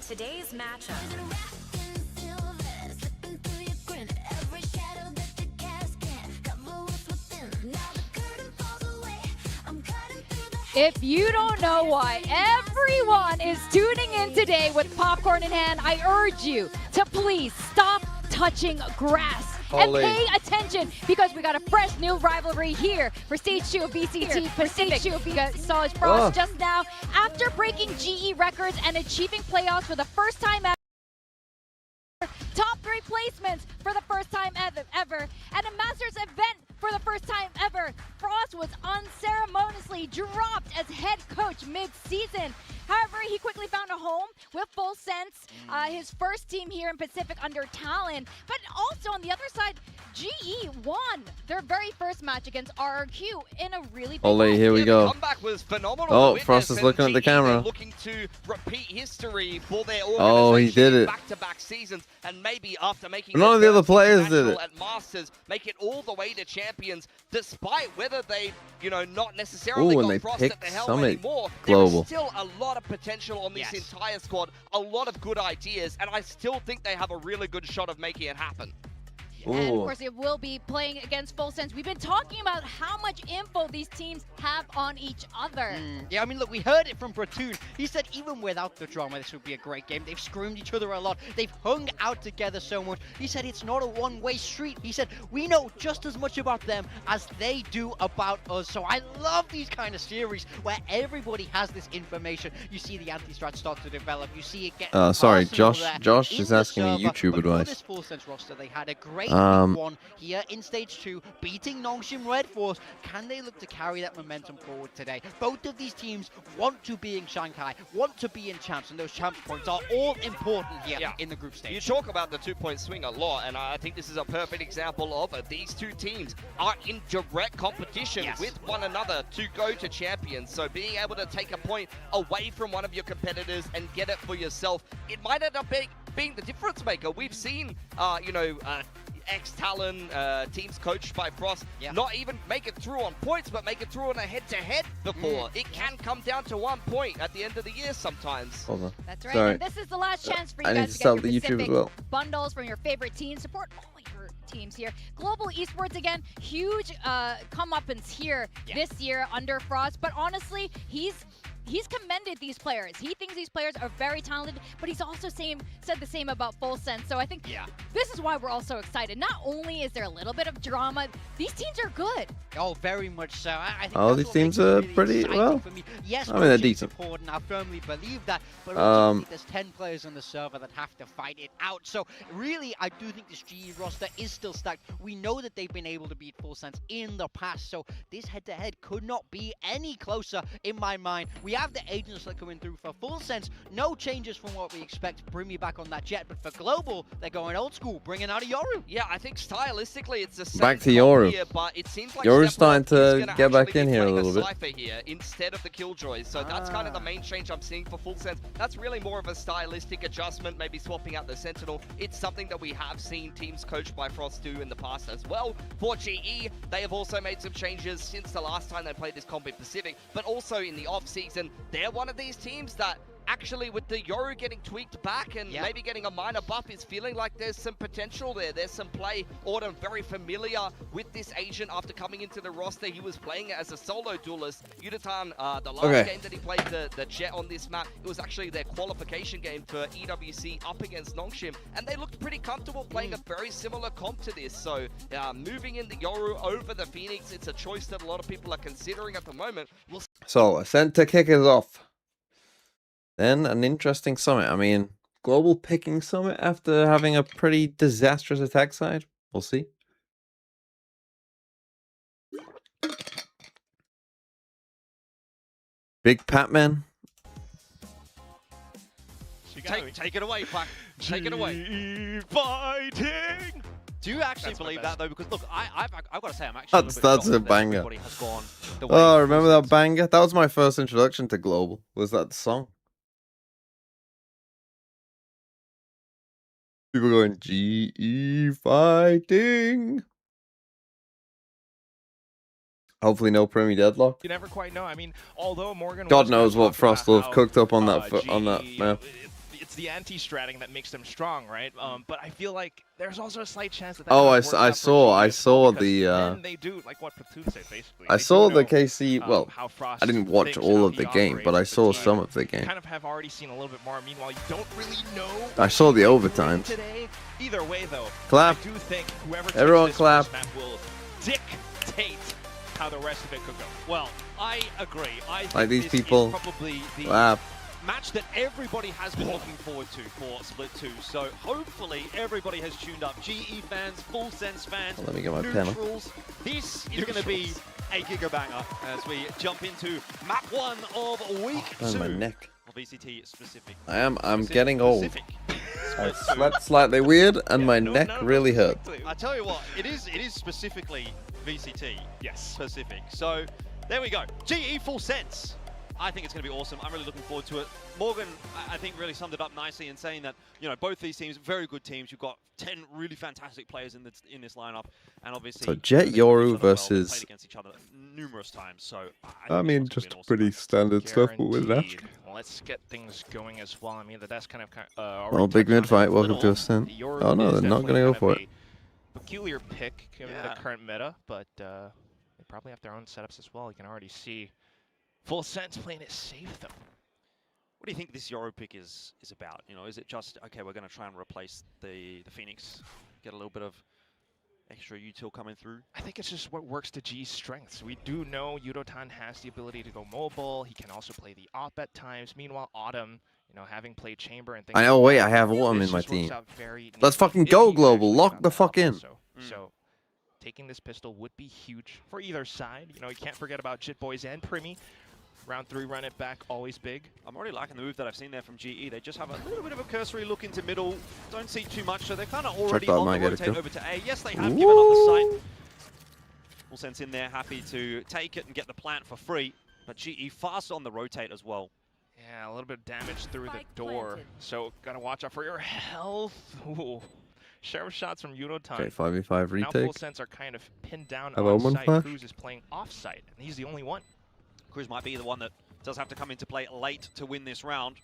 Today's matchup. If you don't know why everyone is tuning in today with popcorn in hand, I urge you to please stop touching grass. Holy. And pay attention because we got a fresh new rivalry here for Stage 2 of BCT Pacific. Saw his Frost just now after breaking GE records and achieving playoffs for the first time ever. Top 3 placements for the first time ever. And a Masters event for the first time ever. Frost was unceremoniously dropped as head coach mid-season. However, he quickly found a home with Full Sense, his first team here in Pacific under Talon. But also on the other side, GE won their very first match against RRQ in a really big Ole, here we go. The comeback was phenomenal. Oh, Frost is looking at the camera. Looking to repeat history for their Oh, he did it. Back-to-back seasons, and maybe after making None of the other players did it. At Masters, make it all the way to champions, despite whether they, not necessarily Ooh, and got they Frost picked at the helm Summit anymore. Global. There is still a lot of potential on this entire squad, a lot of good ideas, and I still think they have a really good shot of making it happen. And of course, it will be playing against Full Sense. We've been talking about how much info these teams have on each other. Yeah, I mean, look, we heard it from Platoon. He said even without the drama, this would be a great game. They've screamed each other a lot. They've hung out together so much. He said it's not a one-way street. He said we know just as much about them as they do about us. So I love these kind of series where everybody has this information. You see the anti-strat start to develop. You see it get sorry, personal Josh. there Josh in is the asking me server. YouTube But advice. For this Full Sense roster, they had a great one here in Stage 2, beating Nongshim Red Force. Can they look to carry that momentum forward today? Both of these teams want to be in Shanghai, want to be in champs, and those champs points are all important here in the group stage. You talk about the 2-point swing a lot, and I think this is a perfect example of it. These two teams are in direct competition with one another to go to champions. So being able to take a point away from one of your competitors and get it for yourself, it might end up being the difference maker. We've seen, ex-Talon teams coached by Frost not even make it through on points, but make it through on a head-to-head before. It can come down to 1 point at the end of the year sometimes. Hold on. That's right. Sorry. And this is the last chance for you I need guys to to sell get the your YouTube as Pacific well. bundles from your favorite teams. Support all your teams here. Global Esports, again, huge comeuppance here this year under Frost. But honestly, he's commended these players. He thinks these players are very talented, but he's also said the same about Full Sense. So I think this is why we're all so excited. Not only is there a little bit of drama, these teams are good. Oh, very much so. I think Oh, that's these what teams makes it are really pretty exciting well. for me. Yes, I mean, they're Nongshim's decent. important. I firmly believe that, but ultimately there's 10 players on the server that have to fight it out. So really, I do think this GE roster is still stacked. We know that they've been able to beat Full Sense in the past, so this head-to-head could not be any closer in my mind. We have the agents that coming through for Full Sense. No changes from what we expect. Bring me back on that jet. But for Global, they're going old school, bringing out a Yoru. Yeah, I think stylistically it's the same. Back to Yoru. Here, but it seems like Yoru's starting Sephiroth is to gonna get back actually in be here a playing little bit. Cypher here instead of the Killjoys. So that's kind of the main change I'm seeing for Full Sense. That's really more of a stylistic adjustment, maybe swapping out the Sentinel. It's something that we have seen teams coached by Frost do in the past as well. For GE, they have also made some changes since the last time they played this comp in Pacific, but also in the off-season, they're one of these teams that actually with the Yoru getting tweaked back and maybe getting a minor buff is feeling like there's some potential there. There's some play. Autumn very familiar with this agent after coming into the roster. He was playing it as a solo duelist. Yudatan, the last game that he played the Jet on this map, it was actually their qualification game for EWC up against Nongshim, and they looked pretty comfortable playing a very similar comp to this. So moving in the Yoru over the Phoenix, it's a choice that a lot of people are considering at the moment. So, sent to kick us off. Then an interesting summit. I mean, Global picking Summit after having a pretty disastrous attack side. We'll see. Big Patman. Take it away, Pac. Take it away. Fighting. Do you actually That's my believe best. that though? Because look, I've got to say, I'm actually That's a little bit a shocked that banger. everybody has gone the way Oh, of remember Full that Sense. banger? That was my first introduction to Global. Was that song? People going GE fighting. Hopefully no Premier Deadlock. You never quite know. I mean, although Morgan, God was knows kind of what talking Frost about will have cooked up on how, that on that GE, map. it's the anti-stratting that makes them strong, right? But I feel like there's also a slight chance that. Oh, I saw the. Then they do like what Platoon said basically. I They saw do the know, KC. Well, how Frost I didn't watch thinks and all how of the he game, but I operates, saw you some of the game. kind of have already seen a little bit more. Meanwhile, you don't really know. I saw the what overtimes. today. Either way, though, Clap. I do think whoever Everyone takes this clap. first map will dictate how the rest of it could go. Well, I agree. I think Like these this people. is probably the Clap. match that everybody has been looking forward to for Split 2. So hopefully everybody has tuned up. GE fans, Full Sense fans, Let me get my pen. neutrals. This is going to be a giga banger as we jump into map 1 of week 2. Oh, my neck. Of VCT specific. I'm getting old. Specific. I Split 2. slept slightly weird, and my No, neck no, really hurt. I tell you what, it is specifically VCT Yes. specific. So there we go. GE Full Sense. I think it's going to be awesome. I'm really looking forward to it. Morgan, I think, really summed it up nicely in saying that, you know, both these teams, very good teams. You've got 10 really fantastic players in this lineup, and obviously, So Jet they know Yoru each other well. They've versus. played against each other numerous times. So I mean, think this just one's gonna be an awesome pretty match. standard stuff, but with that. Guaranteed. Well, let's get things going as well. I mean, that's kind of Oh, big mid fight. Welcome to Ascent. Oh no, they're not gonna go for it. Peculiar pick given Yeah. the current meta, but they probably have their own setups as well. You can already see Full Sense playing it safe though. What do you think this Yoru pick is about? You know, is it just, okay, we're going to try and replace the Phoenix, get a little bit of extra util coming through? I think it's just what works to G's strengths. We do know Yudotan has the ability to go mobile. He can also play the op at times. Meanwhile, Autumn, you know, having played Chamber and things. I know. like Wait, that, I have this Autumn in my just works team. out very Let's neatly fucking if go he global. actually Lock got the that fuck in. also. So taking this pistol would be huge for either side. You know, you can't forget about Jit Boys and Primi. Round 3, run it back, always big. I'm already liking the move that I've seen there from GE. They just have a little bit of a cursory look into middle. Don't see too much, so they're kind of already that on might the get a rotate kill. over to A. Yes, they have given up the site. Full Sense in there, happy to take it and get the plant for free. But GE fast on the rotate as well. Yeah, a little bit of damage through the Spike door. planted. So gotta watch out for your health. Ooh. Sheriff shots from Yudotan. Okay, 5v5 Now Full retake. Sense are kind of pinned down Hello, on Moon site. Flash. Cruz is playing off site, and he's the only one. Cruz might be the one that does have to come into play late to win this round.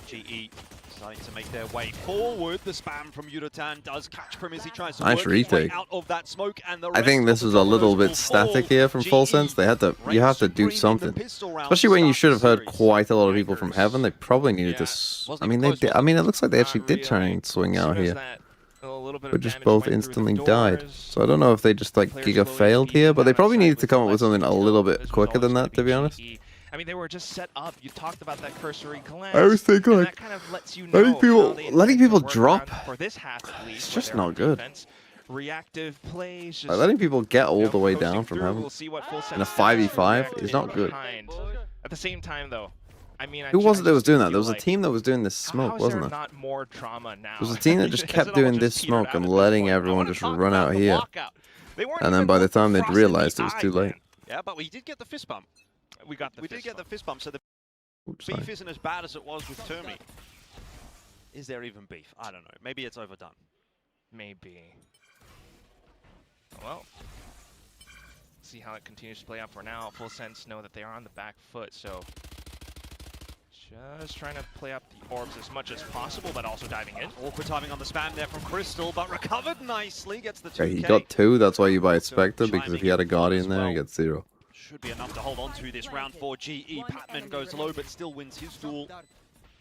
GE starting to make their way forward. The spam from Yudotan does catch Prim as he tries to Nice work his way retake. out of that smoke, and the I rest think of this the is a little dominoes will bit static fall. here from Full GE Sense. They had to. You have to do reigns supreme in the something. pistol round Especially to when you start should the have heard series. quite a lot of people from Heaven. They probably needed to. Wasn't I mean, even they close, did. was I it? mean, it looks like they Not actually did try really. and swing As out soon as here. that, a little bit But of just damage both went through the instantly died. doors. So I don't know if they just like Players Giga slowly failed peeking here, but they down probably side needed to with come up with the something a left little kill. bit This was quicker than always that, to be gonna honest. GE. I mean, they were just set up. You talked about that cursory glance. I was thinking, and like, that kind of lets you letting know people- how they letting intend to people work drop, around for this half at least, it's where just they're on not good. defense. Reactive plays, just Like, letting people get all you know, the way coasting down from through. Heaven We'll see what Full in a Sense does. 5v5 Reactive is not good. behind. At the same time, though, I mean, Who was it that was doing that? There There was a team that was doing this smoke, wasn't there? there? Not more drama now. There was a team that just Has kept it all doing just this petered smoke out and at this letting point? I everyone wanna just talk run about out the here. lockout. They weren't And then even by the looking time they'd Frost in the realized it was eye, too late. man. Yeah, but we did get the fist bump. We got the We did fist get the bump. fist bump, so the Oops, beef sorry. isn't as bad as it was with Termi. Is there even beef? I don't know. Maybe it's overdone. Maybe. Well, see how it continues to play out for now. Full Sense know that they are on the back foot, so just trying to play up the orbs as much as possible, but also diving in. Awkward timing on the spam there from Crystal, but recovered nicely. Gets the 2K. Okay, he got 2, that's why you buy So Spectre, because if he had a chiming in Guardian as there, he well. gets 0. Should be enough to hold on to this round for GE. Patman goes low, but still wins his duel.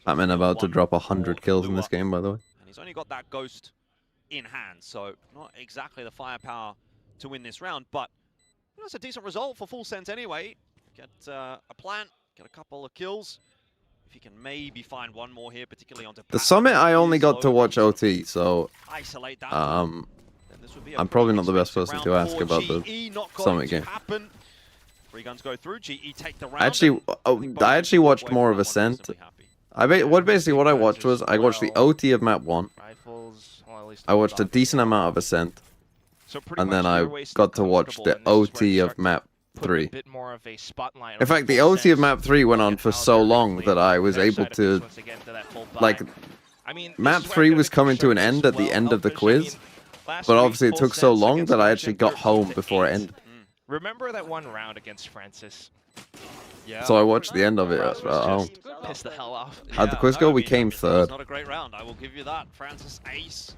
Batman about to drop 100 kills in this game, by the way. And he's only got that Ghost in hand, so not exactly the firepower to win this round, but that's a decent result for Full Sense anyway. Get a plant, get a couple of kills. If you can maybe find one more here, particularly onto The Patman, Summit, I he only is got to low, watch so OT, so isolate that. um, Then this would be a I'm probably pretty not the best expensive person to round ask for about the GE, not going Summit to game. happen. 3 guns go through, GE take the round. I actually, I actually watched more of Ascent. Basically what I watched was I watched the OT of map 1. Rifles, well, at least I watched a off. decent amount of Ascent, So pretty and then much I your way still got to watch comfortable, the and this is where OT you of start to map put a 3. bit more of a spotlight In on fact, the Full OT of Sense. map 3 went on Look for at how so they're long playing that I was their able side of to, things once again to that full buy. like, I mean, map this is where 3 I'm was gonna coming to an show end this at the well. end of the Elfish, I quiz, mean, last but week, obviously it Full took so Sense long against that I Legend, actually got 13 home to before it 8. ended. Remember that one round against Francis? Yeah, So I watched the end of it at Francis was home. just pissed the hell off. At the quiz no, go, I we mean, came it was third. not a great round. I will give you that. Francis Ace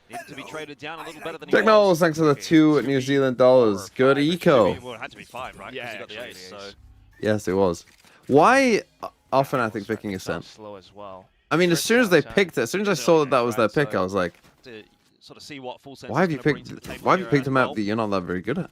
needed to be traded down a little better than he Jack was. Knowles, thanks for the 2 New Zealand dollars. Good eco. Well, it had to be 5, right? Yeah, Because he got the ace. actually it So is. Yes, it was. Why are Fnatic picking Ascent? Slow as well. I mean, as First soon as they outside. picked it, as soon as I saw that that was their Right, pick, so- I was like, to sort of see what Full Sense why have is you gonna bring picked? to the table Why have you here picked as a well. map that you're not that very good at?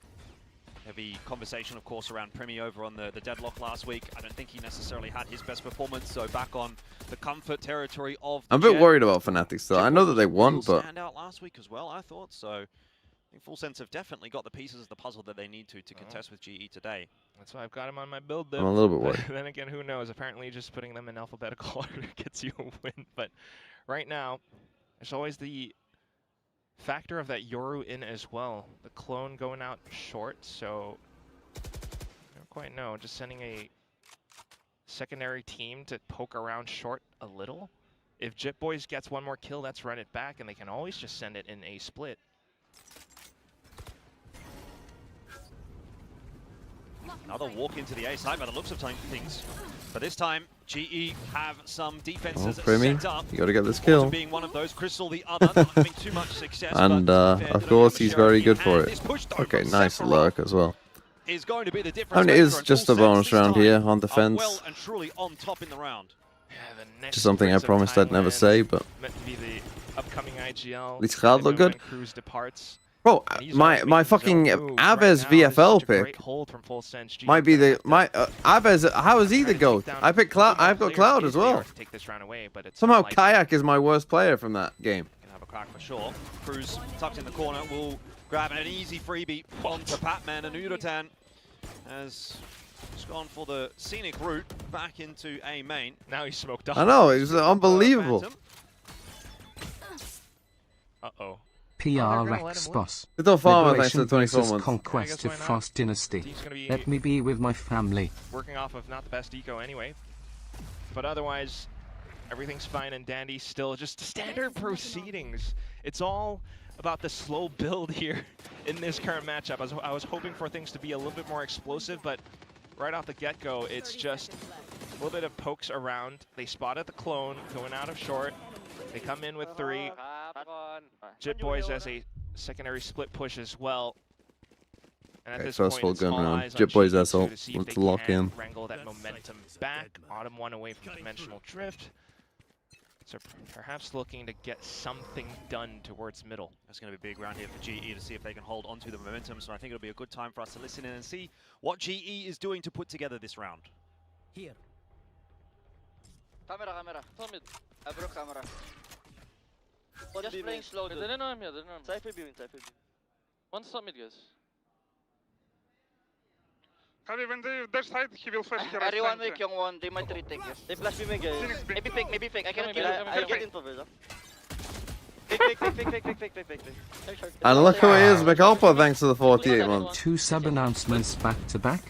Heavy conversation, of course, around Primi over on the deadlock last week. I don't think he necessarily had his best performance, so back on the comfort territory of the I'm a bit Jet. worried about Fnatic still. I know that they won, but stand out last week as well, I thought. So I think Full Sense have definitely got the pieces of the puzzle that they need to contest with GE today. That's why I've got him on my build. I'm a little bit worried. Then again, who knows? Apparently, just putting them in alphabetical order gets you a win. But right now, there's always the factor of that Yoru in as well. The clone going out short, so I don't quite know. Just sending a secondary team to poke around short a little. If Jit Boys gets one more kill, that's run it back, and they can always just send it in a split. Another walk into the A side by the looks of things. But this time, GE have some defenses Primi, set up. you got to get this Autumn kill. being one of those, Crystal the other, not having too much success. And but to be fair, of they course, have a he's share very in good hand. for This it. push, though, Okay, from nice Sephiroth lurk as well. is going to be the I difference mean, it maker, is and just Full a bonus Sense this round time here on are defense. well and truly on top in the round. Yeah, the next Just something I Prince of promised I'd never Thailand, say, but meant to be the upcoming IGL. These crowds look good. When Cruz departs. Bro, And he's my making his own fucking move Aves right now. This is VFL such a great pick hold from Full Sense. G might be gonna the have to Aves. How is he try the to goat? take down I picked Cloud. a few I've got players Cloud if as they well. are to take this round away, but it's Somehow not like Kayak is my worst player from that game. Can have a crack for sure. Cruz tucked in the corner will grab an easy freebie onto Patman, and Udotan has just gone for the scenic route back into A main. now he's smoked off. I know, it was unbelievable. Phantom. Uh-oh. PRX boss. Little farmer, thanks to Liberation the 24 versus months. conquest I of guess why not? Frost Dynasty. He's going to be Let me be with my family. working off of not the best eco anyway. But otherwise, everything's fine and dandy still. Just standard proceedings. It's all about the slow build here in this current matchup. I was hoping for things to be a little bit more explosive, but right off the get-go, it's just a little bit of pokes around. They spotted the clone going out of short. They come in with 3. Jit Boys as a secondary split push as well. And at Okay, this first point, full it's gun all round. eyes on Jit Boys GE2 asshole. to see if Let's they lock can in. wrangle that momentum back. Autumn 1 away from dimensional drift. So perhaps looking to get something done towards middle. That's going to be a big round here for GE to see if they can hold onto the momentum. So I think it'll be a good time for us to listen in and see what GE is doing to put together this round. Here. Camera. I broke camera. Just playing slow, dude. Cypher beaming. One stop mid, guys. Kali, when they dash side, he will flash here. Everyone make young one, they might retake you. They flash beaming, guys. Phoenix beam. Maybe fake. I cannot Coming, kill coming, I'll coming. get info, Visa. Fake. And look who it is, McAlpa, thanks to the 48 months. 2 sub announcements back to back.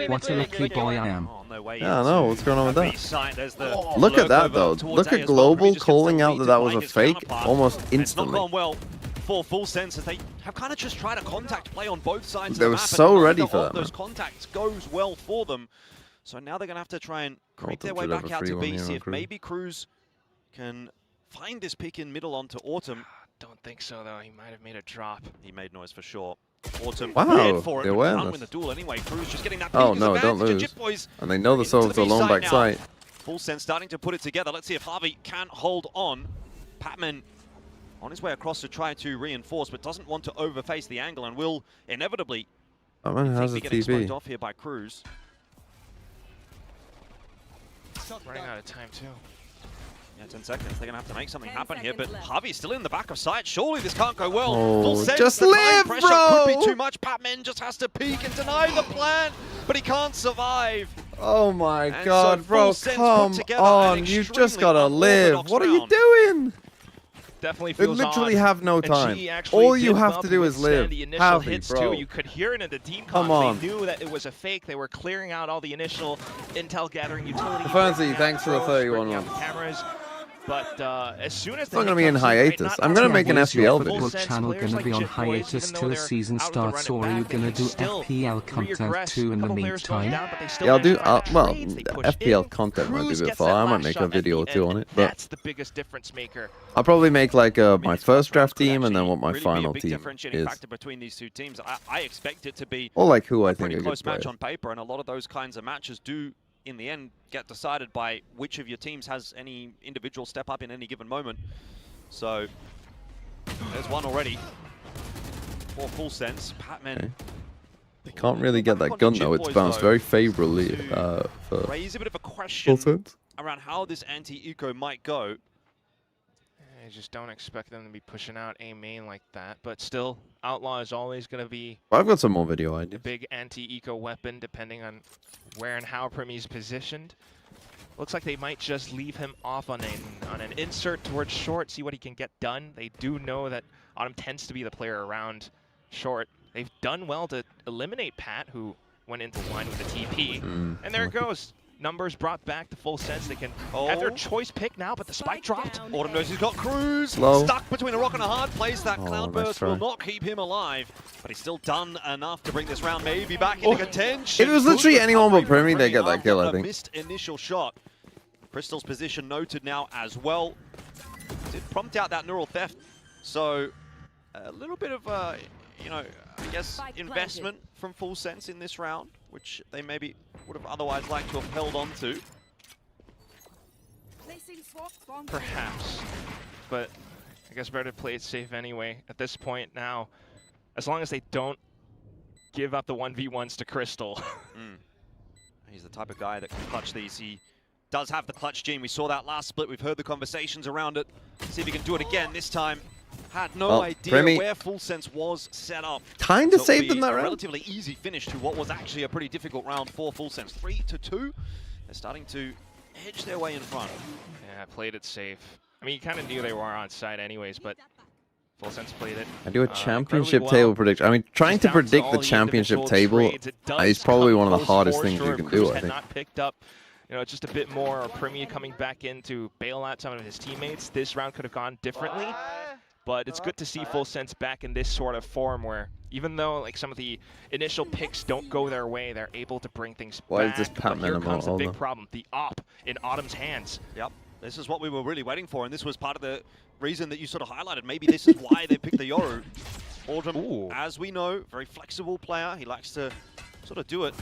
What a lucky boy I am. Oh, no way. Yeah, I know, what's going on with that? Side, there's the Look at lurk that over though. towards Look A at as well. Global He just gets calling the out lead that to that was a find his fake counterpart. almost It's not instantly. gone well for Full Sense as they have kind of just tried a contact play on both sides They of the were map. so and ready neither for of that, those man. contacts goes well for them. So now they're going to have to try and creep their way Autumn should back have a out to free one B, here see on if Cruz. maybe Cruz can find this pick in middle onto Autumn. Don't think so, though. He might have made a drop. He made noise for sure. Autumn Wow, ran for it, the but can't awareness. win the duel anyway. Cruz just getting that Oh, peak no, as don't advantage, and lose. Jit Boys And they know the into Souls the are B lone side back now. side. Full Sense starting to put it together. Let's see if Harvey can hold on. Patman on his way across to try to reinforce, but doesn't want to overface the angle and will inevitably Oh man, how's be the getting smoked TV? off here by Cruz. Running out of time, too. Yeah, 10 seconds. They're going to have to make something happen here, but Harvey's still in the back of sight. Surely this can't go well. Oh, Full Sense, just the time live, pressure bro! could be too much. Patman just has to peek and deny the plan, but he can't survive. Oh my And god, so bro, Full Sense put come together on. an You just extremely gotta live. unorthodox What are you round. doing? Definitely They feels literally odd. have no And time. GE actually All you did have well to do is withstand live. The initial Harvey, hits bro. too. You could hear it in the team Come comms. on. They knew that it was a fake. They were clearing out all the initial intel gathering utility. Fonzie, bringing out thanks for the drones, 31 bringing out months. the cameras. But as soon as It's not going to be in hiatus. I'm going to make an Is your FPL video. football channel going to be on hiatus till the season starts, or are you going to do FPL content too in the meantime? Yeah, I'll do. Well, FPL content might be a bit far. I might make a video or two on it, but that's the biggest difference maker. I'll probably make like my first draft team and then what my final team differentiating is, factor between these two teams. I expect it to be or like who I a think pretty are close good match players. on paper, and a lot of those kinds of matches do, in the end, get decided by which of your teams has any individual step up in any given moment. So there's one already for Full Sense. Patman. Okay. They can't really get that gun though. It's bounced very favorably for Raise a bit of a Full question Sense. around how this anti-eco might go. I just don't expect them to be pushing out A main like that. But still, Outlaw is always going to be I've got some more video a ideas. big anti-eco weapon, depending on where and how Primy's positioned. Looks like they might just leave him off on an insert towards short, see what he can get done. They do know that Autumn tends to be the player around short. They've done well to eliminate Pat, who went into line with the TP. And there it goes. Numbers brought back to Full Sense. They can have their choice pick now, but the spike dropped. Autumn knows he's got Cruz. Slow. Stuck between a rock and a hard place. That Oh, Cloudburst nice will try. not keep him alive, but he's still done enough to bring this round maybe back into contention. If it was literally Good anyone but recovery Primy, they get from that kill, I after a think. missed initial shot. Crystal's position noted now as well. Did prompt out that neural theft, so a little bit of you know, I guess investment from Full Sense in this round, which they maybe would have otherwise liked to have held on to. Perhaps. But I guess better to play it safe anyway. At this point now, as long as they don't give up the 1v1s to Crystal. He's the type of guy that can clutch these. He does have the clutch gene. We saw that last split. We've heard the conversations around it. See if he can do it again this time. Had no idea Primy where Full Sense was set up. Kinda So saved it'll them be that a round. relatively easy finish to what was actually a pretty difficult round for Full Sense. 3-2. They're starting to edge their way in front. Yeah, played it safe. I mean, you kind of knew they were on side anyways, but Full Sense played it. I do a championship incredibly table well. prediction. I mean, trying Just to down predict all the championship individual table trades, it does is probably come one of the close hardest for things sure. you can Cruz do, I had think. not picked up, you know, just a bit more. Primy coming back in to bail out some of his teammates. This round could have gone differently, but it's good to see Full Sense back in this sort of form where even though like some of the initial picks don't go their way, they're able to bring things Why back. is this Pat But here Minimal comes the big over? problem, the op in Autumn's hands. Yep. This is what we were really waiting for, and this was part of the reason that you sort of highlighted. Maybe this is why they picked the Yoru. Autumn, as we know, very flexible player. He likes to sort of do it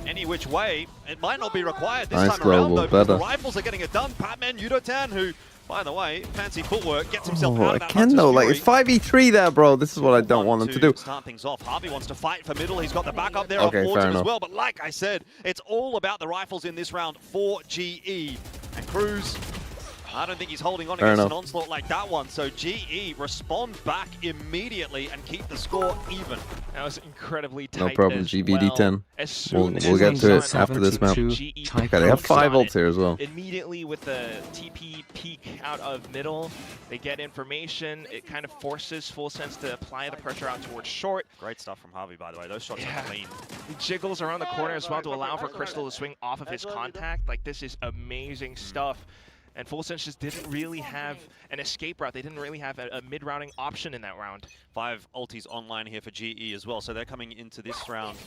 any which way. It might not be required this Nice time around, global, though, because the better. rifles are getting it done. Patman Yudotan, who, by the way, fancy footwork, gets himself Oh, out of that again Hunter's though, like Fury. it's 5v3 there, bro. This is what I don't want them to do. Start things off. Harvey wants to fight for middle. He's got the backup there Okay, of fair Autumn as enough. well. But like I said, it's all about the rifles in this round for GE. And Cruz, I don't think he's holding on Fair against enough. an onslaught like that one. So GE respond back immediately and keep the score even. That was incredibly tight. No problem, as GBD10. well. As soon We'll as get they to it saw after this map. GE Okay, they have 5 got ults it. here as well. Immediately with the TP peek out of middle, they get information. It kind of forces Full Sense to apply the pressure out towards short. Great stuff from Harvey, by the way. Those shots Yeah. are clean. He jiggles around the corner as well to allow for Crystal to swing off of his contact. Like, this is amazing stuff. And Full Sense just didn't really have an escape route. They didn't really have a mid-routing option in that round. 5 ultis online here for GE as well. So they're coming into this round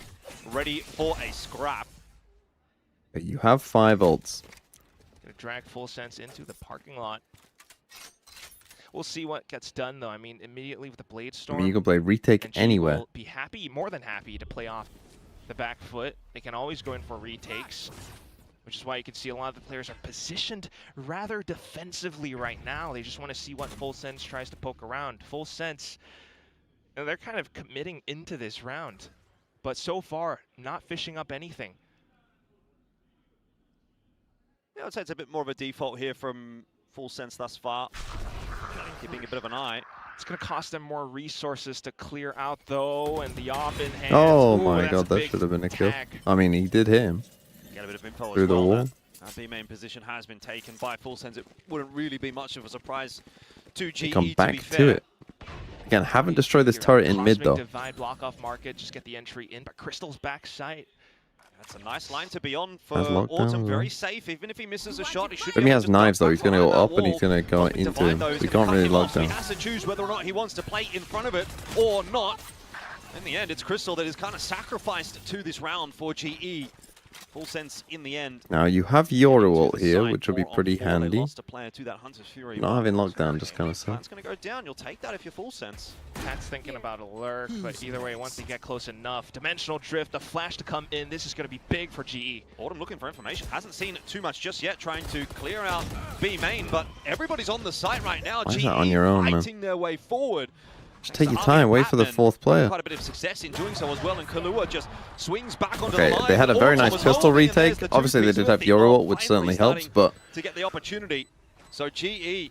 ready for a scrap. But you have 5 ults. Gonna drag Full Sense into the parking lot. We'll see what gets done, though. I mean, immediately with the Blade I Storm. mean, you can play retake and GE anywhere. will be happy, more than happy, to play off the back foot. They can always go in for retakes, which is why you can see a lot of the players are positioned rather defensively right now. They just want to see what Full Sense tries to poke around. Full Sense, you know, they're kind of committing into this round, but so far, not fishing up anything. Yeah, I'd say it's a bit more of a default here from Full Sense thus far. Keeping a bit of an eye. It's going to cost them more resources to clear out, though, and the op in hand. Oh Ooh, my that's god, a that big should have been a kill. tag. I mean, he did hit him. Get a bit of info Through as the well. wall. That B main position has been taken by Full Sense. It wouldn't really be much of a surprise to GE, Come to back be to fair. it. Again, haven't destroyed this turret in mid Cosmic though. Divide block off market, just get the entry in, but Crystal's back sight. That's a nice line to be on for Has lockdown, Autumn. Very yeah. safe. Even if he misses a shot, he should But be he able has to knives though. duck He's going to behind go that up and he's wall. going to go Cosmic into Divide, him. though, So is he gonna can't cut really him lock off, so he down. has to choose whether or not he wants to play in front of it or not. In the end, it's Crystal that is kind of sacrificed to this round for GE. Full sense in the end. Now you have Yoru ult here, Side which will be 4 on pretty 4. They handy. lost a player to that Hunter's Fury. Not having lockdown just kind of sucks. Plan's going to go down. You'll take that if you're Full sense. Pat's thinking about a lurk, but either way, once they get close enough, dimensional drift, the flash to come in. This is going to be big for GE. Autumn looking for information. Hasn't seen too much just yet, trying to clear out B main, but everybody's on the site right now. Why is GE that on your own, man? fighting their way forward. Just take your time. Wait for the fourth player. Quite a bit of success in doing so as well, and Kalua just swings back onto Okay, the line. they had a very nice pistol retake. Obviously, they did have Yoru ult, which certainly helps, but to get the opportunity, so GE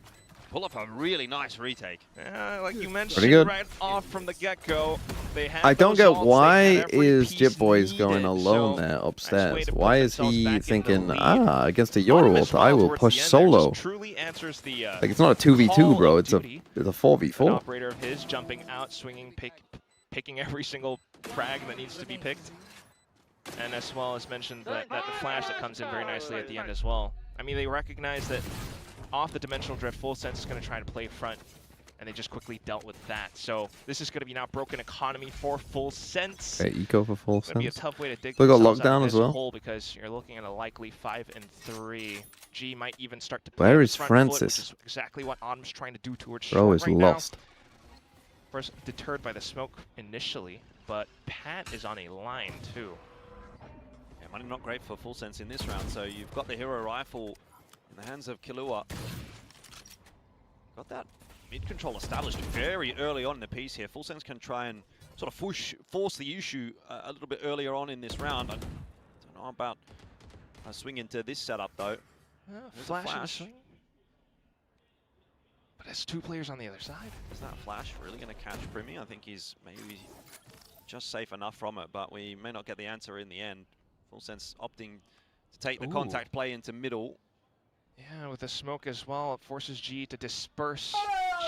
pull off a really nice retake. Like you mentioned, pretty good. right off from the get-go, they had I don't those get ults, they why had every is piece Jip Boys needed, going alone so there nice way upstairs. to put Why is themselves back he in the thinking, lead. against a Autumn Yoru as ult, I well will towards push the end there solo? just truly answers the Like it's not a 2v2, bro. call It's of a duty. it's a An 4v4. operator of his jumping out, swinging, picking every single frag that needs to be picked. And as well as mentioned, that the flash that comes in very nicely at the end as well. I mean, they recognize that off the dimensional drift, Full Sense is going to try to play front, and they just quickly dealt with that. So this is going to be now broken economy for Full Sense. Okay, eco for Full It's going to be a sense. tough way to dig They got themselves out lockdown of as this well. hole, because you're looking at a likely 5-3. G might even start to Where play is front foot, which Francis? is exactly what Autumn's trying to do towards Bro short is right now. lost. First deterred by the smoke initially, but Pat is on a line too. Yeah, money not great for Full sense in this round, so you've got the hero rifle in the hands of Killua. Got that mid control established very early on in the piece here. Full sense can try and sort of force the issue a little bit earlier on in this round. I don't know about a swing into this setup though. Flash in the swing. But it's two players on the other side. Is that flash really going to catch Primi? I think he's maybe just safe enough from it, but we may not get the answer in the end. Full sense opting to take the contact play into middle. Yeah, with the smoke as well, it forces G to disperse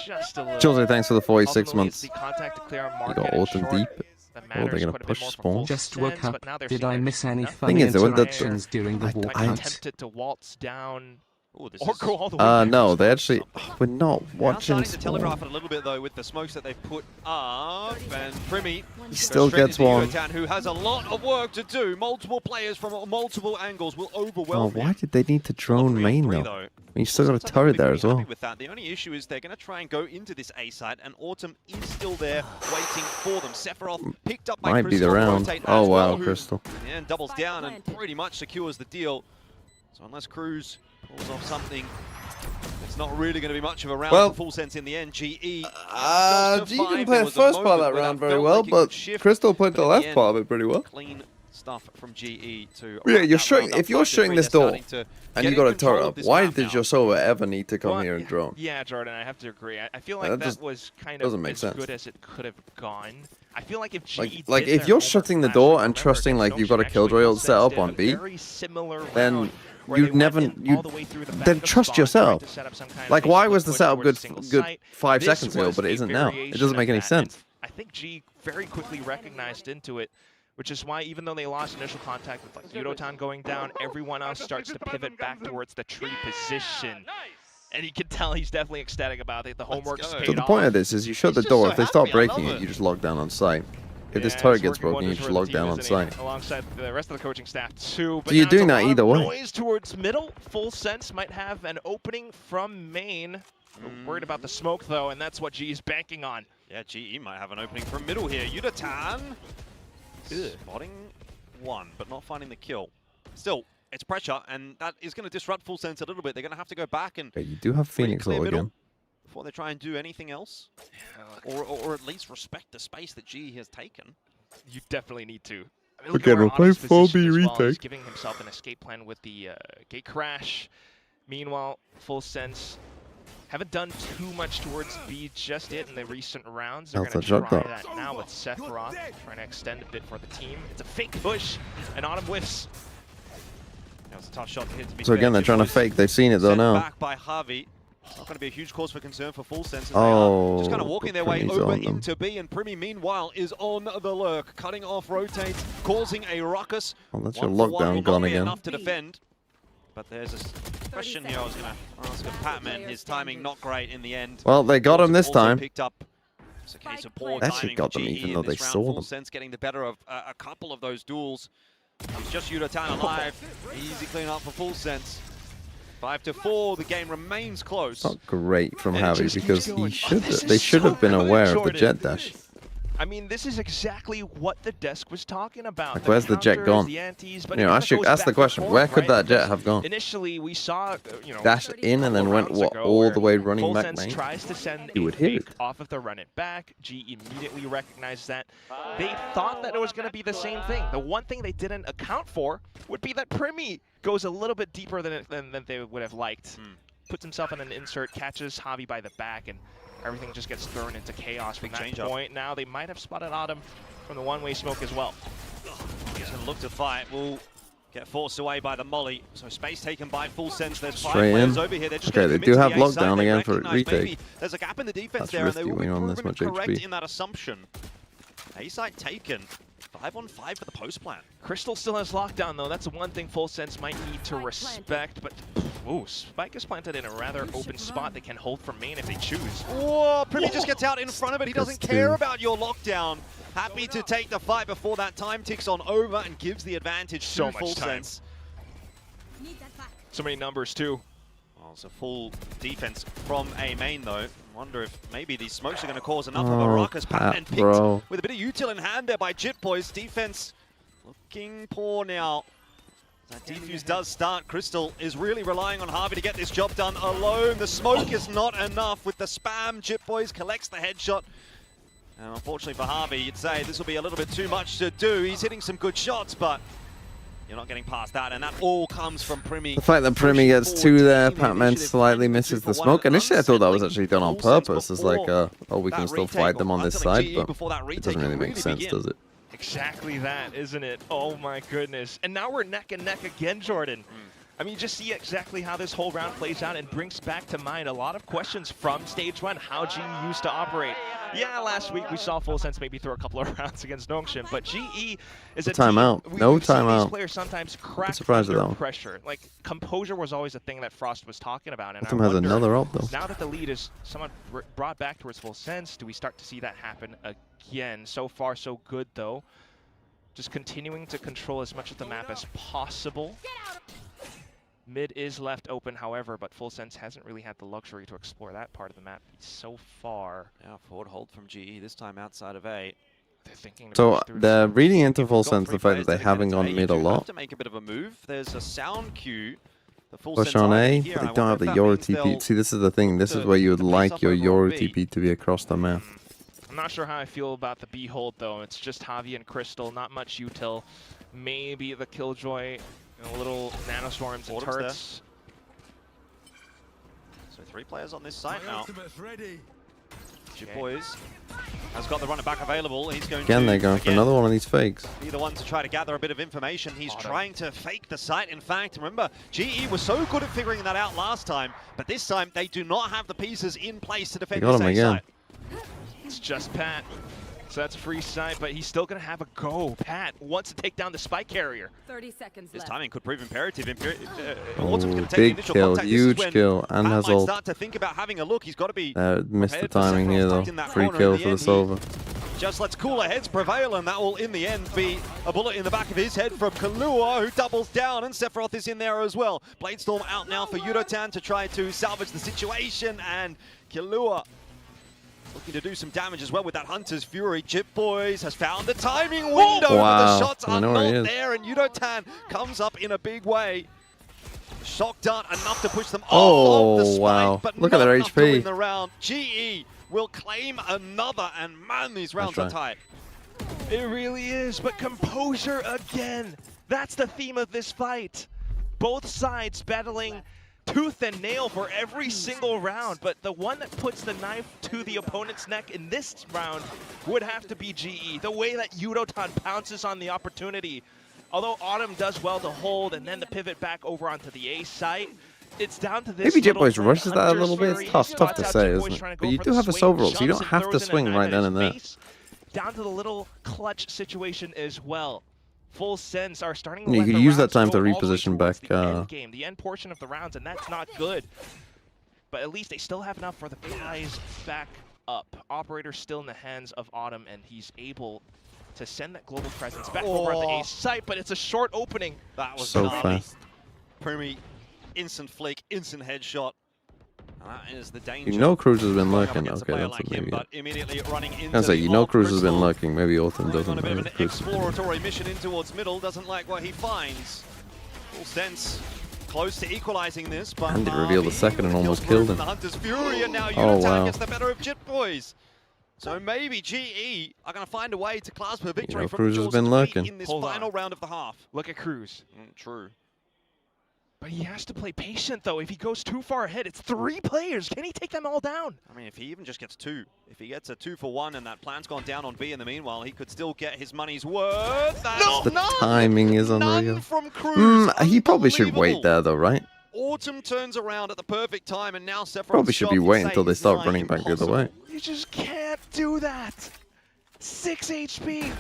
just a little. Jose, thanks for the 46 Ultimately, months. it's the contact to clear You market got and Autumn short deep. that Oh, they're matters gonna quite a bit push more for spawn. Full Just woke Sense, up. but now they're Did seeing I there's miss any nothing. funny is, though, with the- interactions during the Might walkout? tempted to waltz down Ooh, this or is go all the way down. No, they actually. Something. We're not Now watching starting to spawn. telegraph it a little bit though with the smokes that they put up, and Primi He goes still straight gets into one. Yuatan, who has a lot of work to do. Multiple players from multiple angles will Oh, overwhelm him. why did they need to drone 3 on main 3 though? You still got a Full Sense, I think, turret will be there pretty as well. happy with that. The only issue is they're going to try and go into this A side, and Autumn is still there waiting for them. Sephiroth picked up by Might be Crystal the on round. rotate Oh as well, wow, who Crystal. in the end doubles down and pretty much secures the deal. So unless Cruz pulls off something, it's not really going to be much of a round Well, for Full Sense in the end. GE. G Just didn't survived. play There the was a first part of moment that where round very felt well, like it but could shift, Crystal played but the in left end, part of it pretty well. Clean stuff from GE to. Yeah, wrap you're that shutting. round up If you're quite shutting quickly. this They're door starting to and get you in got a control turret of up, this why map did now. your solo ever need to come Well, here and drone? Yeah, Jordan, I have to agree. I feel That like that just was kind doesn't of make as sense. good as it could have gone. I feel like if GE Like did if their you're homework shutting the last door week, and remember trusting against like you've got a Notion, killjoy actually, ult set up did on a B, very similar then round where you'd they went never in all the way through the back then of trust spawn, yourself. tried to set up some kind of Like a why split was the push setup towards good a single good site. 5 This seconds ago, was but it a isn't now. It variation doesn't make of any that, and sense. I think G very quickly recognized into it, which is why even though they lost initial contact with like Yudotan going down, everyone else starts to pivot back towards the tree position. And you can tell he's definitely ecstatic about it. The homework's go. paid So the off. point of this is you shut the just door. so If they start happy, I breaking love it, it. you just lock down on site. If this Yeah, turret it's gets working broken, you wonders just for the lock team, down on isn't it? site. Alongside the rest of the coaching staff too. But So you're now it's doing a that lot either of way. Noise towards middle. Full Sense might have an opening from main. Worried about the smoke though, and that's what G is banking on. Yeah, GE might have an opening from middle here. Yudotan spotting one, but not finding the kill. Still, it's pressure, and that is going to disrupt Full Sense a little bit. They're going to have to go back and Okay, you do have Phoenix clear ult middle again. before they try and do anything else, or at least respect the space that GE has taken. You definitely need to. I mean, look Okay, at where we'll play Autumn's positioned 4B as well. He's retake. giving himself an escape plan with the gate crash. Meanwhile, Full Sense haven't done too much towards B just yet in the recent rounds. They're That's going a to try jump up. that now with Sephiroth, trying to extend a bit for the team. It's a fake push, and Autumn whiffs. That was a tough shot to hit, to be So again, fair. they're trying to Was fake. They've seen it though sent now. back by Javi. Not going to be a huge cause for concern for Full Sense as Oh, they are just kind of walking their way Primy's over on them. into B, and Primy meanwhile is on the lurk, cutting off rotates, causing a ruckus. Oh, that's your 1-for-1 lockdown will gone not be again. enough to defend. But there's a question here I was going to ask of Patman. His timing not great in the end. Well, they got him this Also time. Picked up. It's a case of poor They actually timing got for them GE even in though they this round. saw Full them. Sense getting the better of a couple of those duels. It's just Yudotan alive. Easy clean up for Full Sense. 5-4, the game remains close. Not great from And it Javi just because keeps going. he should This they is should so have been good, aware of the Jordan. jet dash. I mean, this is exactly what the desk was talking about. Like, where's the jet counters, gone? The antes, but You know, it ask kinda goes the back and question, forth, where could right? that jet Because have gone? Initially, we saw, Dashed in and then went, what, all the way running back, Sense mate? tries to send You a would hit fake it. off of the run it back. G immediately recognized that. They thought that it was going to be the same thing. The one thing they didn't account for would be that Primy goes a little bit deeper than they would have liked. Puts himself in an insert, catches Javi by the back, and everything just gets thrown into chaos from that point. Now they might have spotted Autumn from the one-way smoke as well. He's going to look to fight. Will get forced away by the molly. So space taken by Full Sense. There's 5 Straight players in. over here. They're just Okay, going they to do commit have to the A side. lockdown They again for recognize retake. maybe there's a gap in the defense That's there, and they risky will when be you're on this proven much correct HP. in that assumption. A side taken. 5-on-5 for the post plan. Crystal still has lockdown, though. That's one thing Full Sense might need to respect. But, ooh, Spike is planted in a rather open spot they can hold from main if they choose. Whoa, Primy just gets out in front of it. He doesn't That's care two. about your lockdown. Happy to take the fight before that time ticks on over and gives the advantage So to much Full time. Sense. So many numbers, too. Well, it's a full defense from A main, though. Wonder if maybe these smokes are going to cause enough of a Oh, ruckus. Patman Pat, picked bro. with a bit of util in hand there by Jit Boys. Defense looking poor now. That defuse does start. Crystal is really relying on Harvey to get this job done alone. The smoke is not enough with the spam. Jit Boys collects the headshot. And unfortunately for Harvey, you'd say this will be a little bit too much to do. He's hitting some good shots, but you're not getting past that, and that all comes from Primy. The fact that Primy gets two there, Patman slightly misses the smoke. Initially, I thought that was actually done on purpose. It's like, oh, we can still fight them on this side, but it doesn't really make sense, does it? Exactly that, isn't it? Oh my goodness. And now we're neck and neck again, Jordan. I mean, you just see exactly how this whole round plays out and brings back to mind a lot of questions from stage 1, how GE used to operate. Yeah, last week we saw Full Sense maybe throw a couple of rounds against Nongshin, but GE is a timeout. team. No we've seen timeout. these players sometimes crack surprised at under that one. pressure. Like, composure was always a thing that Frost was talking about. And Autumn I has wonder, another up, though. now that the lead is somewhat brought back towards Full Sense, do we start to see that happen again? So far, so good, though. Just continuing to control as much of the map as possible. Mid is left open, however, but Full Sense hasn't really had the luxury to explore that part of the map so far. Yeah, forward hold from GE, this time outside of A. They're thinking to So push through they're some- reading into You've Full got Sense three the fact that players they haven't dedicated to gone A. mid a You do have lot. to make a bit of a move. There's a sound cue. The Full Push Sense on are A, here. they I don't wonder have if the that Yoru means TP. they'll See, this is the thing. This is to where you would place like up your over on Yoru B. TP to be across the map. I'm not sure how I feel about the B hold, though. It's just Javi and Crystal, not much util. Maybe the Killjoy, little nanostorms and Autumn's there. turrets. So 3 players on this site now. Jit Boys has got the runner back available. He's going Again, to they're going for another one of these fakes. be the one to try to gather a bit of information. He's trying to fake the site. In fact, remember, GE was so good at figuring that out last time, but this time they do not have the pieces in place to defend They got this him A again. site. It's just Pat. So that's a free site, but he's still going to have a go. Pat wants to take down the spike carrier. 30 seconds This left. timing could prove imperative. Oh, Autumn's going to take the big initial kill, contact. This is huge when kill, and Pat has might ult. start to think about having a look. He's got to be Missed the prepared for timing here, Sephiroth though. tucked in that Free corner. kill In for the the end, Sova. just lets cooler heads prevail, and that will, in the end, be a bullet in the back of his head from Kalua, who doubles down, and Sephiroth is in there as well. Bladestorm out now for Yudotan to try to salvage the situation, and Kalua looking to do some damage as well with that Hunter's Fury. Jit Boys has found the timing window, but the Wow. shots I are know where he not is. there, and Yudotan comes up in a big way. Shock dart enough to push them Oh, off of the spike, wow. but Look at not their enough to HP. win the round. GE will claim another, and man, these rounds That's are right. tight. It really is, but composure again. That's the theme of this fight. Both sides battling tooth and nail for every single round, but the one that puts the knife to the opponent's neck in this round would have to be GE. The way that Yudotan pounces on the opportunity. Although Autumn does well to hold and then the pivot back over onto the A site, It's down to this. Maybe Jet little Boys thing. rushes that a Hunter's little bit. Fury It's tough spots to out say, Jet Boys isn't it? trying to But go you for do the have a swing, soul roll, so you jumps don't and have to throws in a swing knife right at then his and there. face. Down to the little clutch situation as well. Full Sense are starting to You let could the use that rounds time go to all the way reposition towards back, the end game, the end portion of the rounds, and that's not good. But at least they still have enough for the ties back up. Operator's still in the hands of Autumn, and he's able to send that global presence back over at the ace site, but it's a short opening. That was So gnarly. fast. Primi, instant flick, instant headshot. And that is the danger. You know Cruz has been going up lurking. against a Okay, player that's like what him, maybe. but immediately running into I was like, you know the Cruz has been Crystal. lurking. Maybe Autumn Going doesn't. on a bit of Maybe an Cruz has been lurking. exploratory mission in towards middle. Doesn't like what he finds. Full Sense close to equalizing this, but And it revealed the second and almost kills killed from him. The Hunter's Fury, and now Oh, Unitag wow. gets the better of Jet Boys. So maybe GE are going to find a way to clasp a victory know, from Cruz the has jaws of been defeat lurking. in this Hold final on. round of the half. Look at Cruz. True. But he has to play patient, though. If he goes too far ahead, it's 3 players. Can he take them all down? I mean, if he even just gets 2, if he gets a 2-for-1 and that plan's gone down on B in the meanwhile, he could still get his money's worth. No, The timing is unreal. None from Cruz. He probably should wait Unbelievable. there, though, right? Autumn turns around at the perfect time, and now Sephiroth's Probably should shot, be you'd waiting say, until they is start nigh running back the other way. impossible. You just can't do that. 6 HP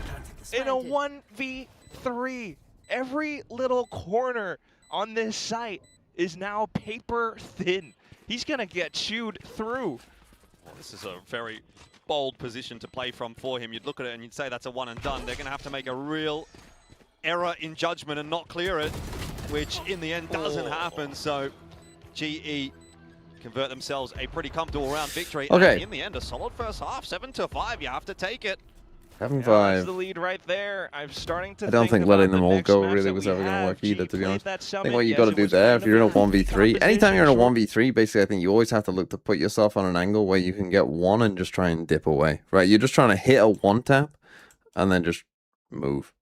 in a 1v3. Every little corner on this site is now paper thin. He's gonna get chewed through. Well, this is a very bold position to play from for him. You'd look at it and you'd say that's a one and done. They're gonna have to make a real error in judgment and not clear it, which in the end doesn't happen. So GE convert themselves a pretty comfortable round victory. Okay. And in the end, a solid first half, 7-5. You have to take it. 7-5. The lead right there. I'm starting to I don't think about letting the them all next go maps really that was we ever going to have. work either, G to be played honest. that I summit. think what you Yes, got to it do was there, kind if you're in a of a 1v3, anytime you're in a composition. 1v3, basically I think you always have to look to put yourself on an angle where you can get one and just try and dip away, right? You're just trying to hit a one tap and then just move.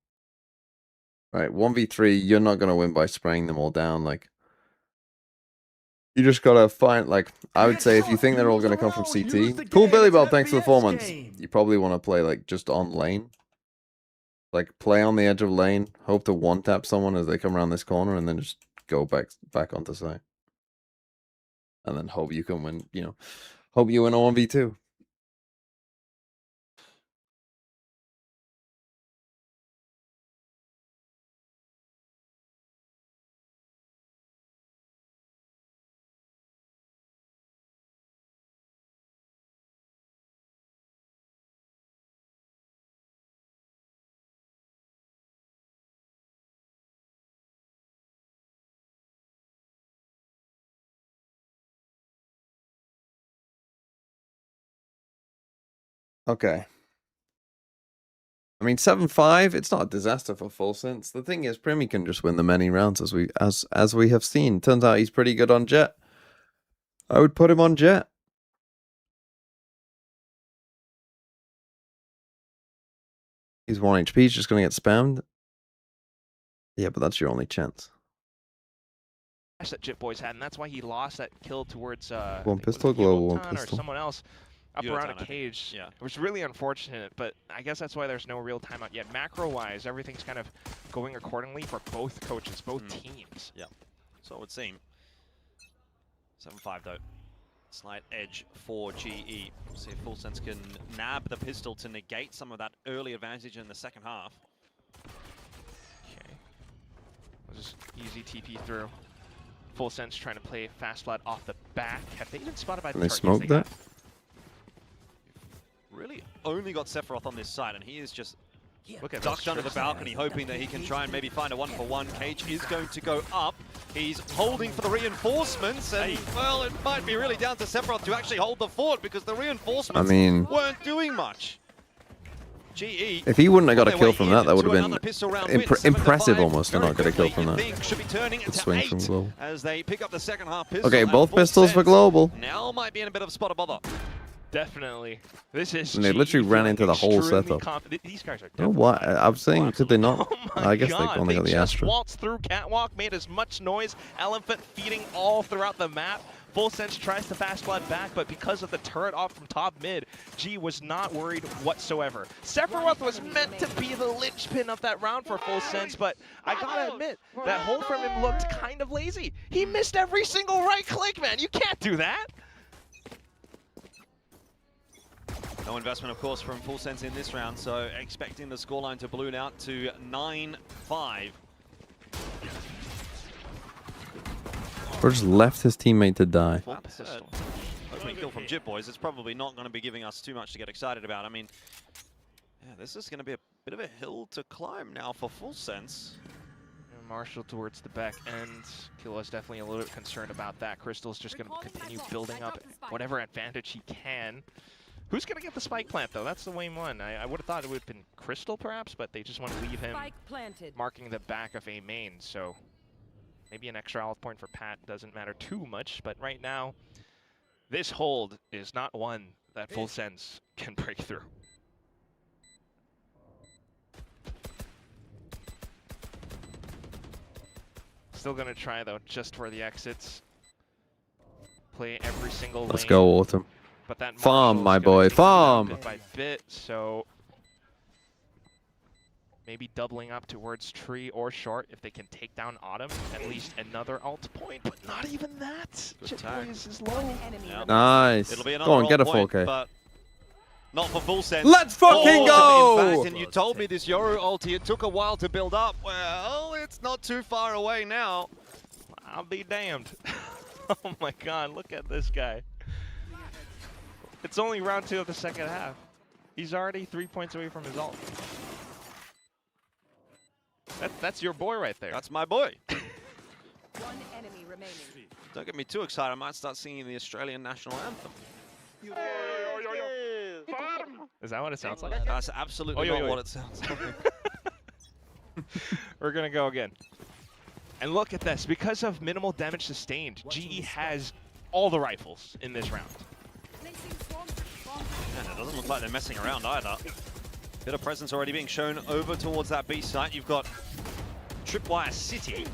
Right, 1v3, you're not going to win by spraying them all down. Like, you just got to find, like, I would say if you think they're all going to come from CT, cool Billy Bob, thanks for the 4 months. You probably want to play, like, just on lane. Like, play on the edge of lane, hope to one-tap someone as they come around this corner, and then just go back onto site. And then hope you can win, you know, hope you win a 1v2. Okay. I mean, 7-5, it's not a disaster for Full Sense. The thing is, Primi can just win the many rounds as we have seen. Turns out he's pretty good on Jet. I would put him on Jet. He's 1 HP, he's just going to get spammed. Yeah, but that's your only chance. That Jet Boys had, and that's why he lost that kill towards One pistol, global, one or pistol. someone else up Unitag, around I a think. cage. Yeah. It was really unfortunate, but I guess that's why there's no real timeout yet. Macro-wise, everything's kind of going accordingly for both coaches, both teams. Yeah, so it would seem. 7-5 though. Slight edge for GE. See if Full Sense can nab the pistol to negate some of that early advantage in the second half. Okay. We'll just easy TP through. Full Sense trying to play fast flat off the back. Have they been spotted by the Can they target? smoke that? Really only got Sephiroth on this side, and he is just Look at ducked those under the strips. balcony, hoping that he can try and maybe find a 1-for-1. Cage is going to go up. He's holding for the reinforcements, and well, it might be really down to Sephiroth to actually hold the fort because the reinforcements weren't doing much. GE. If he wouldn't have got a on their kill way from that, that would into have another been pistol round win, impressive 7-5. almost to Very not get a kill quickly, from you that. think should be turning into swing 8 from global. as they pick up the second half pistol. Okay, and both Full pistols for Sense global. Now might be in a bit of spot of bother. Definitely. This is And they GE literally ran feeling into the whole extremely setup. These guys are Oh, definitely what? I'm saying, could they not? Oh my I guess they God, only got the just Astra. waltzed through catwalk, made as much noise, elephant feeding all throughout the map. Full Sense tries to fast flood back, but because of the turret off from top mid, G was not worried whatsoever. Sephiroth was meant to be the linchpin of that round for Full Sense, but I gotta admit, that hold from him looked kind of lazy. He missed every single right click, man. You can't do that. No investment, of course, from Full Sense in this round, so expecting the scoreline to balloon out to 9-5. Grudge left his teammate to die. Opening kill from Jip Boys. It's probably not going to be giving us too much to get excited about. I mean, yeah, this is going to be a bit of a hill to climb now for Full Sense. And Marshall towards the back end. Killa's definitely a little bit concerned about that. Crystal's just going to continue building up whatever advantage he can. Who's going to get the spike plant, though? That's the main one. I would have thought it would have been Crystal, perhaps, but they just want to leave him marking the back of A main, so maybe an extra health point for Pat doesn't matter too much, but right now, this hold is not one that Full Sense can break through. Still going to try, though, just for the exits. Play every single lane. Let's go, Autumn. But that Farm, my boy, bit farm! by bit, so maybe doubling up towards tree or short if they can take down Autumn. At least another ult point, but not even that. Jip Boys is low. Yep. Nice. It'll be Go on, get a point, 4K. But not for Full Sense. Let's fucking go! In fact, and you told me this Yoru ulti, it took a while to build up. Well, it's not too far away now. I'll be damned. Oh my god, look at this guy. It's only round 2 of the second half. He's already 3 points away from his ult. That's your boy right there. That's my boy. One enemy remaining. Don't get me too excited. I might start singing the Australian national anthem. Is that what it sounds like? That's absolutely not what it sounds like. We're going to go again. And look at this. Because of minimal damage sustained, GE has all the rifles in this round. And it doesn't look like they're messing around either. Bit of presence already being shown over towards that B site. You've got Tripwire City.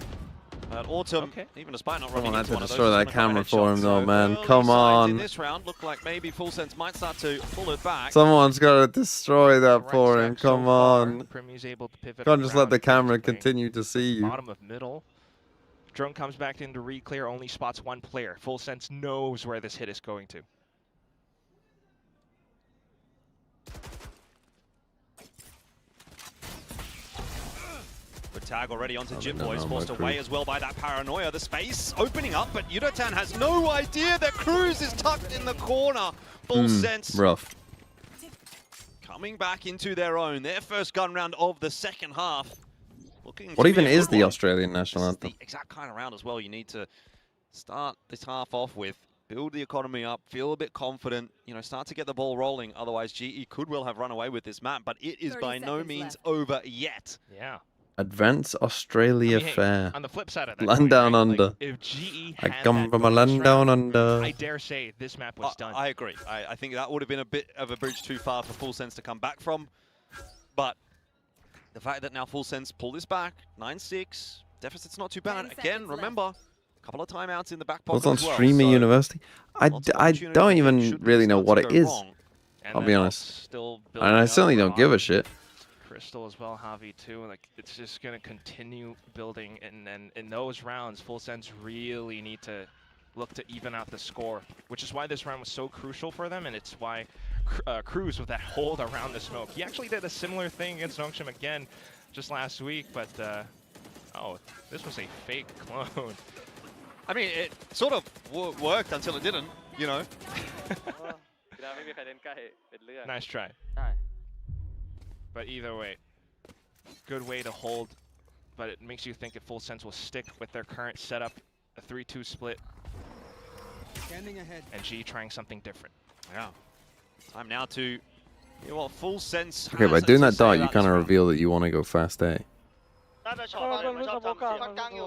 But Autumn, even despite not running into one of those, destroy that camera for him, though, man. early Come signs on. in this round look like maybe Full Sense might start to pull it back. Someone's got to destroy that for him. So Come far, on. Primy's able to pivot Can't just let around the camera defensively. continue to see you. Bottom of middle. Drone comes back into re-clear, only spots one player. Full Sense knows where this hit is going to. Good tag already onto Jip Boys, forced away as well by that paranoia. The space opening up, but Yudotan has no idea that Cruz is tucked in the corner. Full Sense Rough. coming back into their own. Their first gun round of the second half. What even is the Australian national anthem? The exact kind of round as well you need to start this half off with. Build the economy up, feel a bit confident, you know, start to get the ball rolling. Otherwise, GE could well have run away with this map, but it is by no means over yet. Yeah. Advance Australia Fair. On the flip side of that, Land down under. Like, if GE I had come that from a bonus land down round, under. I dare say this map was done. I agree. I think that would have been a bit of a bridge too far for Full Sense to come back from. But the fact that now Full Sense pull this back, 9-6, deficit's not too bad. Again, remember, a couple of timeouts in the back pocket What's on as well, Streamer so University? I don't even really know what it is. And I'll then be honest. Still And I building certainly up don't give a on shit. Crystal as well, Javi too. Like, it's just gonna continue building, and then in those rounds, Full Sense really need to look to even out the score, which is why this round was so crucial for them, and it's why Cruz with that hold around the smoke. He actually did a similar thing against Nongshim again just last week, but oh, this was a fake clone. I mean, it sort of worked until it didn't, you know. Nice try. But either way, good way to hold, but it makes you think if Full Sense will stick with their current setup, a 3-2 split, and G trying something different. Yeah. Time now to, you know what, Full Sense. Okay, by doing that dart, you kind of reveal that you want to go fast A. มันชอบทำเสียงคอนกลางอยู่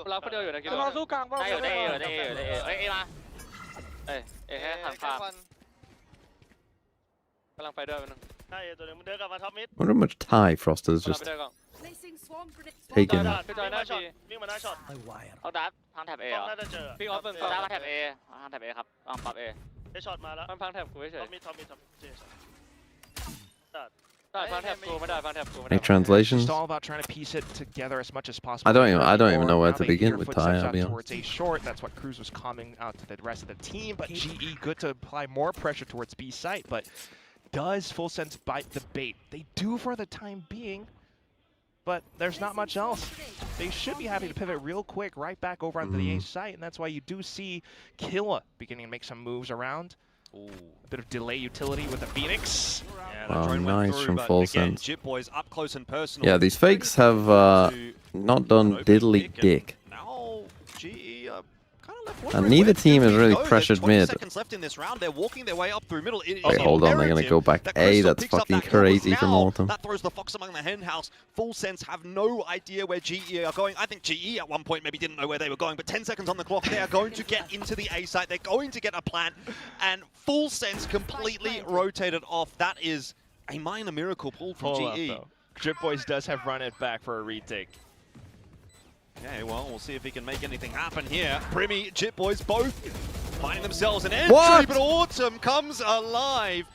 เราคนเดียวอยู่นะคิดว่าสู้กลางได้อยู่เอ้ยมาเอ้ยแค่หันฟาร์มกำลังไปด้วยมันใช่ตัวนึงมันเดินกลับมาท็อปมิด I wonder how much Thai Frost has กำลัง just ไปด้วยก่อน taken. พี่จอยหน้าบีวิ่งมาหน้าช็อตเอาดับพังแท็บเอเหรอน่าจะเจอพี่ออฟเป็นดับแท็บเอพังแท็บเอครับปรับเอได้ช็อตมาแล้วพังแท็บกูเฉยมีท็อปเจช็อตได้พังแท็บกูไม่ได้พังแท็บกูไม่ได้ Make translations. Just all about trying to piece it together as much as possible. I don't even know where Now to they begin hear with footsteps Thai, I'll out be honest. towards A short. That's what Cruz was coming out to the rest of the team. But GE good to apply more pressure towards B site. But does Full Sense bite the bait? They do for the time being. But there's not much else. They should be happy to pivot real quick right back over onto the A site. And that's why you do see Killa beginning to make some moves around. Ooh. A bit of delay utility with the Phoenix. Wow, nice from Full Sense. Boys up close and personal. Yeah, these fakes have not done diddly dick. Now GE And neither team has really pressured mid. Seconds left in this round. They're walking their way up through middle. Wait, hold on, they're gonna go back A. That's fucking crazy from Autumn. That throws the fox among the hen house. Full Sense have no idea where GE are going. I think GE at one point maybe didn't know where they were going, but 10 seconds on the clock. They are going to get into the A site. They're going to get a plant, and Full Sense completely rotated off. That is a minor miracle pulled from GE. Drip Boys does have run it back for a retake. Okay, well, we'll see if he can make anything happen here. Primi, Jit Boys both finding themselves an entry, but Autumn comes alive.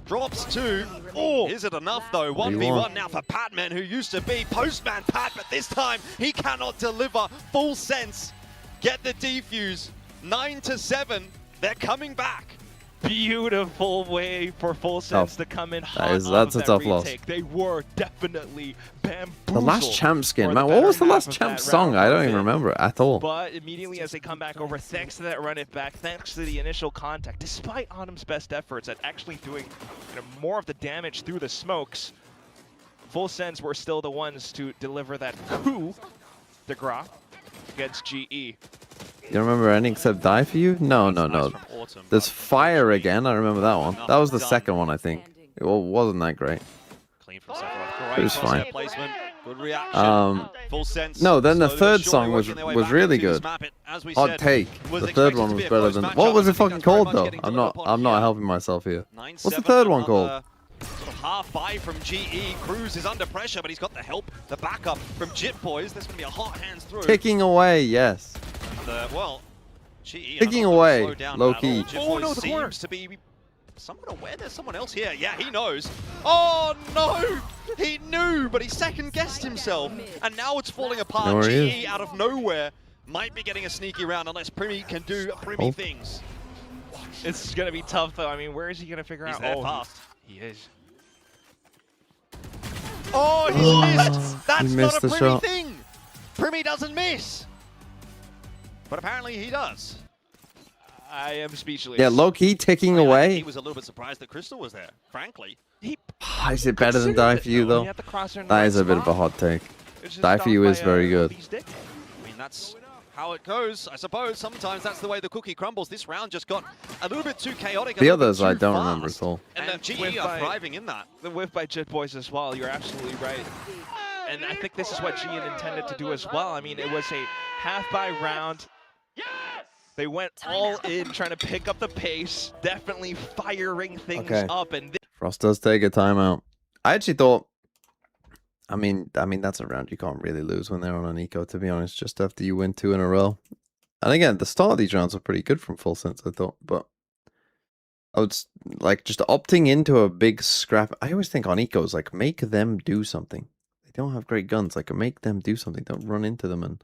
Drops 2. Oh, is it enough though? 1v1 now for Patman, who used to be Postman Pat, but this time he cannot deliver. Full Sense get the defuse. 9-7. They're coming back. Beautiful way for Full Sense to come in hot. That's a tough loss. They were definitely bamboozled. The last champ skin, man. What was the last champ song? I don't even remember at all. But immediately as they come back over, thanks to that run it back, thanks to the initial contact, despite Autumn's best efforts at actually doing more of the damage through the smokes, Full Sense were still the ones to deliver that coup de grace against GE. You remember any except Die For You? No. There's Fire again. I remember that one. That was the second one, I think. It wasn't that great. It was fine. Good reaction. Full Sense. No, then the third song was really good. Hot take. The third one was better than. What was it fucking called though? I'm not helping myself here. What's the third one called? Half buy from GE. Cruz is under pressure, but he's got the help, the backup from Jit Boys. There's going to be a hot hands through. Ticking away, yes. Well, GE ticking away, low key. Oh no, the corner seems to be somewhat aware there's someone else here. Yeah, he knows. Oh no! He knew, but he second guessed himself. And now it's falling apart. GE out of nowhere might be getting a sneaky round unless Primi can do Primi things. It's going to be tough though. I mean, where is he going to figure out? Oh, fast. He is. Oh, he's missed! That's not a Primi shot. thing! Primi doesn't miss! But apparently he does. I am speechless. Yeah, low-key ticking away. He was a little bit surprised that Crystal was there, frankly. Is it better than Die For You, though? That is a bit of a hot take. Die For You is very good. I mean, that's how it goes, I suppose. Sometimes that's the way the cookie crumbles. This round just got a little bit too chaotic. The others I don't remember at all. And GE are thriving in that. The whiff by Jit Boys as well, you're absolutely right. And I think this is what GE intended to do as well. I mean, it was a half-buy round. They went all in, trying to pick up the pace, definitely firing things up. And Frost does take a timeout. I actually thought, I mean, that's a round you can't really lose when they're on an eco, to be honest, just after you win 2 in a row. And again, the start of these rounds are pretty good from Full Sense, I thought, but I would, like, just opting into a big scrap. I always think on ecos, like, make them do something. They don't have great guns, like, make them do something. Don't run into them and...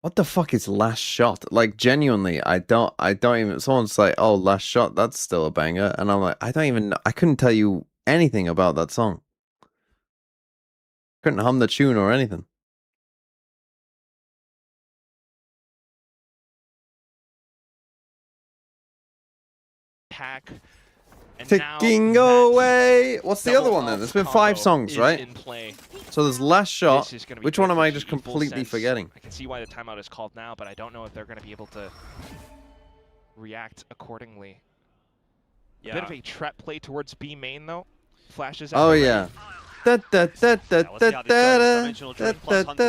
What the fuck is Last Shot? Like, genuinely, I don't even, someone's like, oh, Last Shot, that's still a banger. And I'm like, I don't even know, I couldn't tell you anything about that song. Couldn't hum the tune or anything. Pack. Ticking away. What's the other one then? There's been 5 songs, right? So there's Last Shot. Which one am I just completely forgetting? I can see why the timeout is called now, but I don't know if they're going to be able to react accordingly. Yeah. A bit of a trap play towards B main though. Flashes. Oh yeah.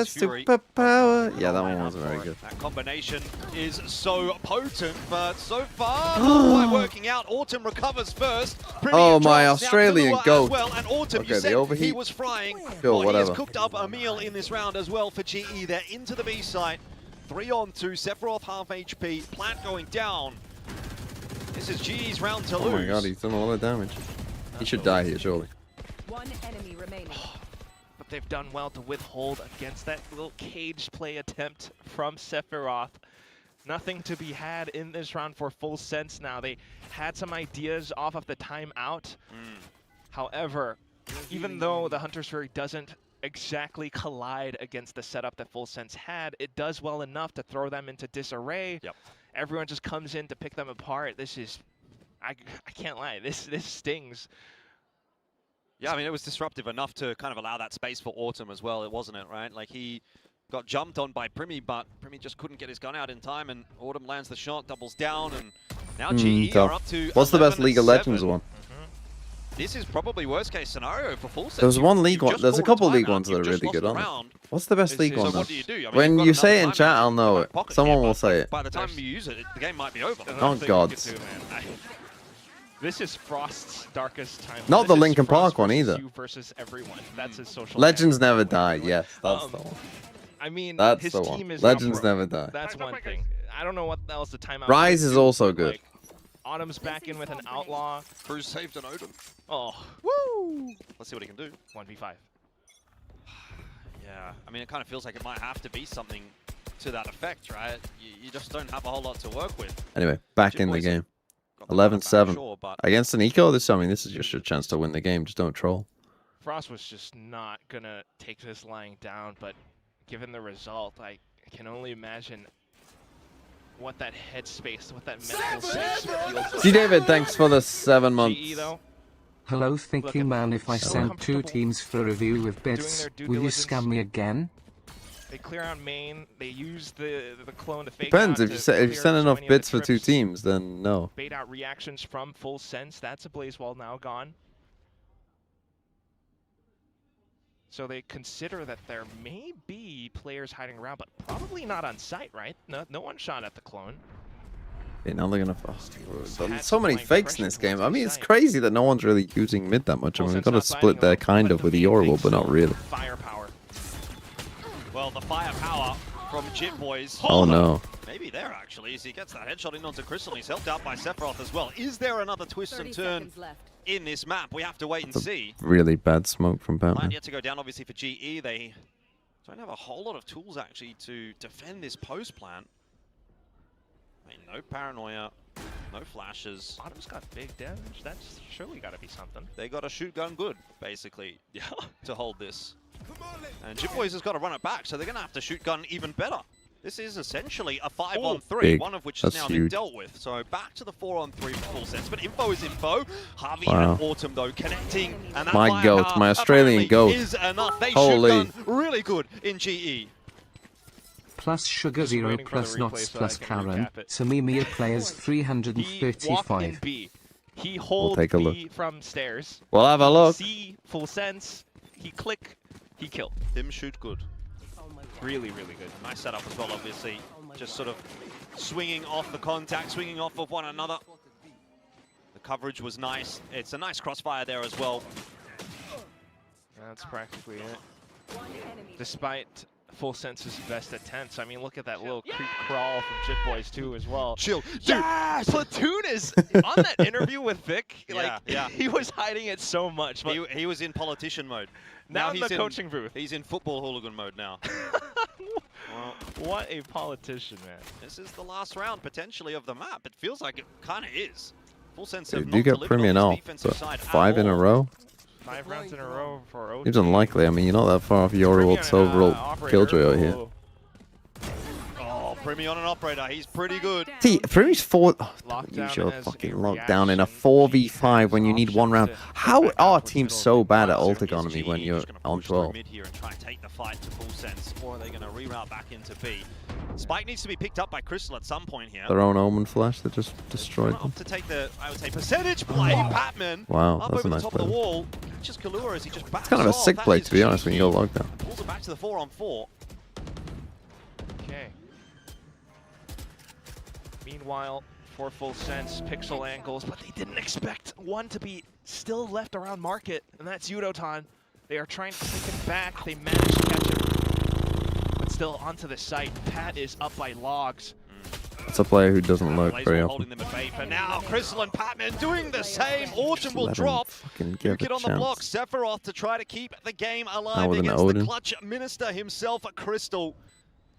Superpower. Yeah, that one wasn't very good. That combination is so potent, but so far not quite working out. Autumn recovers first. Oh, my Australian goat. Well, and Autumn, Okay, you the said overheat. he was frying. Sure, He whatever. has cooked up a meal in this round as well for GE. They're into the B site. 3-on-2. Sephiroth half HP. Plant going down. This is GE's round to lose. Oh my god, he's done a lot of damage. He should die here, surely. One enemy remaining. But they've done well to withhold against that little cage play attempt from Sephiroth. Nothing to be had in this round for Full Sense now. They had some ideas off of the timeout. However, even though the Hunter's Fury doesn't exactly collide against the setup that Full Sense had, it does well enough to throw them into disarray. Yep. Everyone just comes in to pick them apart. This is, I can't lie, this stings. Yeah, I mean, it was disruptive enough to kind of allow that space for Autumn as well, wasn't it, right? Like, he got jumped on by Primi, but Primi just couldn't get his gun out in time, and Autumn lands the shot, doubles down, and now GE are up to What's the best 11-7. League of Legends one? This is probably worst case scenario for Full Sense. There's one You've league one. just There's a called couple a league timeout. ones that You've are just really good lost on the it. round. What's the best league So one? what though? do you do? I mean, When you've got you say it another in chat, timeout I'll in know your it. pocket Someone here, will but say it. by the time you use it, the game might be over. There's Oh, nothing you gods. can do, man. This is Frost's darkest time. Not This the is Linkin Frost Park one versus either. you versus everyone. That's his social. Legends network. never die. Yes, that's the one. I mean, That's his the team one. is Legends up, bro. never die. That's one thing. I don't know what else the timeout. Rise would is do, also but, good. like, Autumn's back in with an outlaw. Cruz saved an Odin. Oh, Woo! Let's see what he can do. 1v5. Yeah, I mean, it kind of feels like it might have to be something to that effect, right? You just don't have a whole lot to work with. Anyway, back in the Boys game. got the battle back, 11-7. sure, but Against an eco, this is just your chance to win the game. Just don't troll. Frost was just not gonna take this lying down, but given the result, I can only imagine what that headspace, what that mental space feels like. G David, thanks for the 7 months. GE though, Hello thinking man, if I so send 2 comfortable teams for review with bits, their due will you diligence. scam me again? they clear out main, they use the clone to fake Depends. out If you to send clear so enough many of the bits for 2 trips, teams, then no. bait out reactions from Full Sense. That's a Blaze Wall now gone. So they consider that there may be players hiding around, but probably not on site, right? No one shot at the clone. Okay, now they're gonna. Had So many applying fakes in pressure this game. towards I mean, the it's site. crazy that no one's really using mid that much. I mean, we've got to Full Sense not split fighting there a kind little, of but with the the main Yorwall, thing but not still really. Firepower. well, the firepower from Jit Boys. Oh no. Maybe there actually, as he gets that headshot in onto Crystal. He's helped out by Sephiroth as well. Is there another twist 30 and turn seconds left. in this map? We have to wait and see. Really bad smoke from Plant Batman. yet to go down, obviously, for GE. They don't have a whole lot of tools, actually, to defend this post plant. I mean, no paranoia, no flashes. Autumn's got big damage. That's surely got to be something. They got a shoot gun good, basically, to hold this. And Jit Boys has got to run it back, so they're going to have to shoot gun even better. This is essentially a 5-on-3, Big. one of which That's has now been huge. dealt with. So back to the 4-on-3 for Full Sense, but info is info. Harvey Wow. and Autumn, though, connecting. And that My firepower goat, my Australian apparently goat. is enough. They Holy. shoot gun really good in GE. Plus sugar Just 0 waiting for the plus replay knots so plus I can Karen. recap it. Samimia players He walked in 335. B. He hold take a B look. from stairs. We'll have a look. C Full Sense. He click. He kill. Him shoot good. Really, really good. Nice setup as well, obviously. Just sort of swinging off the contact, swinging off of one another. The coverage was nice. It's a nice crossfire there as well. That's practically it. Despite Full Sense's best attempts. I mean, look at that little creep crawl from Jit Boys too as well. Chill. Dude, Platoon is on that interview with Vic. Like, yeah. he was hiding it so much. But He was in politician mode. now in he's the coaching booth. He's in football hooligan mode now. Well, What a politician, man. this is the last round, potentially, of the map. It feels like it kind of is. Full Sense Dude, have you not get delivered Premier on now, this defensive but side at 5 in a all. row? 5 rounds in a row for OT. Seems unlikely. I mean, you're not that far off your old overall killjoy out here. Oh, Primi on an operator. He's pretty good. See, Primi's 4. Oh, don't Lockdown use your as fucking a lockdown in a reaction. 4v5 when you need Option 1 round. to How back are up towards teams middle so of the bad at So ult is economy when GE you're just gonna on push through 12? mid here and try and take the fight to Full Sense, or are they going to reroute back into B? Spike needs to be picked up by Crystal at some point here. Their own Omen flash that just destroyed them. Up to take the, I would say, percentage play. Patman Wow, up that's a over the nice top of the play. wall. catches Kalua as he just backs It's kind of a off. sick That play, is to be honest, when you go cheeky. lockdown. Pulls it back to the 4-on-4. Okay. Meanwhile, for full sense, pixel angles, but they didn't expect one to be still left around market, and that's Yudotan. They are trying to take him back. They managed to catch him, but still onto the site. Pat is up by logs. It's a player who doesn't lurk very often. Holding them at bay for now. Crystal and Patman doing the same. Autumn will Let him drop. fucking New give kid a on the block. chance. Sephiroth to try to keep the game Now alive with an against the Odin. clutch minister himself, Crystal.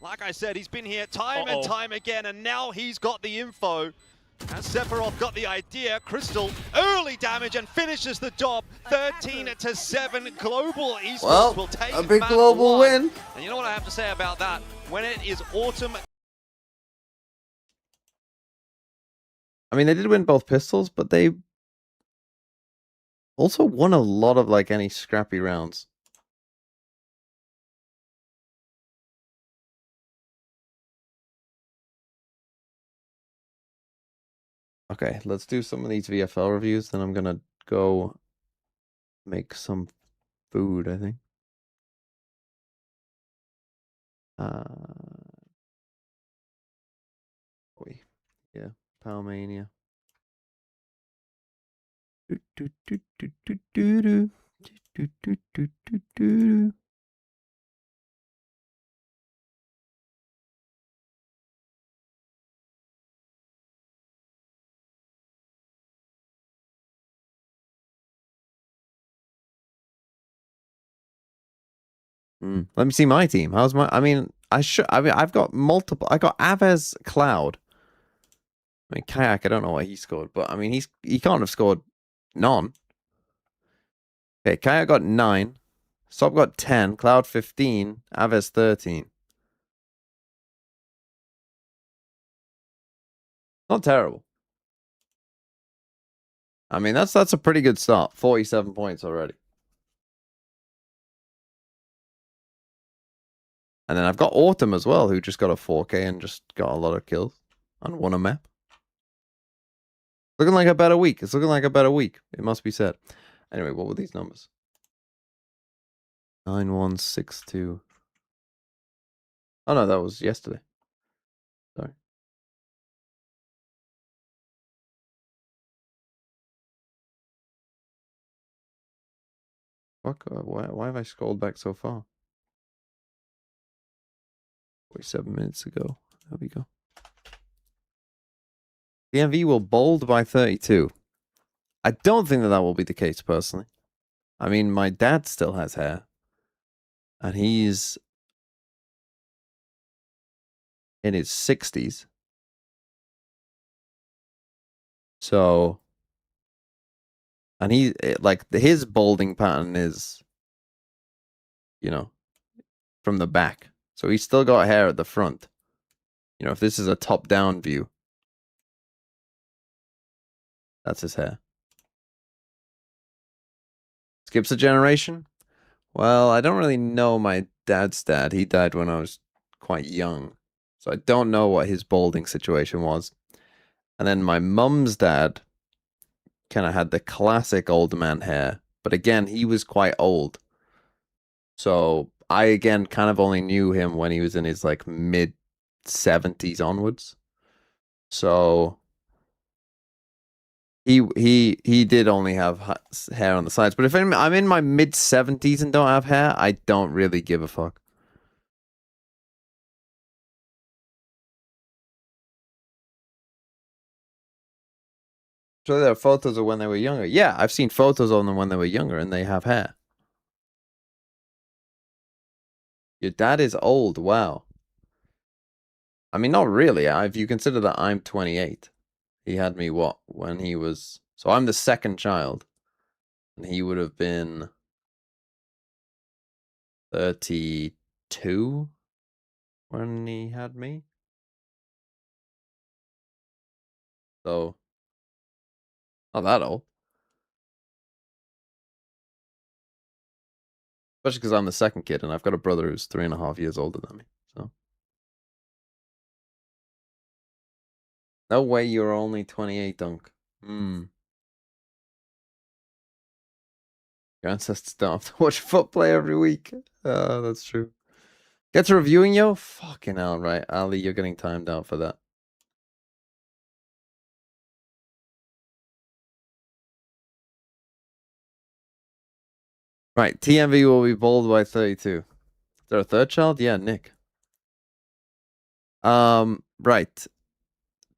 Like I said, he's been here time and time again, and now he's got the info. As Sephiroth got the idea, Crystal early damage and finishes the job. 13-7. Global Esports will take a big map global 1. win. And you know what I have to say about that? When it is Autumn. I mean, they did win both pistols, but they also won a lot of, like, any scrappy rounds. Okay, let's do some of these VFL reviews, then I'm gonna go make some food, I think. Yeah, Palmania. Let me see my team. How's my? I mean, I've got multiple. I got Aves Cloud. I mean, Kayak. I don't know what he scored, but I mean, he can't have scored none. Okay, Kayak got 9. Sob got 10. Cloud 15. Aves 13. Not terrible. I mean, that's a pretty good start. 47 points already. And then I've got Autumn as well, who just got a 4K and just got a lot of kills and won a map. Looking like a better week. It's looking like a better week. It must be said. Anyway, what were these numbers? 9162. Oh no, that was yesterday. Sorry. Fuck, why have I scrolled back so far? 47 minutes ago. There we go. DMV will bold by 32. I don't think that will be the case, personally. I mean, my dad still has hair. And he's in his 60s. So, and like, his balding pattern is, you know, from the back. So he's still got hair at the front. You know, if this is a top-down view, that's his hair. Skips a generation? Well, I don't really know my dad's dad. He died when I was quite young. So I don't know what his balding situation was. And then my mum's dad kind of had the classic old man hair. But again, he was quite old. So I, again, kind of only knew him when he was in his, like, mid-70s onwards. So he did only have hair on the sides. But if I'm in my mid-70s and don't have hair, I don't really give a fuck. So there are photos of when they were younger. Yeah, I've seen photos of them when they were younger and they have hair. Your dad is old. Wow. I mean, not really. If you consider that I'm 28. He had me, what, when he was... So I'm the second child. And he would have been 32 when he had me. So, not that old. Especially because I'm the second kid and I've got a brother who's 3.5 years older than me. So, no way you're only 28, Dunk. Your ancestors don't have to watch foot play every week. That's true. Get to reviewing, yo? Fucking hell, right. Ali, you're getting timed out for that. Right, TMV will be bowled by 32. Is there a third child? Yeah, Nick. Right.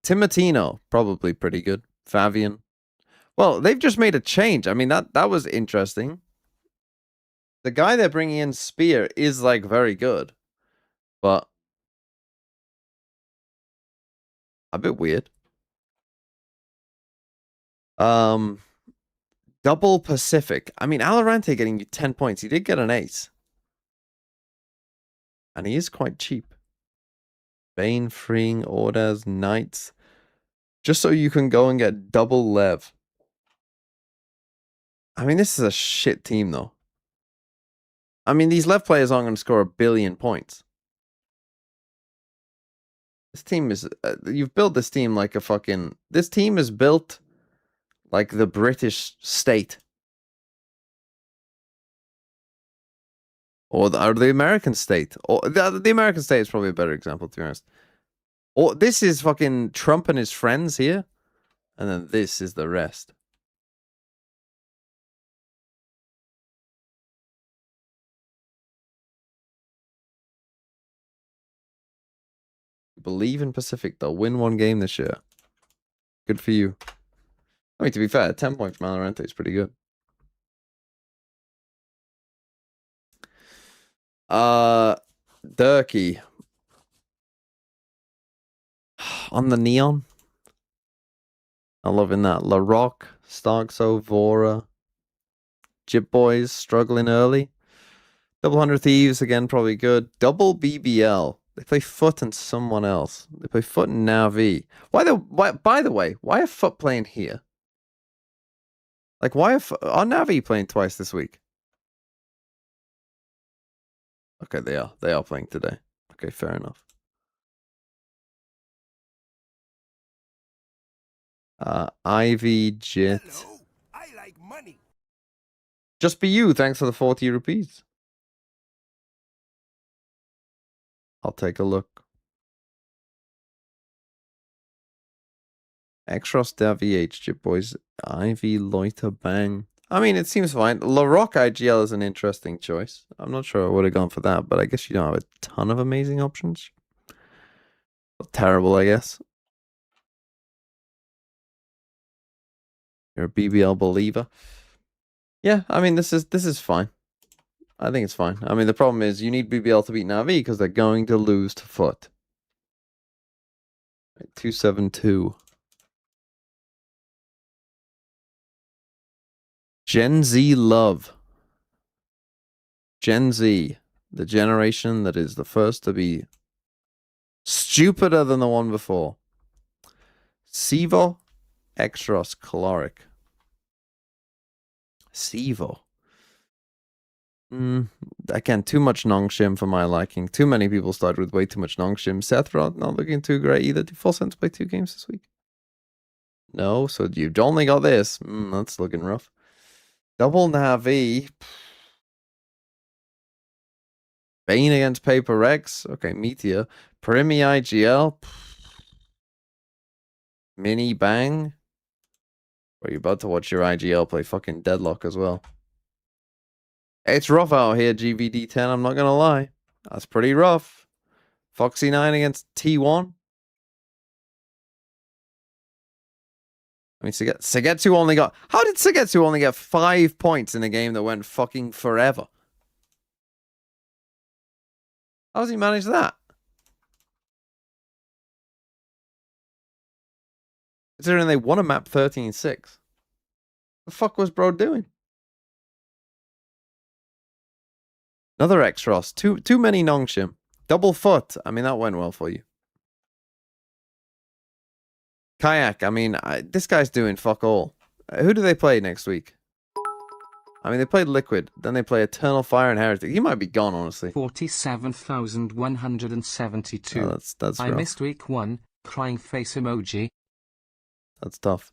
Timotino, probably pretty good. Favian. Well, they've just made a change. I mean, that was interesting. The guy they're bringing in, Spear, is, like, very good. But a bit weird. Double Pacific. I mean, Alorante getting you 10 points. He did get an ace. And he is quite cheap. Bane, Freeing, Orders, Knights. Just so you can go and get double Lev. I mean, this is a shit team, though. I mean, these Lev players aren't going to score 1 billion points. This team is... you've built this team like a fucking... This team is built like the British state. Or the American state. Or the American state is probably a better example, to be honest. Or this is fucking Trump and his friends here. And then this is the rest. Believe in Pacific, they'll win 1 game this year. Good for you. I mean, to be fair, 10 points from Alorante is pretty good. Durkee. On the Neon. I'm loving that. La Rock, Starkso, Vora. Jib Boys struggling early. Double 100 Thieves, again, probably good. Double BBL. They play Foot and someone else. They play Foot and Navi. By the way, why are Foot playing here? Like, why are Navi playing twice this week? Okay, they are. They are playing today. Okay, fair enough. Ivy, Jit. Hello, I like money. Just be you. Thanks for the 40 rupees. I'll take a look. Extros, VH, Jip Boys, Ivy, Loiter, Bang. I mean, it seems fine. La Rock IGL is an interesting choice. I'm not sure I would have gone for that, but I guess you don't have a ton of amazing options. Terrible, I guess. You're a BBL believer. Yeah, I mean, this is fine. I think it's fine. I mean, the problem is you need BBL to beat Navi because they're going to lose to Foot. 272. Gen Z love. Gen Z, the generation that is the first to be stupider than the one before. Sivo, Extros, Caloric. Sivo. Again, too much Nongshim for my liking. Too many people started with way too much Nongshim. Sethrod, not looking too great either. Do Full Sense play 2 games this week? No, so you've only got this. That's looking rough. Double Navi. Bane against Paper Rex. Okay, Meteor. Primi IGL. Mini Bang. Are you about to watch your IGL play fucking Deadlock as well? It's rough out here, GVD10, I'm not going to lie. That's pretty rough. Foxy9 against T1. I mean, Sagetsu only got... How did Sagetsu only get 5 points in a game that went fucking forever? How does he manage that? Considering they won a map 13-6. The fuck was bro doing? Another Extros. Too many Nongshim. Double Foot. I mean, that went well for you. Kayak. I mean, this guy's doing fuck all. Who do they play next week? I mean, they played Liquid. Then they play Eternal Fire and Heretic. He might be gone, honestly. 47,172. Oh, that's I rough. missed week 1. Crying face emoji. That's tough.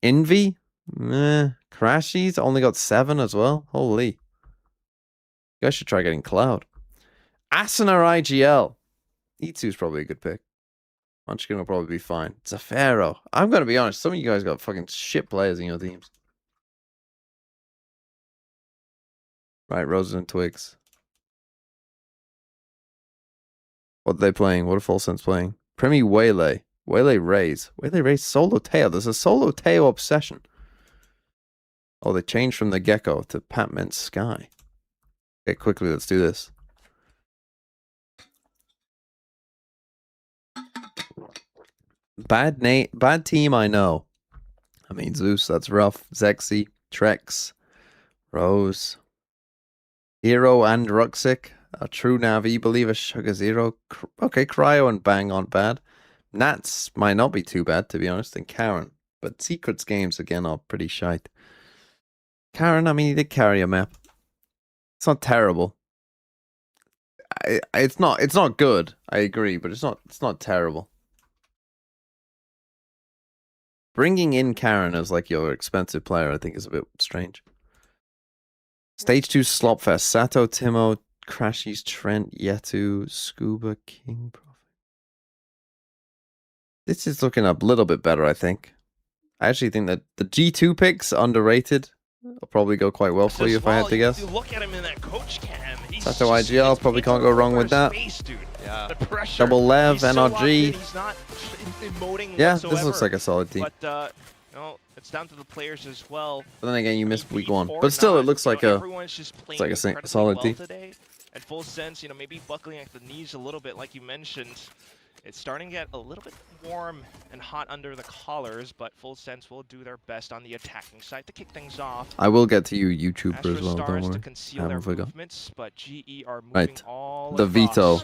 Envy. Crashies only got 7 as well. Holy. You guys should try getting Cloud. Asuna IGL. Itsu's probably a good pick. Munchkin will probably be fine. Zafiro. I'm going to be honest. Some of you guys got fucking shit players in your teams. Right, Roses and Twigs. What are they playing? What are Full Sense playing? Premi Waylay. Waylay Rays. Waylay Rays Solo Tail. There's a Solo Tail obsession. Oh, they changed from the Gecko to Patman Sky. Okay, quickly, let's do this. Bad team, I know. I mean, Zeus, that's rough. Zexy, Trex, Rose, Hero and Ruxic. A True Navi believer, Sugar Zero. Okay, Cryo and Bang aren't bad. Nats might not be too bad, to be honest, and Karen. But Secrets games, again, are pretty shite. Karen, I mean, he did carry a map. It's not terrible. It's not good, I agree, but it's not terrible. Bringing in Karen as like your expensive player, I think, is a bit strange. Stage 2 Slopfest. Sato, Timo, Crashies, Trent, Yetu, Scuba, King, Prophet. This is looking a little bit better, I think. I actually think that the G2 picks, underrated. Will probably go quite well for you if I had to guess. You look at him in that coach cam. Sato IGL, probably can't go wrong with that. Yeah. Double Lev, NRG. He's not emoting Yeah, whatsoever, this looks like a solid team. But you know, it's down to the players as well. But then again, you missed week 1. But still, it looks like a solid team. Today. At Full Sense, you know, maybe buckling at the knees a little bit, like you mentioned. It's starting to get a little bit warm and hot under the collars, but Full Sense will do their best on the attacking side to kick things off. I will get to you, YouTuber, as well, don't worry. To conceal their movements, but GE are moving right. all the veto.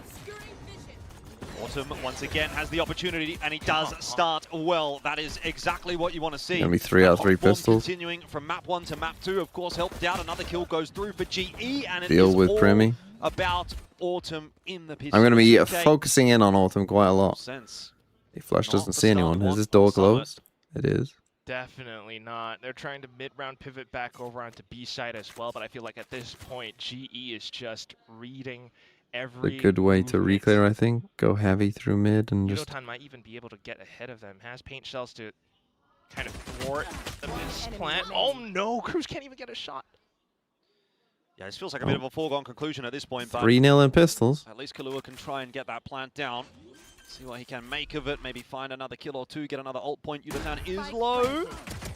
Autumn once again has the opportunity, and he does start well. That is exactly what you want to see. Gonna be 3 out of 3 pistols. Continuing from map 1 to map 2, of course, helped out. Another kill goes through for GE, and it Deal is with all Premi. about Autumn in the pistol. I'm going to be focusing in on Autumn quite a lot. Sense. If Flush doesn't see anyone, is this door closed? It is. Definitely not. They're trying to mid-round pivot back over onto B side as well, but I feel like at this point, GE is just reading every A good way to reclear, I think. Go heavy through mid and just... Yudotan might even be able to get ahead of them. Has paint shells to kind of thwart this plant. Oh no, Cruz can't even get a shot. Yeah, this feels like a bit of a foregone conclusion at this point. 3-0 in pistols. At least Kahlua can try and get that plant down. See what he can make of it. Maybe find another kill or 2, get another ult point. Yudotan is low.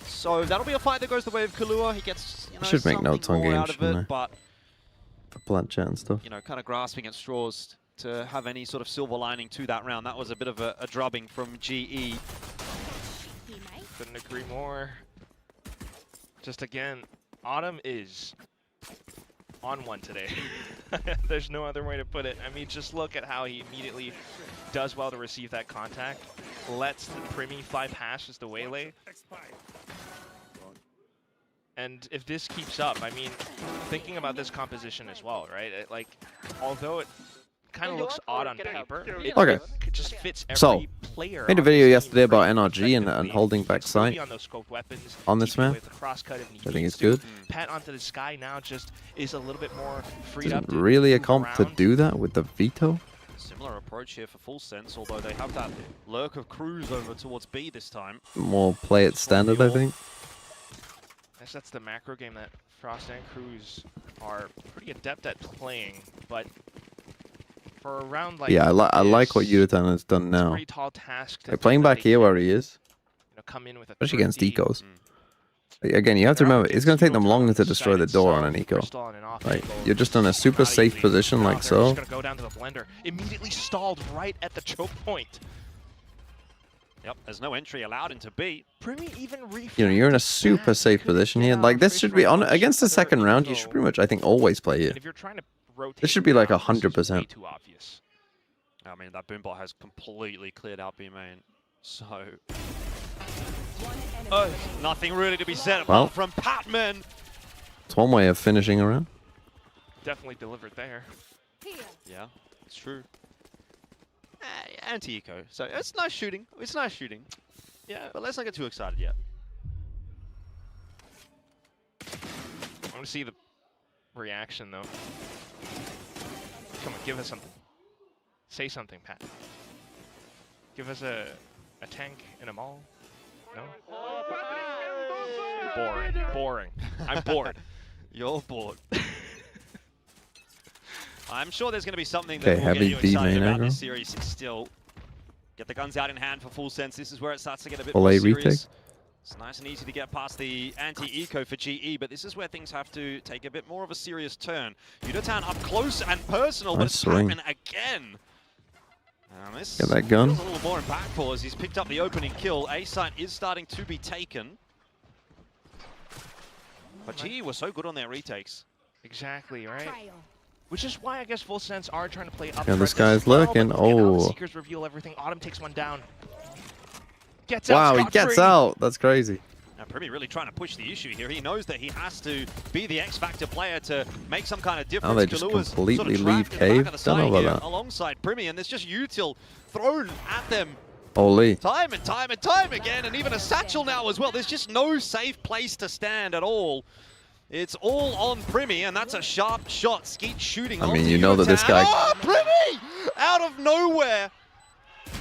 So that'll be a fight that goes the way of Kahlua. He gets, you know, should make notes on games, out of it, but for plant chat and stuff. You know, kind of grasping at straws to have any sort of silver lining to that round. That was a bit of a drubbing from GE. Couldn't agree more. Just again, Autumn is on one today. There's no other way to put it. I mean, just look at how he immediately does well to receive that contact. Lets the Primi 5 hash as the waylay. And if this keeps up, I mean, thinking about this composition as well, right? Like, although it kind of looks odd on paper, it just fits every player. Made a video yesterday about NRG and holding back sight on this map. I think it's good. Pat onto the sky now just is a little bit more freed up. Really a comp to do that with the veto? Similar approach here for Full Sense, although they have that lurk of Cruz over towards B this time. More play it standard, I think. I guess that's the macro game that Frost and Cruz are pretty adept at playing, but for a round like I like what Yudotan has done now. Pretty tall task like playing back here where he is, come in with a especially against ecos. Again, you have to remember, it's going to take them longer to destroy the door on an eco. Like, you're just in a super safe position like so. Just gonna go down to the blender. Immediately stalled right at the choke point. Yep, there's no entry allowed into B. You know, you're in a super safe position here. Like, this should be on against the second round. You should pretty much, I think, always play here. This should be like 100%. I mean, that boombot has completely cleared out B main, so nothing really to be said apart from Patman. It's one way of finishing a round. Definitely delivered there. Yeah, it's true. Anti-eco, so it's nice shooting. It's nice shooting. Yeah, but let's not get too excited yet. want to see the reaction, though. Come on, give us something. Say something, Pat. Give us a tank and a maul. No? Boring. Boring. I'm bored. You're bored. I'm sure there's going to be something that will get heavy you B excited main about aggro. this series. It's still get the guns out in hand for Full Sense. This is where it starts to get a bit Full more A serious. retake. It's nice and easy to get past the anti-eco for GE, but this is where things have to take a bit more of a serious turn. Yudotan up close and personal, but Nice it's swing. happened again. And this Get that gun. feels a little more impactful as he's picked up the opening kill. A site is starting to be taken. But GE was so good on their retakes. Exactly, right? Which is why I guess Full Sense are trying to play up. Yeah, this front guy's as well, lurking. but look at how the Oh. Seekers reveal everything. Autumn takes one down. Gets out. Wow, he scot-free. gets out. That's crazy. Now, Primi really trying to push the issue here. He knows that he has to be the X-Factor player to make some kind of difference. Oh, they just Kalua's completely sort of leave trapped in the cave? back of the Don't know side about here that. alongside Primi, and there's just util thrown at them Holy. time and time and time again, and even a satchel now as well. There's just no safe place to stand at all. It's all on Primi, and that's a sharp shot. Skeet shooting I mean, onto you know that this Yudotan. guy- Oh, Primi! Out of nowhere!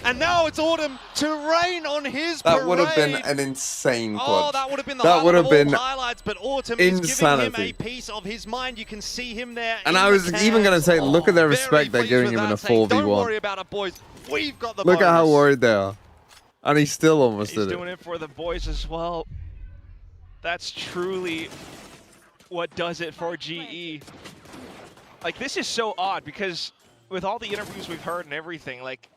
And now it's Autumn to rain on his That would have been parade. an insane Oh, clutch. that would have been the That highlight would of have all been highlights, but Autumn is giving him a insanity. piece of his mind. You can see him there. And in I was the even going to cans. say, look at their Very respect they're pleased giving with him in that, a saying, Don't 4v1. worry about it, boys. We've got the Look at how bonus." worried they are. And he still almost He's did doing it. it for the boys as well. That's truly what does it for GE. Like, this is so odd because with all the interviews we've heard and everything, like,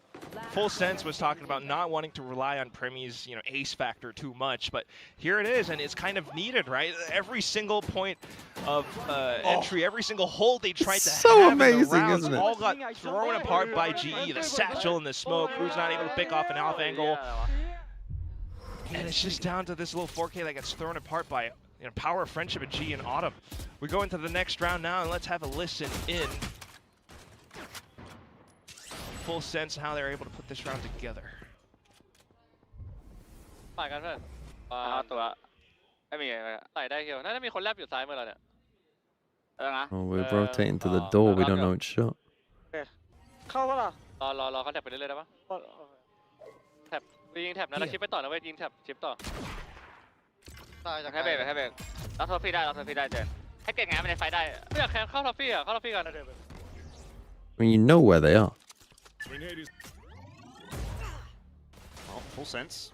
Full Sense was talking about not wanting to rely on Primi's, ace factor too much, but here it is, and it's kind of needed, right? Every single point of entry, every single hold they tried to So have in the amazing, rounds isn't it? all got thrown apart by GE. The satchel and the smoke, who's not able to pick off an off angle. And it's just down to this little 4K that gets thrown apart by power of friendship and G and Autumn. We go into the next round now, and let's have a listen in. Full Sense how they're able to put this round together. ฝ่ายกันเพื่อนเอาตัวไม่มีใส่ได้เคียวน่าจะมีคนแลบอยู่ซ้ายมือเราเนี่ยนะ Oh, we're rotating to the door. We don't know it's shot. เข้าปะล่ะรอเขาแท็บไปเรื่อยๆได้ปะแท็บยิงแท็บนะแล้วชิปไปต่อนะเว้ยยิงแท็บชิปต่อให้เบรกเราโทษพี่ได้เจนให้เก่งงานไม่ได้ไฟได้ไม่อยากแข่งเข้าท็อฟฟี่กัน I mean, you know where they are. Well, Full Sense.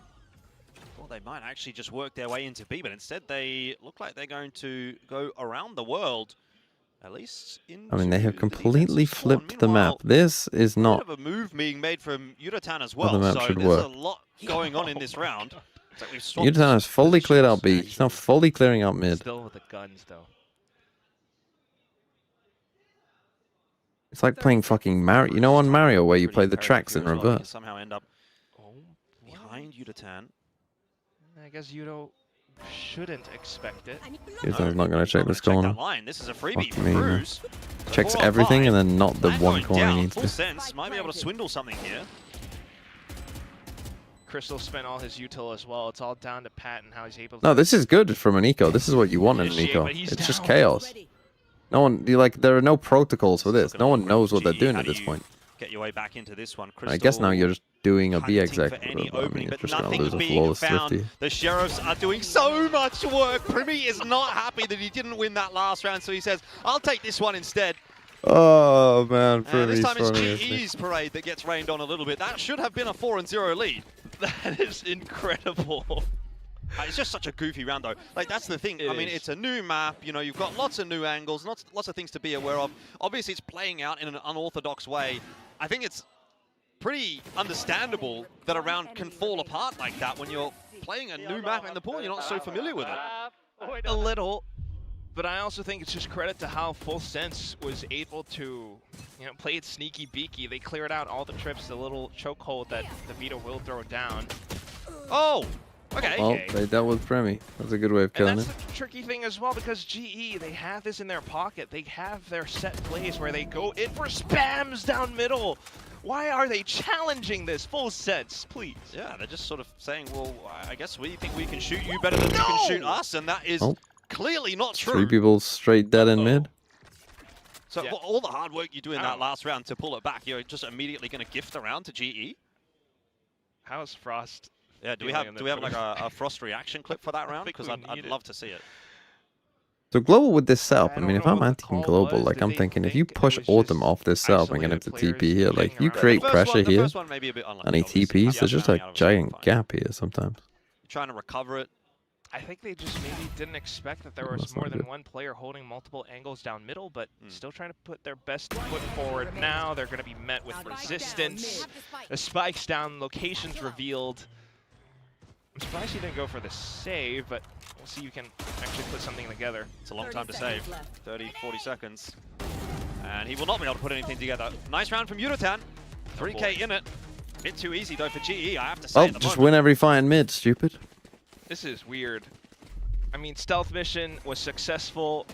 Well, they might actually just work their way into B, but instead they look like they're going to go around the world. At least into I mean, they have the completely defensive spawn. flipped the map. Meanwhile, This is a not. bit of a move being made from Yudotan as How well, the map so should there's work. a lot going on in this round. It's like we've swapped Yudotan has fully cleared out B. positions, He's not fully clearing out mid. Still with the guns, though. It's like playing fucking Mario. You know on Mario where you Pretty play the imperative tracks here in as well. He can reverse. somehow end up Oh, behind Yudotan. I guess Yudo shouldn't expect it. Yudotan's not going to check this Check corner. that line. This is a freebie. Fuck me, man. Bruise. Checks 4 on everything 5. and then not the That one going corner he down. needs Full to. Sense might be able to swindle something here. Crystal spent all his util as well. It's all down to Pat and how he's able to... No, this is good from an eco. This is what you want in an Initiate, eco. but he's It's just down. chaos. No one, there are no protocols for this. Looking No at one knows what they're GE, doing how at do this you point. Get your way back into this one. I guess now you're just doing a B hunting exec. for But, any I mean, opening, you're but just going to nothing's lose a being flawless found. 50. The Sheriffs are doing so much work. Primi is not happy that he didn't win that last round, so he says, I'll take this one instead. Oh, man. And Primi's this time it's funny, isn't he? GE's parade that gets rained on a little bit. That should have been a 4-0 lead. That is incredible. It's just such a goofy round, though. Like, that's the thing. I mean, is. it's a new map. You know, you've got lots of new angles, lots of things to be aware of. Obviously, it's playing out in an unorthodox way. I think it's pretty understandable that a round can fall apart like that when you're playing a new map in the pool and you're not so familiar with it. A little, but I also think it's just credit to how Full Sense was able to, play it sneaky beaky. They cleared out all the trips, the little chokehold that the Vito will throw down. Oh! Okay. Well, they dealt with Premi. That's a good way of killing And it. that's the tricky thing as well, because GE, they have this in their pocket. They have their set plays where they go in for spams down middle. Why are they challenging this? Full Sense, please. Yeah, they're just sort of saying, well, I guess we think we can shoot you better than you can shoot us, and that is clearly not true. 3 people straight dead in mid. So all the hard work you do in that last round to pull it back, you're just immediately going to gift around to GE. How's Frost? Yeah, do we have like a Frost reaction clip for that round? Because I'd love to see it. So Global with this setup, I mean, if I'm anti-king Global, like I'm thinking, if you push Autumn off this setup and get him to TP here, like you create pressure here, and he TPs, there's just a giant gap here sometimes. You're trying to recover it. I think they just maybe didn't expect that there was more than one player holding multiple angles down middle, but still trying to put their best foot forward. Now they're going to be met with resistance. The spikes down, locations revealed. I'm surprised he didn't go for the save, but we'll see you can actually put something together. It's a long time to save. 30, 40 seconds. And he will not be able to put anything together. Nice round from Yudotan. 3K in it. Bit too easy though for GE, I have to say. Oh, just win every fight in mid, stupid. This is weird. I mean, stealth mission was successful.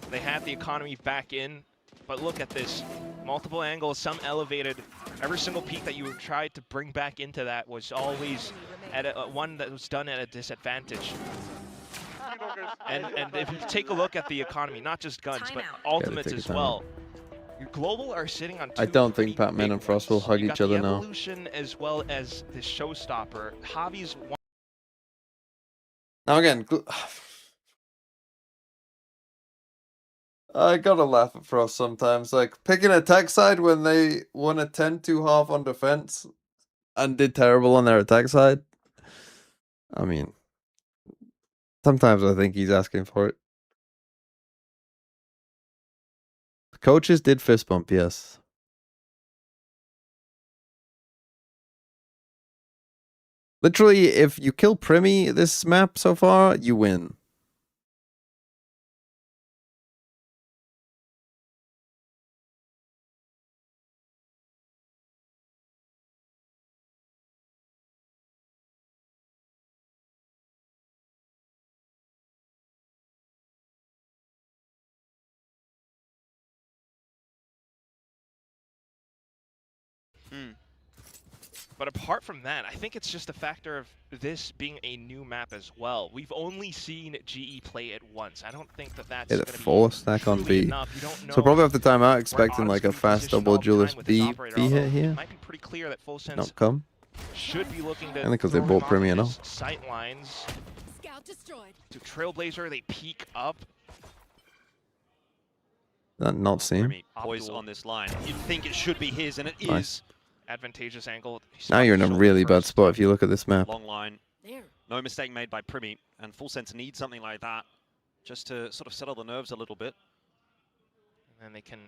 They had the economy back in, but look at this. Multiple angles, some elevated. Every single peak that you tried to bring back into that was always at one that was done at a disadvantage. And if you take a look at the economy, not just guns, but ultimates as well. Global are sitting on 2 I don't think Batman and Frost will hug each other now. Evolution as well as the showstopper. Javi's one. Now again, I gotta laugh at Frost sometimes. Like picking attack side when they won a 10-2 on defense and did terrible on their attack side. I mean, sometimes I think he's asking for it. The coaches did fist bump, yes. Literally, if you kill Primi this map so far, you win. But apart from that, I think it's just a factor of this being a new map as well. We've only seen GE play it once. I don't think that that's Hit a 4 stack on B. So probably have to time out, expecting like a fast double duelist B hit here. Might be pretty clear that Full Sense Not come. should be looking to. And because they bought Primi enough. Sight lines. To Trailblazer, they peek up. Not seen. Poise on this line. You'd think it should be his, and it Nice. is. Advantageous angle. Now you're in a really bad spot if you look at this map. Long line. No mistake made by Primi, and Full Sense needs something like that just to sort of settle the nerves a little bit. And then they can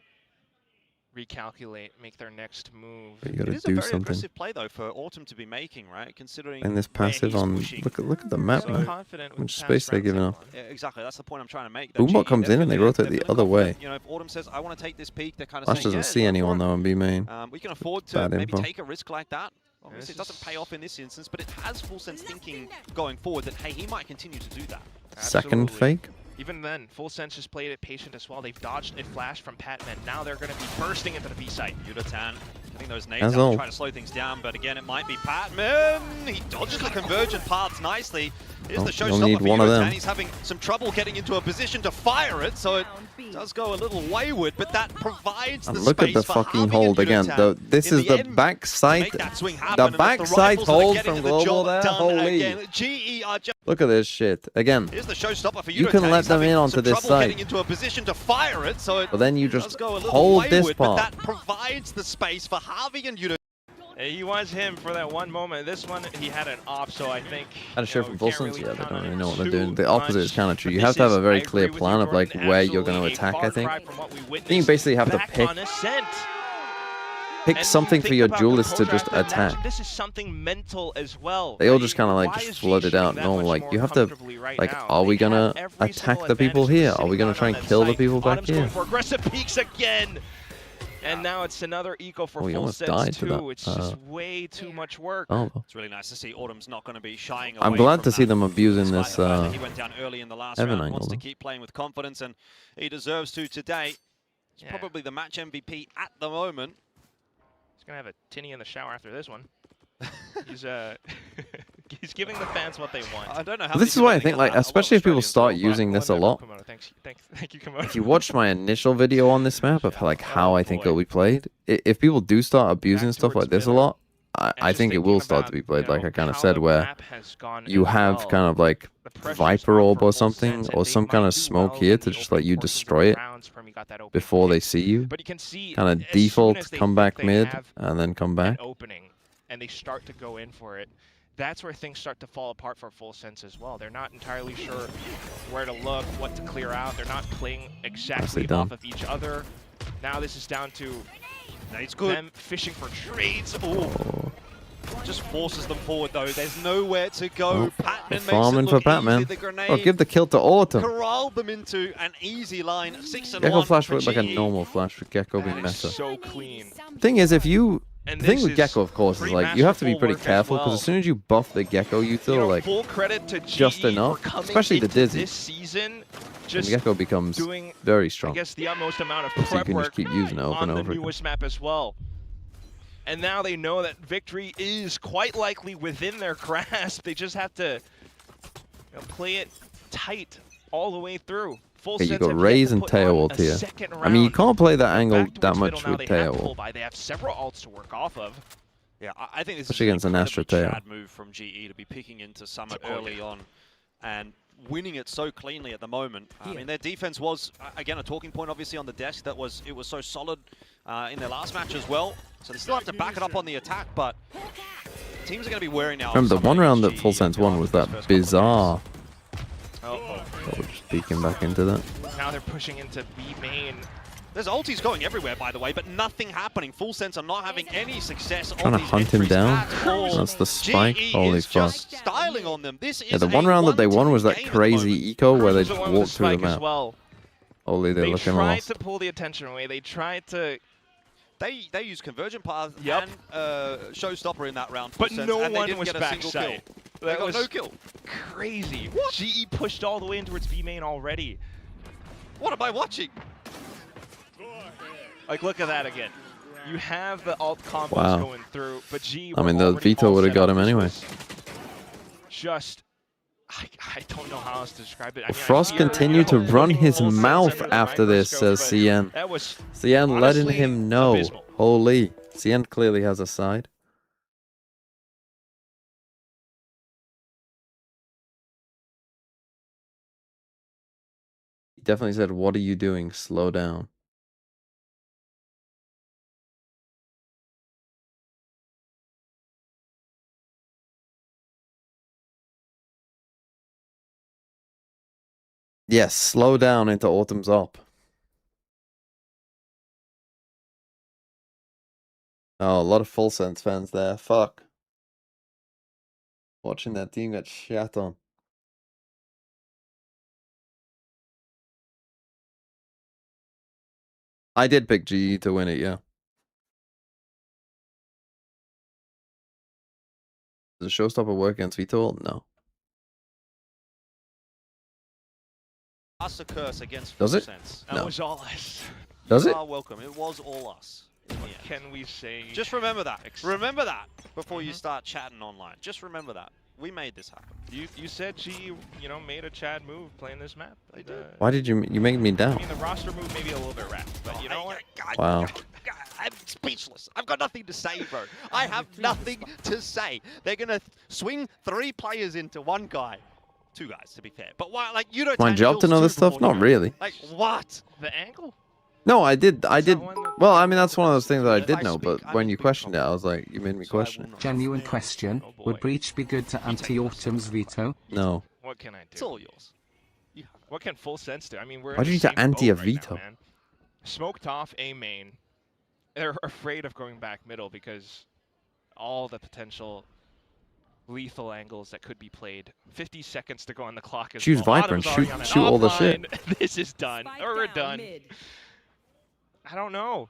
recalculate, make their next move. But you gotta It is do a very something. impressive play though for Autumn to be making, right? Considering And this where passive he's on pushing. look at the map, So man. confident How with much past space they're rounds giving they've up. won. Yeah, exactly. That's the point I'm trying to make. Boombot GE comes in and they definitely- rotate they're the other looking way. at, you know, if Autumn says, "I want to take this peak," they're kind of Flash saying, doesn't "Yeah, see go anyone for it." though on B main. We can afford to Bad maybe info. take a risk like that. Obviously, it doesn't pay off in this instance, but it has Full Sense thinking going forward that, hey, he might continue to do that. Second Absolutely. fake. Even then, Full Sense just played it patient as well. They've dodged a flash from Patman. Now they're going to be bursting into the B site. Yudotan getting those nades That's out, all. trying to slow things down, but again, it might be Patman. He dodges the convergent paths nicely. Here's Oh, the you only showstopper need for one of them. Yudotan. He's having some trouble getting into a position to fire it, so it does go a little wayward, but that provides And the look at the space for fucking Harvey hold and again. Yudotan. This In is the end, back sight. make that swing happen, The and with back the sight rifles that are hold getting from the Global job there. done Holy. again. GE are just Look at this shit. Again, Here's the showstopper for you can Yudotan. let He's them in having onto some this trouble side. getting into a position to fire it, so it but then you does just go a little hold this wayward, but part. that provides the space for Harvey and Yudotan. He was him for that one moment. This one, he had an op, so I think. Had a share from Full can't Sense? really Yeah, they count don't on really it know what they're too doing. The opposite is much. kind of true. You But have to have this a very is- I clear agree with plan you, of like Jordan, where you're going to absolutely a attack, I far think. cry from what we I think you witnessed basically have to back pick on Ascent. pick And something for think your about the duelists to approach just after the match, attack. This is something mental as well. They all right? just kind of like Why just is flood it G out that normal. much Like more you have to comfortably right like, now? are we They have gonna every attack single the people advantage. here? They're Are we gonna sitting try and on that kill the site. people back Autumn's going here? for aggressive peaks again. And now it's another eco for Oh, he Full almost Sense died to too. that. It's just way too much work. Oh, well. It's really nice to see Autumn's not going to be shying away. I'm glad from to see that, them abusing despite this the fact that he went down early in the last Evan round, angle. wants to though. keep playing with confidence, and he deserves to today. He's Yeah. probably the match MVP at the moment. He's gonna have a tinny in the shower after this one. He's He's giving the fans what they want. I don't know how. This is why I think, like, especially if people start using this a lot. Thank you, Komodo. If you watched my initial video on this map of like how I think it'll be played, if people do start abusing stuff like this a lot, I think it will start to be played like I kind of said, where you have kind of like Viper Orb or something, or some kind of smoke here to just let you destroy it before they see you. Kind of default, come back mid, and then come back. And they start to go in for it. That's where things start to fall apart for Full Sense as well. They're not entirely sure where to look, what to clear out. They're not playing exactly off of each other. Now this is down to them fishing for trades. Ooh. Just forces them forward though. There's nowhere to go. Patman farming makes it look for Patman. easy. The grenade Oh, give the kill to Autumn. corralled them into an easy line. 6 and Gecko 1 flash for looked like a GE. normal flash with Gecko being meta. So clean. Thing is, if you And the thing this with is Gecko, of course, is like you have to be pretty careful because as soon as you buff the Gecko util like full credit to GE just enough, for coming especially the into Dizzy, this season, and just Gecko becomes doing, very strong. I guess, the utmost amount of So you prep can just work keep using it over on and the over again. newest map as well. And now they know that victory is quite likely within their grasp. They just have to play it tight all the way through. Okay, you got Raze and Tail ult here. I mean, you can't play that angle that much with Tail ult. They have several ults to work off of. Yeah, I think this Especially is against an an Astra incredibly Tail. Chad move from GE to be picking into Summit early on and winning it so cleanly at the moment. I mean, their defense was, again, a talking point obviously on the desk. It was so solid in their last match as well. So they still have to back it up on the attack, but teams are going to be wary now. Remember, the one round that Full Sense won was that bizarre. Oh, just peeking back into that. now they're pushing into B main. There's ultis going everywhere, by the way, but nothing happening. Full Sense are not having any success Trying on to these hunt him entries down. at all. That's the spike. GE Holy is fuck. just styling on them. This is Yeah, the one round that they won was that game at the crazy moment. eco where they The just one with walked through the spike as map. well. Holy, they're They looking tried lost. to pull the attention away. They tried to, They used Convergent Path Yep. and Showstopper in that round. but Full Sense, no and they one didn't was get a single kill. backside. They That got was no kill. crazy. GE pushed all the way in towards B main already. What am I watching? Like, look at that again. You have the alt combos Wow. going through, but GE I were mean, the already veto all would have set got up. him This anyway. was Just, I don't know how else to describe it. I mean, Frost I hear continued to people run looking his full sense mouth under the after this, microscope, says but CN. That was CN letting honestly him know. abysmal. Holy. CN clearly has a side. He definitely said, "What are you doing? Slow down." Yes, slow down into Autumn's up. Oh, a lot of Full Sense fans there. Fuck. Watching that team get shat on. I did pick GE to win it, yeah. Does a showstopper work against Vito? No. Us a curse against Does Full it? Sense. That No. was all us. Does You it? are welcome. It was all us. in the What end. can we say? Just remember that. Remember that before you start chatting online. Just remember that. We made this happen. You said GE, made a Chad move playing this map. They did. Why did you make me I down? mean, the roster move maybe a little bit wrapped, but you know what? Wow. I'm speechless. I've got nothing to say, bro. I have nothing to say. They're gonna swing 3 players into one guy. 2 guys, to be fair. But why? Like, you don't. My job to know this stuff? Not really. Like what? The angle? No, I did. one that- Well, I mean, that's one of those things that I If did I know, speak, but I when need you to be questioned it, I was like, you made me So I question will it. not. Genuine question. Oh, boy. Would Breach be good to anti-Autumn's veto? No. What can I It's do? all yours. You have it. What can Full Sense do? I mean, we're Why in do the you need to same anti a boat right now, veto? man. Smoked off A main. They're afraid of going back middle because all the potential lethal angles that could be played. 50 seconds to go on the clock as Choose well. Viper and Autumn's already shoot- on an shoot all the shit. offline. This is done. Spike Or we're down done. mid. I don't know.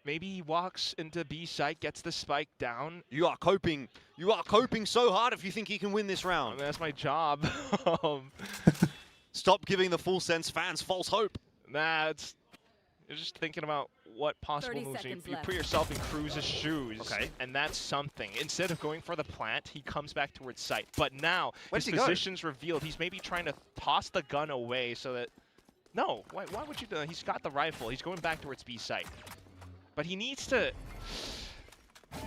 Maybe he walks into B site, gets the spike down. You are coping. You are coping so hard if you think you can win this I round. mean, that's my job. Stop giving the Full Sense fans false hope. Nah, you're just thinking about what possible moves. You put yourself in Cruz's shoes, and that's something. Instead of going for the plant, he comes back towards site. But now his position's revealed. He's maybe trying to toss the gun away so that... No, why would you do that? He's got the rifle. He's going back towards B site. But he needs to...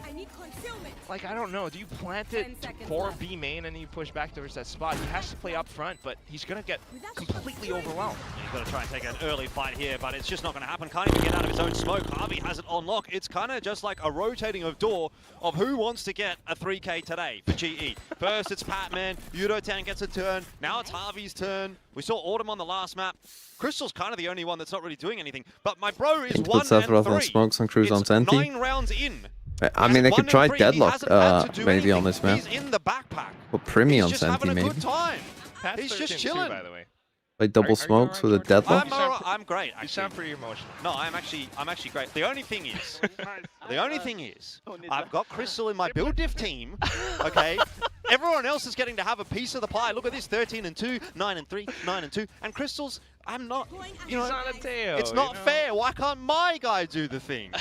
I need concealment. Like, I don't know. Do you plant it for B main and you push back towards that spot? He has to play up front, but he's going to get completely overwhelmed. He's got to try and take an early fight here, but it's just not going to happen. Can't even get out of his own smoke. Harvey has it on lock. It's kind of just like a rotating of door of who wants to get a 3K today for GE. First, it's Patman. Yudotan gets a turn. Now it's Harvey's turn. We saw Autumn on the last map. Crystal's kind of the only one that's not really doing anything. But my bro is 1 and 3. On smokes on Cruz on Senti. 9 rounds in. I mean, they could try Deadlock maybe on this map. He's in the backpack. Or Primi on just Senti having a maybe. good time. Pat's He's just 13-2, chilling. by the way. Like double smokes with a Deadlock. I'm great. You sound pretty emotional. No, I'm actually great. The only thing is, I've got Crystal in my build diff team. Okay, everyone else is getting to have a piece of the pie. Look at this: 13 and 2, 9 and 3, 9 and 2, and Crystal's. I'm not. You know, it's not fair. Why can't my guy do the thing?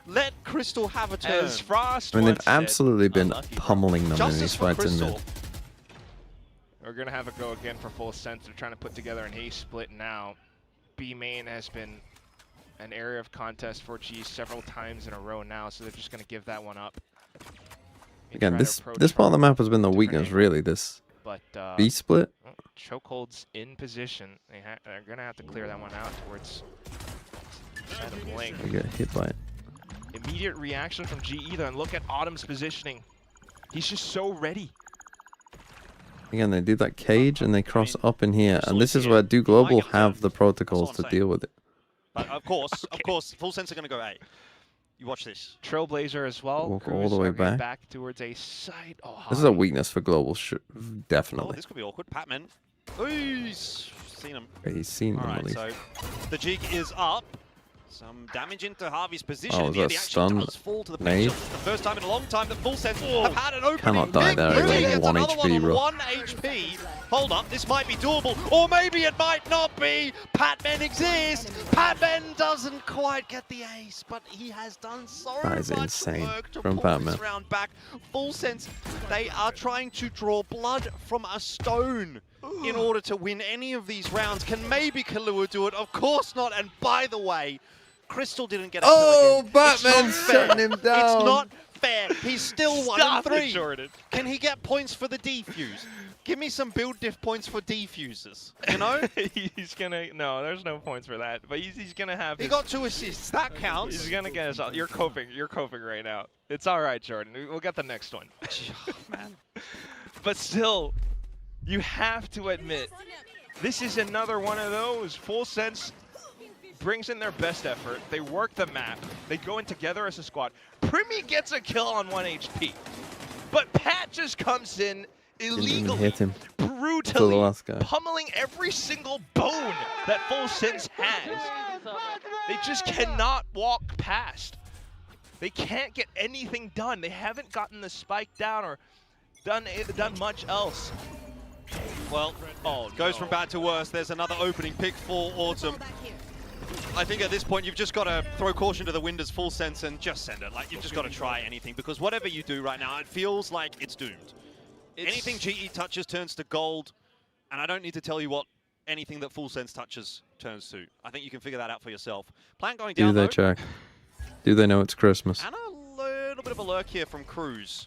Let Crystal have a turn. As Frost I mean, they've absolutely been pummeling them in these fights in mid. We're going to have a go again for full sense. They're trying to put together an A split now. B main has been an area of contest for G several times in a row now, so they're just going to give that one up. Again, this part of the map has been the weakness, really, this B split. Chokeholds in position. They're going to have to clear that one out towards Blink. We get hit by it. Immediate reaction from GE though, and look at Autumn's positioning. He's just so ready. Again, they do that cage and they cross up in here, and this is where Do Global have the protocols to deal with it. But of course, Full Sense are going to go A. You watch this. Trailblazer as well. Walk all the way back. Towards a side. Oh, this is a weakness for Global, definitely. Oh, this could be awkward. Patman. Ooh, he's seen him. He's seen them at least. So the jig is up. Some damage into Harvey's position. Oh, that stun fall to the nade? the first time in a long time that Full Sense have had an opening. Cannot die there. Really It's gets 1 another HP, one bro. on 1 HP. Hold up, this might be doable, or maybe it might not be. Patman exists. Patman doesn't quite get the ace, but he has done so much insane work to from pull Patman. this round back. Full Sense, they are trying to draw blood from a stone in order to win any of these rounds. Can maybe Kahlua do it? Of course not. And by the way, Crystal didn't get a kill again. Batman's shutting him down. It's not fair. He's still 1 and 3. Jordan. Can he get points for the defuse? Give me some build diff points for defusers. You know? He's gonna. No, there's no points for that. But he's gonna have. He got 2 assists. That counts. He's gonna get us all. You're coping. You're coping right now. It's all right, Jordan. We'll get the next one. Man. But still, you have to admit, this is another one of those. Full Sense brings in their best effort. They work the map. They go in together as a squad. Primi gets a kill on 1 HP. But Pat just comes in illegally, hit him. brutally, the last guy. pummeling every single bone that Full Sense has. They just cannot walk past. They can't get anything done. They haven't gotten the spike down or done much else. Well, goes from bad to worse. There's another opening pick for Autumn. I think at this point you've just got to throw caution to the wind as Full Sense and just send it. Like, you've just got to try anything, because whatever you do right now, it feels like it's doomed. Anything GE touches turns to gold, and I don't need to tell you what anything that Full Sense touches turns to. I think you can figure that out for yourself. Plan going down, Do they check? Do they know it's Christmas? And a little bit of a lurk here from Cruz.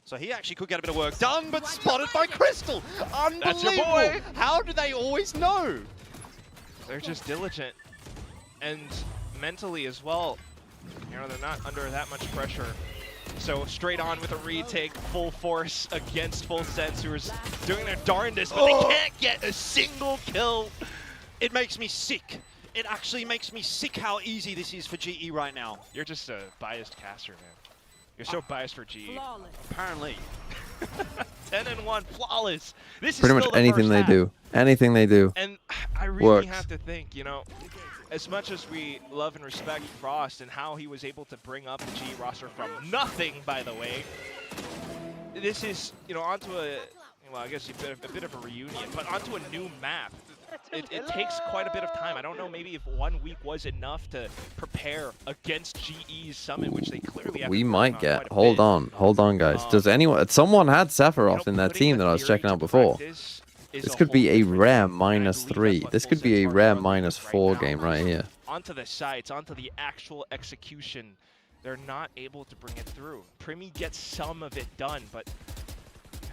So he actually could get a bit of work done, but spotted by Crystal. Unbelievable. That's your boy. How do they always know? They're just diligent. And mentally as well, you know, they're not under that much pressure. So straight on with a retake, full force against Full Sense, who is doing their darndest, but they can't get a single kill. It makes me sick. It actually makes me sick how easy this is for GE right now. You're just a biased caster, man. You're so biased for GE. Flawless. Apparently. 10-1, flawless. This is Pretty much still the anything first they half. do. Anything they do. And I really works. have to think, you know, as much as we love and respect Frost and how he was able to bring up the GE roster from nothing, by the way, this is, you know, onto a, well, I guess a bit of a reunion, but onto a new map. it takes quite a bit of time. I don't know, maybe if 1 week was enough to prepare against GE's Summit, which they clearly have. We might get. Hold on, guys. Does anyone? Someone had Sephiroth in that team that I was checking out before. This could be a rare -3. This could be a rare -4 game right here. Onto the sites, onto the actual execution, they're not able to bring it through. Primi gets some of it done, but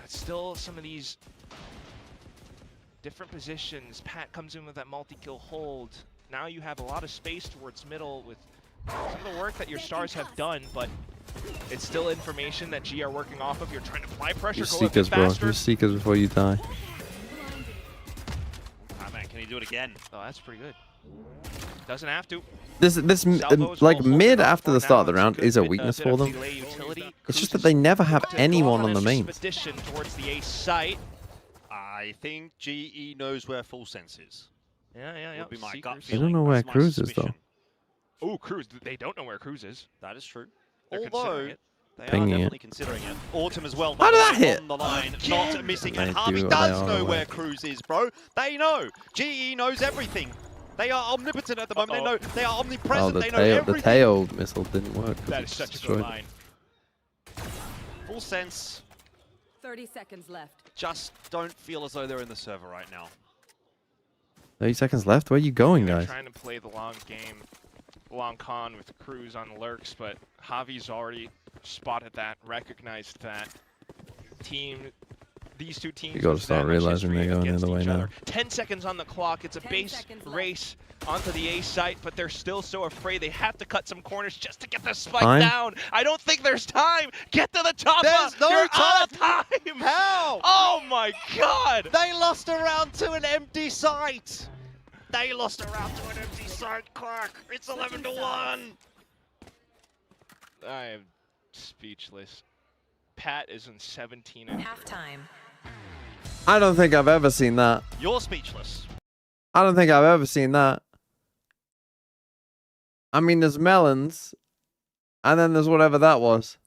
still some of these different positions. Pat comes in with that multi-kill hold. Now you have a lot of space towards middle with some of the work that your stars have done, but it's still information that G are working off of. You're trying to apply pressure, You seekers, bro. You seekers before you die. Man, can he do it again? Oh, that's pretty good. Doesn't have to. This like mid after the start of the round is a weakness for them. It's just that they never have anyone on the main. Towards the ace site. I think GE knows where Full Sense is. Yeah. Would be my gut I feeling. don't know where That's my Cruz is suspicion. though. Oh, Cruz. They don't know where Cruz is. That is true. They're Although considering it. they Pinging are it. definitely considering it. Autumn as well. How did that hit? On the line, not missing. And They Harvey do- does they are know aware. where Cruz is, bro. They know. GE knows everything. They are omnipotent at the moment. They know. They are Oh, omnipresent. the They know tail, everything. the tail missile didn't work. 'cause That it is such a destroyed good it. line. Full Sense 30 seconds left. just don't feel as though they're in the server right now. 30 seconds left. Where are you going, They're guys? trying to play the long game, long con with Cruz on lurks, but Javi's already spotted that, recognized that. These two teams. You gotta with start that much realizing history they're going the against other way each now. other. 10 seconds on the clock. It's a 10 base seconds left. race onto the A site, but they're still so afraid. They have to cut some corners just to get the spike Time? down. I don't think there's time. Get to the top. There's no You're out of time. time. How? Oh my God. They lost a round to an empty site. They lost a round to an empty site, Clark. It's 11-1. I am speechless. Pat is in 17 and Halftime. I don't think I've ever seen that. You're speechless. I don't think I've ever seen that. I mean, there's melons, and then there's whatever that was.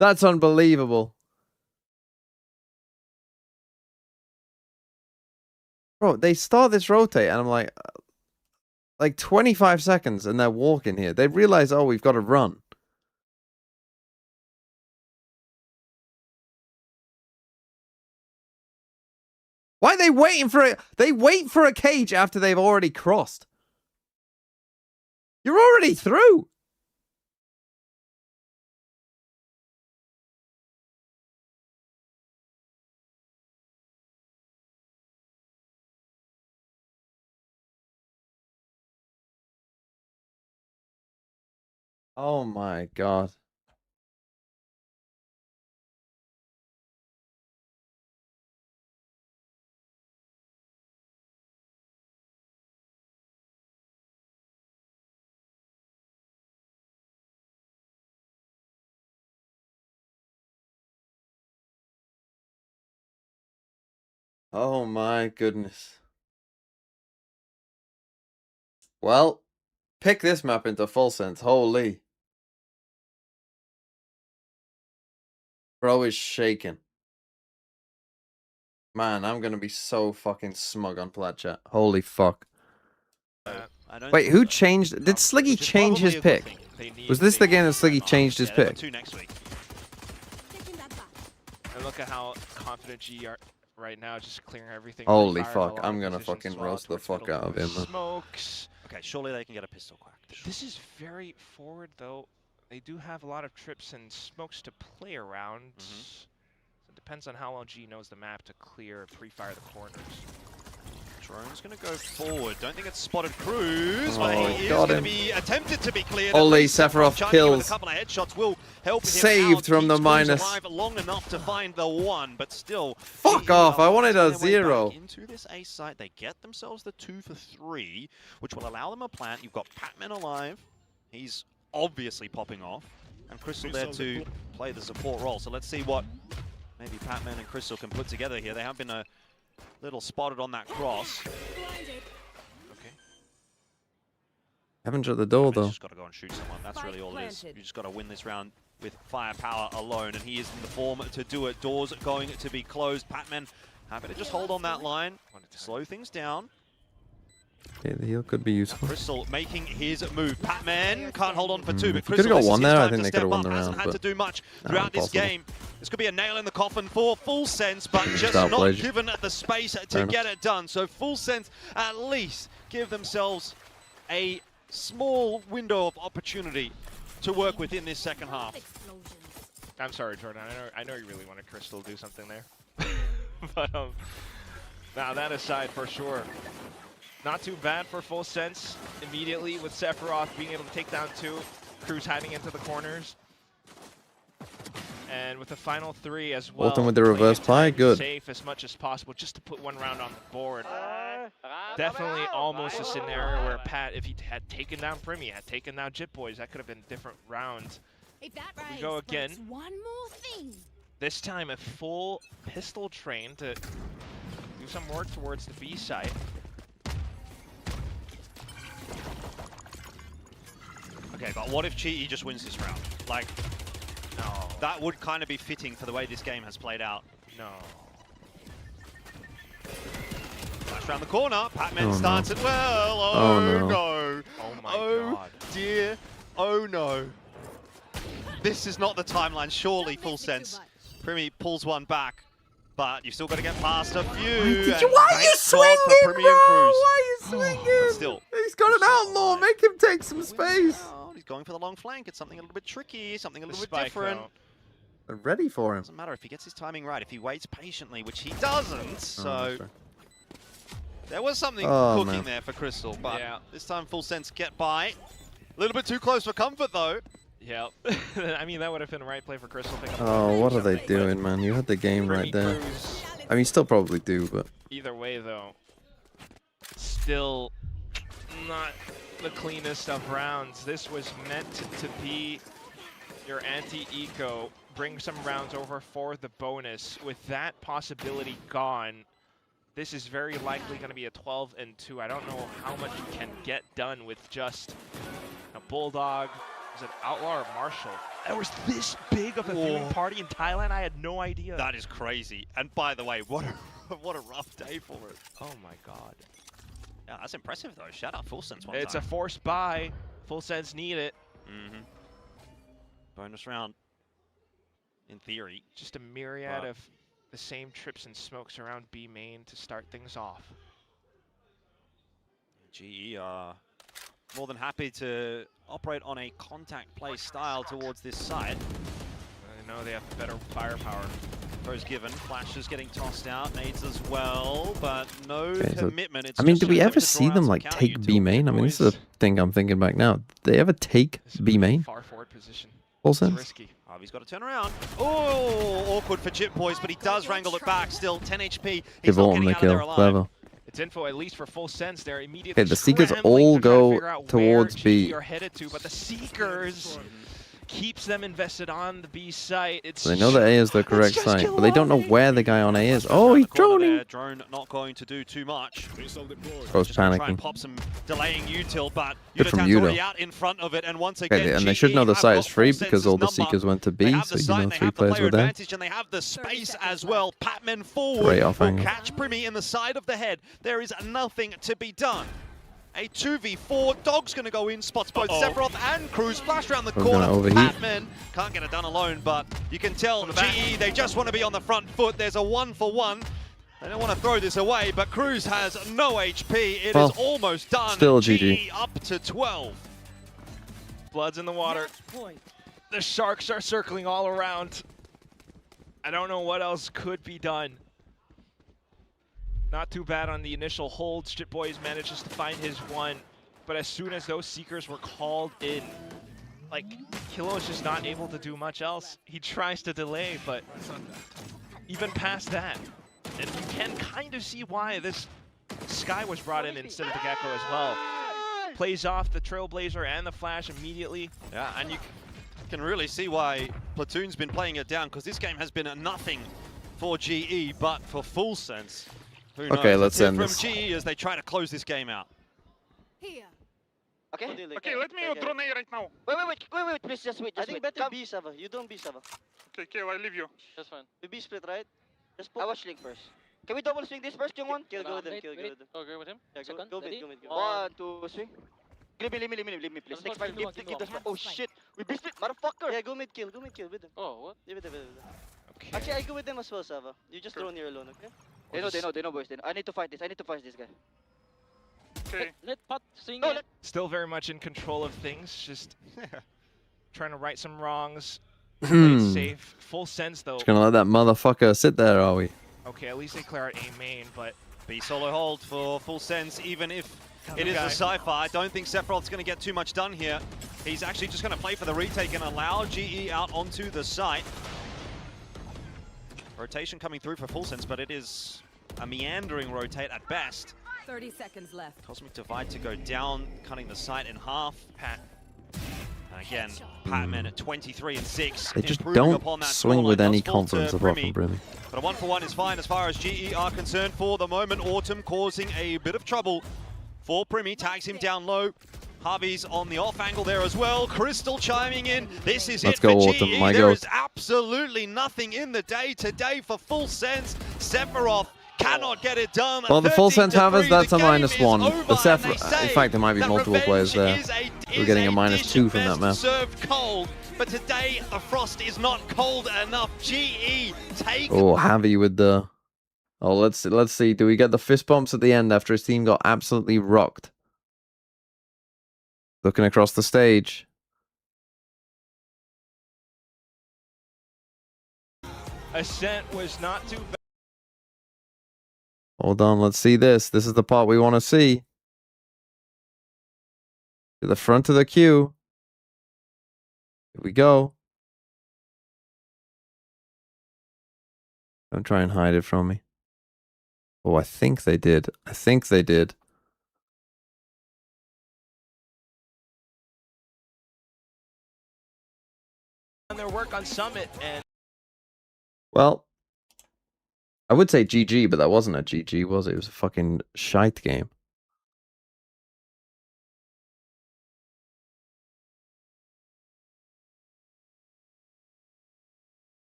That's unbelievable. Bro, they start this rotate, and I'm like 25 seconds, and they're walking here. They realize, oh, we've got to run. Why are they waiting for it? They wait for a cage after they've already crossed. You're already through. Oh my God. Oh my goodness. Well, pick this map into Full Sense. Holy. Bro is shaking. Man, I'm gonna be so fucking smug on Plat Chat. Holy fuck. I don't Wait, think who so. changed? Did Sliggy Which is change his probably a good pick? thing. Was this the game that Sliggy changed his Yeah, they've got pick? 2 next week. Taking that back. And look at how confident G are right now, just clearing everything. Holy Firing a fuck, lot I'm of gonna positions fucking as well roast the towards fuck middle. out of him, man. Smokes. Okay, surely they can get a pistol crack. This is very forward, though. They do have a lot of trips and smokes to play around. So it depends on how well G knows the map to clear, pre-fire the corners. Drone's going to go forward. Don't think it's spotted Cruz, Oh, but he is got going to him. be attempted to be cleared. Holy, At least. Sephiroth Charging in with kills. a couple of headshots will help him Saved out. from the Keeps Cruz minus. alive long enough to find the 1, but still. Fuck GE off, are I wanted a forcing their way 0. back into this A site. They get themselves the 2 for 3, which will allow them a plant. You've got Patman alive. He's obviously popping off. And Crystal there to play the support role. So let's see what maybe Patman and Crystal can put together here. They have been a little spotted on that cross. Blinded. Okay. Haven't shut the door He's though. just got to go and shoot someone. That's Spike really all it is. planted. You just got to win this round with firepower alone, and he is in the form to do it. Doors going to be closed. Patman Happy to just hold on that line, slow things down. Okay, the heal could be useful. Crystal making his move. Pac-Man can't hold on for two, but If he Crystal, could've got this is one his there, I time think to they step could've won up. the Hasn't round, had but to do much throughout this impossible. game. This could be a nail in the coffin for Full Sense, but just Start not play. given the space to get it done. So Full Sense at least give themselves a small window of opportunity to work within this second half. I'm sorry, Jordan. I know you really wanted Crystal to do something there. But now that aside, for sure, not too bad for Full Sense immediately with Sephiroth being able to take down two. Cruz hiding into the corners. And with the final three as well. Bolton with the reverse pie, good. Safe as much as possible just to put one round on the board. Definitely almost a scenario where Pat, if he had taken down Primi, had taken down Jit Boys, that could have been different rounds. If that rise, We go again. one more thing. This time a full pistol train to do some work towards the B side. Okay, but what if Cheaty just wins this round? Like, no. That would kind of be fitting for the way this game has played out. No. Flash around the corner. Pac-Man Oh, starts no. it well. Oh, Oh, no. no. Oh my Oh god. dear. Oh no. This is not the timeline, surely, Full Sense. Primi pulls one back, but you still got to get past a few. Why are you swinging, bro? Why are you swinging? Still. He's got an outlaw. Make him take some space. Oh, he's going for the long flank. It's something a little bit tricky, something a The little bit spike, different. though. They're ready for him. Doesn't matter if he gets his timing right, if he waits patiently, which he doesn't. So there was something cooking man. there for Crystal, but Yeah. this time Full Sense get by. A little bit too close for comfort, though. Yeah. I mean, that would have been the right play for Crystal. Pick up Oh, the what are they but doing, man? You had the game Primi right there. Cruz, I mean, you still probably do, but either way, though, still not the cleanest of rounds. This was meant to be your anti-eco. Bring some rounds over for the bonus. With that possibility gone, this is very likely going to be a 12-2. I don't know how much you can get done with just a Bulldog. Was it Outlaw or Marshall? There was this big of a viewing party in Thailand. I had no idea. That is crazy. And by the way, what a rough day for it. Oh my god. Yeah, that's impressive, though. Shout out Full Sense one It's time. a forced buy. Full Sense need it. Bonus round, in theory. Just a myriad of the same trips and smokes around B main to start things off. GE are more than happy to operate on a contact play style towards this side. I know they have better firepower. Throws given, flashes getting tossed out, nades as well, but no Okay, so, commitment. It's I mean, just do we shows ever them to see draw out them some like counter take util. B main? I mean, this is the thing I'm thinking back now. Did they ever take B main? Far forward position. Full It's Sense? risky. Oh, he's got to turn around. Oh, awkward for Chip Boys, but he does wrangle it back. Still 10 HP. He's Give not Autumn getting the out of there kill. alive. Clever. It's info at least for Full Sense. They're immediately Okay, the Seekers scrambling all to try to go figure out towards where B. GE are headed to, but the Seekers keeps them invested on the B site. It's They know that A is the correct just site, kill but they don't know line. where the guy on A is. Flash Oh, around he's the corner droning. there. Drone not going to do too much. Bro's Just gonna try and panicking. pop some delaying util, but Good from Udatan's already Udo. out in front of it, and once again, Okay, and they GE should know the have site got is free Full because all the Sense's number. Seekers went to They B, have so the you site, know and they 3 have the players player were there. advantage, and they have the space as well. Patman forward Great off will angle. catch Primi in the side of the head. There is nothing to be done. A 2v4, Dog's going to go in, spots both Sephiroth and Cruz, flash around the We're corner. gonna overheat. Patman can't get it done alone, but you can tell GE, they just want to be on the front foot. There's a 1-for-1. They don't want to throw this away, but Cruz has no HP. It Well, is almost done. still a GE GG. up to 12. Blood's in the water. The sharks are circling all around. I don't know what else could be done. Not too bad on the initial hold. Shit Boys manages to find his one, but as soon as those Seekers were called in, like, Kilo is just not able to do much else. He tries to delay, but even past that, and you can kind of see why this Sky was brought in instead of the Gecko as well. Plays off the Trailblazer and the Flash immediately. Yeah, and you can really see why Platoon's been playing it down, because this game has been a nothing for GE, but for Full Sense, who knows? Okay, let's hear end from this. GE as they try to close this game out. Here. Okay, let me drone A right now. Wait, please, just wait, better B, Sava. You don't B, Sava. Okay, I leave you. That's fine. We B split, right? Just I watch Link first. Can we double swing this first, young one? Kill, go with him, kill, go with him. Oh, go with him? Yeah, Second, go mid, ready? go mid. 1, 2, swing. Leave me, please. Next fight, Keep give the going. Oh shit, we missed it, motherfucker! Yeah, go mid kill with them. Oh, what? Leave it. Okay. Actually, I go with them as well, Sava. You just drone here alone, okay? They know, boys. They know. I need to fight this guy. Okay. Let Pot swing No, in. Still very much in control of things, just trying to right some wrongs. Play Hmm. it safe. Full sense though. Just gonna let that motherfucker sit there, are we? Okay, at least they clear out A main, but B solo hold for Full Sense, even if it is guy. a Cypher. I don't think Sephiroth's going to get too much done here. He's actually just going to play for the retake and allow GE out onto the site. Rotation coming through for Full Sense, but it is a meandering rotate at best. 30 seconds left. Cosmic Divide to go down, cutting the site in half. Pat. And again, Patman at 23 and 6. They just improving don't upon that swing scoreline. with any Does fall to confidence apart Brimmy. from Brimmy. But a 1-for-1 is fine as far as GE are concerned for the moment. Autumn causing a bit of trouble for Primmy, tags him down low. Harvey's on the off angle there as well. Crystal chiming in. This is Let's it go, for Autumn, GE. my There goat. is absolutely nothing in the day today for Full Sense. Sephiroth cannot get it done. Well, the Full Sense 13-3, havers, that's the a game is -1. over, The Seph and they say in fact, there might be that multiple revenge players there. is We're getting a dish -2 from best that map. served cold, but today the frost is not cold enough. GE take. Oh, Javi with the. Oh, let's see. Do we get the fist bumps at the end after his team got absolutely rocked? Looking across the stage. Ascent was not too bad. Hold on, let's see this. This is the part we want to see. To the front of the queue. Here we go. Don't try and hide it from me. Oh, I think they did. On their work on Summit, and Well, I would say GG, but that wasn't a GG, was it? It was a fucking shite game.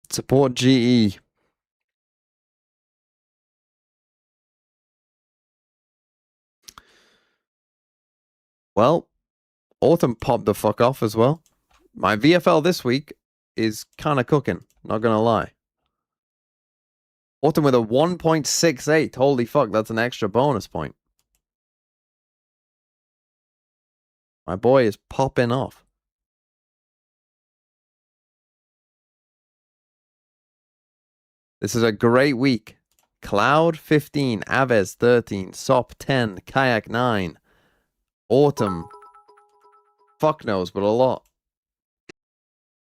Support GE. Well, Autumn popped the fuck off as well. My VFL this week is kind of cooking, not gonna lie. Autumn with a 1.68. Holy fuck, that's an extra bonus point. My boy is popping off. This is a great week. Cloud 15, Aves 13, Sop 10, Kayak 9, Autumn. Fuck knows, but a lot.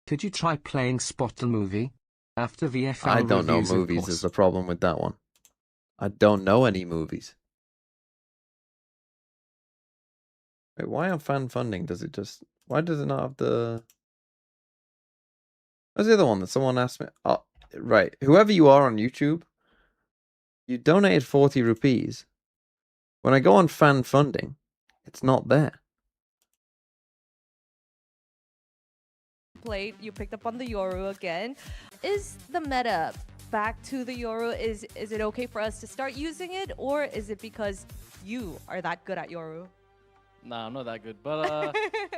Could you try playing Spot the Movie? After VFL I don't know reviews, of movies course. is the problem with that one. I don't know any movies. Wait, why on fan funding does it just... Why does it not have the... What's the other one that someone asked me? Oh, right. Whoever you are on YouTube, you donated 40 rupees. When I go on fan funding, it's not there. Played, you picked up on the Yoru again. Is the meta back to the Yoru? Is it okay for us to start using it, or is it because you are that good at Yoru? Nah, I'm not that good, but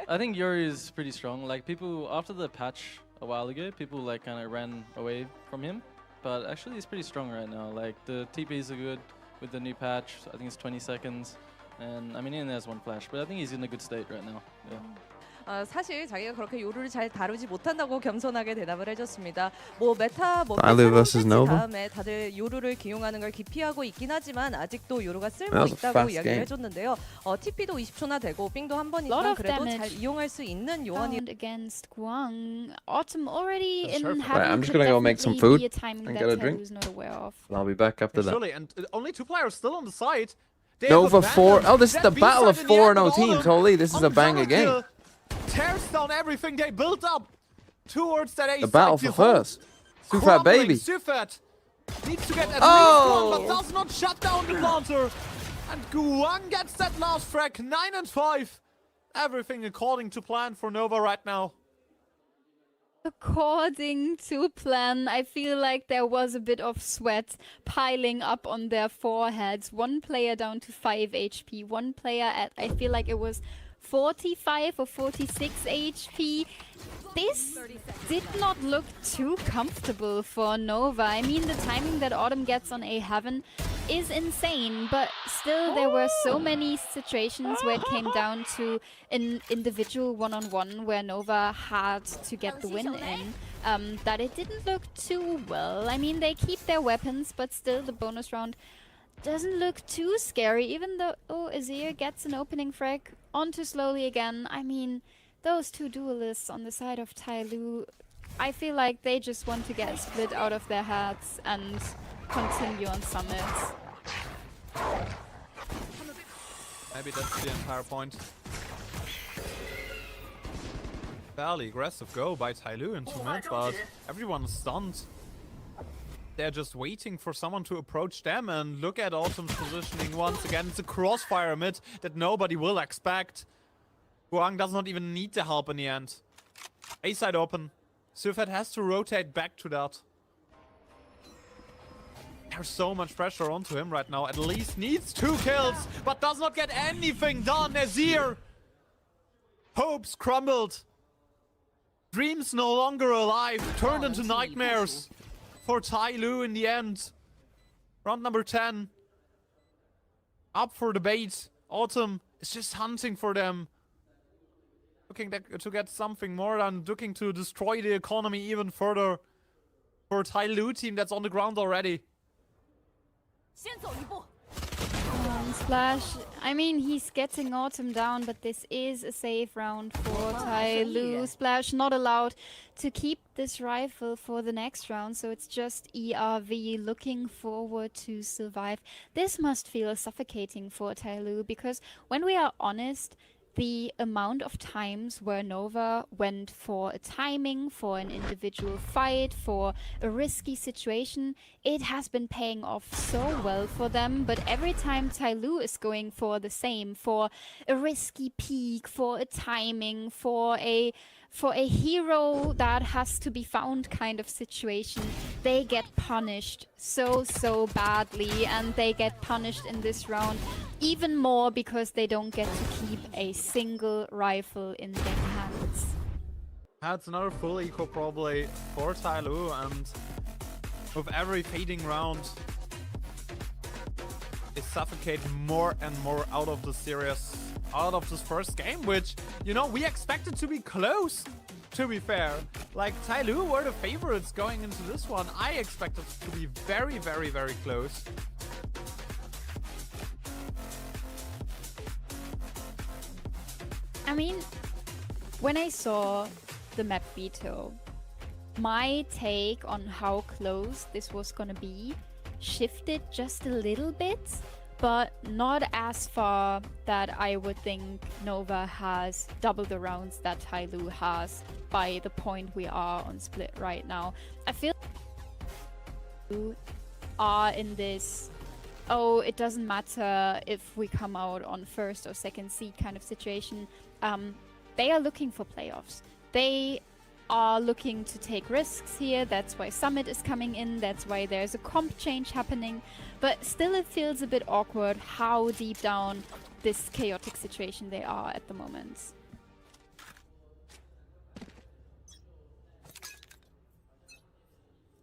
I think Yuri is pretty strong. Like people after the patch a while ago, people like kind of ran away from him, but actually he's pretty strong right now. Like the TPs are good with the new patch. I think it's 20 seconds, and I mean he only has one flash, but I think he's in a good state right now. Yeah. 사실 자기가 그렇게 요루를 잘 다루지 못한다고 겸손하게 대답을 해줬습니다. 뭐 메타 뭐 Tyler 패치 versus Nova? 다음에 다들 요루를 기용하는 걸 기피하고 있긴 하지만 아직도 요루가 쓸모 That was a 있다고 fast 이야기를 game. 해줬는데요. TP도 20초나 되고 빙도 한 Lot 번이지만 of 그래도 damage. 잘 이용할 수 있는 요원이. Against Guang. Autumn already in Right, having I'm just could gonna go make some definitely food be a timing and that get a Teru drink. is not aware of. And I'll be back after that. Surely, and only 2 players still on the side. They Nova have 4. abandoned Oh, this is the that battle of B-side in the 4-0 end, but teams. Autumn Holy, this is a on banger double game. kill tears down everything they built up towards that A The battle side. for first. Sufat baby. Sufat needs to get at Oh! least one, but does not shut down the planter. And Guang gets that last frag, 9 and 5. Everything according to plan for Nova right now. According to plan, I feel like there was a bit of sweat piling up on their foreheads. One player down to 5 HP, one player at, I feel like it was 45 or 46 HP. This did not look too comfortable for Nova. I mean, the timing that Autumn gets on A Heaven is insane, but still there were so many situations where it came down to an individual one-on-one where Nova had to get the win in, that it didn't look too well. I mean, they keep their weapons, but still the bonus round doesn't look too scary, even though Azir gets an opening frag onto slowly again. I mean, those two duelists on the side of Tyloo, I feel like they just want to get split out of their heads and continue on Summit. Maybe that's the entire point. Fairly aggressive go by Tyloo into mid, but everyone's stunned. They're just waiting for someone to approach them, and look at Autumn's positioning once again. It's a crossfire mid that nobody will expect. Guang does not even need the help in the end. A side open. Sufat has to rotate back to that. There's so much pressure onto him right now. At least needs 2 kills, but does not get anything done. Azir. Hopes crumbled. Dreams no longer alive. Turned into nightmares for Tyloo in the end. Round number 10. Up for debate. Autumn is just hunting for them. Looking to get something more than looking to destroy the economy even further. For a Tyloo team that's on the ground already. Splash, I mean, he's getting Autumn down, but this is a safe round for Tyloo. Splash not allowed to keep this rifle for the next round, so it's just ERV looking forward to survive. This must feel suffocating for Tyloo, because when we are honest, the amount of times where Nova went for a timing, for an individual fight, for a risky situation, it has been paying off so well for them. But every time Tyloo is going for the same, for a risky peek, for a timing, for a hero that has to be found kind of situation, they get punished so badly, and they get punished in this round even more because they don't get to keep a single rifle in their hands. That's another full eco probably for Tyloo, and with every fading round, they suffocate more and more out of the series, out of this first game, which, you know, we expected to be close, to be fair. Like, Tyloo were the favorites going into this one. I expected it to be very, very, very close. I mean, when I saw the map veto, my take on how close this was gonna be shifted just a little bit, but not as far that I would think Nova has double the rounds that Tyloo has by the point we are on split right now. I feel like are in this, oh, it doesn't matter if we come out on first or second seed kind of situation. They are looking for playoffs. They are looking to take risks here. That's why Summit is coming in. That's why there's a comp change happening. But still it feels a bit awkward how deep down this chaotic situation they are at the moment.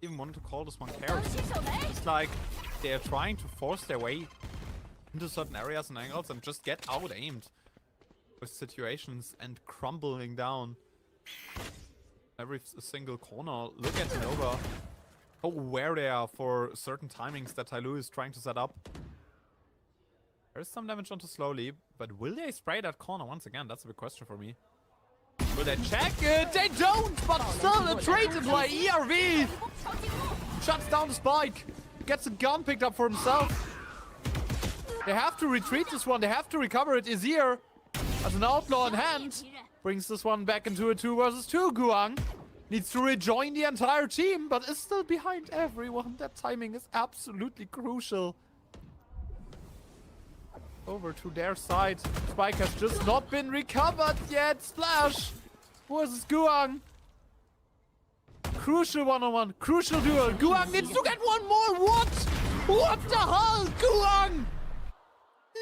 Even wanted to call this one chaos. It's like they're trying to force their way into certain areas and angles and just get out-aimed with situations and crumbling down every single corner. Look at Nova, how aware they are for certain timings that Tyloo is trying to set up. There's some damage onto slowly, but will they spray that corner once again? That's a big question for me. Will they check it? They don't, but still a trade by ERV. Shuts down the spike. Gets a gun picked up for himself. They have to retreat this one. They have to recover it. Azir as an outlaw in hand brings this one back into a 2 versus 2. Guang needs to rejoin the entire team, but is still behind everyone. That timing is absolutely crucial. Over to their side. Spike has just not been recovered yet. Splash versus Guang. Crucial one-on-one. Crucial duel. Guang needs to get one more. What? What the hell, Guang?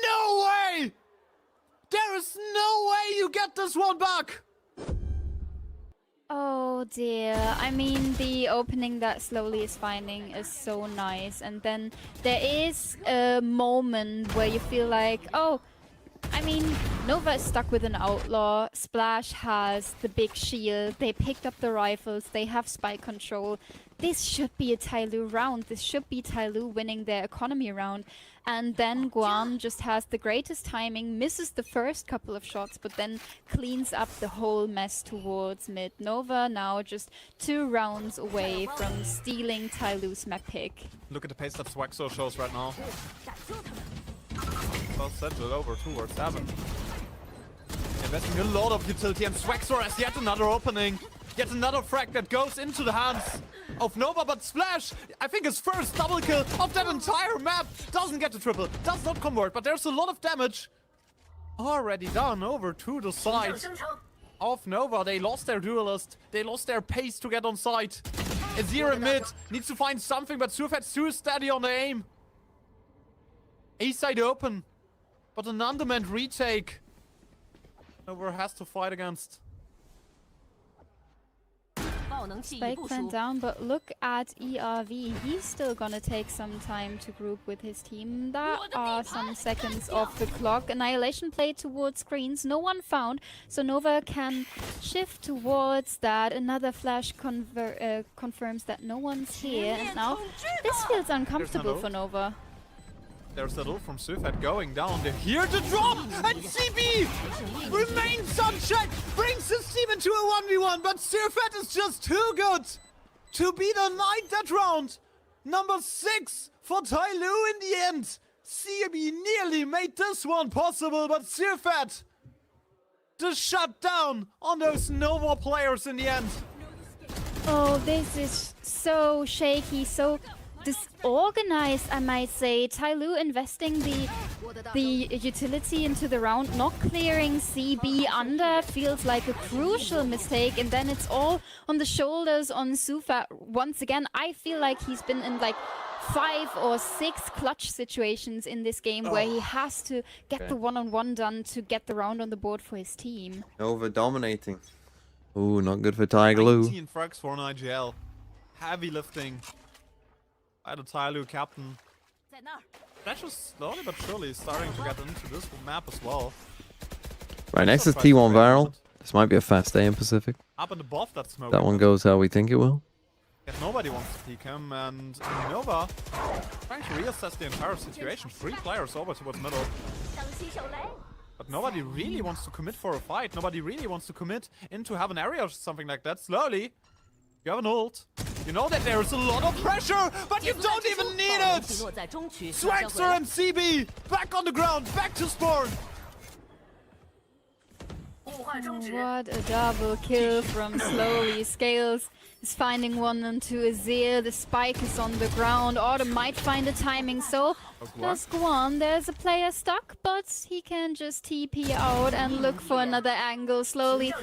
No way! There is no way you get this one back. Oh dear. I mean, the opening that Slowly is finding is so nice. And then there is a moment where you feel like, oh, I mean, Nova is stuck with an outlaw. Splash has the big shield. They picked up the rifles. They have spike control. This should be a Tyloo round. This should be Tyloo winning their economy round. And then Guan just has the greatest timing, misses the first couple of shots, but then cleans up the whole mess towards mid. Nova now just 2 rounds away from stealing Tyloo's map pick. Look at the pace that Swexo shows right now. Well settled over towards 7. Investing a lot of utility, and Swexor has yet another opening. Yet another frag that goes into the hands of Nova, but Splash, I think his first double kill of that entire map, doesn't get the triple, does not convert, but there's a lot of damage already done over to the side of Nova. They lost their duelist, they lost their pace to get on site. Azir mid needs to find something, but Surfat's too steady on the aim. A side open, but an undermanned retake. Nova has to fight against. Spike went down, but look at ERV. He's still gonna take some time to group with his team. There are some seconds off the clock. Annihilation played towards screens. No one found, so Nova can shift towards that. Another flash confirms that no one's here, and now this feels uncomfortable for Nova. There's a ult from Surfat going down. They're here to drop! And CB remains unchecked! Brings his team into a 1v1, but Surfat is just too good to be denied that round. Number 6 for Tyloo in the end. CB nearly made this one possible, but Surfat just shut down on those Nova players in the end. Oh, this is so shaky, so disorganized, I might say. Tyloo investing the utility into the round, not clearing CB under feels like a crucial mistake, and then it's all on the shoulders on Sufa. Once again, I feel like he's been in like 5 or 6 clutch situations in this game where he has to get the one-on-one done to get the round on the board for his team. Nova dominating. Ooh, not good for Tyloo. 19 frags for an IGL. Heavy lifting by the Tyloo captain. Flash is slowly but surely starting to get into this map as well. Right, next is T1 Viral. This might be a fast day in Pacific. Up and above that smoke. That one goes how we think it will. Yet nobody wants to peek him, and Nova trying to reassess the entire situation. 3 players over towards middle. But nobody really wants to commit for a fight. Nobody really wants to commit into have an area or something like that. Slowly, you have an ult. You know that there is a lot of pressure, but you don't even need it! Swagster and CB back on the ground, back to spawn! What a double kill from Slowly. Scales is finding one onto Azir. The spike is on the ground. Autumn might find a timing, so does Guan. There's a player stuck, but he can just TP out and look for another angle. Slowly,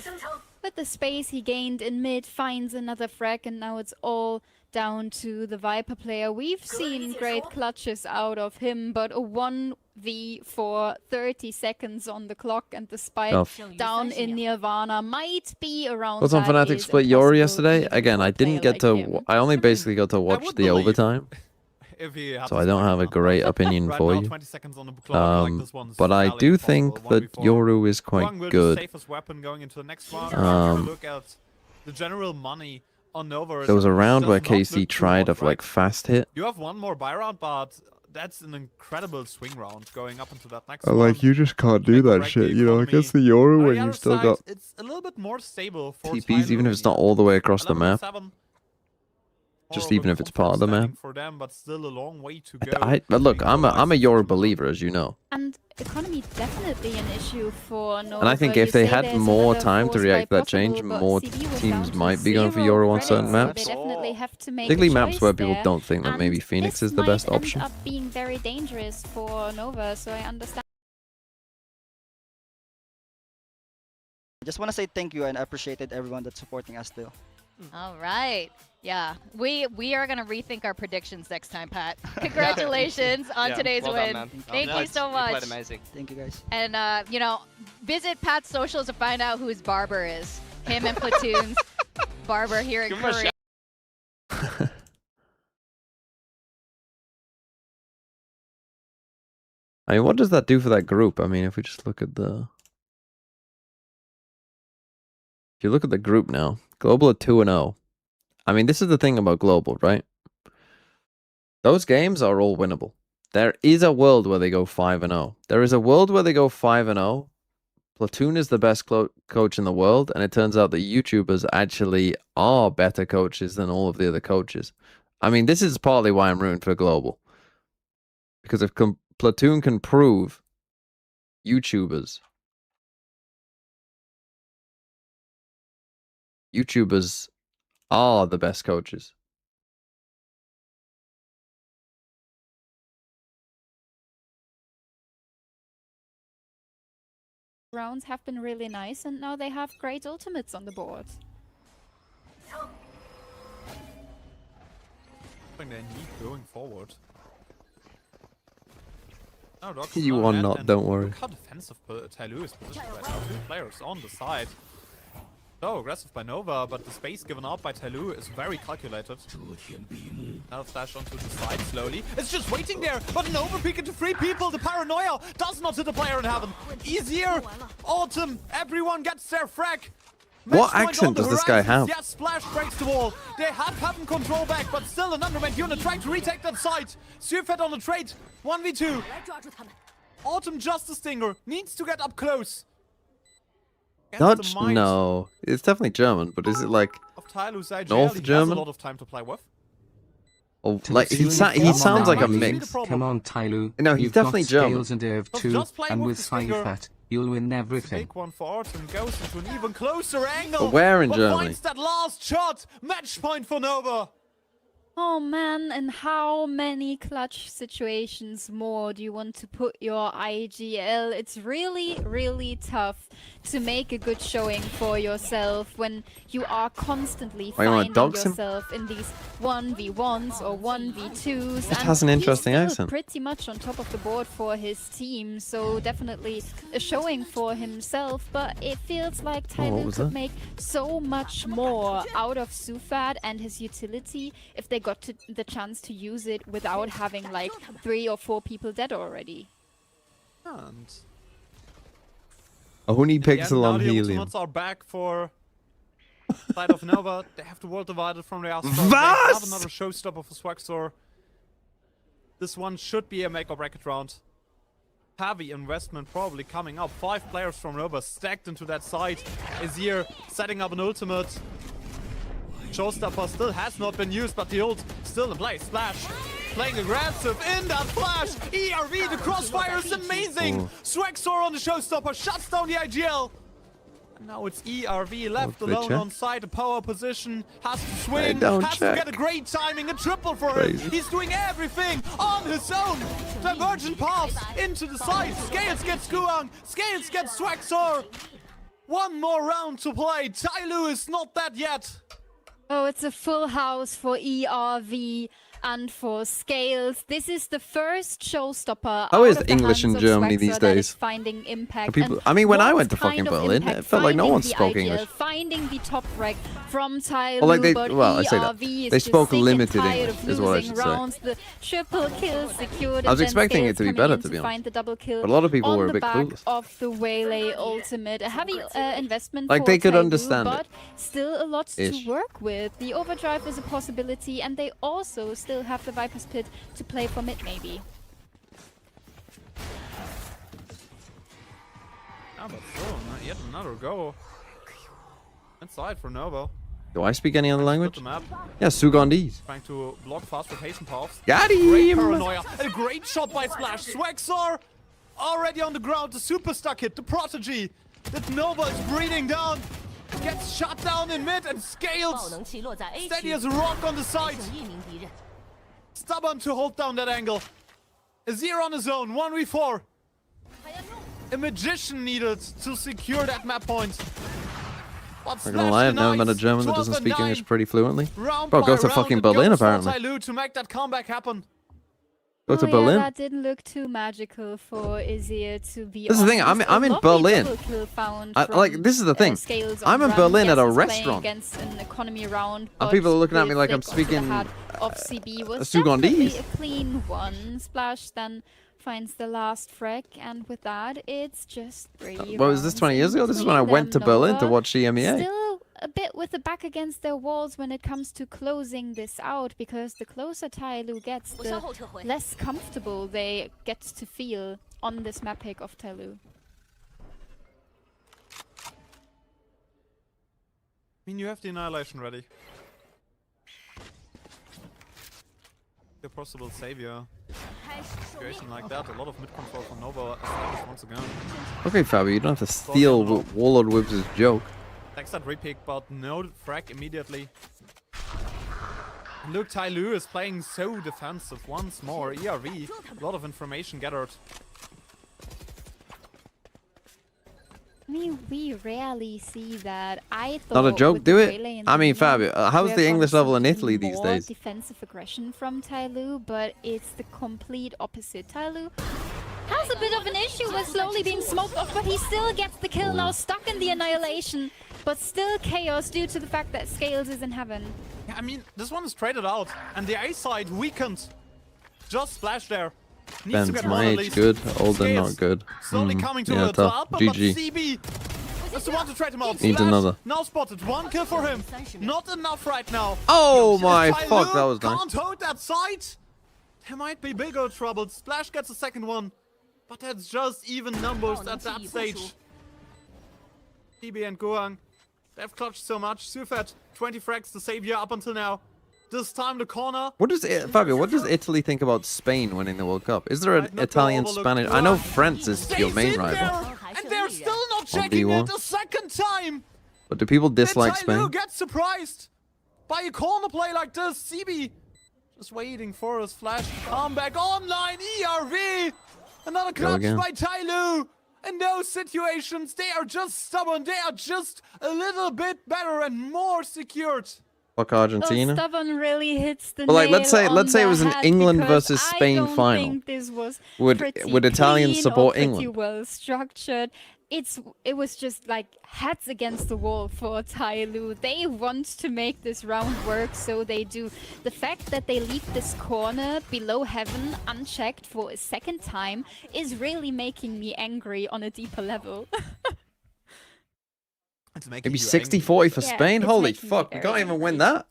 with the space he gained in mid, finds another frag, and now it's all down to the Viper player. We've seen great clutches out of him, but a 1v for 30 seconds on the clock and the spike down in Nirvana might be around. What's on Fnatic split Yoru yesterday? Again, I didn't get to. I only basically got to watch the overtime, so I don't have a great opinion for you. But I do think that Yoru is quite good. Look at the general money. There was a round where KC tried of like fast hit. You have one more buy round, but that's an incredible swing round going up into that next Like you just can't do that shit, you know, against the Yoru when you've still got it's a little bit more stable for TPs, even if it's not all the way across the map. Just even if it's part of the map. For them, but still a long way to go. But look, I'm a Yoru believer, as you know. And economy definitely an issue for Nova. And I think if they had more time to react to that change, more teams might be going for Yoru on certain maps. They definitely have to make particularly maps where people don't think that maybe Phoenix is the best option. End up being very dangerous for Nova, so I understand. I just want to say thank you and I appreciated everyone that's supporting us still. All right. Yeah, we are gonna rethink our predictions next time, Pat. Congratulations on today's well win. done, man. Thank you so much. You played amazing. Thank you, guys. And you know, visit Pat's socials to find out who his barber is. Him and Platoon's barber here in Korea. I mean, what does that do for that group? I mean, if we just look at the... If you look at the group now, Global are 2-0. I mean, this is the thing about Global, right? Those games are all winnable. There is a world where they go 5-0. There is a world where they go 5-0. Platoon is the best coach in the world, and it turns out that YouTubers actually are better coaches than all of the other coaches. I mean, this is partly why I'm rooting for Global. Because if Platoon can prove YouTubers are the best coaches. Rounds have been really nice, and now they have great ultimates on the board. They need going forward. Now, You are not, don't worry. Look how defensive Tyloo is positioned right now. 2 players on the side. So aggressive by Nova, but the space given up by Tyloo is very calculated. Now flash onto the side slowly. It's just waiting there, but an overpeak into 3 people. The paranoia does not hit the player in heaven. Easier. Autumn. Everyone gets their frag. What accent does this guy have? Yes, Splash breaks the wall. They have Heaven control back, but still an undermanned unit trying to retake that site. Surfet on the trade. 1v2. Autumn Justice Stinger needs to get up close. Dutch? No. It's definitely German, but is it like North German? Has a lot of time to play with. Or like he sounds like a mix. Come on, Tyloo. No, he's You've definitely got German. Scales and Irv too, and with Cypher, you'll win everything. Big one for Autumn goes into an even closer angle. But where in but Germany? Finds that last shot. Match point for Nova. Oh man, and how many clutch situations more do you want to put your IGL? It's really, really tough to make a good showing for yourself when you are constantly finding yourself in these 1v1s or 1v2s. It has an interesting he's still accent. pretty much on top of the board for his team, so definitely a showing for himself, but it feels like Tyloo could make so much more out of Sufat and his utility if they got the chance to use it without having like 3 or 4 people dead already. And Only pixel now on the helium. ultimates are back for side of Nova. They have the world divided from the Astra. They have another showstopper for Swaxor. This one should be a make or break it round. Heavy investment probably coming up. 5 players from Nova stacked into that side. Azir setting up an ultimate. Showstopper still has not been used, but the ult still in play. Splash playing aggressive in that flash. ERV, the crossfire is amazing. Swaxor on the Showstopper shuts down the IGL. And now it's ERV left alone on side, a power position. Has to swing, has to get a great timing, a triple for him. He's doing everything on his own. Divergent paths into the side. Scales gets Guang, Scales gets Swaxor. One more round to play. Tyloo is not dead yet. Oh, it's a full house for ERV and for Scales. This is the first showstopper. How is English in Germany these days? Finding impact. People, I mean, when I went to fucking Berlin, it felt like no one spoke English. Finding the top frag from Tyloo, Well, like they, but well, I say that. ERV They is spoke just limited tired English, of is what I losing should rounds. say. The triple kill secured. I was and expecting then it to be Scales better, coming to be in honest. find the double kill But a lot of people on were a the bit back clueless. of the Waylay ultimate. A heavy investment Like for they could Tyloo, understand it. but still a lot to Ish. work with. The overdrive is a possibility, and they also still have the Viper's Pit to play from it, maybe. Yeah, but still, yet another go. Inside for Nova. Do I speak any other language? The map. Yeah, Sugandese. Trying to block fast rotation paths. Got Great him! paranoia. A great shot by Splash. Swaxor already on the ground. The super stuck hit. The prodigy that Nova is breathing down. Gets shut down in mid and Scales. Steady as a rock on the side. Stubborn to hold down that angle. Azir on his own. 1v4. A magician needed to secure that map point. But Not gonna lie, I've never met a German that doesn't speak English pretty fluently. Round Bro, by go to round, fucking it Berlin, goes for apparently. Tyloo to make that comeback happen. Go to Yeah, Berlin. that didn't look too magical for Izzy, to be This is the thing, honest. I'm A in lovely Berlin. double kill found Like, from, this is the thing. Scales I'm on in run. Berlin at Yes, a he's playing restaurant. against an economy round, And but people are looking at the me like I'm flick onto the speaking, head of CB was Sugandese. definitely a clean one. Splash then finds the last frag, and with that, it's just 3 What was this, 20 years ago? This is when I between went to them. Berlin to Nova watch CMEA. Still a bit with the back against their walls when it comes to closing this out, because the closer Tyloo gets, the less comfortable they get to feel on this map pick of Tyloo. I mean, you have the Annihilation ready. The possible savior. Situation like that, a lot of mid control from Nova established once again. Okay, Fabio, you don't have to steal Warlord Whips' joke. Takes that repick, but no frag immediately. And look, Tyloo is playing so defensive once more. ERV, a lot of information gathered. I mean, we rarely see that. I thought Not a joke, with do the it. Rayleigh and I mean, the Fabio, how's we're the English gonna level in see Italy these more days? defensive aggression from Tyloo, but it's the complete opposite. Tyloo has a bit of an issue with slowly being smoked off, but he still gets the kill now, stuck in the Annihilation, but still chaos due to the fact that Scales is in heaven. Yeah, I mean, this one is traded out, and the A side weakened. Just Splash there. Needs to Ben's get one my at age least. good, older Scales not good. slowly coming to Yeah, the tough. output, but GG. CB is the one to trade him out. Needs Splash another. now spotted. One kill for him. Not enough right now. Oh If my Tyloo fuck, that was nice. can't hold that side, there might be bigger trouble. Splash gets a second one, but that's just even numbers at that stage. CB and Goang, they've clutched so much. Sufet, 20 frags to savior up until now. This time the corner. What does Fabio? What does Italy think about Spain winning the World Cup? Is there an Might not go Italian overlook Spanish? I one. know France is your Stays main in rival, there, and they're still not On checking D1. it a second time. but do people dislike Did Tyloo Spain? get surprised by a corner play like this? CB just waiting for his flash to come back online. ERV, another Go clutch again. by Tyloo. In those situations, they are just stubborn. They are just a little bit better and more secured. Fuck Oh, Argentina. stubborn really hits the But like, nail let's say on it was the an head, England because versus I Spain don't final. think this was Would pretty Italians clean support or pretty England? well structured. It was just like heads against the wall for Tyloo. They want to make this round work, so they do. The fact that they leave this corner below heaven unchecked for a second time is really making me angry on a deeper level. It's making Maybe you 60-40 for Yeah, Spain? it's Holy making me fuck, we very can't even win that.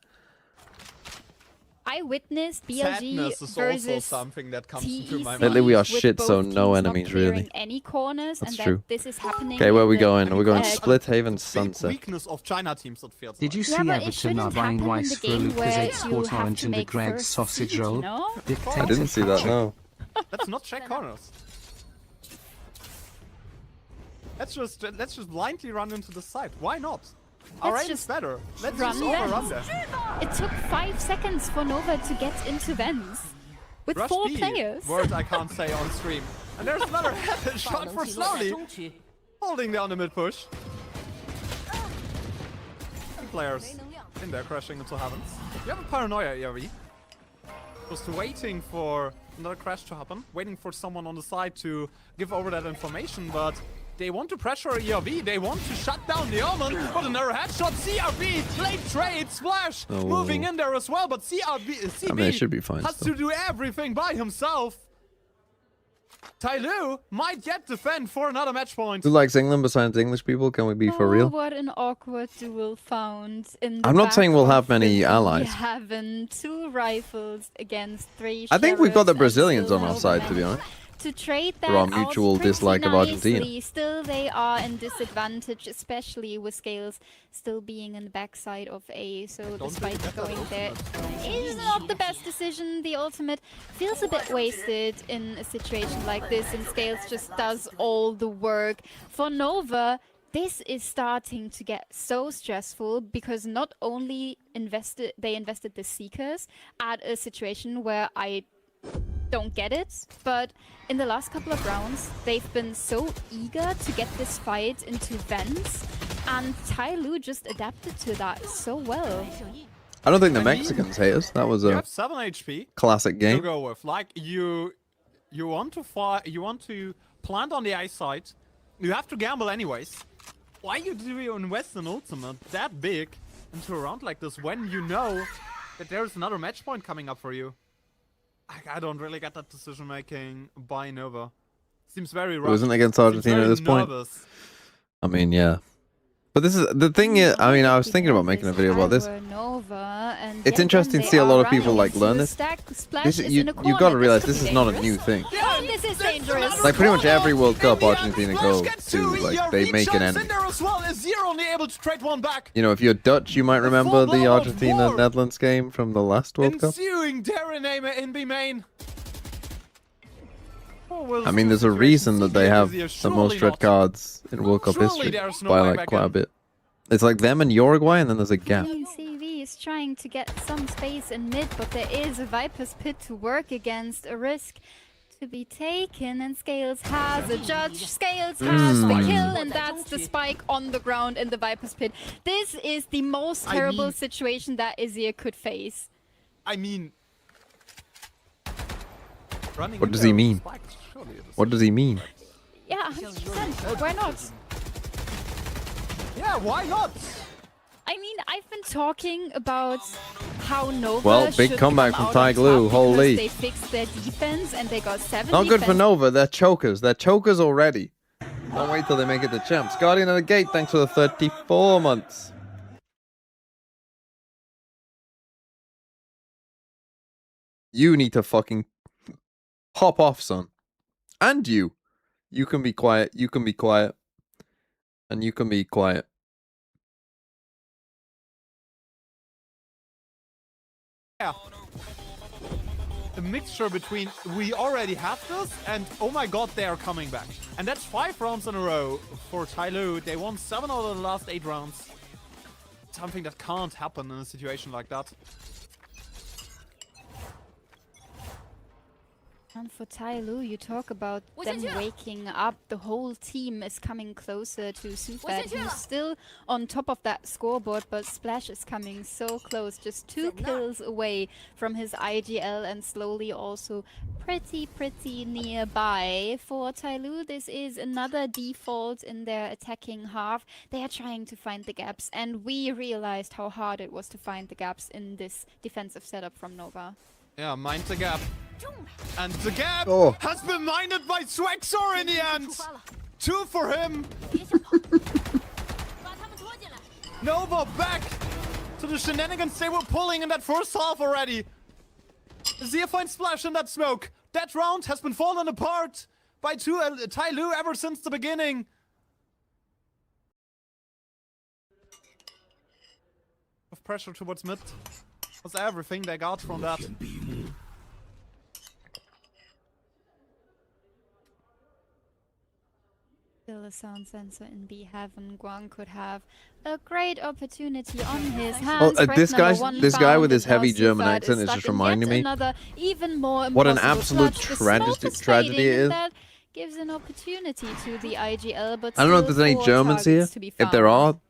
I witnessed BLG Sadness is also versus something that comes TEC into my mind. Lately we are with shit, so both no teams enemies not clearing really. any corners, That's and true. that this is happening. Okay, where are we in the- going? Are we going uh, Split Haven, Big Sunset? weakness of China teams, it feels Did you Yeah, see but it Everton are shouldn't buying happen in the rice for game Lucas where 8 you Sport have Orange to and the make Greg first sausage seed, roll? you know? I didn't see that, no. Let's not check corners. Let's just blindly run into the site. Why not? Our Let's aim is just better. Let's run just overrun them. them. It took 5 seconds for Nova to get into Vens with Rush 4 B, players. word I can't say on stream. And there's another headed shot for Slowly. Holding down the mid push. 2 players in there crashing into heavens. You have a paranoia, ERV. Just waiting for another crash to happen. Waiting for someone on the side to give over that information, but they want to pressure ERV. They want to shut down the Omen. But another headshot. CRB, late trade, Splash moving in there as well. But CB I mean, it should be fine has still. to do everything by himself. Tyloo might get defend for another match point. Who likes England besides English people? Can we be for Oh, real? what an awkward duel found in the I'm not saying back we'll of have many the allies. Heaven, 2 rifles against 3 I think we've got the sheriffs and Brazilians still on our no side, to be men honest. to trade that For our out mutual pretty dislike of Argentina. nicely. Still, they are in disadvantage, especially with Scales still being in the backside of A. So despite going there, is not the best decision. The ultimate feels a bit wasted in a situation like this, and Scales just does all the work. For Nova, this is starting to get so stressful because not only they invested the Seekers at a situation where I don't get it, but in the last couple of rounds they've been so eager to get this fight into Vents And Tyloo just adapted to that so well. I don't think the Mexicans hate us. That was You a have 7 HP. classic game. To go with. Like, you want to fight, you want to plant on the ice side. You have to gamble anyways. Why do you invest an ultimate that big into a round like this when you know that there's another match point coming up for you? I don't really get that decision making by Nova. Seems very rough. It wasn't against Argentina at this point. I mean, yeah. But this is the thing. Is, I mean, I was thinking about making a video about this. It's interesting to see a lot of people like learn this. You got to realize this is not a new thing. Oh, this is dangerous. Like pretty much every World Cup, Argentina go to like they make an enemy. You know, if you're Dutch, you might remember the Argentina-Netherlands game from the last World Cup. Ensuing Darren Aimer in B main. I mean, there's a reason that they have the most red cards in World Cup history by like quite a bit. It's like them and Uruguay, and then there's a gap. CV is trying to get some space in mid, but there is a Viper's Pit to work against, a risk to be taken, and Scales has a judge. Scales has the kill, and that's the spike on the ground in the Viper's Pit. This is the most terrible situation that Azir could face. I mean... What does he mean? What does he mean? Yeah, 100%. Why not? Yeah, why not? I mean, I've been talking about how Nova big should comeback come from out on Tyloo, top holy. because they fixed their defense and they got 7 Not good for defense. Nova. They're chokers. They're chokers already. Don't wait till they make it to champs. Guardian of the Gate, thanks for the 34 months. You need to fucking pop off, son. And you. You can be quiet. You can be quiet. And you can be quiet. Yeah. The mixture between we already have this and oh my god, they are coming back. And that's 5 rounds in a row for Tyloo. They won 7 out of the last 8 rounds. Something that can't happen in a situation like that. And for Tyloo, you talk about them waking up. The whole team is coming closer to Sufat, who's still on top of that scoreboard, but Splash is coming so close, just 2 kills away from his IGL, and slowly also pretty nearby. For Tyloo, this is another default in their attacking half. They are trying to find the gaps, and we realized how hard it was to find the gaps in this defensive setup from Nova. Yeah, mind the gap. And the gap has been minded by Swexor in the end. 2 for him. Nova back to the shenanigans they were pulling in that first half already. Azir finds Splash in that smoke. That round has been fallen apart by Tyloo ever since the beginning. Of pressure towards mid. Was everything they got from that. Still a sound sensor in B heaven. Guang could have a great opportunity on his hands. This guy with his heavy German accent is just reminding me even more what an absolute tragedy it is. That gives an opportunity to the IGL, but I don't know if there's any Germans here. If there are, found.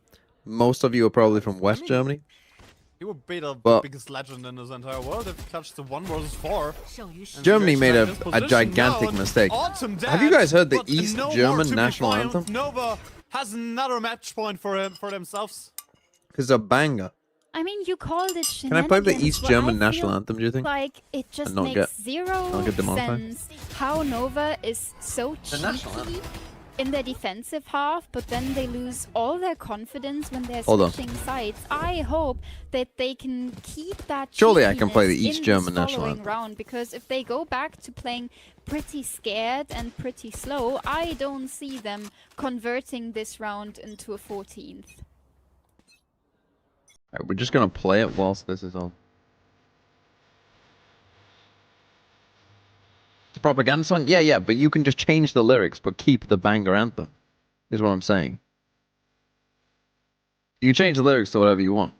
most of you are probably from West Germany. He would be the biggest legend in this entire world if he touched the 1 versus 4. Germany made a gigantic mistake. Have you guys heard the East German national anthem? Nova has another match point for themselves. It's a banger. I mean, you called it Can I play the shenanigans, East but German I national feel anthem, do you think? like it just not makes get zero demonetized? sense how Nova is so cheeky in their defensive half, but then they lose all their confidence when they're switching sides. I hope that they can keep that Surely I can play the cheekiness East in German this national following anthem. round, because if they go back to playing pretty scared and pretty slow, I don't see them converting this round into a 14th. Alright, we're just gonna play it whilst this is on. It's a propaganda song? Yeah, but you can just change the lyrics, but keep the banger anthem, is what I'm saying. You can change the lyrics to whatever you want.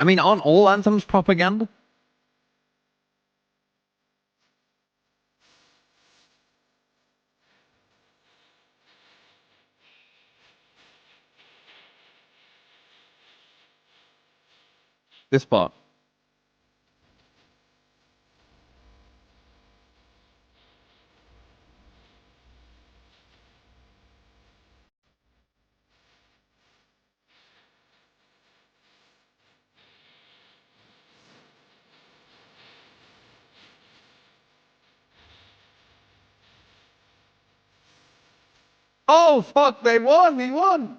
I mean, aren't all anthems propaganda? This part. Oh, fuck, they won! We won!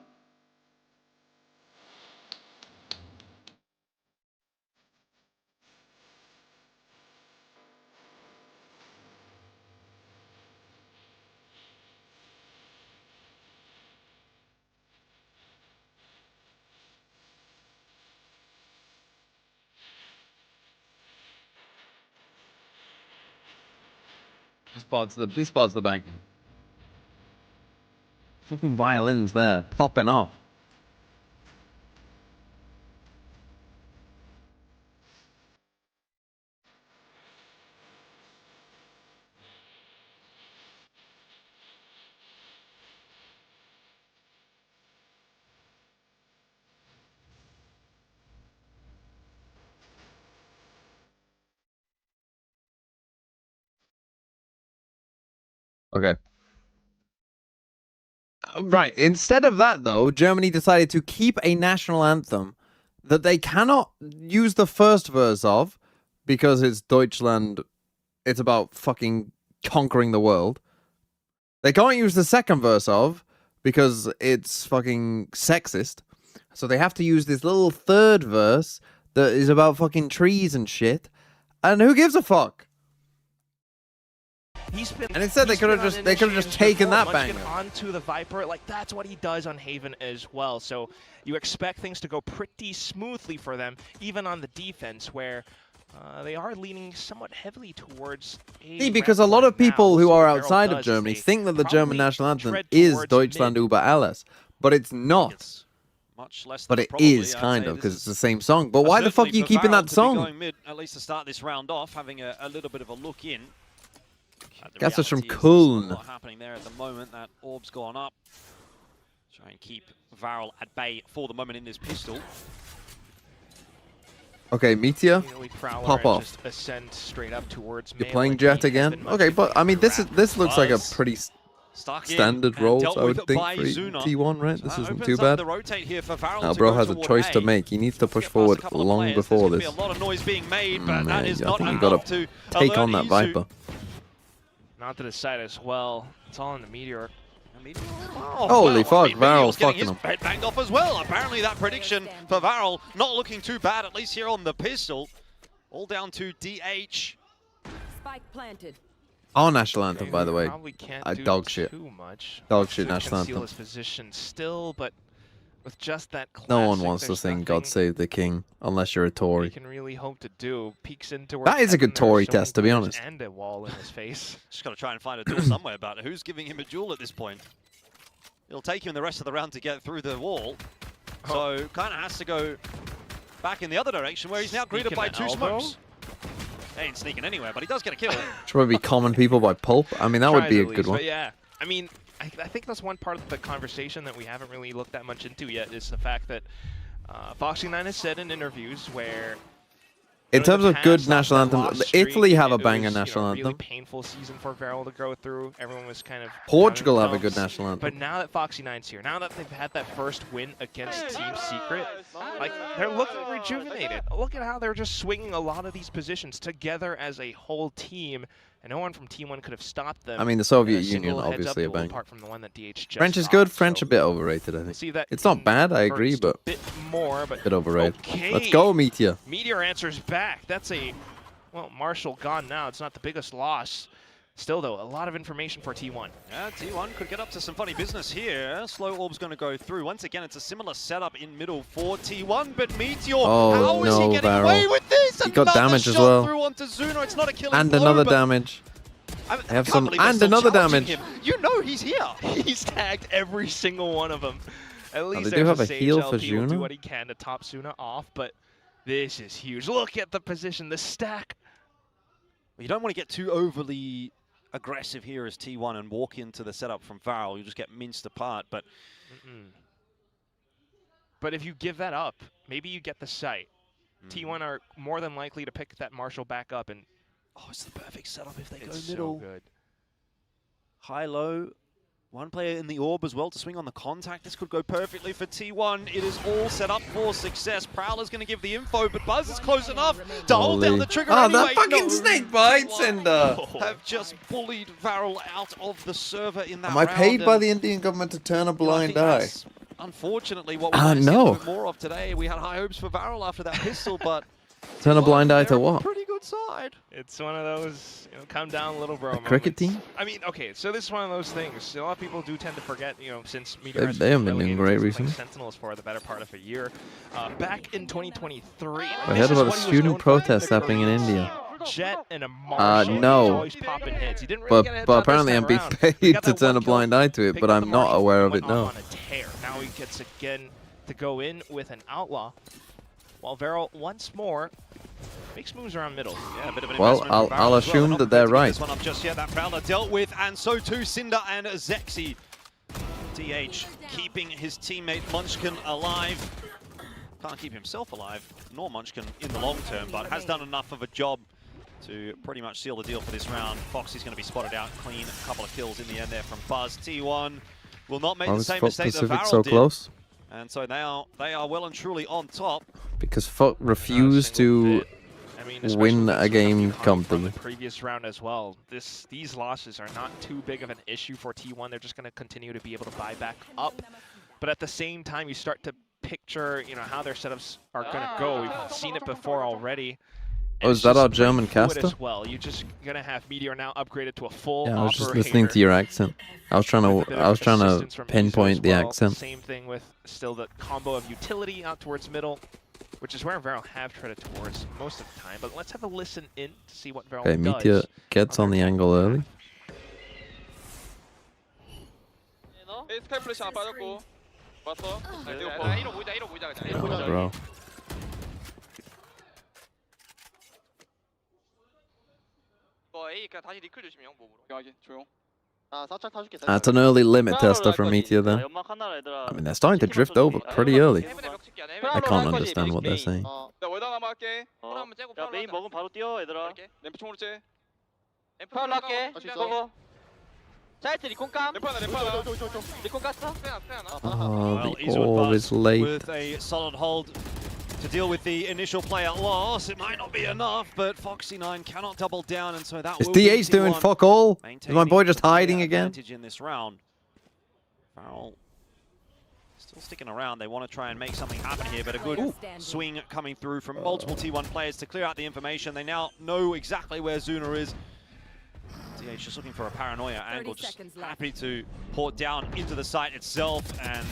This part's the bank. Fucking violins there, popping off. Okay. Right. Instead of that, though, Germany decided to keep a national anthem that they cannot use the first verse of because it's Deutschland. It's about fucking conquering the world. They can't use the second verse of because it's fucking sexist. So they have to use this little third verse that is about fucking trees and shit. And who gives a fuck? And instead, they could have just taken that banger onto the Viper. Like, that's what he does on Haven as well. So you expect things to go pretty smoothly for them, even on the defense, where they are leaning somewhat heavily towards. Because a lot of people who are outside of Germany think that the German national anthem is Deutschland über alles, but it's not. Much less but than it probably, is I'd kind say. of This because is it's the same song. But why the fuck are you keeping that song? Going mid, at least to start this round off, having a little bit of a look in. Guess it's from There's Köln. a lot happening there at the moment. That orb's gone up. Try and keep Varel at bay for the moment in this pistol. Okay, Meteor, pop off. Just ascend straight up towards You're playing Jet again? Okay, but I mean, this looks like a pretty standard role, I would think, for T1, right? This isn't too bad. Now, bro has a choice to make. He needs to push forward long before this. A lot of noise being made, but Man, that is I not think you enough gotta to take on alert that Viper. Not to the side as well. It's all in the Meteor. Holy fuck, Varel's getting fucking his him. head banged off as well. Apparently that prediction for Varel not looking too bad, at least here on the pistol. All down to DH. Spike planted. Our national anthem, by the way. Dog shit. Too much. Dog shit national Conceal anthem. his position still, but with just that classic, No one wants to there's sing nothing God Save the King unless you're a we Tory. can really hope to do. Peeks into That is a good Tory so many test, to be players honest. And a wall in his face. Just got to try and find a duel somewhere about it. Who's giving him a duel at this point? It'll take him the rest of the round to get through the wall. So kind of has to go back in the other direction where he's now greeted by two smokes. He ain't sneaking anywhere, but he does get a kill. Should probably be Common People by Pulp. I mean, that would be a Tries at good least, one. But yeah, I mean, I think that's one part of the conversation that we haven't really looked that much into yet, is the fact that Foxy9 has said in interviews where In terms of good past, national after that anthems, lost Italy streak, have a it banger was, national a really anthem. painful season for Varel to go through. Everyone was kind of Portugal down have a in good themselves. national anthem. But now that Foxy9's here, now that they've had that first win against Team Secret, like, they're looking rejuvenated. Look at how they're just swinging a lot of these positions together as a whole team, and no one from T1 could have stopped them. I mean, the Soviet in a single Union, heads-up obviously, a duel, banger. apart from the one that DH just French is saw. good. French So a bit overrated, I we'll see think. that It's not bad, I agree, first but bit more, but a bit overrated. okay. Let's go, Meteor. Meteor answers back. That's a, well, Marshall gone now. It's not the biggest loss. Still, though, a lot of information for T1. Yeah, T1 could get up to some funny business here. Slow Orb's going to go through. Once again, it's a similar setup in middle for T1, but Meteor, how is he getting away with this? He got Another damage as shot well. through onto Zuno. It's not a killing And blow, another but damage. I They have can't some, believe they're and still another challenging damage. him. You know he's here. He's tagged every single one of them. At least they do there's have a Sage heal LP for will do Juno. what he can to top Suna off, but this is huge. Look at the position, the stack. You don't want to get too overly aggressive here as T1 and walk into the setup from Varel. You just get minced apart, but... But if you give that up, maybe you get the site. T1 are more than likely to pick that Marshall back up, and it's the perfect setup if they go it's middle. so good. High-low. One player in the orb as well to swing on the contact. This could go perfectly for T1. It is all set up for success. Prowler's going to give the info, but Buzz is close enough to hold down the trigger anyway. that fucking snake bites and have just bullied Varel out of the server in that Am I round, paid by and the Indian government to turn a I blind think eye? that's unfortunately what we might see a no. little bit more of today. We had high hopes for Varel after that pistol, but Turn a blind eye to they're what? pretty good side. It's one of those, come down, little bro. Cricket moments. team? I mean, okay, so this is one of those things. A lot of people do tend to forget, since Meteor has They haven't been doing relegated great to recently. Sentinels for the better part of a year. Back in 2023. I heard about a student protest happening in India. Jet and a Marshall. No. He's always popping hits. He didn't really get a hit But shot apparently this I'm time being around. He paid got to that turn a one kill, blind eye to it, picked but up I'm the not Marshall, aware and of it went now. off on a tear. Now he gets again to go in with an outlaw, while Varel once more makes moves around middle. Yeah, a bit of an Well, investment from Varel I'll as well. assume Not that they're prepared to get right. This one up just yet. That Prowler dealt with, and so too Cinder and Zexy. DH keeping his teammate Munchkin alive. Can't keep himself alive, nor Munchkin in the long term, but has done enough of a job to pretty much seal the deal for this round. Foxy's going to be spotted out clean. A couple of kills in the end there from Buzz. T1 will not make Why the was same Fox mistake that Pacific Varel so did. close? And so they are well and truly on top. Because Fuck refused to win a game comfortably. The previous round as well. These losses are not too big of an issue for T1. They're just going to continue to be able to buy back up. But at the same time, you start to picture, how their setups are going to go. We've seen it before already. Oh, is that our German caster? As well. You're just going to have Meteor now upgraded to a full Yeah, I was just operator. listening to your accent. I was trying to pinpoint the accent. Same thing with still the combo of utility out towards middle, which is where Varel have treaded towards most of the time. But let's have a listen in to see what Varel Okay, does. Meteor gets on the angle early. 스카이 플래시 하나 빠졌고 왔어. A로 보이자, A로 보이자. A로 보이자. Bro. A 그냥 다시 리클 조심해 형 몸으로. 여기 조용. 사찰 타줄게. That's an early limit tester from Meteor then. 연막 하나 얘들아. I mean, they're starting to drift over pretty early. I can't understand what they're saying. 나 월당 한번 할게. 야 메인 먹으면 바로 뛰어 얘들아. 램프 총으로 째. 램프 할게. 먹어. 사이트 리콘 감. 램프 하나, 램프 하나. 리콘 깠어? Oh, Well, the Izu and orb Buzz is late. with a solid hold to deal with the initial player loss. It might not be enough, but Foxy9 cannot double down, and so that Is will be DH doing T1 fuck all? Is my maintaining boy just the hiding again? advantage in this round. Farrell still sticking around. They want to try and make something happen here, but a good swing coming through from multiple T1 players to clear out the information. They now know exactly where Zuna is. DH just looking for a paranoia angle, just happy to port down into the site itself, and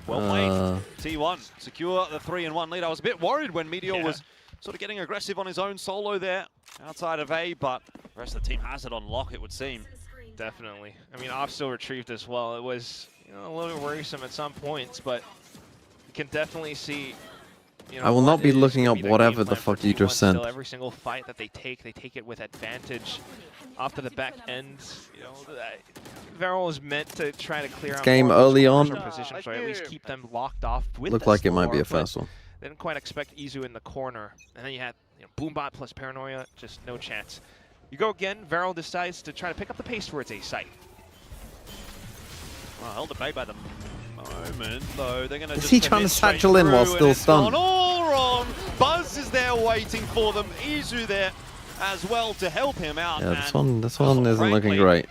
well played. T1 secure the 3-1 lead. I was a bit worried when Meteor was sort of getting aggressive on his own solo there outside of A, but the rest of the team has it on lock, it would seem. Definitely. I mean, off still retrieved as well. It was a little bit worrisome at some points, but you can definitely see. I will not be looking up the whatever game the plan for fuck you T1 just sent. still. Every single fight that they take it with advantage. Off to the back end, Varel is meant to try to clear out game more of those early on positions, or at least keep them locked off with looked the like it might be Slore, a fast one. They didn't quite expect Izu in the corner, and then you had Boombot plus Paranoia, just no chance. You go again, Varel decides to try to pick up the pace towards A site. Well, held at bay by the moment, though. They're going to Is just he trying to commit straight satchel in while through, still and it's gone stunned? all wrong. Buzz is there waiting for them. Izu there as well to help him out. Yeah, and this one isn't looking frankly, great.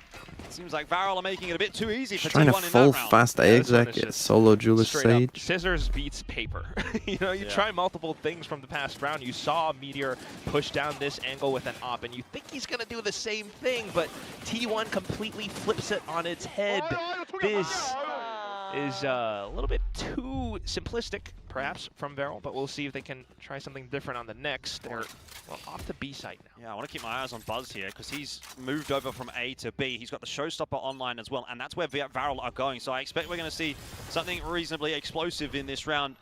Seems like Varel are making it a bit too easy for Just trying to T1 in full that round. fast A This one exec, is get just solo Julius straight up Sage. scissors beats paper. You try multiple things from the past round. You saw Meteor push down this angle with an op, and you think he's going to do the same thing, but T1 completely flips it on its head. This is a little bit too simplistic, perhaps, from Varel, but we'll see if they can try something different on the next. They're off to B site now. Yeah, I want to keep my eyes on Buzz here because he's moved over from A to B. He's got the Showstopper online as well, and that's where Varel are going. So I expect we're going to see something reasonably explosive in this round,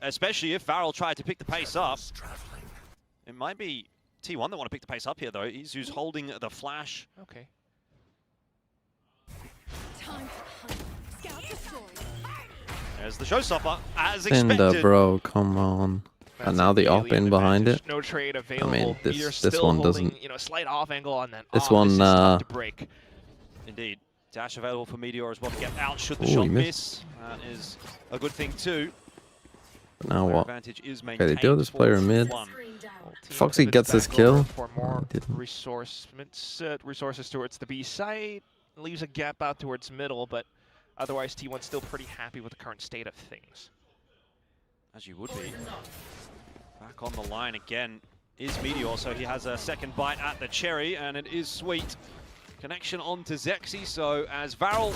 especially if Varel tried to pick the pace up. It might be T1 that want to pick the pace up here, though. Izu's holding the flash. Okay. There's the Showstopper, as Cinder, expected. bro, come on. And now the op in behind it. No trade I available. mean, Either this still one holding, doesn't. you know, slight off angle on that. This This one, is tough to break. Indeed. Dash available for Meteor as well to get out should the Ooh, shot he miss. missed. That is a good thing too. But now Player what? advantage is Okay, they do have this maintained player for in mid. one. Foxy Pivots gets this back kill. over for more he didn't. resources towards the B side. Leaves a gap out towards middle, but otherwise T1's still pretty happy with the current state of things. As you would be. Back on the line again is Meteor, so he has a second bite at the cherry, and it is sweet. Connection onto Zexy, so as Varel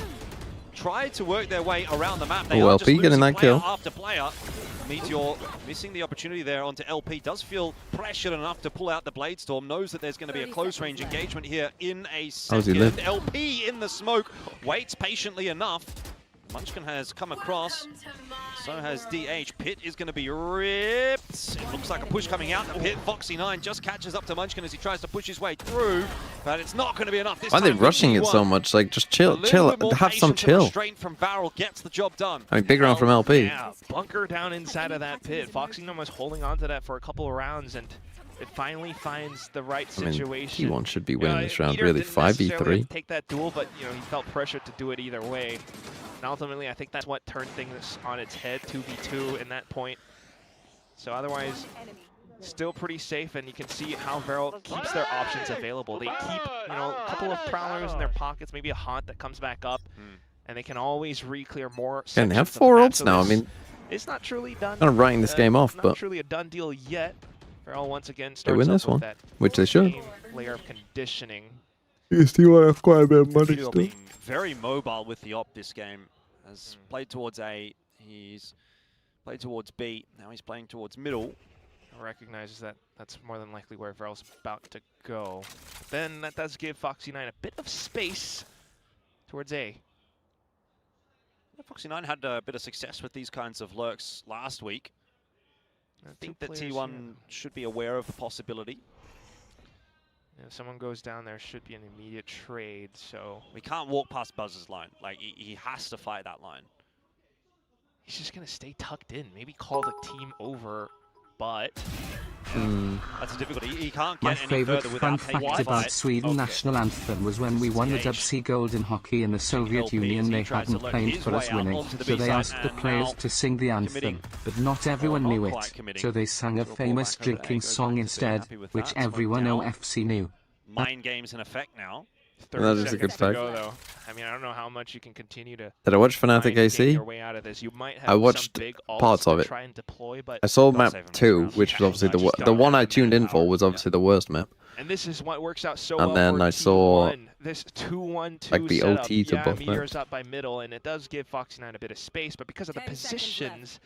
tried to work their way around the map, they are just LP getting losing that player kill. after player. Meteor missing the opportunity there onto LP, does feel pressured enough to pull out the Bladestorm, knows that there's going to be a close range engagement here in a second. LP in the smoke, waits patiently enough. Munchkin has come across, so has DH. Pit is going to be ripped. It looks like a push coming out the pit. Foxy9 just catches up to Munchkin as he tries to push his way through, but it's not going to be enough this Why are they time. rushing it so much? Like, just chill, have some chill. Restraint from Varel gets the job done. I mean, big round from LP. Yeah, bunker down inside of that pit. Foxy9 was holding on to that for a couple of rounds, and it finally finds the right situation. T1 should be winning this round, Meteor really. didn't necessarily 5v3. take that duel, but you know he felt pressured to do it either way. And ultimately, I think that's what turned things on its head, 2v2 in that point. So otherwise, still pretty safe, and you can see how Varel keeps their options available. They keep, you know, a couple of Prowlers in their pockets, maybe a Haunt that comes back up, and they can always re-clear more. And they have sections of 4 the map. ults So now. I this mean, it's not truly done. kind of writing this game off, not but truly a done deal yet. Varel once again they starts win up this with one, that which they should. same layer of conditioning. You still have quite a bit of money Meteor being very mobile with the op this game. Has played towards A, he's played towards B, now he's playing towards middle. Recognizes that that's more than likely where Varel's about to go. But then that does give Foxy9 a bit of space towards A. Foxy9 had a bit of success with these kinds of lurks last week. I think that T1 should be aware of the possibility. If someone goes down, there should be an immediate trade, so... We can't walk past Buzz's line. Like, he has to fight that line. He's just going to stay tucked in. Maybe call the team over, but... That's a difficulty. He can't My get any favourite further fun without taking fact the about fight. Sweden national anthem was when we won the WC Gold in hockey in the Soviet Union, they hadn't planned for us winning, so they asked the players to sing the anthem, but not everyone knew it, so they sang a famous drinking song instead, which everyone OFC knew. Mind games in effect now. That is a good fact. Though. I mean, I don't know how much you can continue to... Did I watch Fnatic AC? Your way out of this. You might have I watched some big ults parts of to it. try and deploy, but I saw map 2, which was obviously the one I tuned in for was obviously the worst map. And this is what works out so And well then for I saw T1. This 2-1-2 like the setup. OT to buff Meteor's that. up by middle, and it does give Foxy9 a bit of space, but because of the positions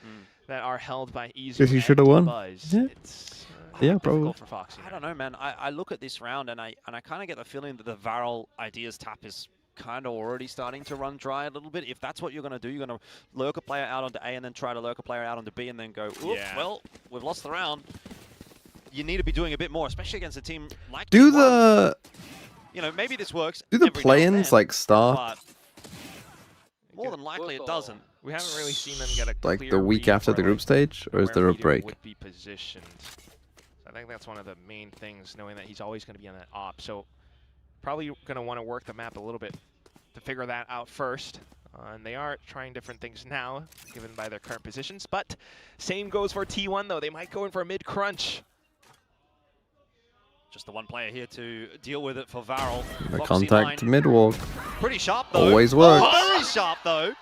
that are held by Easy Guess he should have won. Buzz, Yeah. it's Yeah, probably. for Foxy9. I don't know, man. I look at this round and I kind of get the feeling that the Varel ideas tap is kind of already starting to run dry a little bit. If that's what you're going to do, you're going to lurk a player out onto A and then try to lurk a player out onto B and then go, oop, well, we've lost the round. You need to be doing a bit more, especially against a team like Do T1. the You know, maybe this works. do the every now and play-ins then, like start but more than likely it doesn't. We haven't really seen them get a like clear the week read after for, the group stage, or is where there a Meteor break? would be positioned. So I think that's one of the main things, knowing that he's always going to be on that op. So probably going to want to work the map a little bit to figure that out first. And they are trying different things now, given by their current positions. But same goes for T1, though. They might go in for a mid-crunch. Just the one player here to deal with it for Varel. The Foxy9, contact mid-walk. Pretty sharp, though. Always works. Oh, very sharp, though.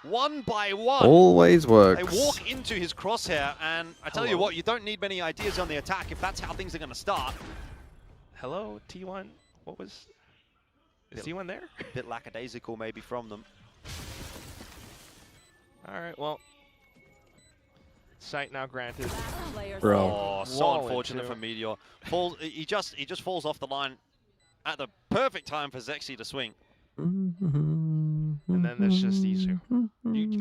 One by one. Always works. They walk into his crosshair, and I tell you what, you don't need many ideas on the attack if that's how things are going to start. Hello, T1. What was... Is T1 there? A bit lackadaisical maybe from them. All right, well... Sight now granted. Bro. Oh, so Wall unfortunate into. for Meteor. He just falls off the line at the perfect time for Zexy to swing. And then there's just Isu.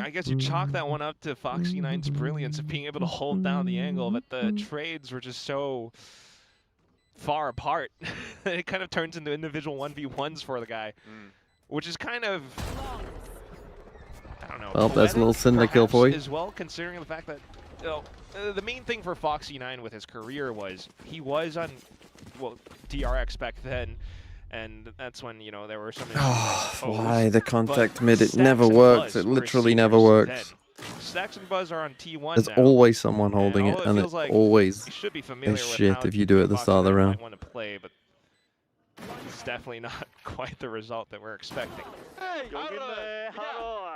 I guess you chalk that one up to Foxy9's brilliance of being able to hold down the angle, but the trades were just so far apart. It kind of turns into individual 1v1s for the guy, which is kind of, I don't know. Well, there's a little poetic, Cinder kill for you. As well, considering the fact that, you know, the main thing for Foxy9 with his career was he was on, well, DRX back then, and that's when, you know, there were some Why the contact mid? It Stacks never and works. Buzz It were literally never seniors works. then. Stacks and Buzz are on T1 There's now. always someone holding it, and feels it like always you should be familiar is with shit how if you do it at the start of the Foxy9 round. might want to play, but it's definitely not quite the result that we're expecting.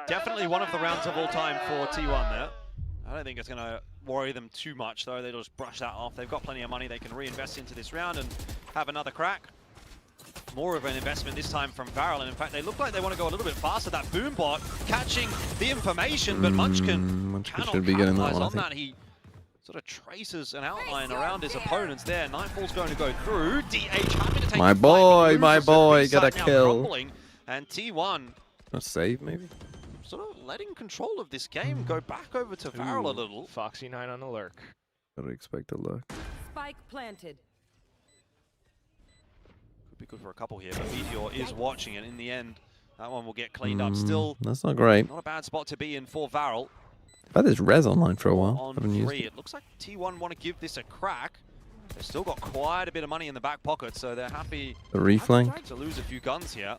Definitely one of the rounds of all time for T1 there. I don't think it's going to worry them too much, though. They'll just brush that off. They've got plenty of money they can reinvest into this round and have another crack. More of an investment this time from Varel, and in fact, they look like they want to go a little bit faster. That boom bot catching the information, but Munchkin cannot should be getting that capitalize one, I on think. that. He sort of traces an outline around his opponents there. Nightfall's going to go through. DH happy to take My the fight, boy, but my loses the boy, B-side got a now kill. crumbling, and T1 A save, maybe? sort of letting control of this game go back over to Varel a little. Foxy9 on the lurk. Gotta expect a look. Spike planted. Could be good for a couple here, but Meteor is watching it. In the end, that one will get cleaned up. Still, That's not great. not a bad spot to be in for Varel. I've had this res online for a while. On Haven't used 3, it. it looks like T1 want to give this a crack. They've still got quite a bit of money in the back pocket, so they're happy The reflank. to lose a few guns here.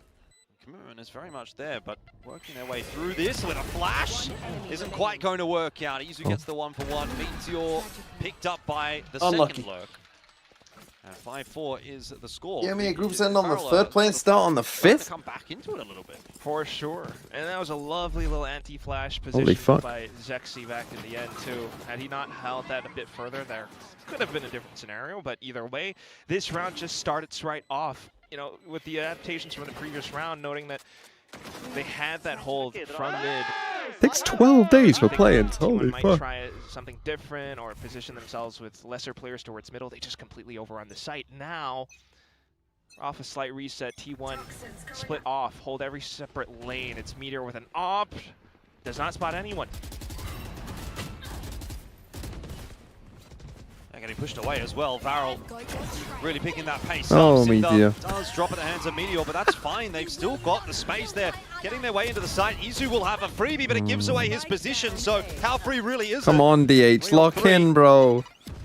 Commitment is very much there, but working their way through this with a flash isn't quite going to work out. Izu gets the 1-for-1. Meteor picked up by the Unlucky. second lurk. And 5-4 is the score. Give me a It group is send on the Varel, third play and start on the starting to fifth? come back into it a little bit. For sure. And that was a lovely little anti-flash position Holy fuck. by Zexy back in the end, too. Had he not held that a bit further, there could have been a different scenario, but either way, this round just started right off. You know, with the adaptations from the previous round, noting that they had that hold from mid. Takes 12 days for I think playing. T1 Holy might fuck. try something different or position themselves with lesser players towards middle. They just completely overrun the site. Now, off a slight reset, T1 split off, hold every separate lane. It's Meteor with an op. Does not spot anyone. They're getting pushed away as well. Varel really picking that pace Oh, up. Meteor. Does drop at the hands of Meteor, but that's fine. They've still got the space there. Getting their way into the site. Izu will have a freebie, but it gives away his position. So how free really is Come it? on, DH. 3 on Lock 3. in, bro.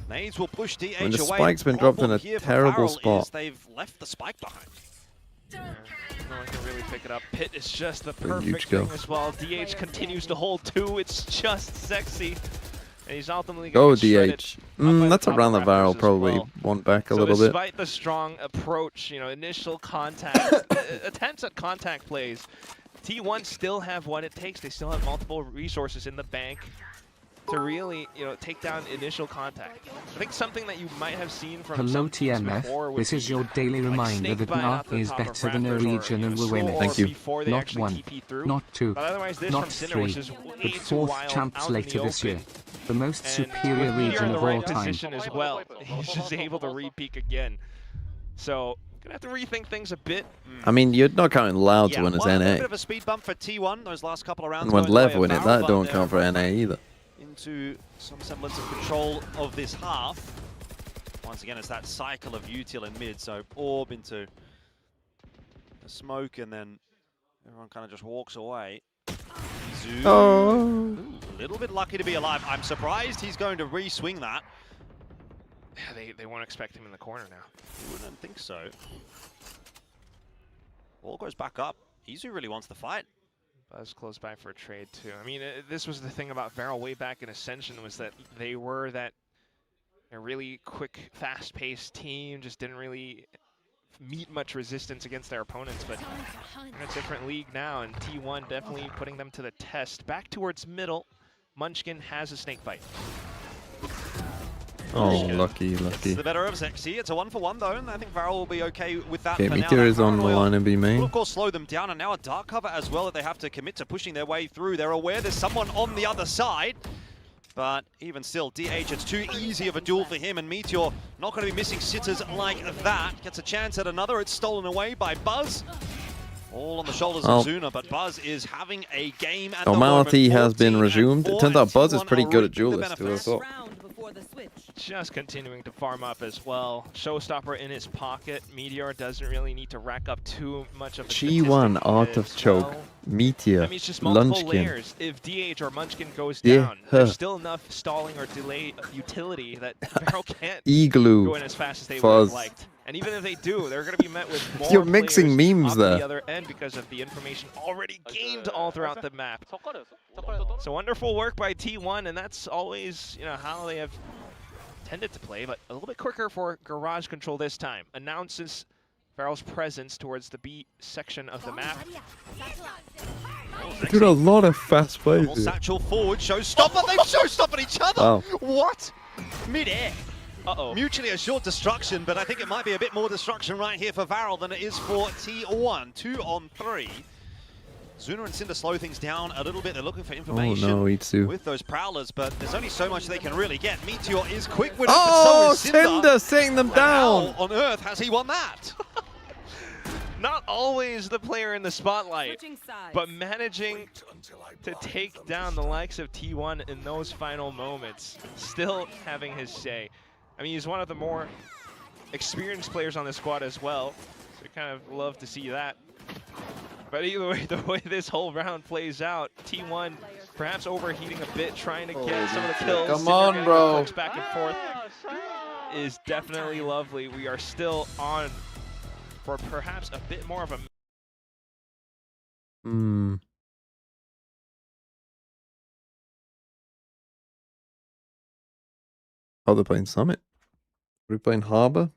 Nades will push DH And the away. spike's been dropped in a Problem here for terrible Varel spot. is they've left the spike behind. No one can really pick it up. Pit is just the Huge perfect go. thing as well. DH continues to hold 2. It's just sexy. And he's ultimately Go, going to get shredded DH. up by the That's top around the Raptors barrel, as probably. well. One back a So little bit. despite the strong approach, you know, initial contact, attempts at contact plays, T1 still have what it takes. They still have multiple resources in the bank to really, you know, take down initial contact. I think something that you might have seen from Hello some teams TMF, before would this is be your daily like reminder snake that bite Narc off the is top of better than Raptors or, Norwegian you and know, we're slow winning. Thank you. before they Not actually 1, TP through. not 2, But otherwise, this not from Sinner, 3, which is but way too 4th wild champs out in later the this open. year. The most And superior with Meteor region in the of right all time. position as well, he's just able to re-peek again. So, gonna have to rethink things a bit. I mean, you're not counting Loud to win as well, a NA. bit of a speed bump for T1 those last couple of rounds. And when going the way Lev of win it, Varel, that but don't they're count for NA either. into some semblance of control of this half. Once again, it's that cycle of util in mid, so orb into the smoke, and then everyone kind of just walks away. Zoom. Oh. Ooh, a little bit lucky to be alive. I'm surprised he's going to re-swing that. Yeah, they won't expect him in the corner now. You wouldn't think so. Ball goes back up. Izu really wants the fight. Buzz close by for a trade too. I mean, this was the thing about Varel way back in Ascension, was that they were that a really quick, fast-paced team, just didn't really meet much resistance against their opponents, but in a different league now, and T1 definitely putting them to the test. Back towards middle, Munchkin has a snake bite. Oh, lucky, lucky. It's the better of Zexy. It's a 1-for-1 though, and I think Varel will be okay with that Okay, for now. Meteor That is on the paranoia line and B will main. of course slow them down, and now a dark cover as well that they have to commit to pushing their way through. They're aware there's someone on the other side, but even still, DH, it's too easy of a duel for him, and Meteor not going to be missing sitters like that. Gets a chance at another. It's stolen away by Buzz. All on the shoulders of Zuna, but Buzz is having a game at the moment. Normality has been 14 resumed. It and turns 4, out Buzz and is pretty T1 good at are reaping the duelists too, I benefits. thought. for the switch. Just continuing to farm up as well. Showstopper in his pocket. Meteor doesn't really need to rack up too much of a G1 Art of Choke. Meteor. I mean, it's just multiple Lunchkin. layers. If DH or Munchkin goes Yeah, down, there's still enough stalling or delay utility that Barrel can't Igloo. go in as fast as they would Fuzz. have liked. And even if they do, they're going to be met with more You're mixing players memes off there. the other end because of the information already gained all throughout the map. So wonderful work by T1, and that's always, you know, how they have tended to play, but a little bit quicker for Garage Control this time. Announces Farrell's presence towards the B section of the map. Dude, a lot of fast plays Well, here. Satchel forward, Showstopper. They showstop at each other. Wow. What? Mid-air. Uh-oh. Mutually assured destruction, but I think it might be a bit more destruction right here for Varel than it is for T1. 2 on 3. Zuna and Cinder slow things down a little bit. They're looking for information Itsu. with those Prowlers, but there's only so much they can really get. Meteor is quick with it, Oh, but so is Cinder. Cinder sitting them down. How on earth has he won that? Not always the player in the spotlight, Switching sides. but managing to take down the likes of T1 in those final moments, still having his say. I mean, he's one of the more experienced players on the squad as well, so we kind of love to see that. But either way, the way this whole round plays out, T1 perhaps overheating a bit, trying to get some of the kills. Come Cinder on, getting bro. the clicks back and forth is definitely lovely. We are still on for perhaps a bit more of a... Oh, they're playing Summit. Are we playing Harbor?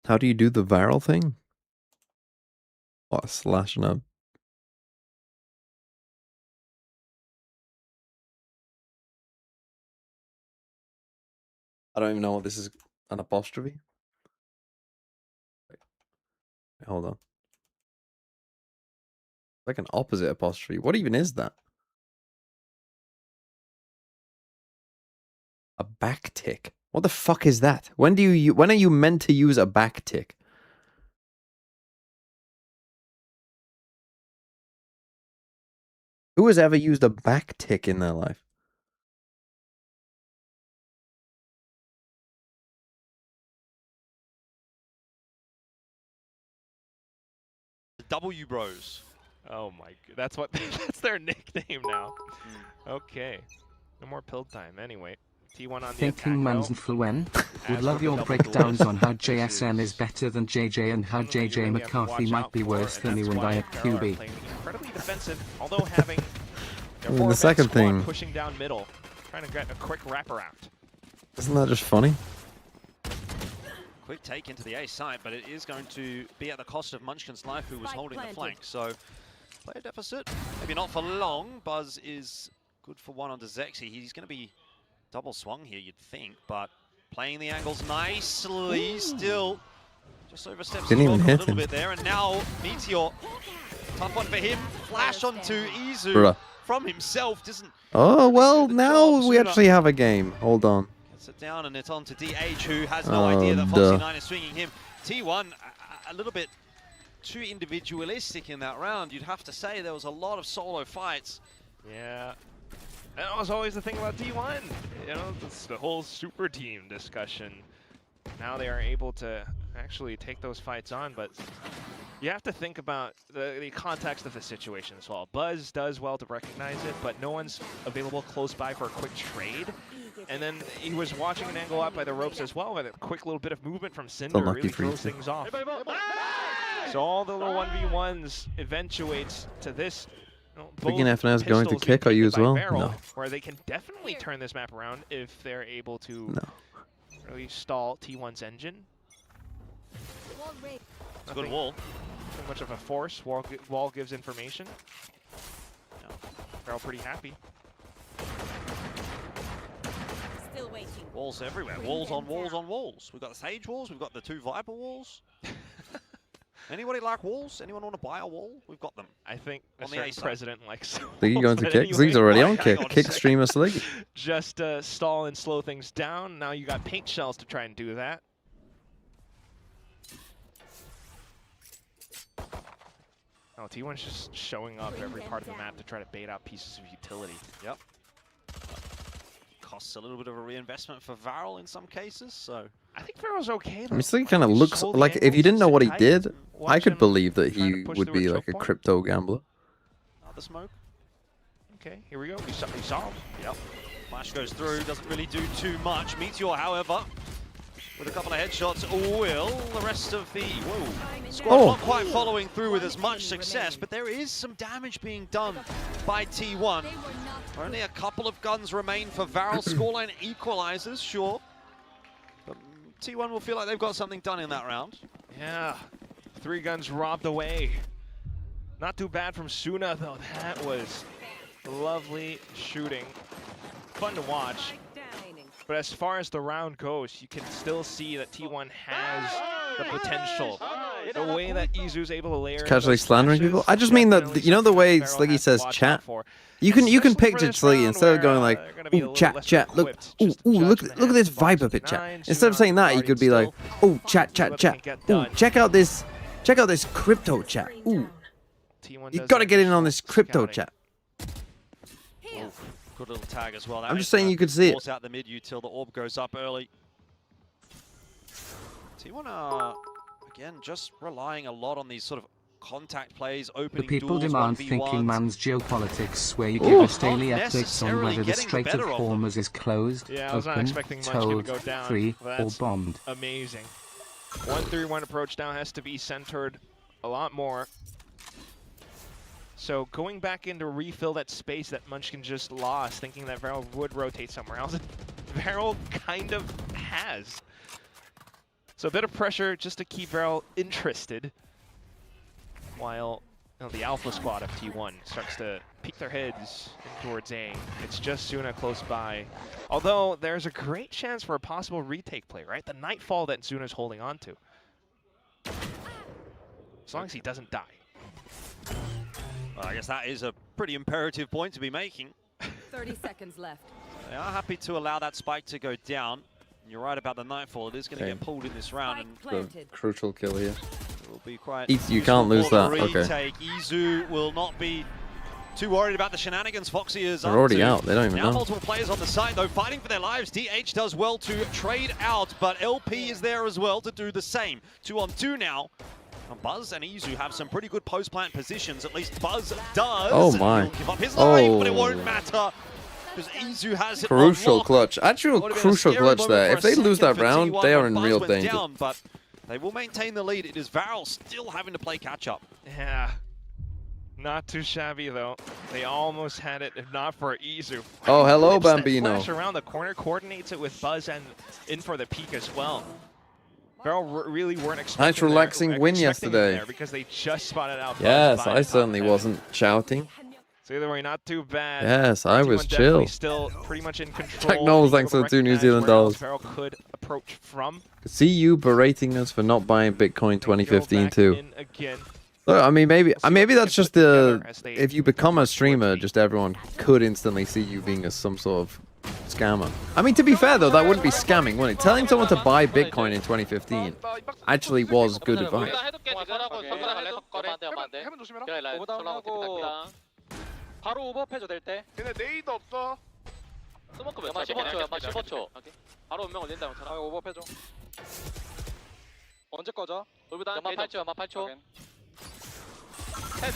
How do you do the viral thing? What, slashing up? I don't even know what this is. An apostrophe? Wait, hold on. Like an opposite apostrophe. What even is that? A backtick. What the fuck is that? When are you meant to use a backtick? Who has ever used a backtick in their life? W Bros. Oh my god, that's what that's their nickname now. Okay. No more pill time anyway. T1 on the attack Thinking Man's though. Fluen. Would As love for your the breakdowns double on how duels, JSM is better than JJ and how something you JJ really have to McCarthy watch might out be for, worse than and you that's and I why at Barrel are QB. playing incredibly defensive, although having their The 4-man second squad thing- pushing down middle, trying to get a quick wraparound. Isn't that just funny? Quick take into the A side, but it is going to be at the cost of Munchkin's life, who was Spike holding the planted. flank. So, player deficit, maybe not for long. Buzz is good for one onto Zexy. He's going to be double swung here, you'd think, but playing the angles nicely. Still just oversteps Didn't the even ball a hit little him. bit there, and now Meteor, tough one for him. Flash onto Izu Bruh. from himself, doesn't Oh, well, the now job. we Sooner actually have a game. Hold on. gets it down, and it's on to DH, who has no Oh, idea that duh. Foxy9 is swinging him. T1, a little bit too individualistic in that round, you'd have to say. There was a lot of solo fights. Yeah. That was always the thing about T1. You know, it's the whole super team discussion. Now they are able to actually take those fights on, but you have to think about the context of the situation as well. Buzz does well to recognize it, but no one's available close by for a quick trade. And then he was watching an angle up by the ropes as well, with a quick little bit of movement from Cinder unlucky really for you throws two. things off. So all the little 1v1s eventuates to this. Freaking FNS going to pistols being kick, are you taken as by well? Barrel, No. where they can definitely turn this map around if they're able to No. really stall T1's engine. It's a good wall. Too much of a force. Wall gives information. No. Barrel pretty happy. Still waiting. Walls everywhere. Walls on walls on walls. We've got the Sage walls. We've got the 2 Viper walls. Anybody like walls? Anyone want to buy a wall? We've got them. I think a On the certain A side. president likes Sliggy walls, going to but kick. anyway. Zig's already on Hang kick. on a Kick second. streamer Sliggy. Just stall and slow things down. Now you got paint shells to try and do that. Oh, T1's just showing up every part of the map to try to bait out pieces of utility. Yep. Costs a little bit of a reinvestment for Varel in some cases, so... I think Varel's okay, though. I mean, so he kind of looks like, if you didn't know what he did, I could believe that he would be like a crypto gambler. Another smoke. Okay, here we go. We saw him. Yep. Flash goes through, doesn't really do too much. Meteor, however, with a couple of headshots, will the rest of the squad not quite following through with as much success, but there is some damage being done by T1. Only a couple of guns remain for Varel. Scoreline equalizes, sure. But T1 will feel like they've got something done in that round. Yeah, 3 guns robbed away. Not too bad from Suna, though. That was lovely shooting. Fun to watch. But as far as the round goes, you can still see that T1 has the potential. The way that Izu's able to layer Casually slandering people. I just mean that, you know, the way Sliggy says chat. You can picture Sliggy instead of going like, "Ooh, chat, look, ooh, look at this Viper pit, chat." Instead of saying that, you could be like, "Oh, chat. Ooh, check out this crypto chat. Ooh, you gotta get in on this crypto chat." Good little tag as well. I'm just saying you could see it. Force out the mid util, the orb goes up early. T1 are, again, just relying a lot on these sort of contact plays, opening The people doors, demand 1v1s. thinking man's geopolitics, where you give us daily updates on whether the getting Strait of the better of Hormuz is closed, Yeah, I was not open, expecting much to towed, go down. free, But or that's bombed. amazing. 1-3-1 approach now has to be centered a lot more. So going back in to refill that space that Munchkin just lost, thinking that Varel would rotate somewhere else, Varel kind of has. So a bit of pressure just to keep Varel interested, while the alpha squad of T1 starts to peek their heads towards A. It's just Suna close by. Although there's a great chance for a possible retake play, right? The Nightfall that Suna's holding on to. As long as he doesn't die. Well, I guess that is a pretty imperative point to be making. 30 seconds left. They are happy to allow that spike to go down. You're right about the Nightfall. It is going to get pulled in this round. And The crucial kill here. it will be quite You can't lose that. Okay. retake. Izu will not be too worried about the shenanigans Foxy is They're up already to. out. They don't even Now know. multiple players on the side, though, fighting for their lives. DH does well to trade out, but LP is there as well to do the same. 2-on-2 now. And Buzz and Izu have some pretty good post-plant positions. At least Buzz does. Oh my. He'll give up his life, but it won't matter. Because Izu has it Crucial on lock. clutch. Actual Would have been a crucial scary clutch moment there. for If a they lose second that for round, T1 they are when in Buzz real went danger. down, but they will maintain the lead. It is Varel still having to play catch-up. Yeah. Not too shabby, though. They almost had it, if not for Izu. Oh, hello, Flips that Bambino. Flash around the corner, coordinates it with Buzz and in for the peak as well. Varel really weren't expecting Nice relaxing win expecting him yesterday. there because they just spotted out Buzz Yes, by I the top certainly heavy. wasn't shouting. So either way, not too bad. Yes, I was T1 definitely chill. Still pretty much in control. Check Knowles, Being thanks able for to the 2 New recognize Zealand where else dollars. Varel could approach from. See you berating us for not buying Bitcoin 2015 Go back too. in again. Look, I mean, maybe that's just the as they if you become a streamer, just everyone could instantly see you being some sort of scammer. I mean, to be fair though, that wouldn't be scamming, would it? Telling someone to buy Bitcoin in 2015 actually was good advice. 바로 오버패줘 될 때. 걔네 네이도 없어. 스모크 몇 초? 15초. 바로 운명 올린다 형처럼. 아 오버패줘. 언제 꺼져? 연마 8초, 연마 8초. Okay,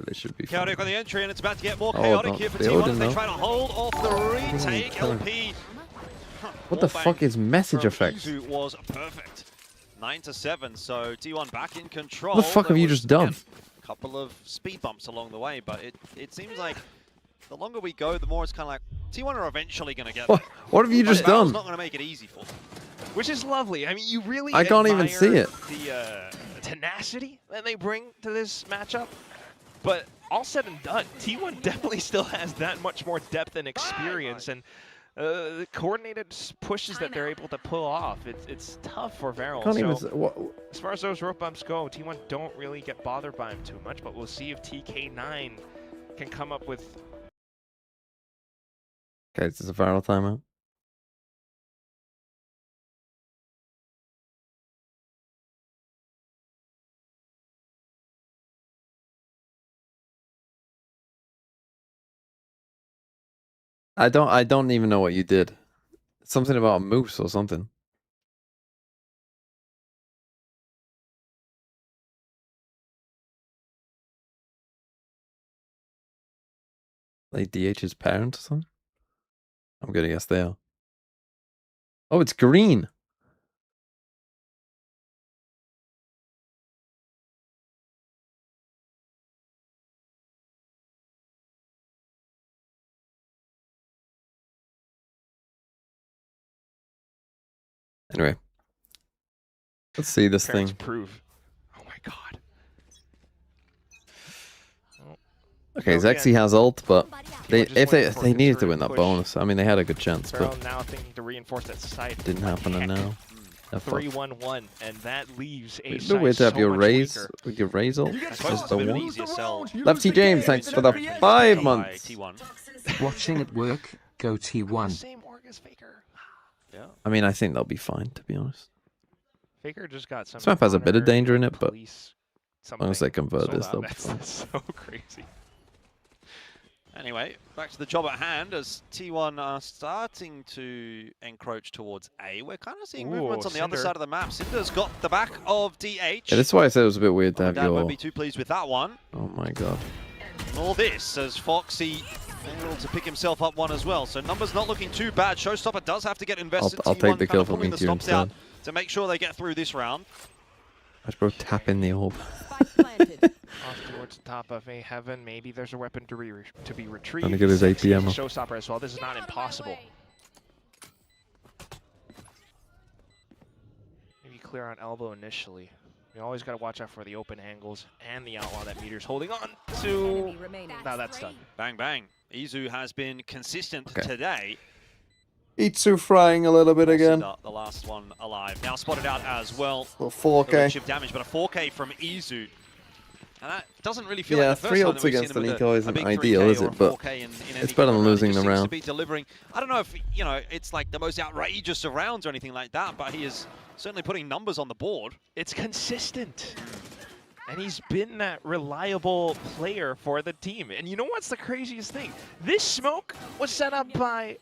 this should be fun. Chaotic on the entry, and it's about to get more Oh, chaotic no, here for they T1 Odin, as they though. try to hold off the retake. kill him. LP. What the fuck is message from effects? Izu was perfect. 9-7, so T1 back in control. What the fuck have There you was, just done? again, a couple of speed bumps along the way, but it seems like the longer we go, the more it's kind of like T1 are eventually going to get there. What have you just But Battle's done? not going to make it easy for them. Which is lovely. I mean, you really I can't even admire see it. The tenacity that they bring to this matchup. But all said and done, T1 definitely still has that much more depth and experience, and the coordinated pushes that they're able to pull off. It's tough for Varel. Can't even. So What? as far as those rope bumps go, T1 don't really get bothered by him too much, but we'll see if TK9 can come up with. Okay, this is a viral timeout. I don't even know what you did. Something about a moose or something. Like DH's parent or something? I'm gonna guess they are. Oh, it's green. Anyway. Let's see this Parents thing. prove. Oh my god. Okay, So Zexy again, has ult, but if waiting for they needed to Katsuri win that push. bonus, I mean they had a good chance, Feral but now thinking to reinforce that site. didn't happen, and now. 3-1-1, and that leaves a It's a bit weird to have so your much raise weaker. with your raise ult. I suppose Just it's the a bit of an one. easier sell. Lefty James, thanks for the 5 months. T1. Watching it work, go T1. Same org as Faker. Yeah. I mean, I think they'll be fine, to be honest. Faker just got some. This map has a bit of honor, danger in it, but police, as long as they convert sold this, out. they'll be That's fine. so crazy. Anyway, back to the job at hand as T1 are starting to encroach towards A. We're kind of seeing movements on the other Cinder. side of the map. Cinder's got the back of DH. Yeah, this is why I said it was a bit weird to have Dad won't your... be too pleased with that one. Oh my god. And all this as Foxy able to pick himself up one as well. So numbers not looking too bad. Showstopper does have to get invested. I'll T1 take the kind kill of from pulling the Meteor stops out instead. to make sure they get through this round. I should go tap in the orb. Off towards the top of a heaven. Maybe there's a weapon to be retrieved. Trying to get his AP Sexy is a ammo. Showstopper as well. This is not impossible. Maybe clear on elbow initially. You always got to watch out for the open angles and the outlaw that Meteor's holding on to. Now that's done. Bang, bang. Izu has been consistent Okay. today. Itsu frying a little bit again. The last one alive. Now spotted out as well. Well, The 4K. chip damage, but a 4K from Izu. And that doesn't really feel Yeah, like the 3 first time ults that we've against seen him an with eco a isn't big ideal, 3K is or it? a But 4K in it's any better than round. losing He the just seems round. to be delivering. I don't know if, you know, it's like the most outrageous of rounds or anything like that, but he is certainly putting numbers on the board. It's consistent. And he's been that reliable player for the team. And you know what's the craziest thing? This smoke was set up by,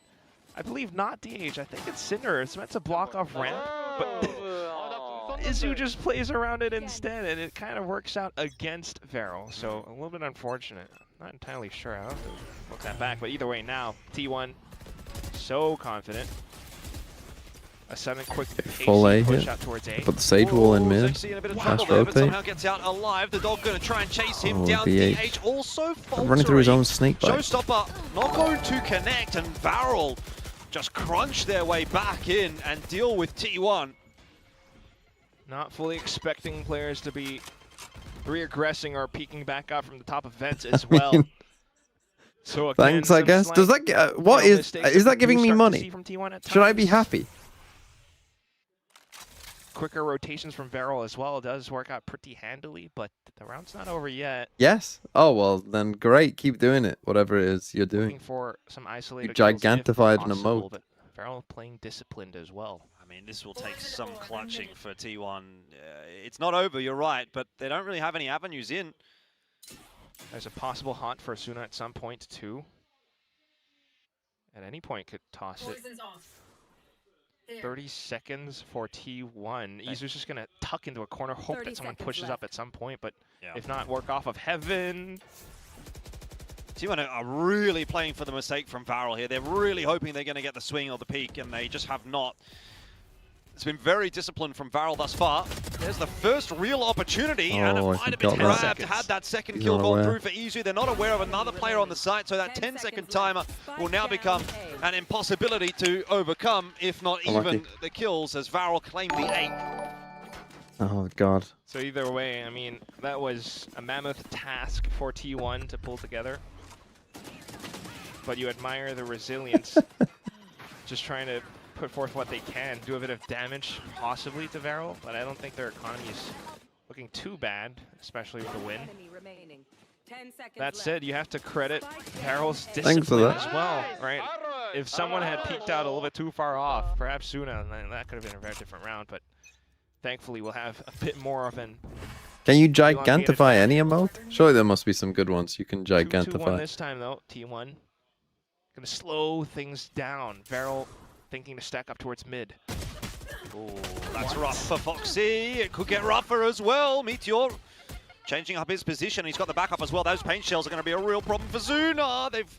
I believe, not DH. I think it's Cinder. It's meant to block off ramp. But Izu just plays around it instead, and it kind of works out against Feral. So a little bit unfortunate. Not entirely sure. I'll have to look that back. But either way now, T1 so confident. A sudden quick Full A push hit. out towards A. Put the Sage Wall in mid. Zexy in a bit of Fast trouble there, but rotate. somehow gets out alive. The dog going to try and chase him Oh, down. DH. Also faltering. Running through his own snake bite. Showstopper not going to connect, and Varel just crunch their way back in and deal with T1. Not fully expecting players to be reaggressing or peeking back out from the top of vents as well. So again, Thanks, I some guess. slight, Does that what you know, is mistakes that that we giving do me start to money? see from T1 at Should I be times. happy? Quicker rotations from Varel as well does work out pretty handily, but the round's not over yet. Yes. Oh well, then great. Keep doing it. Whatever it is you're Looking doing. for some isolated You kills if gigantified an possible, emote. but Varel playing disciplined as well. I mean, this will take some clutching for T1. It's not over, you're right, but they don't really have any avenues in. There's a possible haunt for Asuna at some point too. At any point could toss it. 30 seconds for T1. Izu's just gonna tuck into a corner, hope that someone pushes up at some point, but if not, work off of heaven. T1 are really playing for the mistake from Varel here. They're really hoping they're going to get the swing or the peak, and they just have not. It's been very disciplined from Varel thus far. There's the first real opportunity, and it Oh, I might have been forgot that. grabbed had that second He's kill not gone aware. through for Izu. They're not aware of another player on the site, so that 10-second timer will now become an impossibility to overcome, if not Unlucky. even the kills, as Varel claimed the 8. Oh god. So either way, I mean, that was a mammoth task for T1 to pull together. But you admire the resilience, just trying to put forth what they can, do a bit of damage possibly to Varel, but I don't think their economy is looking too bad, especially with the win. That said, you have to credit Varel's Thanks for discipline that. as well, right? If someone had peeked out a little bit too far off, perhaps Suna, then that could have been a very different round, but thankfully we'll have a bit more of an Can you elongated gigantify any emote? Surely there must be some good ones you can 2-2-1 gigantify. this time though, T1. Gonna slow things down. Varel thinking to stack up towards mid. Oh, that's rough for Foxy. It could get rougher as well. Meteor changing up his position. He's got the backup as well. Those paint shells are going to be a real problem for Zuna. They've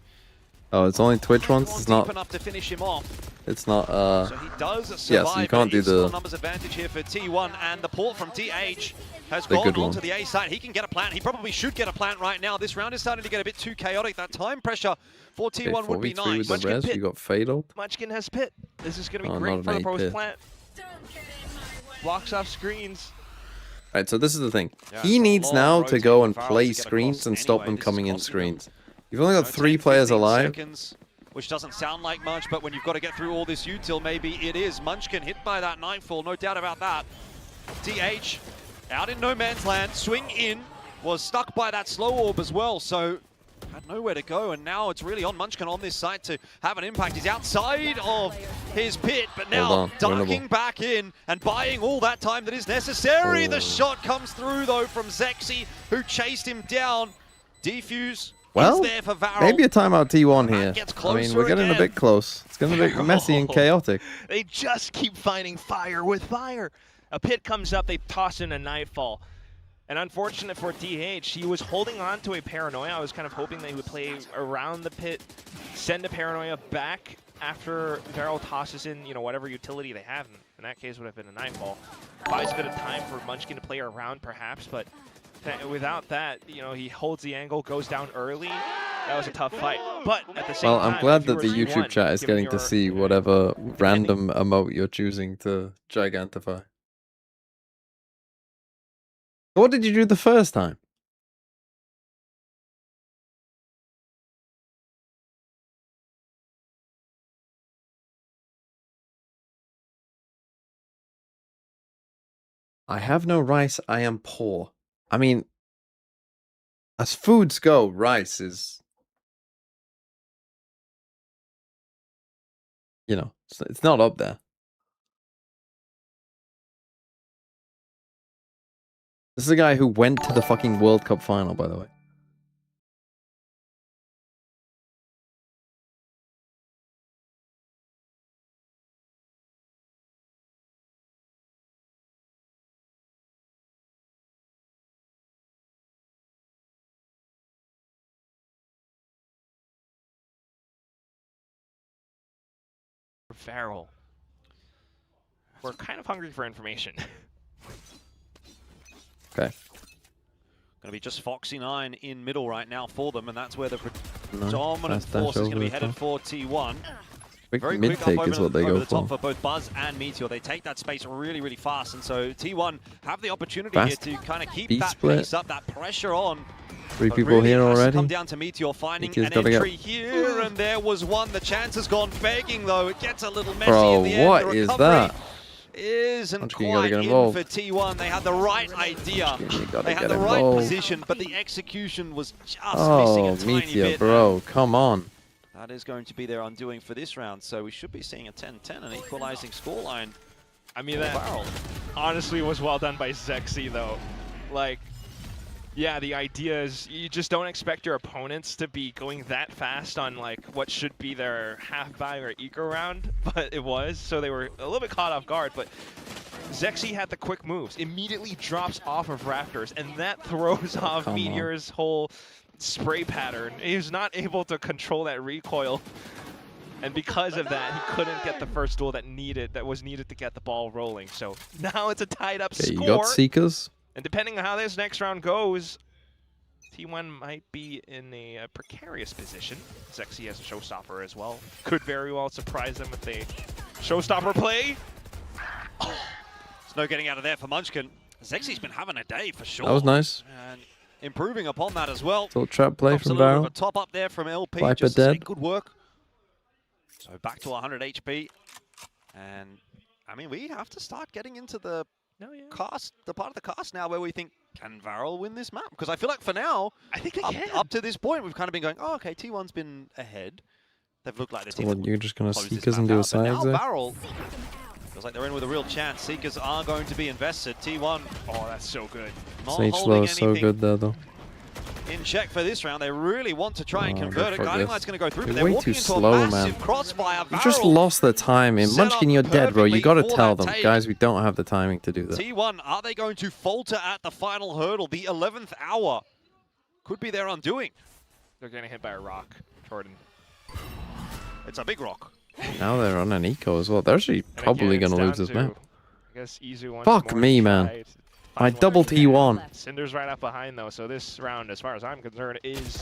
Oh, it's only Twitch ones. gone It's deep not. enough to finish him off. It's not. So he does survive. Yeah, so you can't do still the. numbers advantage here for T1, and the port from TH has The gone good onto one. the A side. He can get a plant. He probably should get a plant right now. This round is starting to get a bit too chaotic. That time pressure for T1 would be 4v3 nice. with the Munchkin res. pit. You got fatal. Munchkin has pit. This is gonna be Oh, great not for an the eight pros pit. plant. Blocks off screens. Right, so this is the thing. Yeah, He it's a needs long now road to to go get and Varel play to get screens across and stop anyway. them This is coming in costing them. screens. You've only got 3 10, players 15 alive. seconds, which doesn't sound like much, but when you've got to get through all this util, maybe it is. Munchkin hit by that nightfall, no doubt about that. TH out in no man's land, swing in, was stuck by that slow orb as well, so had nowhere to go, and now it's really on Munchkin on this side to have an impact. He's outside of his pit, but now Hold on, ducking winnable. back in and buying all that time that is necessary. Oh. The shot comes through though from Zexy, who chased him down. Defuse Well, is there for Varel. maybe a timeout T1 That here. gets I mean, closer we're getting a again. bit close. It's going to be messy and chaotic. They just keep finding fire with fire. A pit comes up, they toss in a nightfall. And unfortunate for TH, he was holding on to a Paranoia. I was kind of hoping that he would play around the pit, send a Paranoia back after Varel tosses in, you know, whatever utility they have. In that case, would have been a nightfall. Buys a bit of time for Munchkin to play around, perhaps, but without that, you know, he holds the angle, goes down early. That was a tough fight. But at the same Well, time, I'm glad if you that the were YouTube T1, chat is given getting to your- see whatever random emote you're choosing to gigantify. What did you do the first time? I have no rice, I am poor. I mean, as foods go, rice is, you know, it's not up there. This is a guy who went to the fucking World Cup final, by the way. Varel. We're kind of hungry for information. Okay. Going to be just Foxy9 in middle right now for them, and that's where the No, predominant fast dash force is going to over be the headed top. for T1. Quick Very mid quick up take over, is what they over go the top for. for both Buzz and Meteor. They take that space really, really fast, and so T1 have the opportunity Fast here to kind of keep B that split. pace up, that pressure on. 3 But people really here it has to already. come down to Meteor finding Meteor's an gotta get- entry here, and there was one. The chance has gone begging, though. It gets a little messy Bro, in the end. what The is recovery that? Isn't Munchkin, you gotta quite get in involved. for T1. They had the right idea. You gotta They had get the right involved. position, but the execution was just missing Oh, a tiny Meteor, bit. bro, come on. That is going to be their undoing for this round, so we should be seeing a 10-10, an equalizing scoreline. I mean, that honestly was well done by Zexy, though. Like, yeah, the idea is you just don't expect your opponents to be going that fast on, like, what should be their half-buy or eco round, but it was, so they were a little bit caught off guard, but Zexy had the quick moves, immediately drops off of Raptors, and that throws off come on. Meteor's whole spray pattern. He was not able to control that recoil. And because of that, he couldn't get the first duel that was needed to get the ball rolling. So now it's a tied-up Okay, score. you got Seekers. And depending on how this next round goes, T1 might be in a precarious position. Zexy has a showstopper as well. Could very well surprise them with a showstopper play. There's no getting out of there for Munchkin. Zexy's been having a day for sure. That was nice. And improving upon that as well. Little trap play Drops from a little bit of Varel. a top up there from LP. Viper just to say dead. good work. So back to 100 HP. And I mean, we have to start getting into the cast, the part of the cast now where we think, can Varel win this map? Because I feel like for now, I think they can. up to this point, we've kind of been going, oh, okay, T1's been ahead. They've looked like the So team. what, that you're just gonna close this Seekers and map do a out, but side now exit? Varel feels like they're in with a real chance. Seekers are going to be invested. T1 Oh, that's so good. not Sage holding slow is so anything. good there, though. in check for this round. They really want to try and convert it. fuck Guiding this. Light's going to go through, but They're they're way walking too into slow, a massive man. crossfire. You just Varel lost the timing. set Munchkin, you're up dead, bro. You got to perfectly tell for them. that Guys, we don't have the timing to do that. T1, are they going to falter at the final hurdle? The 11th hour could be their undoing. They're getting hit by a rock, Jordan. It's a big rock. Now they're on an eco as well. They're actually probably going to lose this map. I guess Izu once Fuck more me, to man. try to I find one. double T1. Cinder's right up behind, though, so this round, as far as I'm concerned, is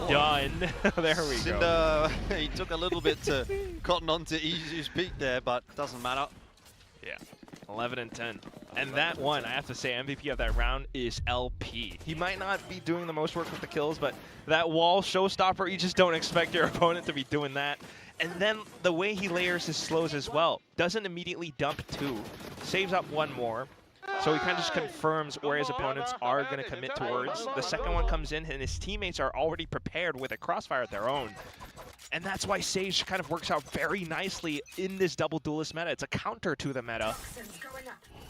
done. There we go. Cinder, he took a little bit to cotton onto Izu's peak there, but doesn't matter. Yeah, 11 and 10. And that one, I have to say, MVP of that round is LP. He might not be doing the most work with the kills, but that wall showstopper, you just don't expect your opponent to be doing that. And then the way he layers his slows as well. Doesn't immediately dump 2. Saves up 1 more. So he kind of just confirms where his opponents are going to commit towards. The second one comes in and his teammates are already prepared with a crossfire of their own. And that's why Sage kind of works out very nicely in this double duelist meta. It's a counter to the meta.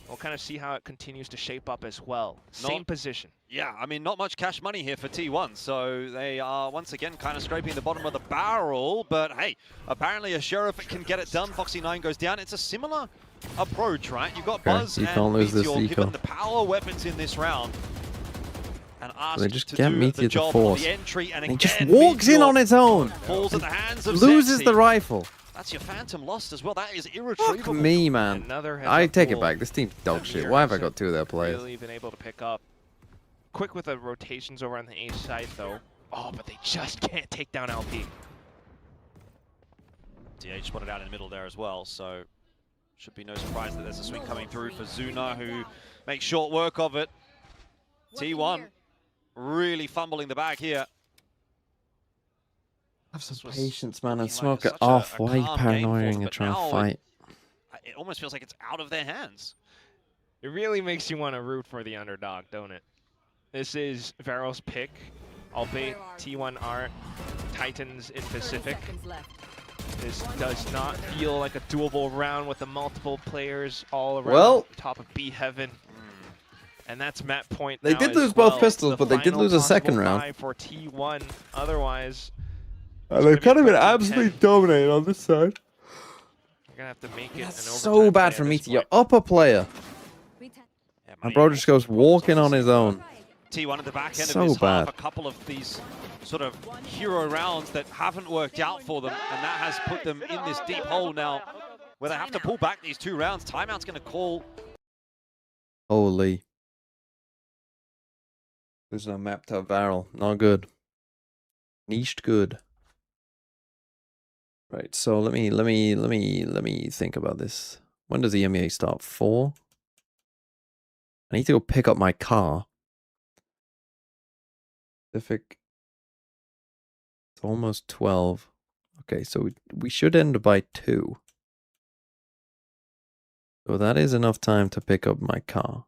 We'll kind of see how it continues to shape up as well. Same position. Yeah, I mean, not much cash money here for T1, so they are once again kind of scraping the bottom of the barrel, but hey, apparently a Sheriff can get it done. Foxy9 goes down. It's a similar approach, right? You've got Buzz you and can't lose this Meteor eco. given the power weapons in this round. And asked They just to get do Meteor the to job force. on the entry, and He again, just walks in Meteor on his own. falls at the hands of Loses Zexy. the rifle. That's your Phantom lost as well. That is Fuck irretrievable. me, man. Another heads I up take it pool. back. This team's dog shit. Meteor Why have I hasn't got 2 of their players? Really been able to pick up. Quick with the rotations over on the A side, though. Oh, but they just can't take down LP. DH spotted out in the middle there as well, so should be no surprise that there's a swing coming through for Zuna, who makes short work of it. T1 really fumbling the bag here. Have some This was patience, man, and looking smoke like it such a off. Why are you calm game for paranoying them, and but trying to now fight? It almost feels like it's out of their hands. It really makes you want to root for the underdog, don't it? This is Varel's pick, albeit T1 are Titans in Pacific. This does not feel like a doable round with the multiple players all around Well, top of B Heaven. And that's map point. They now did as lose both well. pistols, The but they did final lose a possible second round. bye for T1. Otherwise, They've kind of been absolutely dominated on this side. you're gonna have to make it. That's an so overtime bad play for at me this to your point. upper player. Yeah, My bro just goes walking on his own. T1 at the back end So of this half, bad. a couple of these sort of hero rounds that haven't worked out for them, and that has put them in this deep hole now where they have to pull back these 2 rounds. Timeout's going to call. Holy. Losing a map to a barrel. Not good. Niched good. Right, so let me think about this. When does the EMEA start? 4? I need to go pick up my car. Pacific. It's almost 12. Okay, so we should end by 2. So that is enough time to pick up my car.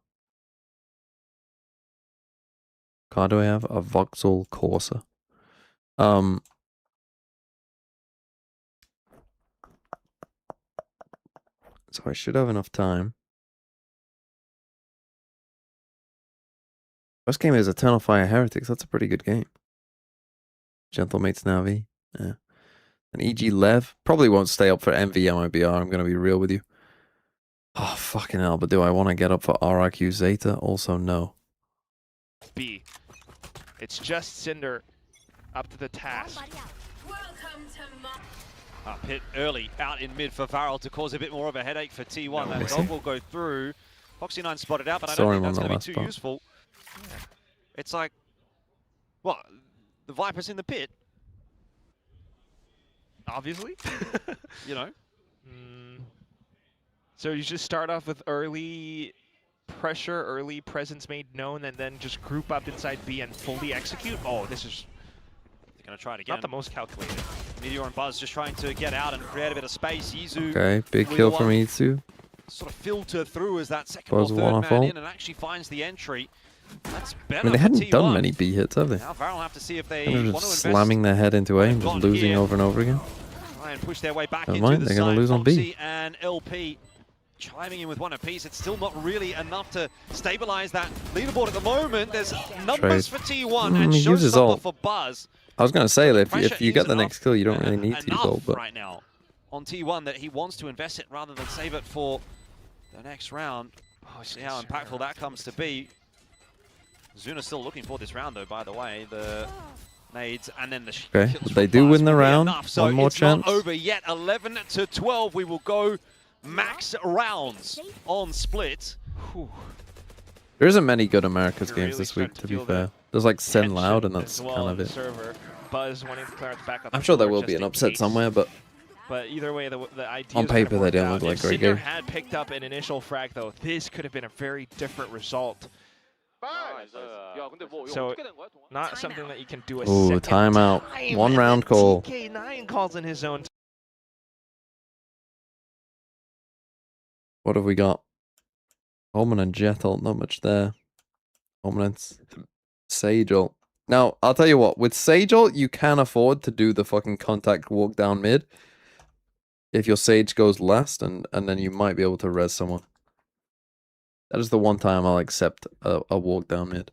Car do I have? A Vauxhall Corsa. So I should have enough time. First game is Eternal Fire Heretics. That's a pretty good game. Gentlemates Navi. Yeah. And EG Lev. Probably won't stay up for MVMIBR. I'm going to be real with you. Oh, fucking hell. But do I want to get up for RRQ Zeta? Also, no. B. It's just Cinder up to the task. Hit early out in mid for Varel to cause a bit more of a headache for T1. That dog will go through. Foxy9 spotted out, but I don't think that's going to be too useful. It's like, what? The Viper's in the pit. Obviously. You know. So you just start off with early pressure, early presence made known, and then just group up inside B and fully execute? Oh, this is... They're going to try it again. Not the most calculated. Meteor and Buzz just trying to get out and create a bit of space. Izu. Okay, big kill from Izu. Sort of filter through as that second Buzz or third waterfall. man in and actually finds the entry. That's better. I mean, they for hadn't T1. done many B hits, have they? Now Varel have to see if they Kind of want to just invest. slamming their head into A and just Gone losing here. over and over again. Try and push their way back Never into mind, the they're gonna side. lose on B. Foxy and LP chiming in with one apiece. It's still not really enough to stabilize that leaderboard at the moment. There's numbers for T1 and He uses showstopper ult. for Buzz. I was going to say, that Pressure if you is get the enough, next kill, you don't really need to use enough ult, but right now on T1 that he wants to invest it rather than save it for the next round. Oh, see how impactful that comes to be. Zuna's still looking for this round, though, by the way. The nades and then the okay, kills they from do Buzz win the will be round. enough. So One more it's chance. not over yet. 11-12. We will go max rounds on split. Whew. There isn't many good Americas You're games really this week, starting to to be feel fair. the There's like Sen Loud, and tension that's as well kind on of the it. server. Buzz wanting to clear back up. I'm the sure there floor will just be an in upset case. somewhere, but But either way, the idea on paper they don't look like if great Cinder games. had picked up an initial frag, though, this could have been a very different result. So, not something that you can do a Ooh, second timeout. time, One and round then call. TK9 calls in his own. What have we got? Omen and Jet ult, not much there. Omen and Sage ult. Now, I'll tell you what, with Sage ult, you can afford to do the fucking contact walk down mid. If your Sage goes last, and then you might be able to res someone. That is the one time I'll accept a walk down mid.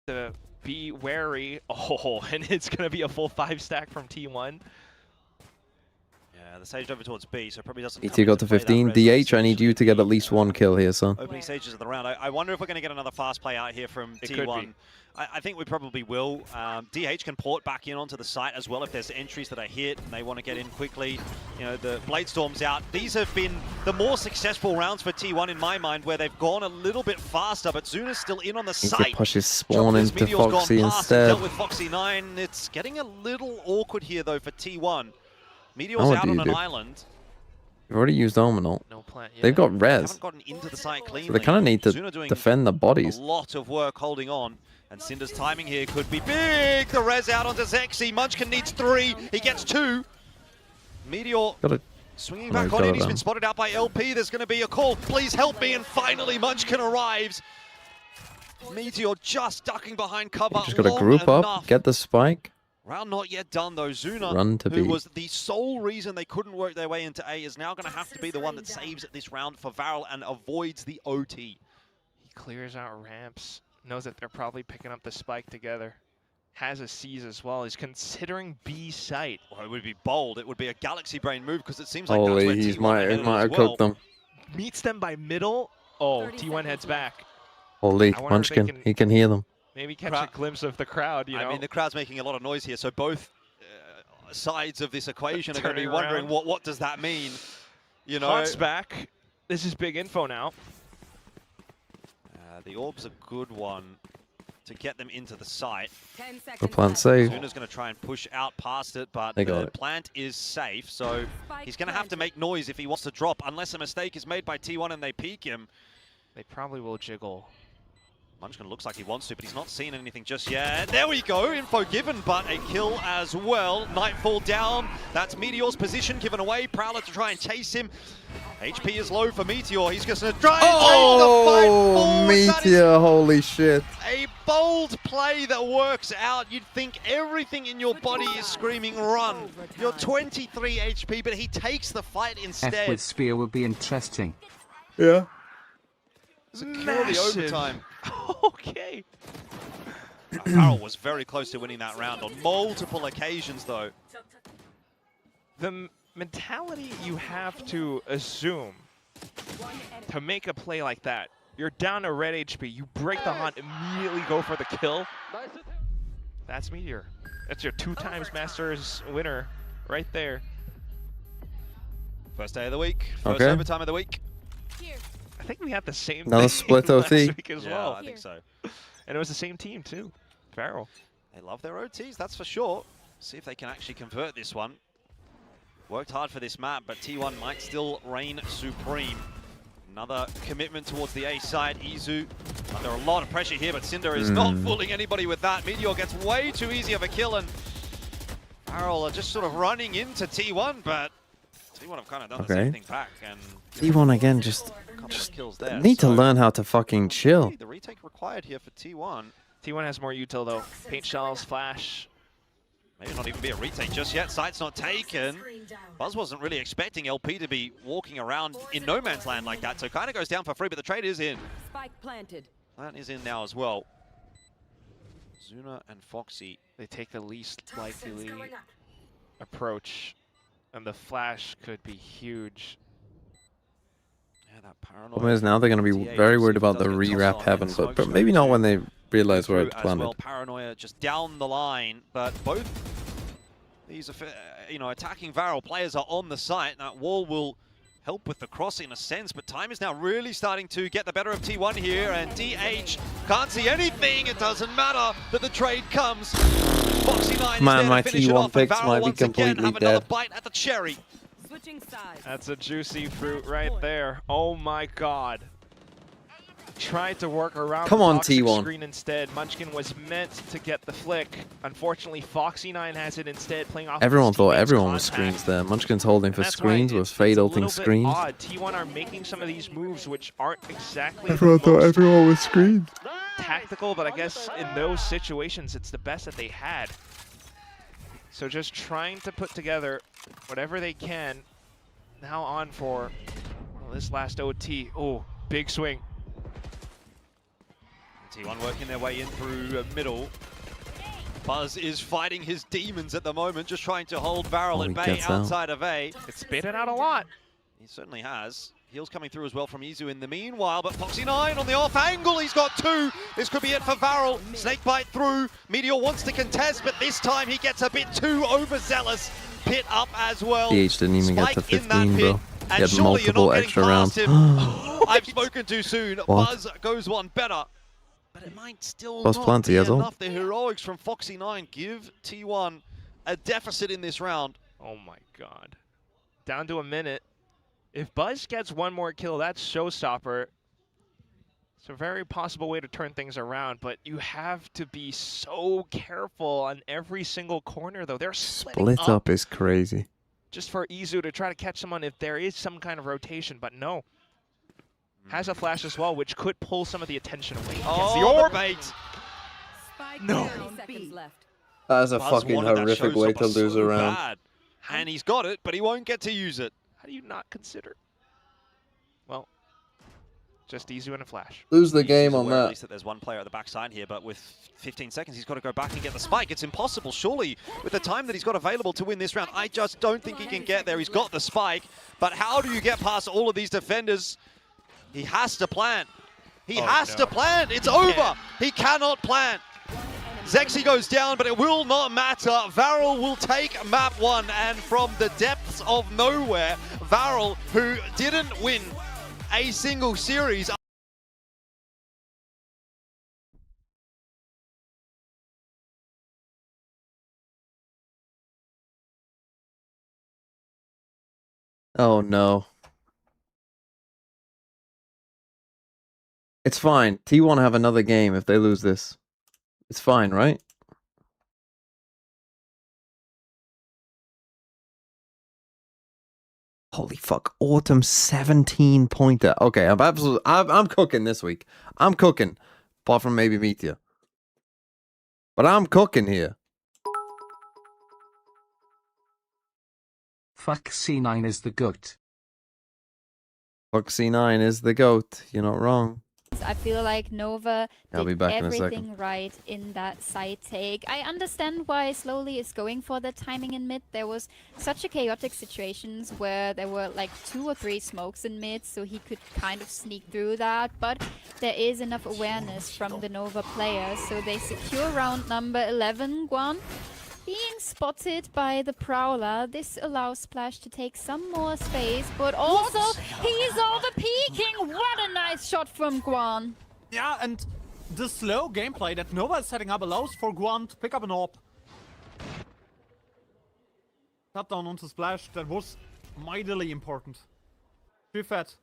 To be wary. Oh, and it's going to be a full 5-stack from T1. Yeah, the Sage over towards B, so probably doesn't. ET got to 15. DH, I need you to get at least one kill here, son. Opening stages of the round. I wonder if we're going to get another fast play out here from It could T1. be. I think we probably will. DH can port back in onto the site as well if there's entries that are hit and they want to get in quickly. You know, the Bladestorm's out. These have been the more successful rounds for T1 in my mind, where they've gone a little bit faster, but Zuna's still in on the He site. could push his spawn Jobless into Meteor's Foxy gone past and instead. dealt with Foxy 9. It's getting a little awkward here, though, for T1. Meteor's what out do on you an do? island. You've already used Omen ult. No plan. Yeah. They've got They res. haven't gotten into the site cleanly. So they kind of need to Zuna doing defend the bodies. a lot of work holding on. And Cinder's timing here could be big. The res out onto Zexy. Munchkin needs 3. He gets 2. Meteor Gotta swinging Oh, back he's on got in. it He's down. been spotted out by LP. There's going to be a call. Please help me. And finally, Munchkin arrives. Meteor just ducking behind cover. You just gotta long group up, enough. get the spike. Round not yet done, though. Zuna, Run to who B. was the sole reason they couldn't work their way into A, is now going to have to be the one that saves this round for Varel and avoids the OT. He clears out ramps. Knows that they're probably picking up the spike together. Has a seize as well. He's considering B site. Well, it would be bold. It would be a galaxy brain move because it seems like Holy, that's he where T1 might have as well. cooked them. Meets them by middle. Oh, T1 heads back. Holy, I wonder if they Munchkin, he can hear them. Maybe catch a glimpse of the crowd, you know. I mean, the crowd's making a lot of noise here, so both sides of this equation are going to be Turning wondering around. what does that mean? You know, Hot's back. This is big info now. The orb's a good one to get them into the site. 10 The seconds plant left. save. Zuna's going to try and push out past it, but They got the it. plant is safe, so Spike he's going to have to planted. make noise if he wants to drop, unless a mistake is made by T1 and they peek him. They probably will jiggle. Munchkin looks like he wants to, but he's not seeing anything just yet. There we go, info given, but a kill as well. Nightfall down, that's Meteor's position given away. Prowler to try and chase him. HP is low for Meteor, he's just going to try and take the fight forward. That is Meteor, holy shit. a bold play that works out. You'd think everything in your body is screaming run. You're 23 HP, but he takes the fight F instead. with spear would be interesting. Yeah. Secure the Massive. overtime. Okay. Farrell was very close to winning that round on multiple occasions, though. The mentality you have to assume to make a play like that. You're down to red HP. You break the hunt, immediately go for the kill. That's Meteor. That's your 2 times Masters winner right there. First day of the week, first Okay. overtime of the week. I think we had the same Another thing split last OT. week as Yeah, well. I think so. And it was the same team too. Farrell. They love their OTs, that's for sure. See if they can actually convert this one. Worked hard for this map, but T1 might still reign supreme. Another commitment towards the A side. Izu under a lot of pressure here, but Cinder is not fooling anybody with that. Meteor gets way too easy of a kill, and Farrell are just sort of running into T1, but T1 have kind of done the same thing back. And T1 again, just kills there, need to learn how to fucking chill. The retake required here for T1. T1 has more util though. Paint shells, flash. Maybe not even be a retake just yet. Site's not taken. Buzz wasn't really expecting LP to be walking around in no man's land like that, so kind of goes down for free, but the trade is in. Spike planted. Plant is in now as well. Zuna and Foxy. They take the least likely approach, and the flash could be huge. Yeah, that paranoid. Problem is now they're going to be very worried about the re-wrap heaven, but maybe not when they realize where it's planted. Well, Paranoia just down the line, but both these attacking Varel players are on the site. That wall will help with the crossing in a sense, but time is now really starting to get the better of T1 here, and DH can't see anything. It doesn't matter that the trade comes. Foxy 9 Man, is my there to finish it T1 off, and picks Varel might be once again completely have another dead. bite at the cherry. Switching sides. That's a juicy fruit right there. Oh my god. Tried to work around Come the on, toxic T1. screen instead. Munchkin was meant to get the flick. Unfortunately, Foxy9 has it instead, playing off Everyone his thought teammate's everyone was contact. screens there. Munchkin's holding for That's why screens, was it's Fade a ulting little bit screens. odd. T1 are making some of these moves which aren't exactly Everyone the thought most everyone was screens. tactical, but I guess in those situations, it's the best that they had. So just trying to put together whatever they can now on for this last OT. Oh, big swing. T1 working their way in through middle. Buzz is fighting his demons at the moment, just trying to hold Varel at bay outside of A. It's spit it out a lot. He certainly has. Heals coming through as well from Izu in the meanwhile, but Foxy9 on the off angle, he's got two. This could be it for Varel. Snakebite through. Meteor wants to contest, but this time he gets a bit too overzealous. Pit up as well. DH didn't even get to 15, bro. He had surely multiple extra rounds. I've spoken too soon. What? Buzz goes one better. But it might still Buzz not plenty be as well. enough. The heroics from Foxy9 give T1 a deficit in this round. Oh my god. Down to a minute. If Buzz gets one more kill, that's showstopper. It's a very possible way to turn things around, but you have to be so careful on every single corner, though. They're splitting Split up is crazy. just for Izu to try to catch someone if there is some kind of rotation, but no. Has a flash as well, which could pull some of the attention away. Oh, the orb! bait! No. 30 seconds left. That is a Buzz fucking wanted that horrific way to showstopper lose so a round. bad. And he's got it, but he won't get to use it. How do you not consider? Well, just Izu and a flash. Lose the game He's on aware at that. least that there's one player at the backside here, but with 15 seconds, he's got to go back and get the spike. It's impossible, surely, with the time that he's got available to win this round. I just don't think he can get there. He's got the spike, but how do you get past all of these defenders? He has to plant. He has to plant. It's over. He cannot plant. Zexy goes down, but it will not matter. Varel will take map 1, and from the depths of nowhere, Varel, who didn't win a single series. Oh no. It's fine. T1 have another game if they lose this. It's fine, right? Holy fuck. Autumn 17 pointer. Okay, I'm cooking this week. I'm cooking. Apart from maybe Meteor. But I'm cooking here. Fuck C9 is the goat. Fuck C9 is the GOAT. You're not wrong. I feel like Nova I'll be did back in a everything second. right in that side take. I understand why Slowly is going for the timing in mid. There was such a chaotic situations where there were like 2 or 3 smokes in mid, so he could kind of sneak through that. But there is enough awareness from the Nova players, so they secure round number 11, Guan. Being spotted by the Prowler, this allows Splash to take some more space, but also he's over-peaking! What a nice shot from Guan! Yeah, and the slow gameplay that Nova is setting up allows for Guan to pick up an AWP. Cut down onto Splash, that was mightily important. Too fat.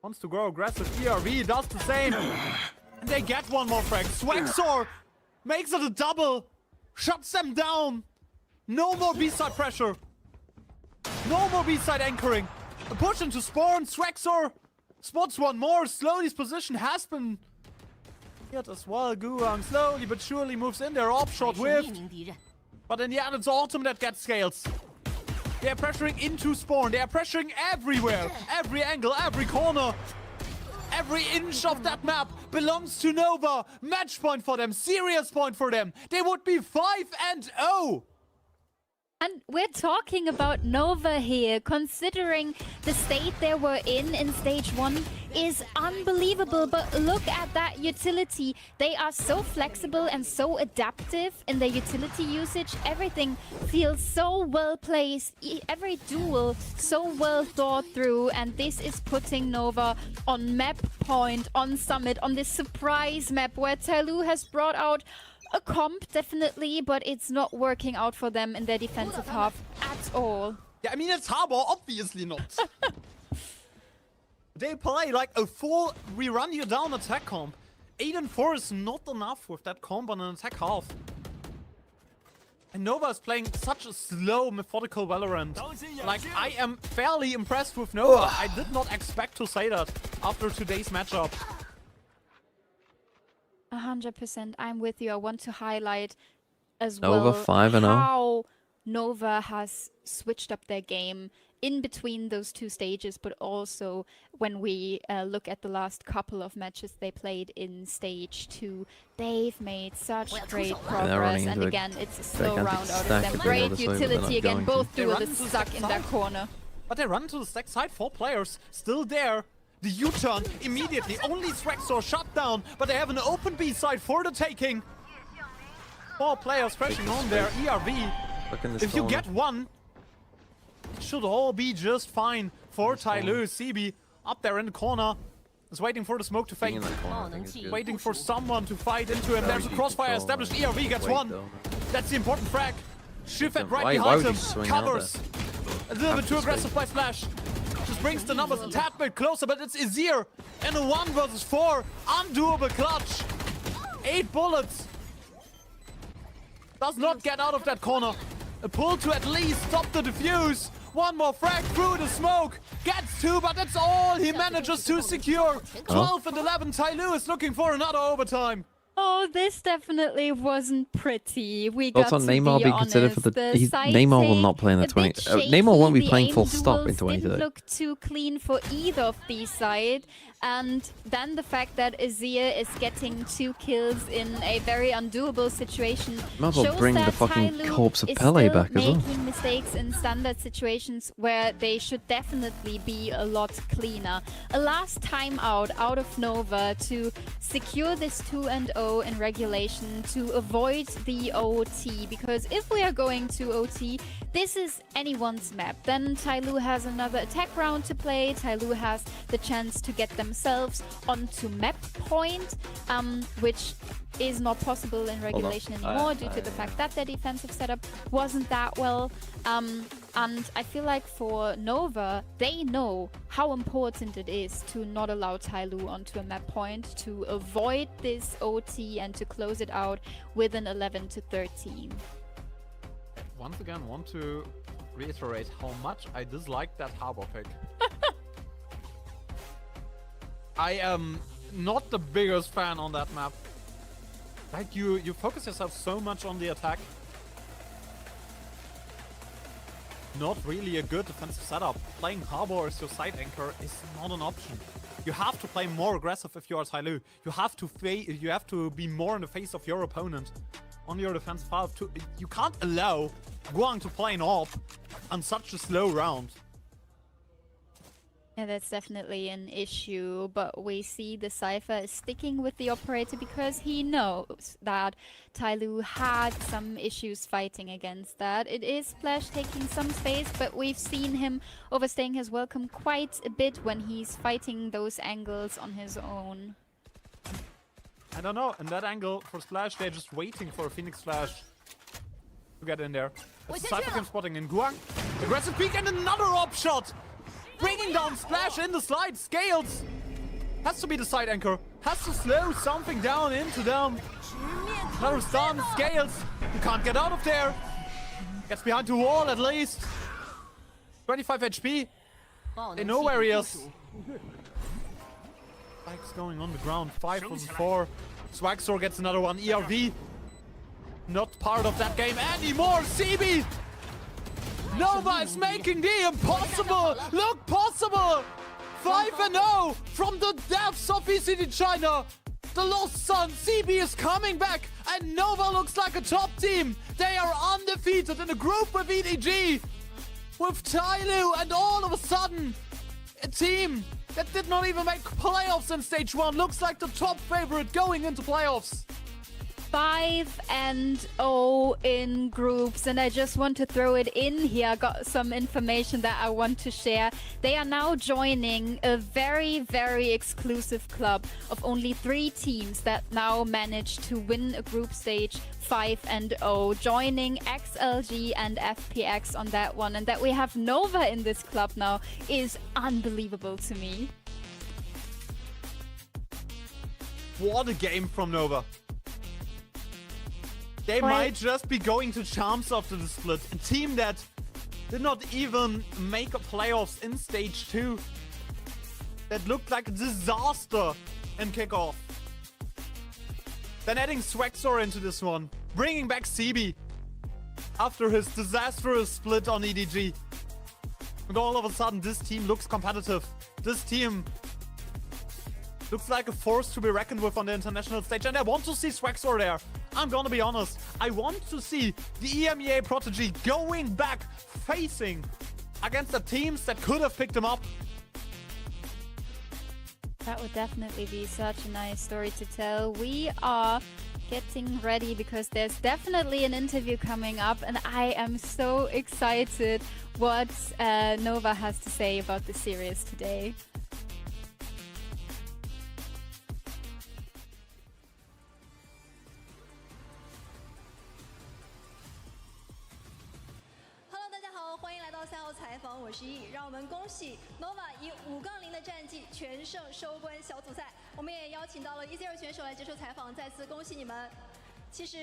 Wants to go aggressive. ERV does the same. And they get one more frag. Swagsor makes it a double. Shuts them down. No more B-side pressure. No more B-side anchoring. A push into spawn. Swagsor spots one more. Slowly his position has been hit as well. Guang slowly but surely moves in there. Off shot whiffed. But in the end, it's Autumn that gets scales. They're pressuring into spawn. They're pressuring everywhere. Every angle, every corner. Every inch of that map belongs to Nova. Match point for them. Serious point for them. They would be 5-0. And we're talking about Nova here, considering the state they were in stage 1 is unbelievable. But look at that utility. They are so flexible and so adaptive in their utility usage. Everything feels so well placed. Every duel so well thought through. And this is putting Nova on map point, on Summit, on this surprise map where Tyloo has brought out a comp, definitely, but it's not working out for them in their defensive half at all. Yeah, I mean, it's Harbor, obviously not. They play like a full we run you down attack comp. 8-4 is not enough with that comp on an attack half. And Nova is playing such a slow, methodical Valorant. Like, I am fairly impressed with Nova. I did not expect to say that after today's matchup. 100%, I'm with you. I want to highlight as Nova well 5-0. how Nova has switched up their game in between those two stages, but also when we look at the last couple of matches they played in stage 2, they've made such great progress. And again, it's a slow round out of them. Great utility again. Both duelists stuck in that corner. But they run to the stack side. 4 players still there. The U-turn immediately. Only Swagsor shut down, but they have an open B side for the taking. 4 players crashing on there. ERV. If you get one, it should all be just fine for Tyloo. CB up there in the corner. Is waiting for the smoke to fade. Waiting for someone to fight into him. There's a crossfire established. ERV gets one. That's the important frag. Shifet right behind him. Covers. A little bit too aggressive by Splash. Just brings the numbers a tad bit closer, but it's Azir in a 1 versus 4. Undoable clutch. 8 bullets. Does not get out of that corner. A pull to at least stop the defuse. One more frag through the smoke. Gets 2, but that's all he manages to secure. 12 and 11. Tyloo is looking for another overtime. Oh, this definitely wasn't pretty. We got Thoughts on to Neymar be being considered for honest. the Neymar will not play in the 20. Neymar won't be playing full stop in 20 didn't today. look too clean for either of these sides. And then the fact that Azir is getting 2 kills in a very undoable situation Might as well shows bring the that fucking Tyloo corpse of is Pele still back as well. making mistakes in standard situations where they should definitely be a lot cleaner. A last timeout out of Nova to secure this 2-0 in regulation to avoid the OT, because if we are going to OT, this is anyone's map. Then Tyloo has another attack round to play. Tyloo has the chance to get themselves onto map point, which is not possible in regulation anymore due to the fact that their defensive setup wasn't that well. And I feel like for Nova, they know how important it is to not allow Tyloo onto a map point, to avoid this OT and to close it out with an 11-13. Once again, want to reiterate how much I dislike that Harbor pick. I am not the biggest fan on that map. Like, you focus yourself so much on the attack. Not really a good defensive setup. Playing Harbor as your side anchor is not an option. You have to play more aggressive if you are Tyloo. You have to be more in the face of your opponent on your defensive half. You can't allow Guang to play an AWP on such a slow round. Yeah, that's definitely an issue, but we see the Cypher is sticking with the operator because he knows that Tyloo had some issues fighting against that. It is Splash taking some space, but we've seen him overstaying his welcome quite a bit when he's fighting those angles on his own. I don't know, in that angle for Splash, they're just waiting for a Phoenix Flash to get in there. It's a Cypher cam spotting in Guang. Aggressive peek and another AWP shot! Bringing down Splash in the slide, scales! Has to be the side anchor. Has to slow something down into them. Karustan scales. You can't get out of there. Gets behind the wall at least. 25 HP. They know where he is. Spike's going on the ground. 5 on 4. Swagstore gets another one. ERV. Not part of that game anymore. CB. Nova is making the impossible look possible. 5-0 from the depths of VCT China. The Lost Sun, CB is coming back, and Nova looks like a top team. They are undefeated in a group with EDG, with Tyloo, and all of a sudden, a team that did not even make playoffs in stage 1 looks like the top favorite going into playoffs. 5-0 in groups, and I just want to throw it in here. I got some information that I want to share. They are now joining a very, very exclusive club of only 3 teams that now managed to win a group stage 5-0, joining XLG and FPX on that one, and that we have Nova in this club now is unbelievable to me. What a game from Nova. They might just be going to Charms after the split. A team that did not even make a playoffs in stage 2. That looked like a disaster in kickoff. Then adding Swagstore into this one. Bringing back CB after his disastrous split on EDG. And all of a sudden this team looks competitive. This team looks like a force to be reckoned with on the international stage. And I want to see Swagstore there. I'm gonna be honest. I want to see the EMEA Prodigy going back, facing against the teams that could have picked him up. That would definitely be such a nice story to tell. We are getting ready because there's definitely an interview coming up, and I am so excited what Nova has to say about the series today. Hello， 大家好，欢迎来到赛后采访，我是易。让我们恭喜 Nova 以5-0的战绩全胜收官小组赛。我们也邀请到了 EZR 选手来接受采访，再次恭喜你们。其实，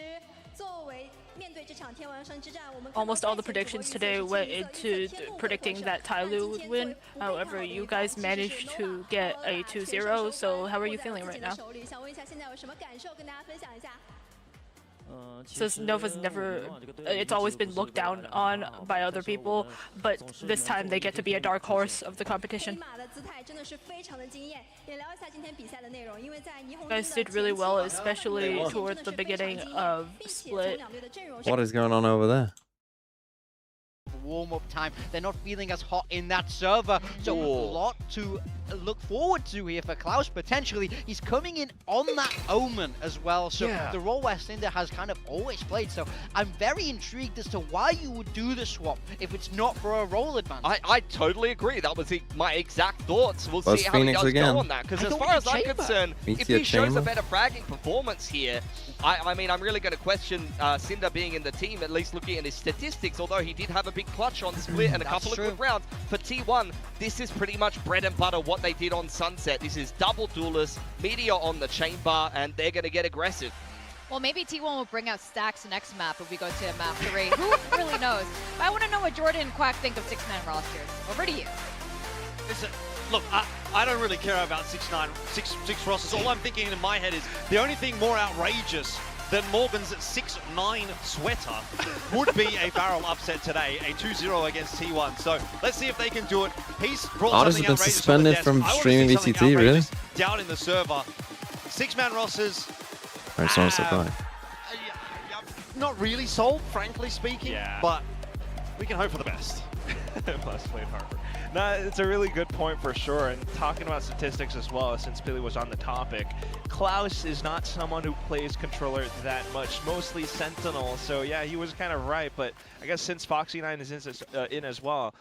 作为面对这场天王山之战，我们 almost all the predictions today went into predicting that Tyloo would win. However, you guys managed to get a 2-0. So how are you feeling right now? 想问一下，现在有什么感受，跟大家分享一下？ Says Nova's never, it's always been looked down on by other people, but this time they get to be a dark horse of the competition. You guys did really well, especially towards the beginning of split. What is going on over there? Warm-up time. They're not feeling as hot in that server, so a lot to look forward to here for Klaus potentially. He's coming in on that Omen as well, so the role where Cinder has kind of always played, so I'm very intrigued as to why you would do the swap if it's not for a role advantage. I totally agree. That was my exact thoughts. We'll see how he does go on that, because as far as I'm concerned, if he shows a better fragging performance here, I mean, I'm really going to question Cinder being in the team, at least looking at his statistics, although he did have a big clutch on split and a couple of good rounds. For T1, this is pretty much bread and butter what they did on Sunset. This is double duelist, Meteor on the chamber, and they're going to get aggressive. Well, maybe T1 will bring out stacks next map if we go to map 3. Who really knows? But I want to know what Jordan and Quack think of 6-man rosters. Over to you. Listen, look, I don't really care about 6 rosters. All I'm thinking in my head is the only thing more outrageous than Morgan's 6-9 sweater would be a barrel upset today, a 2-0 against T1. So let's see if they can do it. He's brought Artists something have been outrageous suspended from streaming VCT, really? Down in the server. 6-man rosters. Right, so supply. Not really sold, frankly speaking, but we can hope for the best. Plus played Harper. No, it's a really good point for sure. And talking about statistics as well, since Billy was on the topic, Klaus is not someone who plays controller that much, mostly Sentinel. So yeah, he was kind of right. But I guess since Foxy9 is in as well,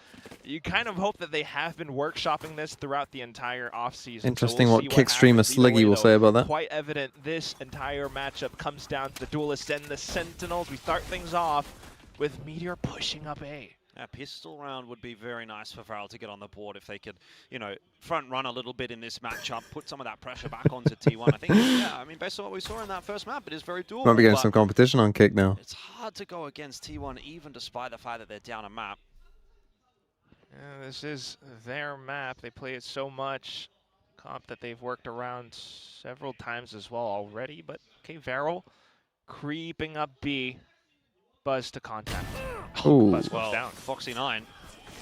you kind of hope that they have been workshopping this throughout the entire offseason. Interesting so what kick streamer Sliggy will say about that. Quite evident this entire matchup comes down to the duelists and the Sentinels. We start things off with Meteor pushing up A. A pistol round would be very nice for Varel to get on the board if they could, you know, front run a little bit in this matchup, put some of that pressure back onto T1. I think, yeah, I mean, based on what we saw in that first map, it is very doable. Might be getting some competition on Kick now. It's hard to go against T1, even despite the fact that they're down a map. Yeah, this is their map. They play it so much. Comp that they've worked around several times as well already. But, okay, Varel creeping up B. Buzz to contact. Ooh. Buzz Well, down. Foxy9.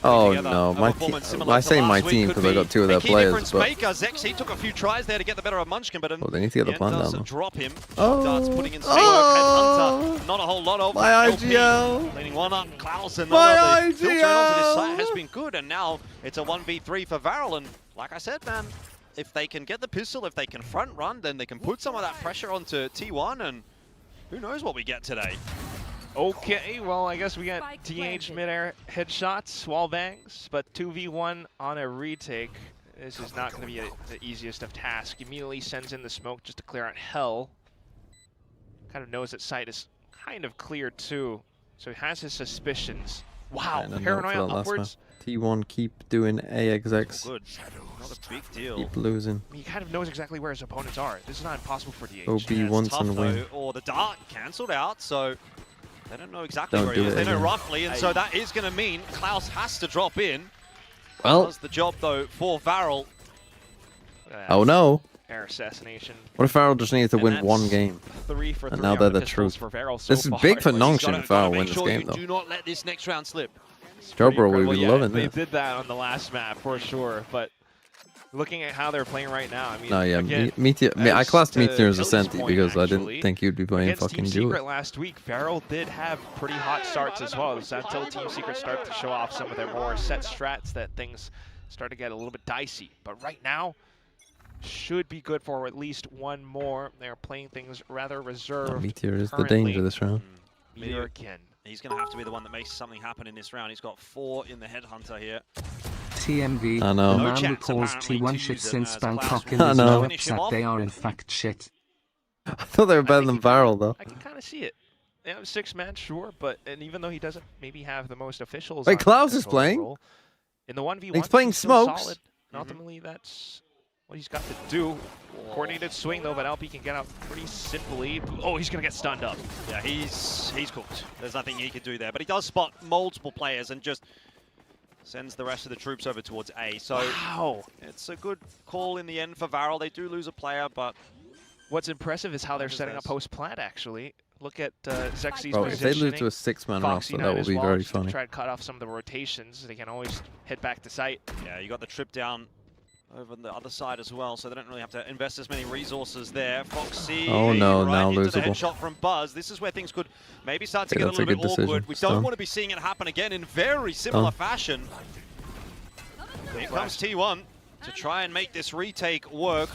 Oh no, my team. I say my team because I got two of their players. But Zexy took a few tries there to get the better of Munchkin, but they need to get the plan down. Drop him. Oh, Darts putting in some work. Headhunter, not a whole lot of. My IGL. Cleaning one up. Klaus and my the filter onto this site has been good, and now it's a 1v3 for Varel. And like I said, man, if they can get the pistol, if they can front run, then they can put some of that pressure onto T1, and who knows what we get today. Okay, well, I guess we got DH mid-air headshots, wall bangs, but 2v1 on a retake. This is not going to be the easiest of tasks. Immediately sends in the smoke just to clear out hell. Kind of knows that site is kind of clear too, so he has his suspicions. Wow, paranoia upwards. T1 keep doing AXX. Good. Not a big deal. Keep losing. He kind of knows exactly where his opponents are. This is not impossible for DH. OB once and win. Or the dart cancelled out, so they don't know exactly where he is. They know roughly, and so that is going to mean Klaus has to drop in. Well, does the job though for Varel. Oh no. Air assassination. What if Varel just needed to win one game? 3 for 3 and now they're the truth. For Varel this is big for Nongshim if Varel wins this game though. Do not let this next round slip. Jobro will be loving this. They did that on the last map for sure, but looking at how they're playing right now, I mean, no, yeah, again, Meteor. I classed Meteor as a Senti because I didn't think you'd be playing fucking Team Jewel. Secret last week, Varel did have pretty hot starts as well. So until Team Secret started to show off some of their more set strats, that things start to get a little bit dicey. But right now, should be good for at least one more. They're playing things rather reserved. Oh, Meteor is currently. the danger this round. Meteor again. He's going to have to be the one that makes something happen in this round. He's got 4 in the Headhunter here. TMV, I know. the man who calls T1 shit since Bangkok is no upset they are in fact shit. I thought they were better than Varel though. I can kind of see it. Yeah, 6-man, sure, but even though he doesn't maybe have the most officials. Wait, Klaus is playing? Role, in the 1v1, he's playing smokes. Solid. And ultimately, that's what he's got to do. Coordinated swing though, but LP can get out pretty simply. Oh, he's gonna get stunned up. Yeah, he's cooked. There's nothing he can do there, but he does spot multiple players and just sends the rest of the troops over towards A. So wow, it's a good call in the end for Varel. They do lose a player, but what's impressive is how they're setting up post-plant. Actually, look at Zexy's positioning. If they lose to a 6-man roster, that will be very funny. Try to cut off some of the rotations. They can always hit back to site. Yeah, you got the trip down over on the other side as well, so they don't really have to invest as many resources there. Foxy, oh no, right now into the losable. headshot from Buzz. This is where things could maybe start to get a little bit awkward. We don't want to be seeing it happen again in very similar fashion. Here comes T1 to try and make this retake work.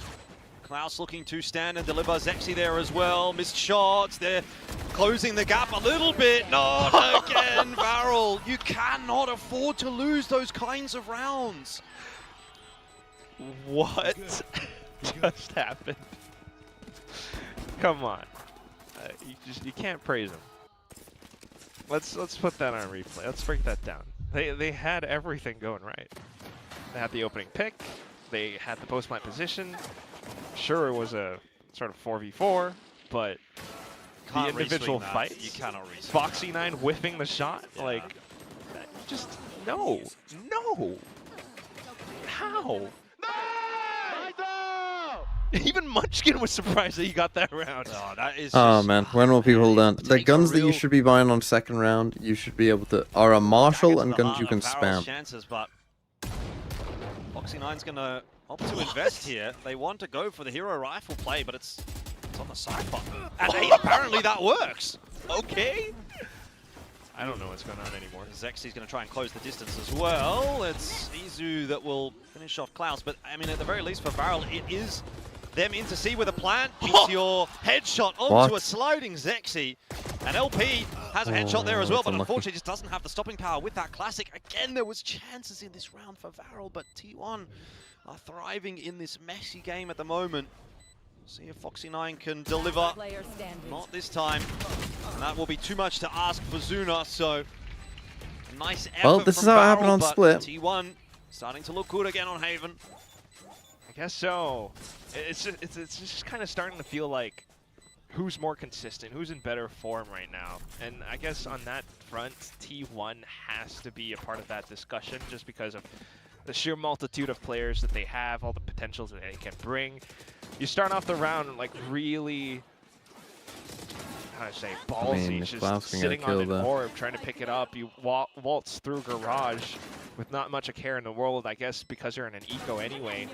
Klaus looking to stand and deliver. Zexy there as well. Missed shots. They're closing the gap a little bit. Not again, Varel. You cannot afford to lose those kinds of rounds. What just happened? Come on, you can't praise him. Let's put that on replay. Let's break that down. They had everything going right. They had the opening pick. They had the post plant position. Sure, it was a sort of 4v4, but the individual fights. You cannot reswing. Foxy9 whiffing the shot, like just no. How? Even Munchkin was surprised that he got that round. Oh, that is man, when will people learn? The guns that you should be buying on second round, you should be able to, are a Marshall and guns you can spam. Chances, but Foxy9's going to opt to invest here. They want to go for the hero rifle play, but it's on the side button. And apparently that works. Okay. I don't know what's going on anymore. Zexy's going to try and close the distance as well. It's Izu that will finish off Klaus, but I mean, at the very least for Varel, it is them in to see with a plant. Beats your headshot onto a sliding Zexy. And LP has a headshot there as well, but unfortunately just doesn't have the stopping power with that classic. Again, there was chances in this round for Varel, but T1 are thriving in this messy game at the moment. See if Foxy9 can deliver. Not this time. And that will be too much to ask for Zuna, so Nice effort Well, this from is how it Varel, happened on but Split. T1 starting to look good again on Haven. I guess so. It's just kind of starting to feel like who's more consistent, who's in better form right now. And I guess on that front, T1 has to be a part of that discussion just because of the sheer multitude of players that they have, all the potentials that they can bring. You start off the round like really, how to say, ballsy, just sitting on an orb, trying to pick it up. You waltz through Garage with not much a care in the world, I guess because you're in an eco anyway.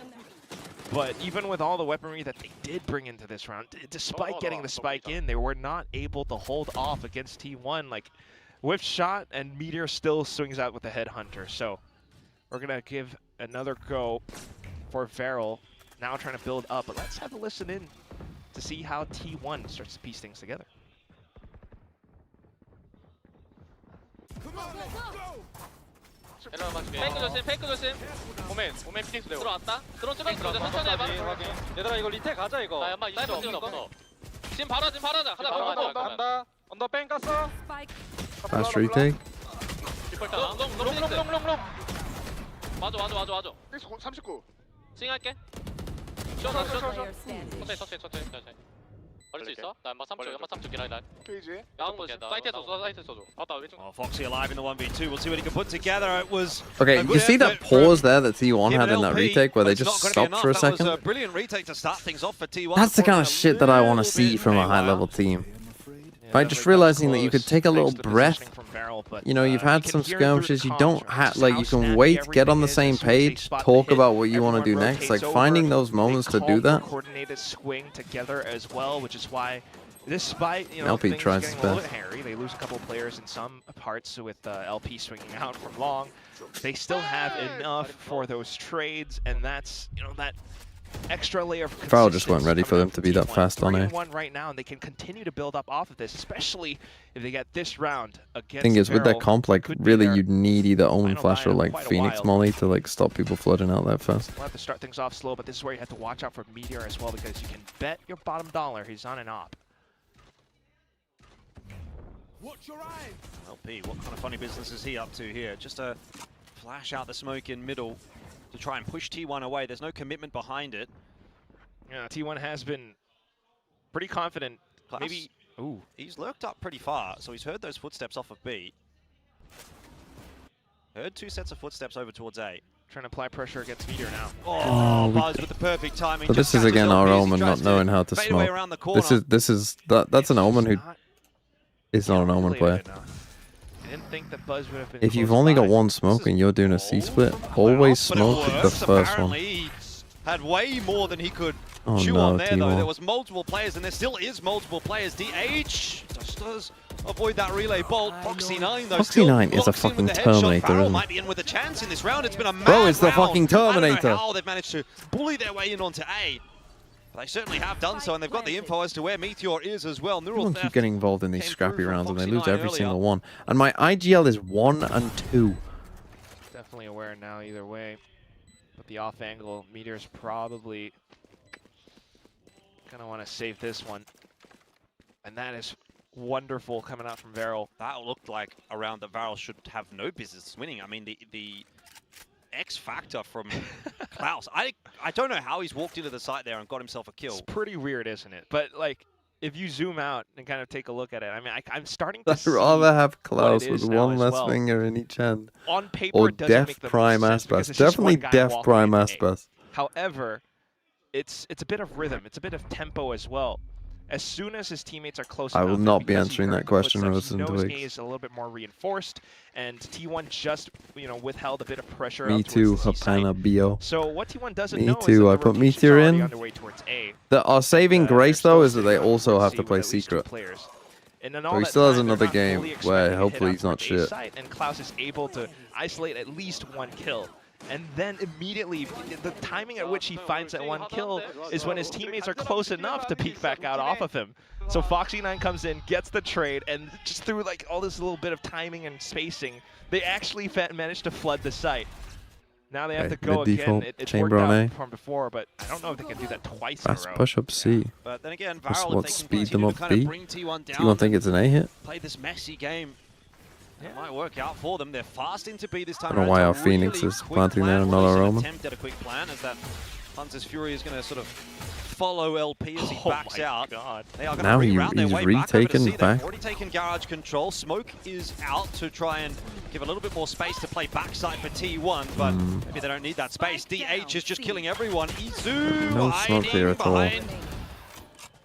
But even with all the weaponry that they did bring into this round, despite getting the spike in, they were not able to hold off against T1. Like, whiff shot, and Meteor still swings out with the Headhunter. So we're going to give another go for Varel, now trying to build up. But let's have a listen in to see how T1 starts to piece things together. 페이크 조심, 페이크 조심. 오멘 피닉스 들어왔다. 드론 찍어 들어오자. 천천히 해봐. 얘들아 이거 리테 가자 이거. 나 연막 있어 없어. 지금 바로 하자. 가자. 간다. 언더 뺑 깠어. Fast retake. 롱. 맞아. 39. 싱할게. 쉬어. 천천히. 버릴 수 있어? 나 연막 3초 기다려. 페이지. 사이트에 써줘. 맞다. Foxy alive in the 1v2. We'll see what he can put together. It was Okay, a you good see that effort pause from there that T1 had in that LP, retake where they but it's just not gonna be stopped for a enough. That was second? a brilliant retake to start things off for T1. That's the kind of shit that I want to see from a high-level team. Right, just realizing that you could take a little breath. You know, you've had some skirmishes. You don't have, like, you can wait, get on the same page, talk about what you want to do next. Like, finding those moments to do that. Coordinated swing together as well, which is why, despite, you know, LP things tries getting his a little best. bit hairy, they lose a couple of players in some parts with LP swinging out from long. They still have enough for those trades, and that's, you know, that extra layer of consistency. Varel just weren't ready for them to be that fast on A. 3-1 right now, and they can continue to build up off of this, especially if they get this round against Thing is, with that Varel, comp, like, could be really their you'd need either Omen final Flash or, buy in like, quite a Phoenix while. Molly to, like, stop people flooding out that fast. We'll have to start things off slow, but this is where you have to watch out for Meteor as well, because you can bet your bottom dollar he's on an op. Watch your eyes. LP, what kind of funny business is he up to here? Just a flash out the smoke in middle to try and push T1 away. There's no commitment behind it. Yeah, T1 has been pretty confident. Klaus, Maybe, ooh, he's lurked up pretty far, so he's heard those footsteps off of B. Heard 2 sets of footsteps over towards A. trying to apply pressure against Meteor now. Oh, Buzz with the perfect timing. So this is again our Omen not knowing how to fade away smoke. around the corner. That's an Omen who is not an Omen player. I didn't think that Buzz would have been If you've close only got by. one smoke and you're doing a C-split, always But it smoke the works. first one. Apparently, he had way more than he could Oh chew no, on there, though. T1. There was multiple players, and there still is multiple players. DH just does avoid that relay bolt. Foxy9, though, Foxy still 9 is a locks in fucking with the headshot. Terminator, Varel isn't might he? be in with a chance in this round. It's been a mad Bro, it's the round. fucking I don't Terminator. know how they've managed to bully their way in onto A. But they certainly have done so, and they've got the info as to where Meteor is as well. Neural Everyone keep Theft getting involved in these came scrappy through from rounds and they Foxy9 lose every earlier. single one. And my IGL is 1 and 2. Definitely aware now either way. But the off angle, Meteor's probably gonna want to save this one. And that is wonderful coming out from Varel. That looked like a round that Varel should have no business winning. I mean, the X factor from Klaus. I don't know how he's walked into the site there and got himself a kill. It's pretty weird, isn't it? But like, if you zoom out and kind of take a look at it, I mean, I'm starting to I'd see rather have what Klaus it with is now one as less well. finger in each hand. On paper, Or it doesn't make Def the most Prime sense because Aspas. it's just Definitely one guy Def walking Prime into A. Aspas. However, it's a bit of rhythm. It's a bit of tempo as well. As soon as his teammates are close I enough, will and not be because he answering heard that the question, footsteps, Rosen he knows Twigs. A is a little bit more reinforced, and T1 just, you know, withheld a bit of pressure. Me out too, towards the C site. Hapana Bio. So what T1 doesn't Me know too, is that I the put rotations Meteor are already in. underway towards A. Our saving grace, they're though, still is that they sitting on also have C to with play at least 2 secret. players. And in all So he that still has time, they're another not game fully where expecting a hopefully hit he's not out towards A shit. site, and Klaus is able to isolate at least 1 kill. And then immediately, the timing at which he finds that 1 kill is when his teammates are close enough to peek back out off of him. So Foxy9 comes in, gets the trade, and just through like all this little bit of timing and spacing, they actually managed to flood the site. Now they have Okay, to go again. mid-default, It's chamber worked on out A. from before, but I don't know if they can do that twice Fast in a row. push up C. But then again, Just Varel, what, if they can speed them continue up to kind of B? bring T1 down, T1 think it's an A hit? play this messy game, It might work out for them. They're fast into B this time. I don't know why our Phoenix is planting there and not our Roman. Attempt at a quick plan as that Hunter's Fury is going to sort of follow LP as he backs out. God. They are going Now to reroute their way retaken back. back. They've already taken garage control. Smoke is out to try and give a little bit more space to play backside for T1, but maybe they don't need that space. DH is just killing everyone. Izu No smoke there at all. behind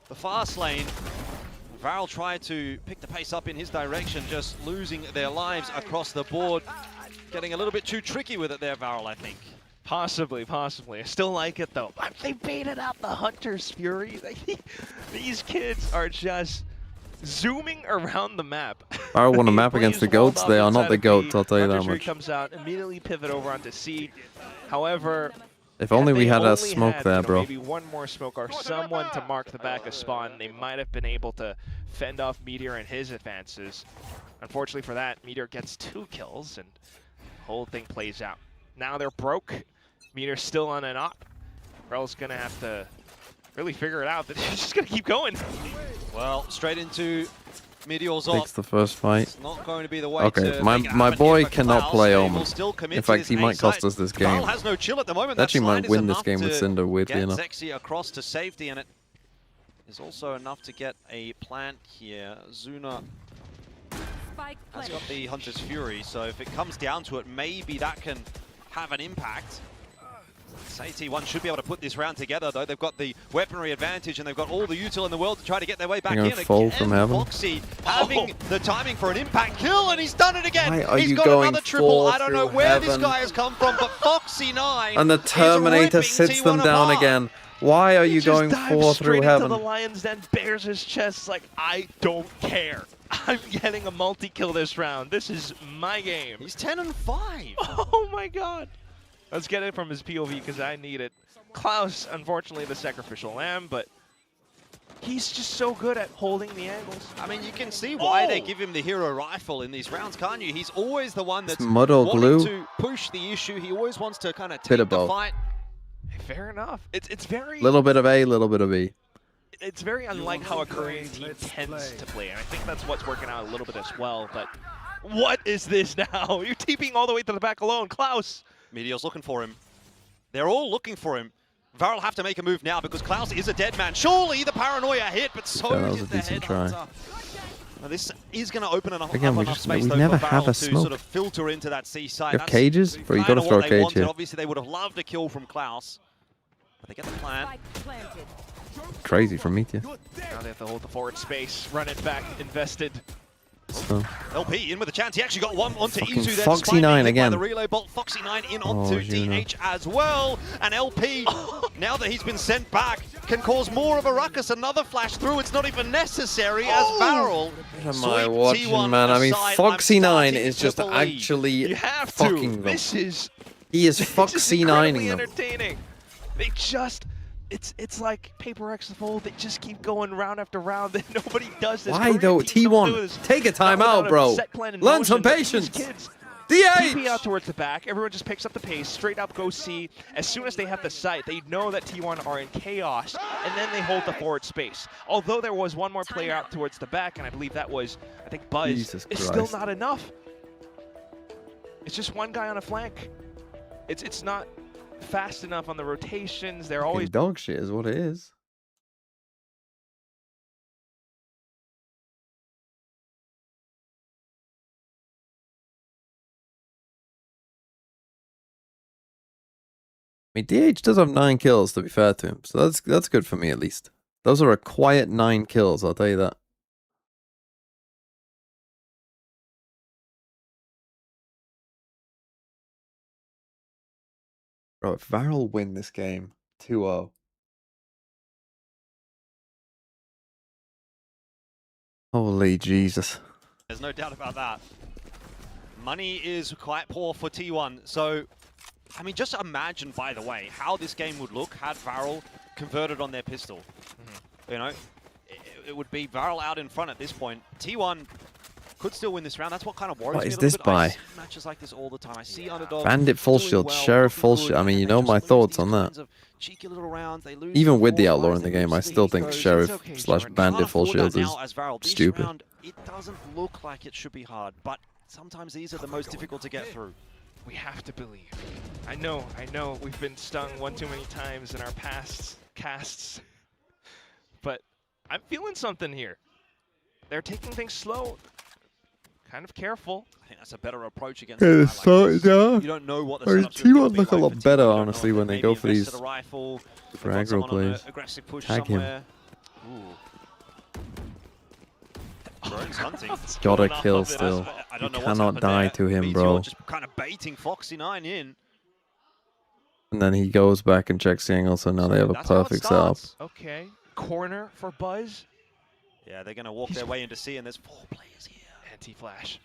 the fast lane. Varel tried to pick the pace up in his direction, just losing their lives across the board. Getting a little bit too tricky with it there, Varel, I think. Possibly. I still like it though. They baited out the Hunter's Fury. These kids are just zooming around the map. Varel won a map against the GOATs. They are not the GOATs, I'll tell you that Hunter's Fury much. comes out, immediately pivot over onto C. However, If only we had a only smoke had, there, bro. Maybe one more smoke or someone to mark the back of Spawn, they might have been able to fend off Meteor and his advances. Unfortunately for that, Meteor gets 2 kills and the whole thing plays out. Now they're broke. Meteor's still on an op. Rel's gonna have to really figure it out, but he's just gonna keep going. Well, straight into Meteor's Takes the first fight. It's not going to be the way Okay, to my make it my happen boy here for cannot Klaus. play They Omen. will still commit In to fact, this he might A cost site. us this game. Varel has no chill at the moment. They actually That might slide is win this enough game with to Cinder, weirdly get enough. Zexy across to safety, and it is also enough to get a plant here. Zuna has got the Hunter's Fury, so if it comes down to it, maybe that can have an impact. Say T1 should be able to put this round together, though. They've got the weaponry advantage, and they've got all the util in the world to try to get their way back in. Fall from heaven. Foxy having the timing for an impact kill, and he's done it again. Why are He's you got going another triple. fall I don't know through where this heaven? guy has come from, but Foxy9 And the Terminator is sits them T1 down apart. again. Why are you Just going dives 4 straight through into heaven? the Lion's Den, bares his chest like, I don't care. I'm getting a multi-kill this round. This is my game. He's 10-5. Oh my god. Let's get it from his POV because I need it. Klaus, unfortunately, the sacrificial lamb, but he's just so good at holding the angles. I mean, you can see why they give him the hero rifle in these rounds, can't you? He's always the one that's mud or wanting glue? to push the issue. He always wants to kind of Bit take of the both. fight. Fair enough. It's very Little bit of A, little bit of B. it's very unlike how a Korean team tends to play, and I think that's what's working out a little bit as well. But what is this now? You're TPing all the way to the back alone, Klaus. Meteor's looking for him. They're all looking for him. Varel have to make a move now because Klaus is a dead man. Surely the paranoia hit, but so Yeah, that was did a the decent try. headhunter. Now this is going to open enough, Again, up we enough just- space we though never for have Varel a to smoke. sort of filter into that C side. You have cages? Bro, you gotta kinda throw what they a cage wanted. here. Obviously, they would have loved a kill from Klaus. But they get the plan. Crazy from Meteor. Now they have to hold the forward space, run it back, invested. So, LP in with a chance. He actually got one onto Fucking Izu there. Foxy9 despite being hit by again. the relay bolt. Foxy9 in onto Juno. DH as well. And LP, now that he's been sent back, can cause more of a ruckus. Another flash through. It's not even necessary as Varel. what am I watching, man? I mean, Foxy9 is just actually You have fucking to. them. This is He is this is Foxy9ing incredibly them. entertaining. They just it's like Paper X the Fold. They just keep going round after round. That nobody does this. Why Korean though? teams don't do T1, this. take a Not time without out, a bro. set plan in Learn motion, some but these patience. kids DH! TP out towards the back. Everyone just picks up the pace, straight up go C. As soon as they have the sight, they know that T1 are in chaos, and then they hold the forward space. Although there was one more player out towards the back, and I believe that was, I think, Buzz. Jesus It's Christ. still not enough. It's just one guy on a flank. It's not fast enough on the rotations. They're always Fucking dog shit is what it is. I mean, DH does have 9 kills, to be fair to him, so that's good for me at least. Those are a quiet 9 kills, I'll tell you that. Bro, if Varel win this game 2-0. Holy Jesus. There's no doubt about that. Money is quite poor for T1, so I mean, just imagine, by the way, how this game would look had Varel converted on their pistol. You know, it would be Varel out in front at this point. T1 could still win this round. That's what kind of worries What me is a little this bit. I by? see matches like this all the time. I see underdogs Bandit full doing shield, well, Sheriff looking full good, shield. I mean, and you they know just my lose thoughts these on that. kinds of cheeky little rounds. They lose Even the with the four Outlaw guys, in the they game, lose I the still think egos. Sheriff It's okay, slash Jordan. Bandit Can't full afford that shields is now as Varel. This stupid. round, it doesn't look like it should be hard, but sometimes these are the most difficult to get through. We have to believe. I know, we've been stung one too many times in our past casts. But I'm feeling something here. They're taking things slow, kind of careful. I think that's a better approach against a guy like this. You don't know what the setup's T1 going to be look a like lot for better, T1. You don't honestly, know if when they they go maybe for these invested a rifle, they've got aggro someone on an plays. aggressive push Tag him. somewhere. Drone's hunting. Gotta kill still. I You don't know what's cannot happened die there. to him, Meteor bro. just kind of baiting Foxy9 in. And then he goes back and checks the angle, so now they have a That's how it perfect setup. starts. Okay, corner for Buzz. Yeah, they're going to walk their way into C, and there's 4 players here. Anti-flash.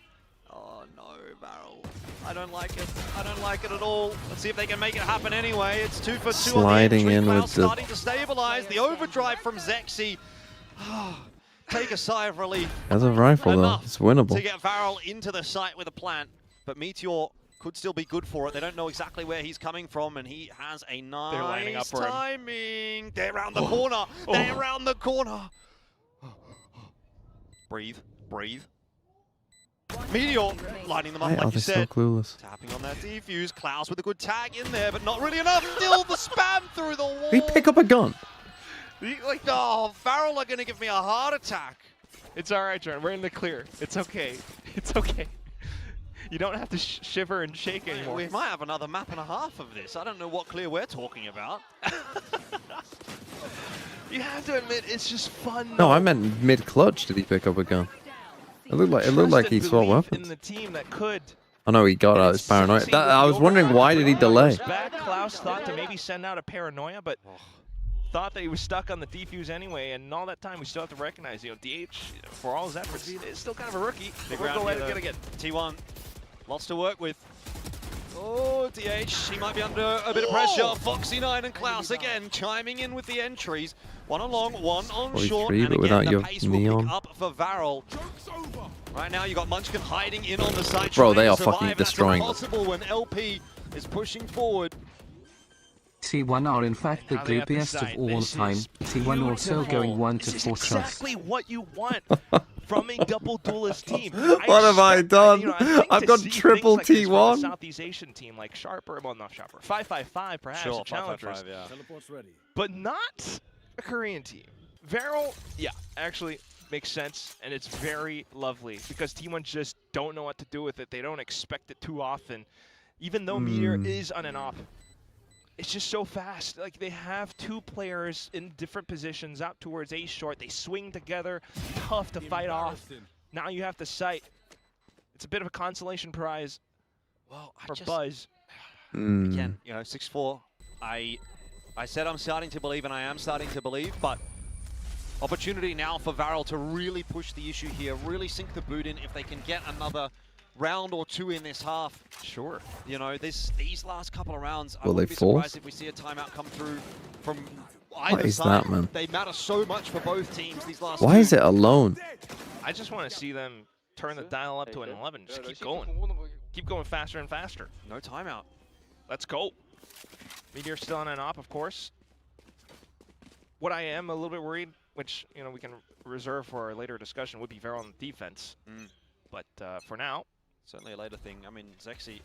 Oh no, Varel. I don't like it. I don't like it at all. Let's see if they can make it happen anyway. It's 2 for 2 Sliding on the entry. in Cloud with the- starting to stabilize. The overdrive from Zexy. Take a sigh of relief. As a rifle, though, Enough it's winnable. to get Varel into the site with a plant, but Meteor could still be good for it. They don't know exactly where he's coming from, and he has a lining up nice for him. timing. They're around the corner. They're around the corner. Breathe, breathe. Meteor lining them up Why like are you they so said. clueless? Tapping on that defuse. Klaus with a good tag in there, but not really enough. Still the spam through the wall. Did he pick up a gun? Like, oh, Varel are going to give me a heart attack. It's all right, Jordan. We're in the clear. It's okay. It's okay. You don't have to shiver and shake anymore. We might have another map and a half of this. I don't know what clear we're talking about. You have to admit, it's just fun. No, I meant mid-clutch. Did he pick up a gun? It looked like he Trust swapped and believe weapons. in the team that could. Oh no, he got out his paranoia. I was wondering why did he delay? Back, Klaus thought to maybe send out a paranoia, but thought that he was stuck on the defuse anyway. And all that time, we still have to recognize, DH, for all his efforts, is still kind of a rookie. Big We'll round go here, ahead and though. get it. T1, lots to work with. Oh, DH, he might be under a bit of pressure. Foxy9 and Klaus again chiming in with the entries. One on long, one on short, 43, and but again without the your pace will neon. pick up for Varel. Right now you got Munchkin hiding in on the side. Bro, trying they to are survive, fucking and that's destroying them. impossible when LP is pushing forward. T1 are in fact the Now they have to gloopiest decide. of all This time. is T1 also beautiful. going 1 This to is 4 shots. exactly what you want from a double duelist team. What have I done? I've got triple Like this from a T1. Southeast Asian team like Sharper, well not Sharper, 555 perhaps, Sure, the Challengers, 555, yeah. Teleport's ready. but not a Korean team. Varel, yeah, actually makes sense, and it's very lovely because T1 just don't know what to do with it. They don't expect it too often, even though Meteor is on and off. It's just so fast. Like, they have 2 players in different positions out towards A short. They swing together, tough to fight off. Now you have to sight. It's a bit of a consolation prize for Buzz. Again, 6-4. I said I'm starting to believe, and I am starting to believe, but opportunity now for Varel to really push the issue here, really sink the boot in if they can get another round or 2 in this half. Sure. These last couple of rounds, I Will wouldn't they be surprised force? if we see a timeout come through from either What is side. that, man? They matter so much for both teams these last Why is it alone? I just want to see them turn the dial up to an 11. Just keep going. Keep going faster and faster. No timeout. Let's go. Meteor still on an op, of course. What I am a little bit worried, which we can reserve for our later discussion, would be Varel on the defense. But for now, certainly a later thing. I mean, Zexy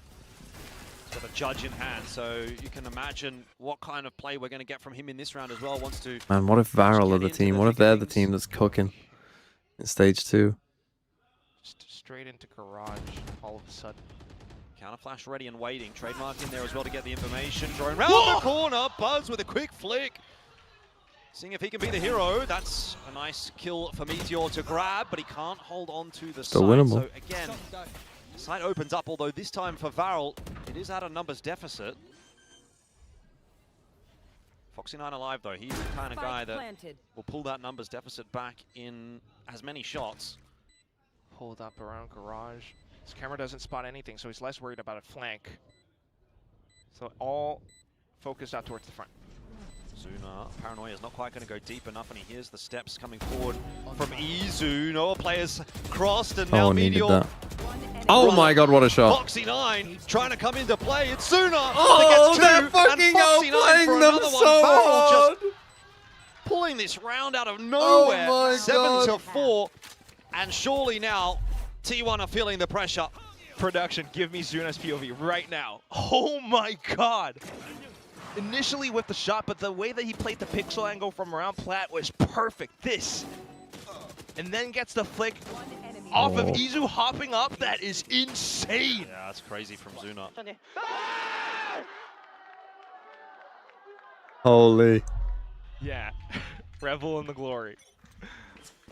has got a judge in hand, so you can imagine what kind of play we're going to get from him in this round as well. Wants to. Man, what if Varel are the into team? the What if thick of they're the things. team that's cooking in stage 2? just straight into garage all of a sudden. Counter flash ready and waiting. Trademark in there as well to get the information. Drone round the corner. Buzz with a quick flick. Seeing if he can be the hero. That's a nice kill for Meteor to grab, but he can't hold on to the Still side. winnable. So again, the side opens up, although this time for Varel, it is at a numbers deficit. Foxy9 alive though. He's the kind of guy that will pull that numbers deficit back in as many shots. Pulled up around garage. His camera doesn't spot anything, so he's less worried about a flank. So all focused out towards the front. Zuna, Paranoia is not quite going to go deep enough, and he hears the steps coming forward from Izu. No players crossed, and now Oh, needed Meteor. that. Oh my god, what a shot. Foxy9 trying to come into play. It's Zuna Oh, that they're gets 2, and fucking Foxy9 outplaying for them another so one. Varel hard. just pulling this round out of nowhere. Oh my 7 God. to 4, and surely now T1 are feeling the pressure. Production, give me Zuna's POV right now. Oh my god! Initially with the shot, but the way that he played the pixel angle from around plat was perfect. This. And then gets the flick off of Izu hopping up. That is insane. Yeah, that's crazy from Zuna. Holy. Yeah. Revel in the glory.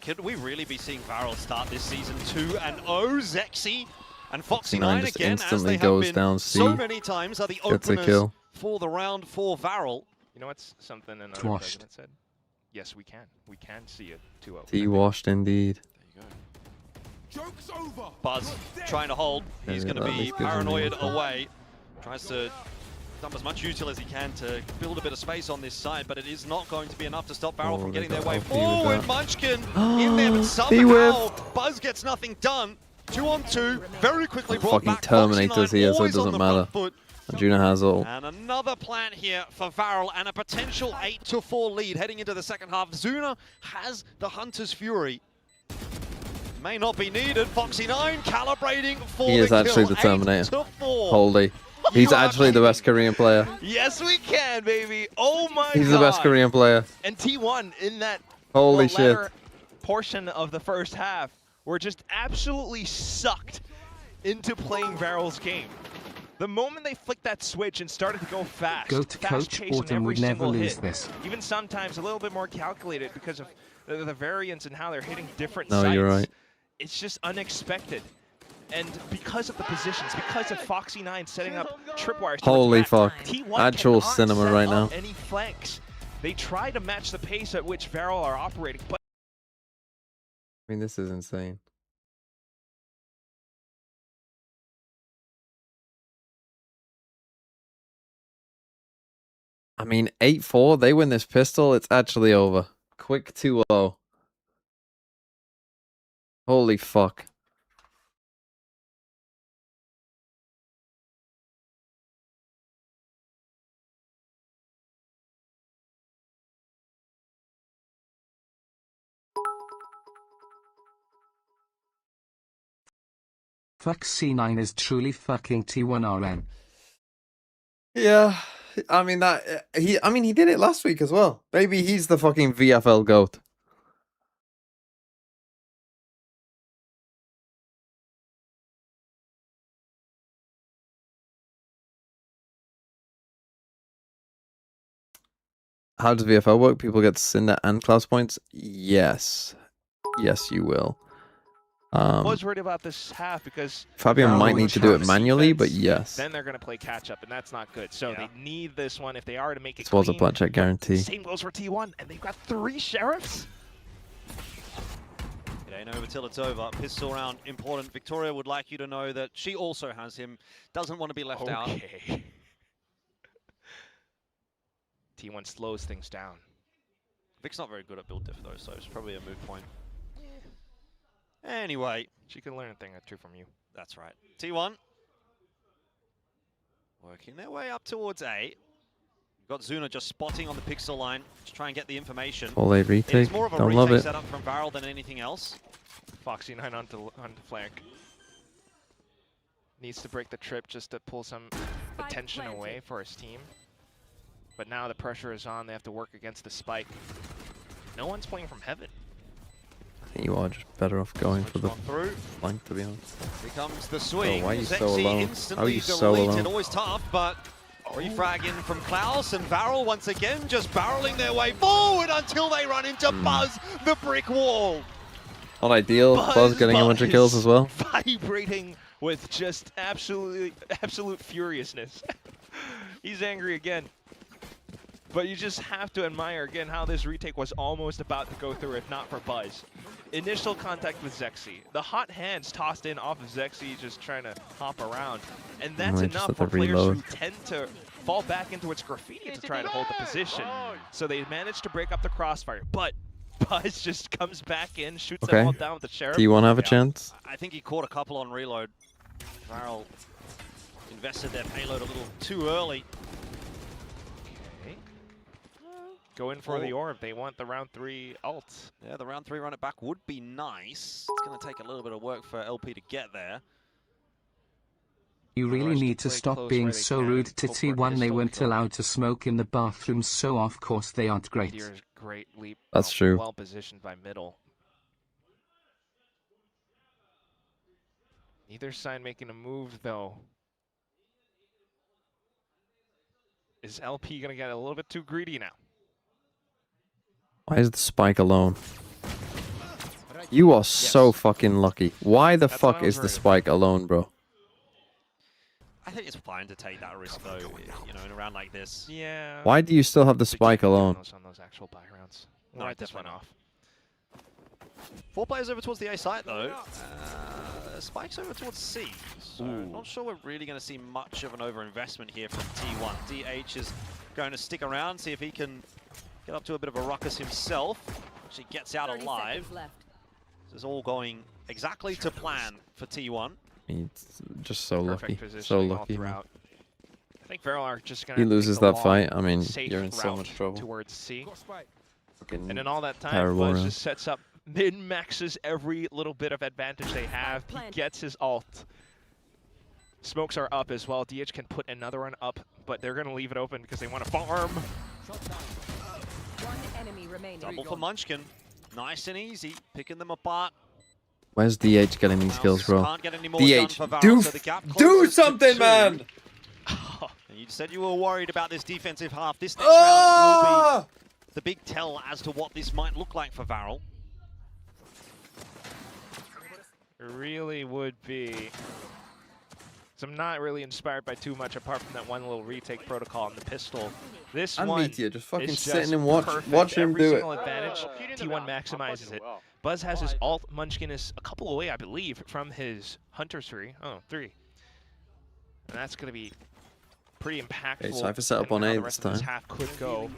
Could we really be seeing Varel start this season 2-0? Zexy and Foxy9 Foxy9 just again, as instantly they have goes been down so C, many times, are the gets a openers kill. for the round for Varel. You know what's something another Washed. president said? Yes, we can. We can see it 2-0. T-washed indeed. Joke's over. Buzz trying to hold. He's going to be paranoid away. Tries to dump as much util as he can to build a bit of space on this side, but it is not going to be enough to stop Varel from getting their way forward. Munchkin in there, but somehow Buzz gets nothing done. 2-on-2, very quickly brought Fucking back. Terminators Foxy9 here, so it always on doesn't the matter. front foot. And Juna has all. And another plant here for Varel and a potential 8-4 lead heading into the second half. Zuna has the Hunter's Fury. May not be needed. Foxy9 calibrating for He is the actually kill. the Terminator. 8-4. Holy. He's actually the best Korean player. Yes, we can, baby. Oh my god. He's the best Korean player. And T1 in that Holy shit. latter portion of the first half were just absolutely sucked into playing Varel's game. The moment they flicked that switch and started to go fast, Go to Coach Autumn would never lose this. Even sometimes a little bit more calculated because of the variance and how they're hitting different No, sites. you're right. It's just unexpected. And because of the positions, because of Foxy9 setting up tripwires, Holy fuck. T1 Actual cannot cinema set right up now. any flanks. They try to match the pace at which Varel are operating, but I mean, this is insane. I mean, 8-4, they win this pistol, it's actually over. Quick 2-0. Holy fuck. Foxy9 is truly fucking T1RN. Yeah, I mean he did it last week as well. Maybe he's the fucking VFL GOAT. How does VFL work? People get Cinder and Klaus points? Yes. Yes, you will. I was worried about this half because Fabian Varel might will need to do it try manually, but defense, yes. Then they're going to play catch up, and that's not good. So they need this one if they are to make it This was a clean. blackjack guarantee. Same goes for T1, and they've got 3 sheriffs. It ain't over till it's over. Pistol round important. Victoria would like you to know that she also has him. Doesn't want to be left out. Okay. T1 slows things down. Vic's not very good at build diff though, so it's probably a moot point. Anyway. She can learn a thing or two from you. That's right. T1. Working their way up towards A. You've got Zuna just spotting on the pixel line to try and get the information. Full A retake. It's more of a Don't love retake it. setup from Varel than anything else. Foxy9 onto flank. Needs to break the trip just to pull some attention away for his team. But now the pressure is on. They have to work against the spike. No one's playing from heaven. I think you are just better off going for the through. flank, to be honest. Here comes the swing. Oh, why are you so Zexy alone? instantly How are you so deleted. alone? Always tough, but refrag in from Klaus and Varel once again just barreling their way forward until they run into Buzz, the brick wall. Not ideal. Buzz getting a bunch of kills as well. Vibrating with just absolute furiousness. He's angry again. But you just have to admire again how this retake was almost about to go through if not for Buzz. Initial contact with Zexy. The hot hands tossed in off of Zexy just trying to hop around. And that's enough for players who tend to fall back into its graffiti to try to hold the position. So they managed to break up the crossfire. But Buzz just comes back in, shoots them all down with the Sheriff. Do you want to have a chance? I think he caught a couple on reload. Varel invested their payload a little too early. Go in for the orb. They want the round 3 ult. Yeah, the round 3 run it back would be nice. It's going to take a little bit of work for LP to get there. You really need to stop being so rude to T1. They weren't allowed to smoke in the bathroom, so of course they aren't great. Meteor's great leap. That's true. Well positioned by middle. Neither side making a move though. Is LP gonna get a little bit too greedy now? Why is the spike alone? You are so fucking lucky. Why the fuck is the spike alone, bro? I think it's fine to take that risk though, you know, in a round like this. Yeah. Why do you still have the spike alone? On those actual buy rounds. No, Right, this one off. 4 players over towards the A site though. Spike's over towards C. So not sure we're really going to see much of an overinvestment here from T1. DH is going to stick around, see if he can get up to a bit of a ruckus himself. Actually gets out alive. This is all going exactly to plan for T1. He's just so lucky. So Positioning all lucky. Man. throughout. I think Feral are just going He to loses that fight. I mean, you're in so route much trouble. towards C. Fucking And in all that time, terrible Buzz round. just sets up min-maxes every little bit of advantage they have. He gets his ult. Smokes are up as well. DH can put another one up, but they're going to leave it open because they want to farm. Double for Munchkin. Nice and easy, picking them apart. Where's DH getting these kills, bro? Can't get any more done DH, for Varel, so the gap closes to something, 2. man! And you said you were worried about this defensive half. This next round will be the big tell as to what this might look like for Varel. It really would be. So I'm not really inspired by too much apart from that one little retake protocol and the pistol. This And one Meteor just fucking is sitting just and watch him Every do single it. advantage, T1 maximizes it. Buzz has his ult. Munchkin is a couple away, I believe, from his Hunter's 3. Oh, 3. And that's going to be pretty impactful. Okay, Cypher set up on how A the this rest of time. half could go.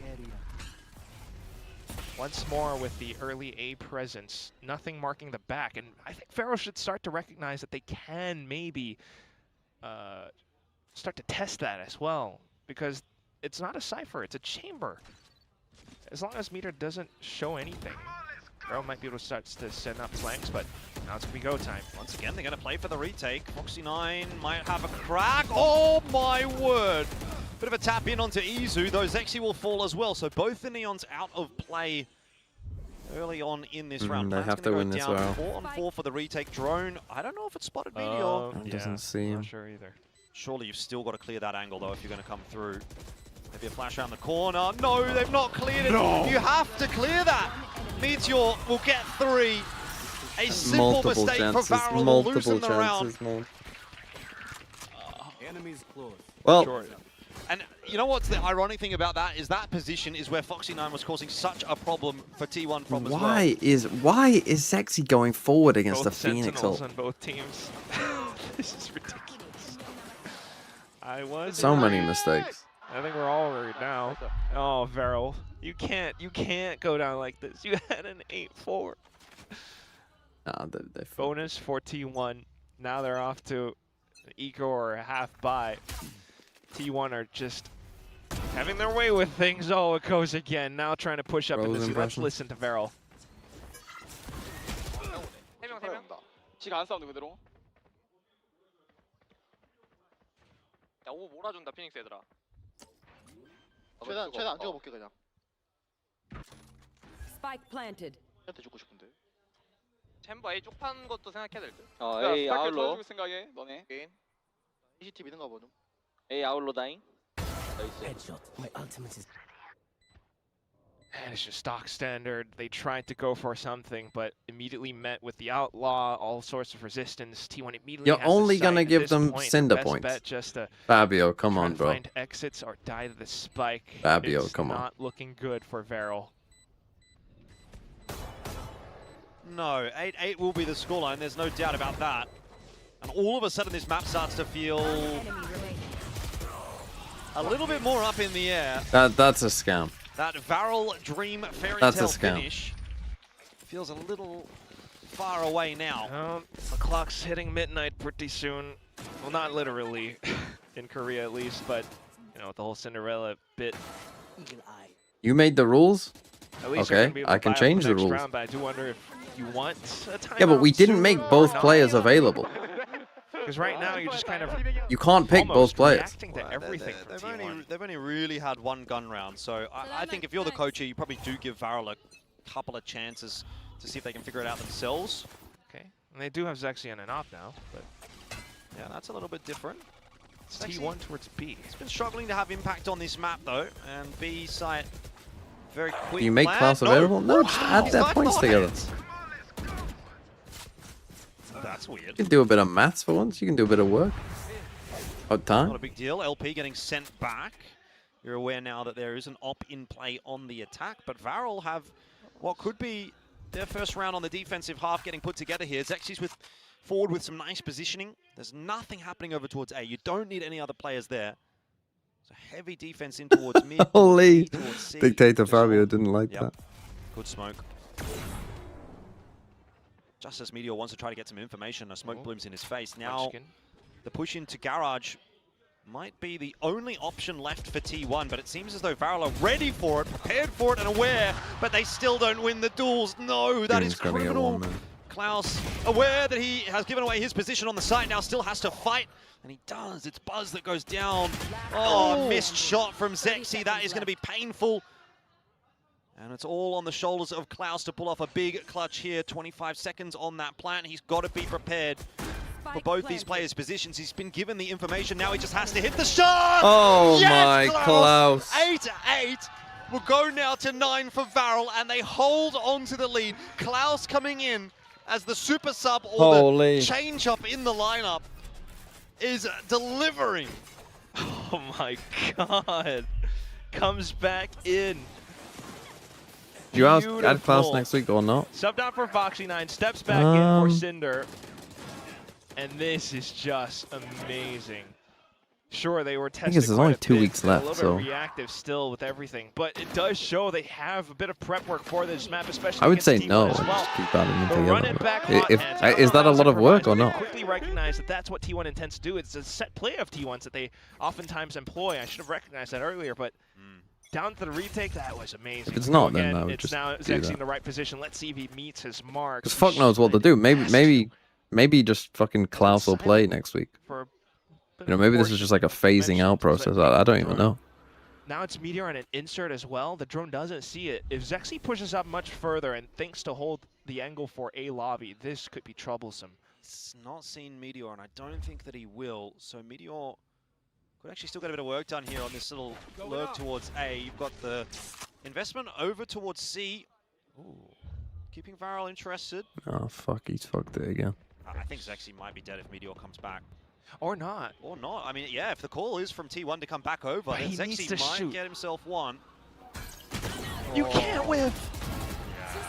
Once more with the early A presence, nothing marking the back, and I think Pharaoh should start to recognize that they can maybe start to test that as well, because it's not a Cypher, it's a chamber. As long as Meter doesn't show anything, Pharaoh might be able to start to send up flanks, but now it's gonna be go time. Once again, they're going to play for the retake. Foxy9 might have a crack. Oh my word! Bit of a tap in onto Izu, though Zexy will fall as well, so both the Neons out of play early on in this round. They have to win this round. 4 on 4 for the retake. Drone, I don't know if it's spotted Meteor. Doesn't see him. Not sure either. Surely you've still got to clear that angle though if you're going to come through. Maybe a flash around the corner. No, they've not cleared it. No. You have to clear that. Meteor will get 3. A simple Multiple mistake chances, for Varel will lose multiple in the round. chances, man. Enemies close. Well, And you know what's the ironic thing about that is that position is where Foxy9 was causing such a problem for T1 from as well. why is Zexy going forward against Both the Phoenix Sentinels ult? on both teams. This is ridiculous. I was So many worried. mistakes. I think we're all worried now. Oh, Varel, you can't go down like this. You had an 8-4. Nah, they Bonus for T1. Now they're off to an eco or a half buy. T1 are just having their way with things. Oh, it goes again. Now trying to push up in the Z. Let's listen to Varel. 지가 안 싸운다 그대로. 야, 오 몰아준다 피닉스 얘들아. 최대한 안 찍어볼게 그냥. Spike planted. 한테 죽고 싶은데. 챔버 A 쪽판 것도 생각해야 될 듯. A 아울로. 생각해 너네. 게임. CCT 믿는가 봐 좀. A 아울로 다잉. And it's just stock standard. They tried to go for something, but immediately met with the outlaw, all sorts of resistance. T1 immediately You're has the only site gonna at give this them point. cinder Best points. bet just to Fabio, come try on, and bro. find exits or die to the spike. Fabio, It's come on. not looking good for Varel. No, 8-8 will be the scoreline, there's no doubt about that. And all of a sudden this map starts to feel a little bit more up in the air. That's a scam. That Varel Dream Fairy That's a Tale scam. finish feels a little far away now. Well, the clock's hitting midnight pretty soon. Well, not literally, in Korea at least, but you know, with the whole Cinderella bit. You made the rules? At least they're gonna be Okay, able to I can buy up change the next rules. Round, but I do wonder if you want a Yeah, but we timeout didn't sooner make or both not. players available. Because right now you're just kind of You can't pick both players. reacting to everything from T1. They've only really had one gun round, so I think if you're the coach here, you probably do give Varel a couple of chances to see if they can figure it out themselves. Okay, and they do have Zexion and Op now, but yeah, that's a little bit different. It's T1 towards B. He's been struggling to have impact on this map though, and B site very quick. Do you make class available? No, just add their points together. That's weird. You can do a bit of maths for once. You can do a bit of work. About time. Not a big deal. LP getting sent back. You're aware now that there is an op in play on the attack, but Varel have what could be their first round on the defensive half getting put together here. Zexi's forward with some nice positioning. There's nothing happening over towards A. You don't need any other players there. So heavy defense in towards mid. Holy! Towards C. Dictator Fabio didn't like that. Good smoke. Just as Meteor wants to try to get some information, a smoke blooms in his face. Now, the push into Garage might be the only option left for T1, but it seems as though Varel are ready for it, prepared for it, and aware, but they still don't win the duels. No, that is criminal. Klaus, aware that he has given away his position on the site, now still has to fight, and he does. It's Buzz that goes down. Oh, missed shot from Zexy. That is going to be painful. And it's all on the shoulders of Klaus to pull off a big clutch here. 25 seconds on that plant. He's got to be prepared for both these players' positions. He's been given the information. Now he just has to hit the shot. Oh, yes, my Klaus. 8-8. We'll go now to 9 for Varel, and they hold on to the lead. Klaus coming in as the super sub or the change up in the lineup is delivering. Oh my god. Comes back in. Do you add Klaus next week or not? Subbed out for Foxy9, steps back in for Cinder. And this is just amazing. Sure, they were testing there's only 2 weeks left, a little bit reactive still with everything, but it does show they have a bit of prep work for this map, especially I would say T1 no, as well. just keep adding them Run it together. back hot, Is that a lot of work or They not? quickly recognize that that's what T1 intends to do. It's a set play of T1s that they oftentimes employ. I should have recognized that earlier, but down to the retake, that was amazing. If it's not, Again, then I would it's just now do Zexy that. in the right position. Let's see if he meets his mark. Because fuck knows what to do. Maybe just fucking Klaus will play next week. You know, maybe this is just like a phasing out process. I don't even know. Now it's Meteor and an insert as well. The drone doesn't see it. If Zexy pushes up much further and thinks to hold the angle for a lobby, this could be troublesome. He's not seen Meteor, and I don't think that he will. So Meteor could actually still get a bit of work done here on this little lurk towards A. You've got the investment over towards C. Ooh. Keeping Varel interested. Oh, fuck. He's fucked it again. I think Zexy might be dead if Meteor comes back. Or not. Or not. I mean, yeah, if the call is from T1 to come back over, then Zexy might get himself one. You can't whiff. Yeah.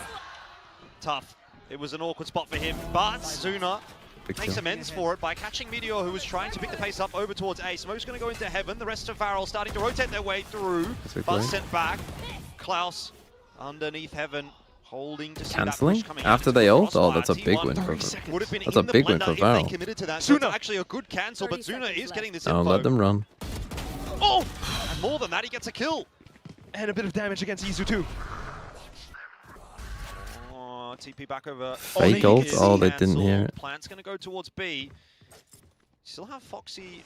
Tough. It was an awkward spot for him, but Zuna makes amends for it by catching Meteor, who was trying to pick the pace up over towards A. Smoke's going to go into Heaven. The rest of Varel starting to rotate their way through. Buzz sent back. Klaus underneath Heaven, holding to see Canceling? that push coming After they ult? Oh, that's a big win for them. That's a big win for Varel. Committed to that. So it's actually a good cancel, but Zuna is getting this info. Oh, let them run. Oh! And more than that, he gets a kill. And a bit of damage against Izu too. Oh, TP back over. Fake ult? Oh, they didn't hear it. Plant's going to go towards B. Still have Foxy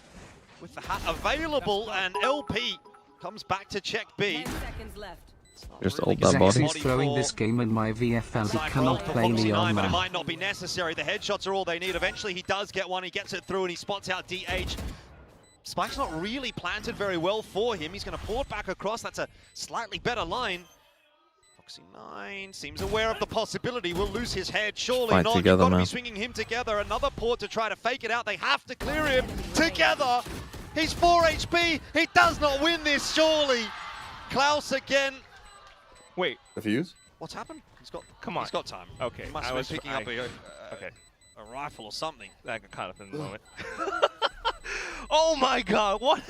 with the hat available, and LP comes back to check B. 10 seconds left. Just ult that body. Zexy's throwing this game in my VFL. He cannot play Leon But it now. might not be necessary. The headshots are all they need. Eventually he does get one. He gets it through and he spots out DH. Spike's not really planted very well for him. He's going to port back across. That's a slightly better line. Foxy9 seems aware of the possibility. Will lose his head. Surely Fight not. together, You've got to man. be swinging him together. Another port to try to fake it out. They have to clear him together. He's 4 HP. He does not win this, surely. Klaus again. Wait. The fuse? What's happened? He's got. Come on. He's got time. Okay. He must have been picking up a rifle or something. That got caught up in the moment. Oh my god! What?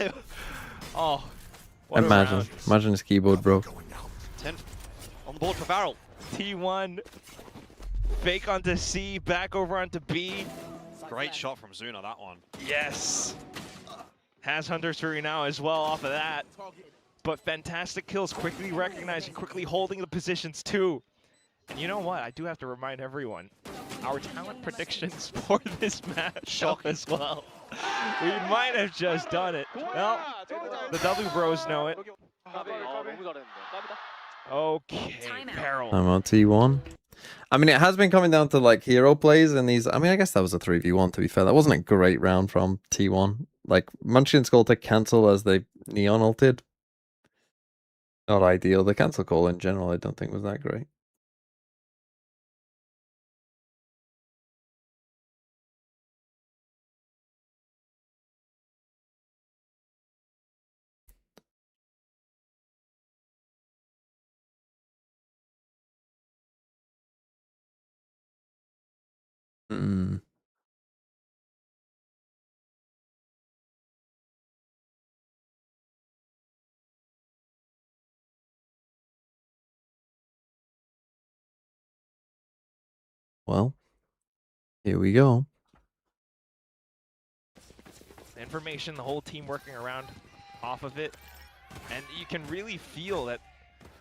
Oh. What Imagine his keyboard broke. 10 on the board for Varel. T1. Fake onto C. Back over onto B. Great shot from Zuna, that one. Yes. Has Hunter's Fury now as well off of that. But fantastic kills, quickly recognizing, quickly holding the positions too. And you know what? I do have to remind everyone, our talent predictions for this match as well. We might have just done it. Well, the W Bros know it. Okay, Peril. I'm on T1. I mean, it has been coming down to like hero plays and these. I mean, I guess that was a 3v1 to be fair. That wasn't a great round from T1. Like Munchkin's call to cancel as they neon ulted. Not ideal. The cancel call in general, I don't think was that great. Hmm. Well, here we go. Information, the whole team working around off of it. And you can really feel that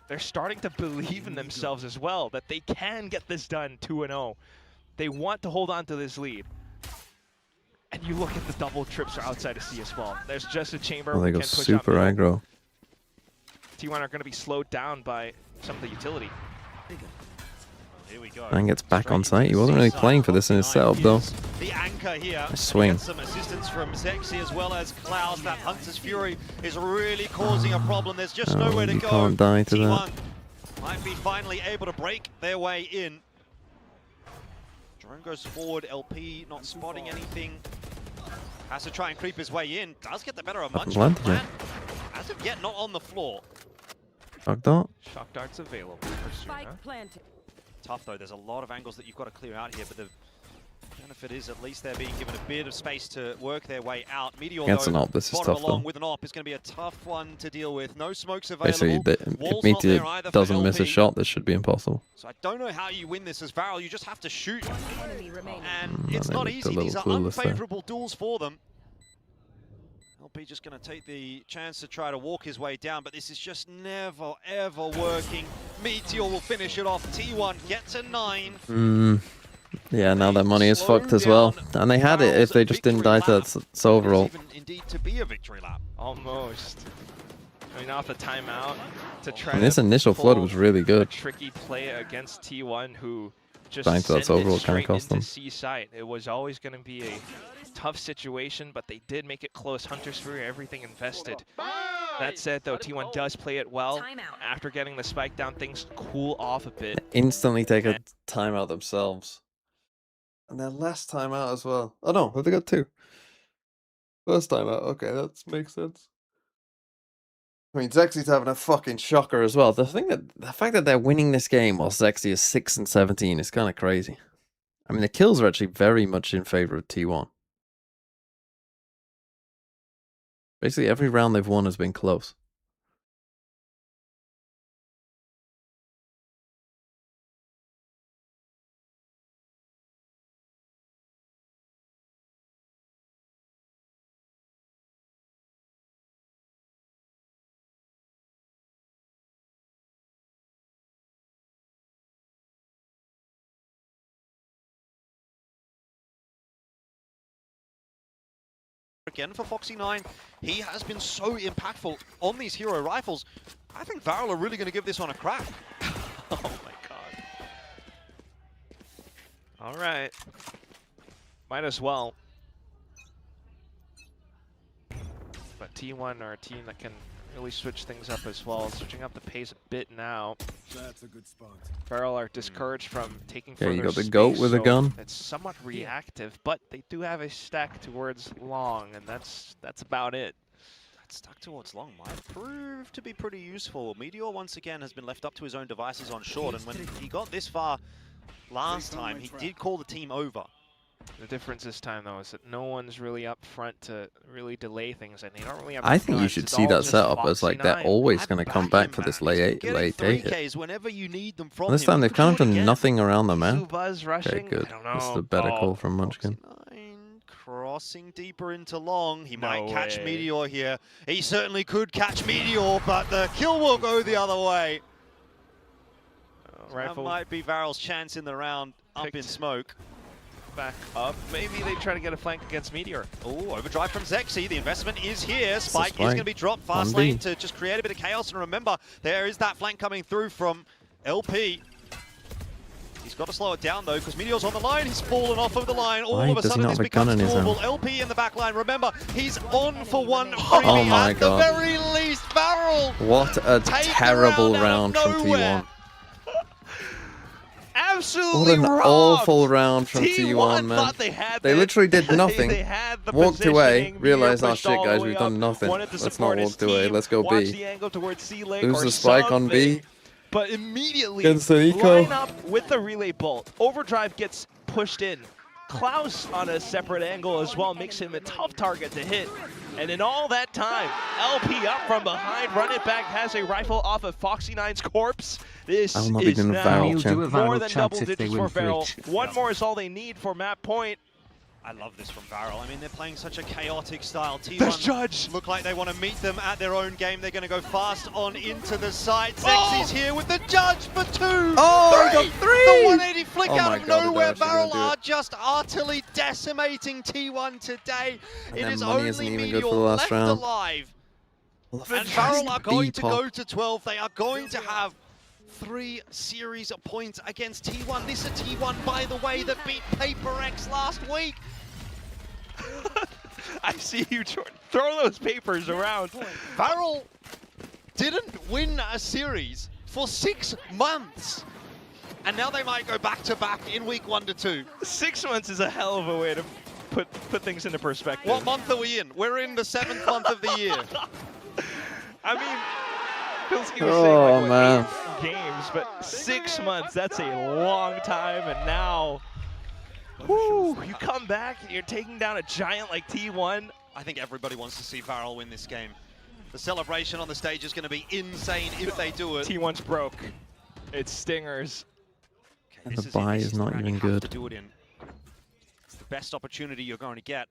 they're starting to believe in themselves as well, that they can get this done 2-0. They want to hold on to this lead. And you look at the double trips outside of C as well. There's just a chamber. Well, they we go can push super up aggro. T1 are going to be slowed down by some of the utility. Here we go. And gets back on site. He wasn't really playing for this in his setup though. The anchor here. Nice swing. Some assistance from Zexy as well as Klaus. That Hunter's Fury is really causing a problem. There's just nowhere to you go. can't die to T1 that. might be finally able to break their way in. Drone goes forward. LP not spotting anything. Has to try and creep his way in. Does get the better of Munchkin. Plan. As of yet, not on the floor. Shock dart. Shock darts available for Suna. Tough though, there's a lot of angles that you've got to clear out here, but the benefit is at least they're being given a bit of space to work their way out. Meteor Against an though, op, this is bottom tough along though. with an op is going to be a tough one to deal with. No smokes available. Basically, if Meteor doesn't miss a shot, this should be impossible. So I don't know how you win this as Varel, you just have to shoot. And I it's think not it's a easy, little these are clueless there. unfavorable duels for them. LP just going to take the chance to try to walk his way down, but this is just never, ever working. Meteor will finish it off. T1 gets a 9. Yeah, now their money is fucked as well. And they had it if they just didn't die to that overall. Indeed to be a victory lap. Almost. I mean, off the timeout to try And this initial flood was really a good. tricky play against T1 who just Dying to that sent it overall kinda straight cost them. into C site. It was always going to be a tough situation, but they did make it close. Hunter's Fury, everything invested. That said, though, T1 does play it well. After getting the spike down, things cool off a bit. Instantly take a timeout themselves. And their last timeout as well. Oh no, have they got two? First timeout, okay, that makes sense. I mean, Zexy's having a fucking shocker as well. The fact that they're winning this game while Zexy is 6 and 17 is kind of crazy. I mean, the kills are actually very much in favor of T1. Basically, every round they've won has been close. Again for Foxy9, he has been so impactful on these hero rifles. I think Varel are really going to give this one a crack. Oh my god. All right. Might as well. But T1 are a team that can really switch things up as well. Switching up the pace a bit now. That's a good spot. Barrel are discouraged from taking Yeah, further you got the space, goat with a so gun. It's somewhat reactive, but they do have a stack towards long, and that's about it. That stuck towards long might prove to be pretty useful. Meteor once again has been left up to his own devices on short, and when he got this far last time, he did call the team over. The difference this time, though, is that no one's really up front to really delay things, and they don't really have. I think you should see that setup as like they're always going to come back for this late A hit. Whenever you need them from And this time they've kind of done nothing around the map. Buzz Okay, rushing. good. I don't know. This is a better call from Munchkin. Crossing deeper into long. He might No catch way. Meteor here. He certainly could catch Meteor, but the kill will go the other way. That Rifle might be Varel's chance in the round. up in smoke. Back up. Maybe they try to get a flank against Meteor. Oh, overdrive from Zexy. The investment is here. Spike is going to be dropped. Fast lane to just create a bit of chaos. And remember, there is that flank coming through from LP. He's got to slow it down, though, because Meteor's on the line. He's fallen off of the line. All of a sudden, this becomes doable. LP in the back line. Remember, he's on for one freebie. Oh my God. At the very least, Varel. What a terrible round from T1. Absolutely What an awful round from T1, man. They literally did nothing. Walked away, realized, oh shit, guys, we've done nothing. Let's not walk away. Let's go B. Lose the spike on B. But immediately line up with the relay bolt. Overdrive gets pushed in. Klaus on a separate angle as well makes him a tough target to hit. And in all that time, LP up from behind, run it back, has a rifle off of Foxy9's corpse. This is now more than double digits for Varel. One more is all they need for map point. I love this from Varel. I mean, they're playing such a chaotic style. There's Judge. Look like they want to meet them at their own game. They're going to go fast on into the site. Zexy's here with the Judge for 2. Oh, he got 3. The 180 flick out of God, nowhere. Varel are just utterly decimating T1 today. It is only Meteor left alive. And Varel are going to go to 12. They are going to have 3 series of points against T1. This is T1, by the way, that beat PaperX last week. I see you throw those papers around. Varel didn't win a series for 6 months. And now they might go back-to-back in week 1 to 2. 6 months is a hell of a way to put things into perspective. What month are we in? We're in the 7th month of the year. I mean, Pilsky was saying like, 8 games, but 6 months, that's a long time. And now, whoo, you come back and you're taking down a giant like T1. I think everybody wants to see Varel win this game. The celebration on the stage is going to be insane if they do it. T1's broke. It's Stingers. And the buy is not even good. It's the best opportunity you're going to get.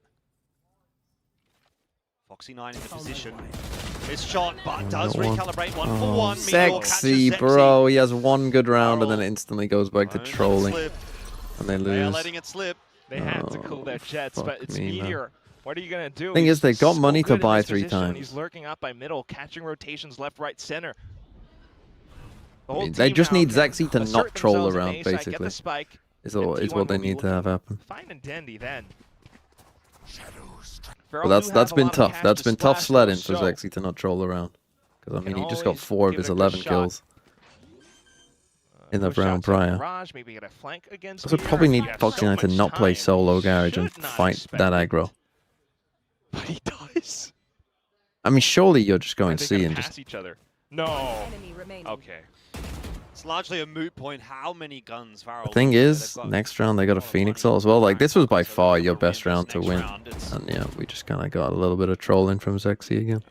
Foxy9 in the position. His shot, but does recalibrate 1 for 1. Sexy, bro. He has 1 good round and then instantly goes back to trolling. And they lose. They are letting it slip. They had to cool their jets, but it's Meteor. Man. What are you going to do? Thing is, they got money to buy 3 times. He's lurking up by middle, catching rotations left, right, center. I mean, they just need Zexy to not troll around, basically. Is what they need to have happen. Fine and dandy then. Well, that's been tough. That's been tough sledding for Zexy to not troll around. Because, I mean, he just got 4 of his 11 kills in the round prior. So probably need Foxy9 to not play solo garage and fight that aggro. But he does. I mean, surely you're just going C and just... each other. No. Okay. It's largely a moot point how many guns Varel. The thing is, next round they got a Phoenix Ult as well. Like, this was by far your best round to win. And yeah, we just kind of got a little bit of trolling from Zexy again.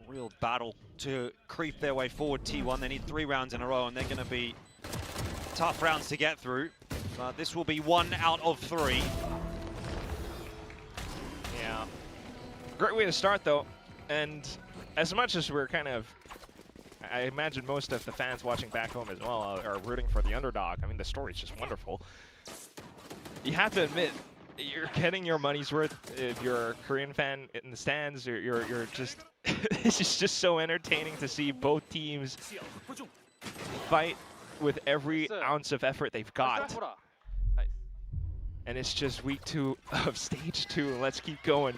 Real battle to creep their way forward, T1. They need 3 rounds in a row, and they're going to be tough rounds to get through. But this will be 1 out of 3. Yeah. Great way to start, though. And as much as we're kind of... I imagine most of the fans watching back home as well are rooting for the underdog. I mean, the story's just wonderful. You have to admit, you're getting your money's worth if you're a Korean fan in the stands. You're just... This is just so entertaining to see both teams fight with every ounce of effort they've got. And it's just week 2 of stage 2. Let's keep going.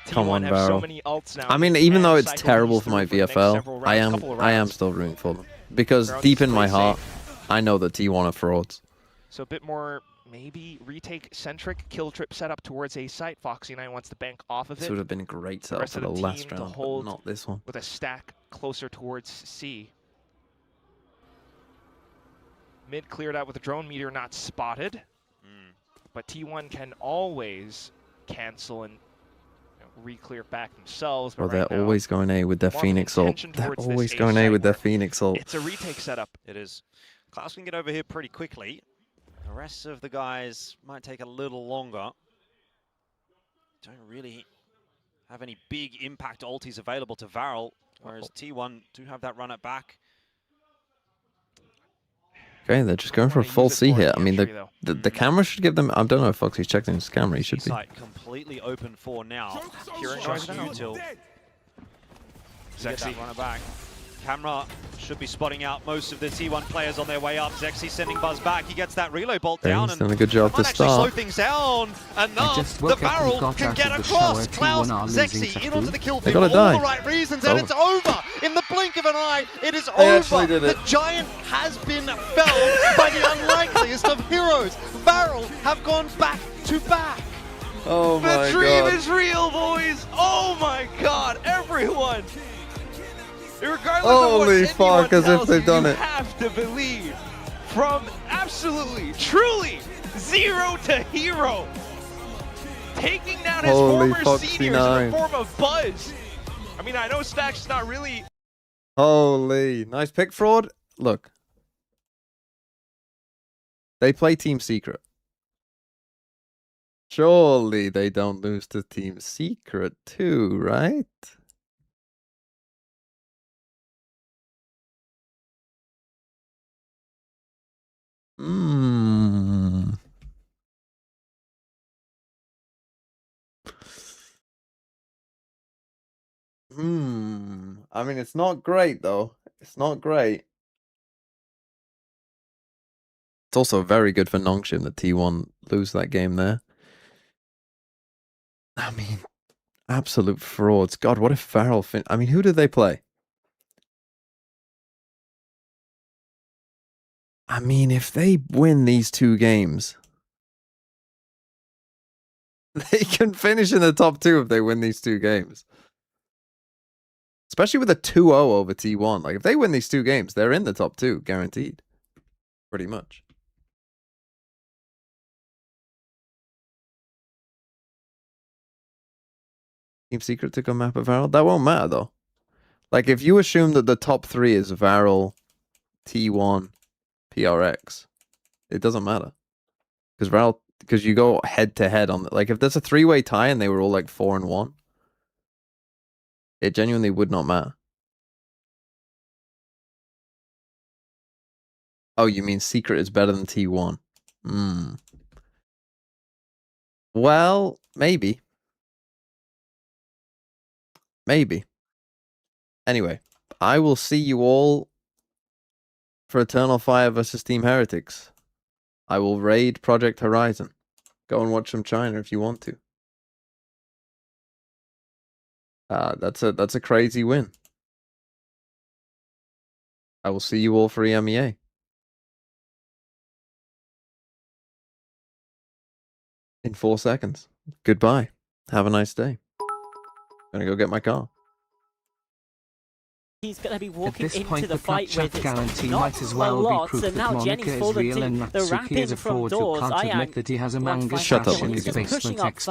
Come on, have so Varel. many ults now. I mean, even though it's terrible for my VFL, I am still rooting for them. Because deep in my heart, I know that T1 are frauds. So a bit more, maybe, retake-centric kill trip setup towards A site. Foxy9 wants to bank off of it. This would have been a great setup for the last round, but not this one. With a stack closer towards C. Mid cleared out with a drone. Meteor not spotted. But T1 can always cancel and re-clear back themselves. But they're always going A with their Phoenix Ult. They're always going A with their Phoenix Ult. It's a retake setup. It is. Klaus can get over here pretty quickly. The rest of the guys might take a little longer. Don't really have any big impact ultis available to Varel, whereas T1 do have that run it back. Okay, they're just going for a full C here. I mean, the camera should give them... I don't know if Foxy's checked in his camera. He should be. Completely open for now. Curing Just noise now. util. Zexy. Runner back. Camera should be spotting out most of the T1 players on their way up. Zexy sending Buzz back. He gets that reload bolt down. He's done a good job to actually slow start. things down enough. The barrel can get across. Klaus Zexy in onto the kill field for all the right reasons, and it's over. In the blink of an eye, it is over. The giant has been felled by the unlikeliest of heroes. Varel have gone back to back. Oh my god. The dream is real, boys. Oh my god, everyone. Regardless Holy of what fuck, as if they've done you it. have to believe from absolutely, truly, 0 to hero. Taking down his Holy former Foxy seniors 9. in the form of Buzz. I mean, I know Stack's not really... Holy. Nice pick, Fraud. Look. They play Team Secret. Surely they don't lose to Team Secret too, right? Hmm. I mean, it's not great, though. It's not great. It's also very good for Nongshim that T1 lose that game there. I mean, absolute frauds. God, what if Farrell... I mean, who did they play? I mean, if they win these 2 games, they can finish in the top 2 if they win these 2 games. Especially with a 2-0 over T1. Like, if they win these 2 games, they're in the top 2, guaranteed. Pretty much. Team Secret took a map of Varel? That won't matter, though. Like, if you assume that the top 3 is Varel, T1, PRX, it doesn't matter. Because you go head to head on... Like, if there's a 3-way tie and they were all, like, 4-1, it genuinely would not matter. Oh, you mean Secret is better than T1? Well, maybe. Maybe. Anyway, I will see you all for Eternal Fire versus Team Heretics. I will raid Project Horizon. Go and watch some China if you want to. That's a crazy win. I will see you all for EMEA. In 4 seconds. Goodbye. Have a nice day. Gonna go get my car. He's going to be walking At this into point, the fight with guarantee not might as well a lot, be proof and that now Monica Jenny's is fallen real and to the Natsuki wrapping is a from fraud who doors. can't I am admit that he has a Shut manga up, stash in Monica. his pushing basement up X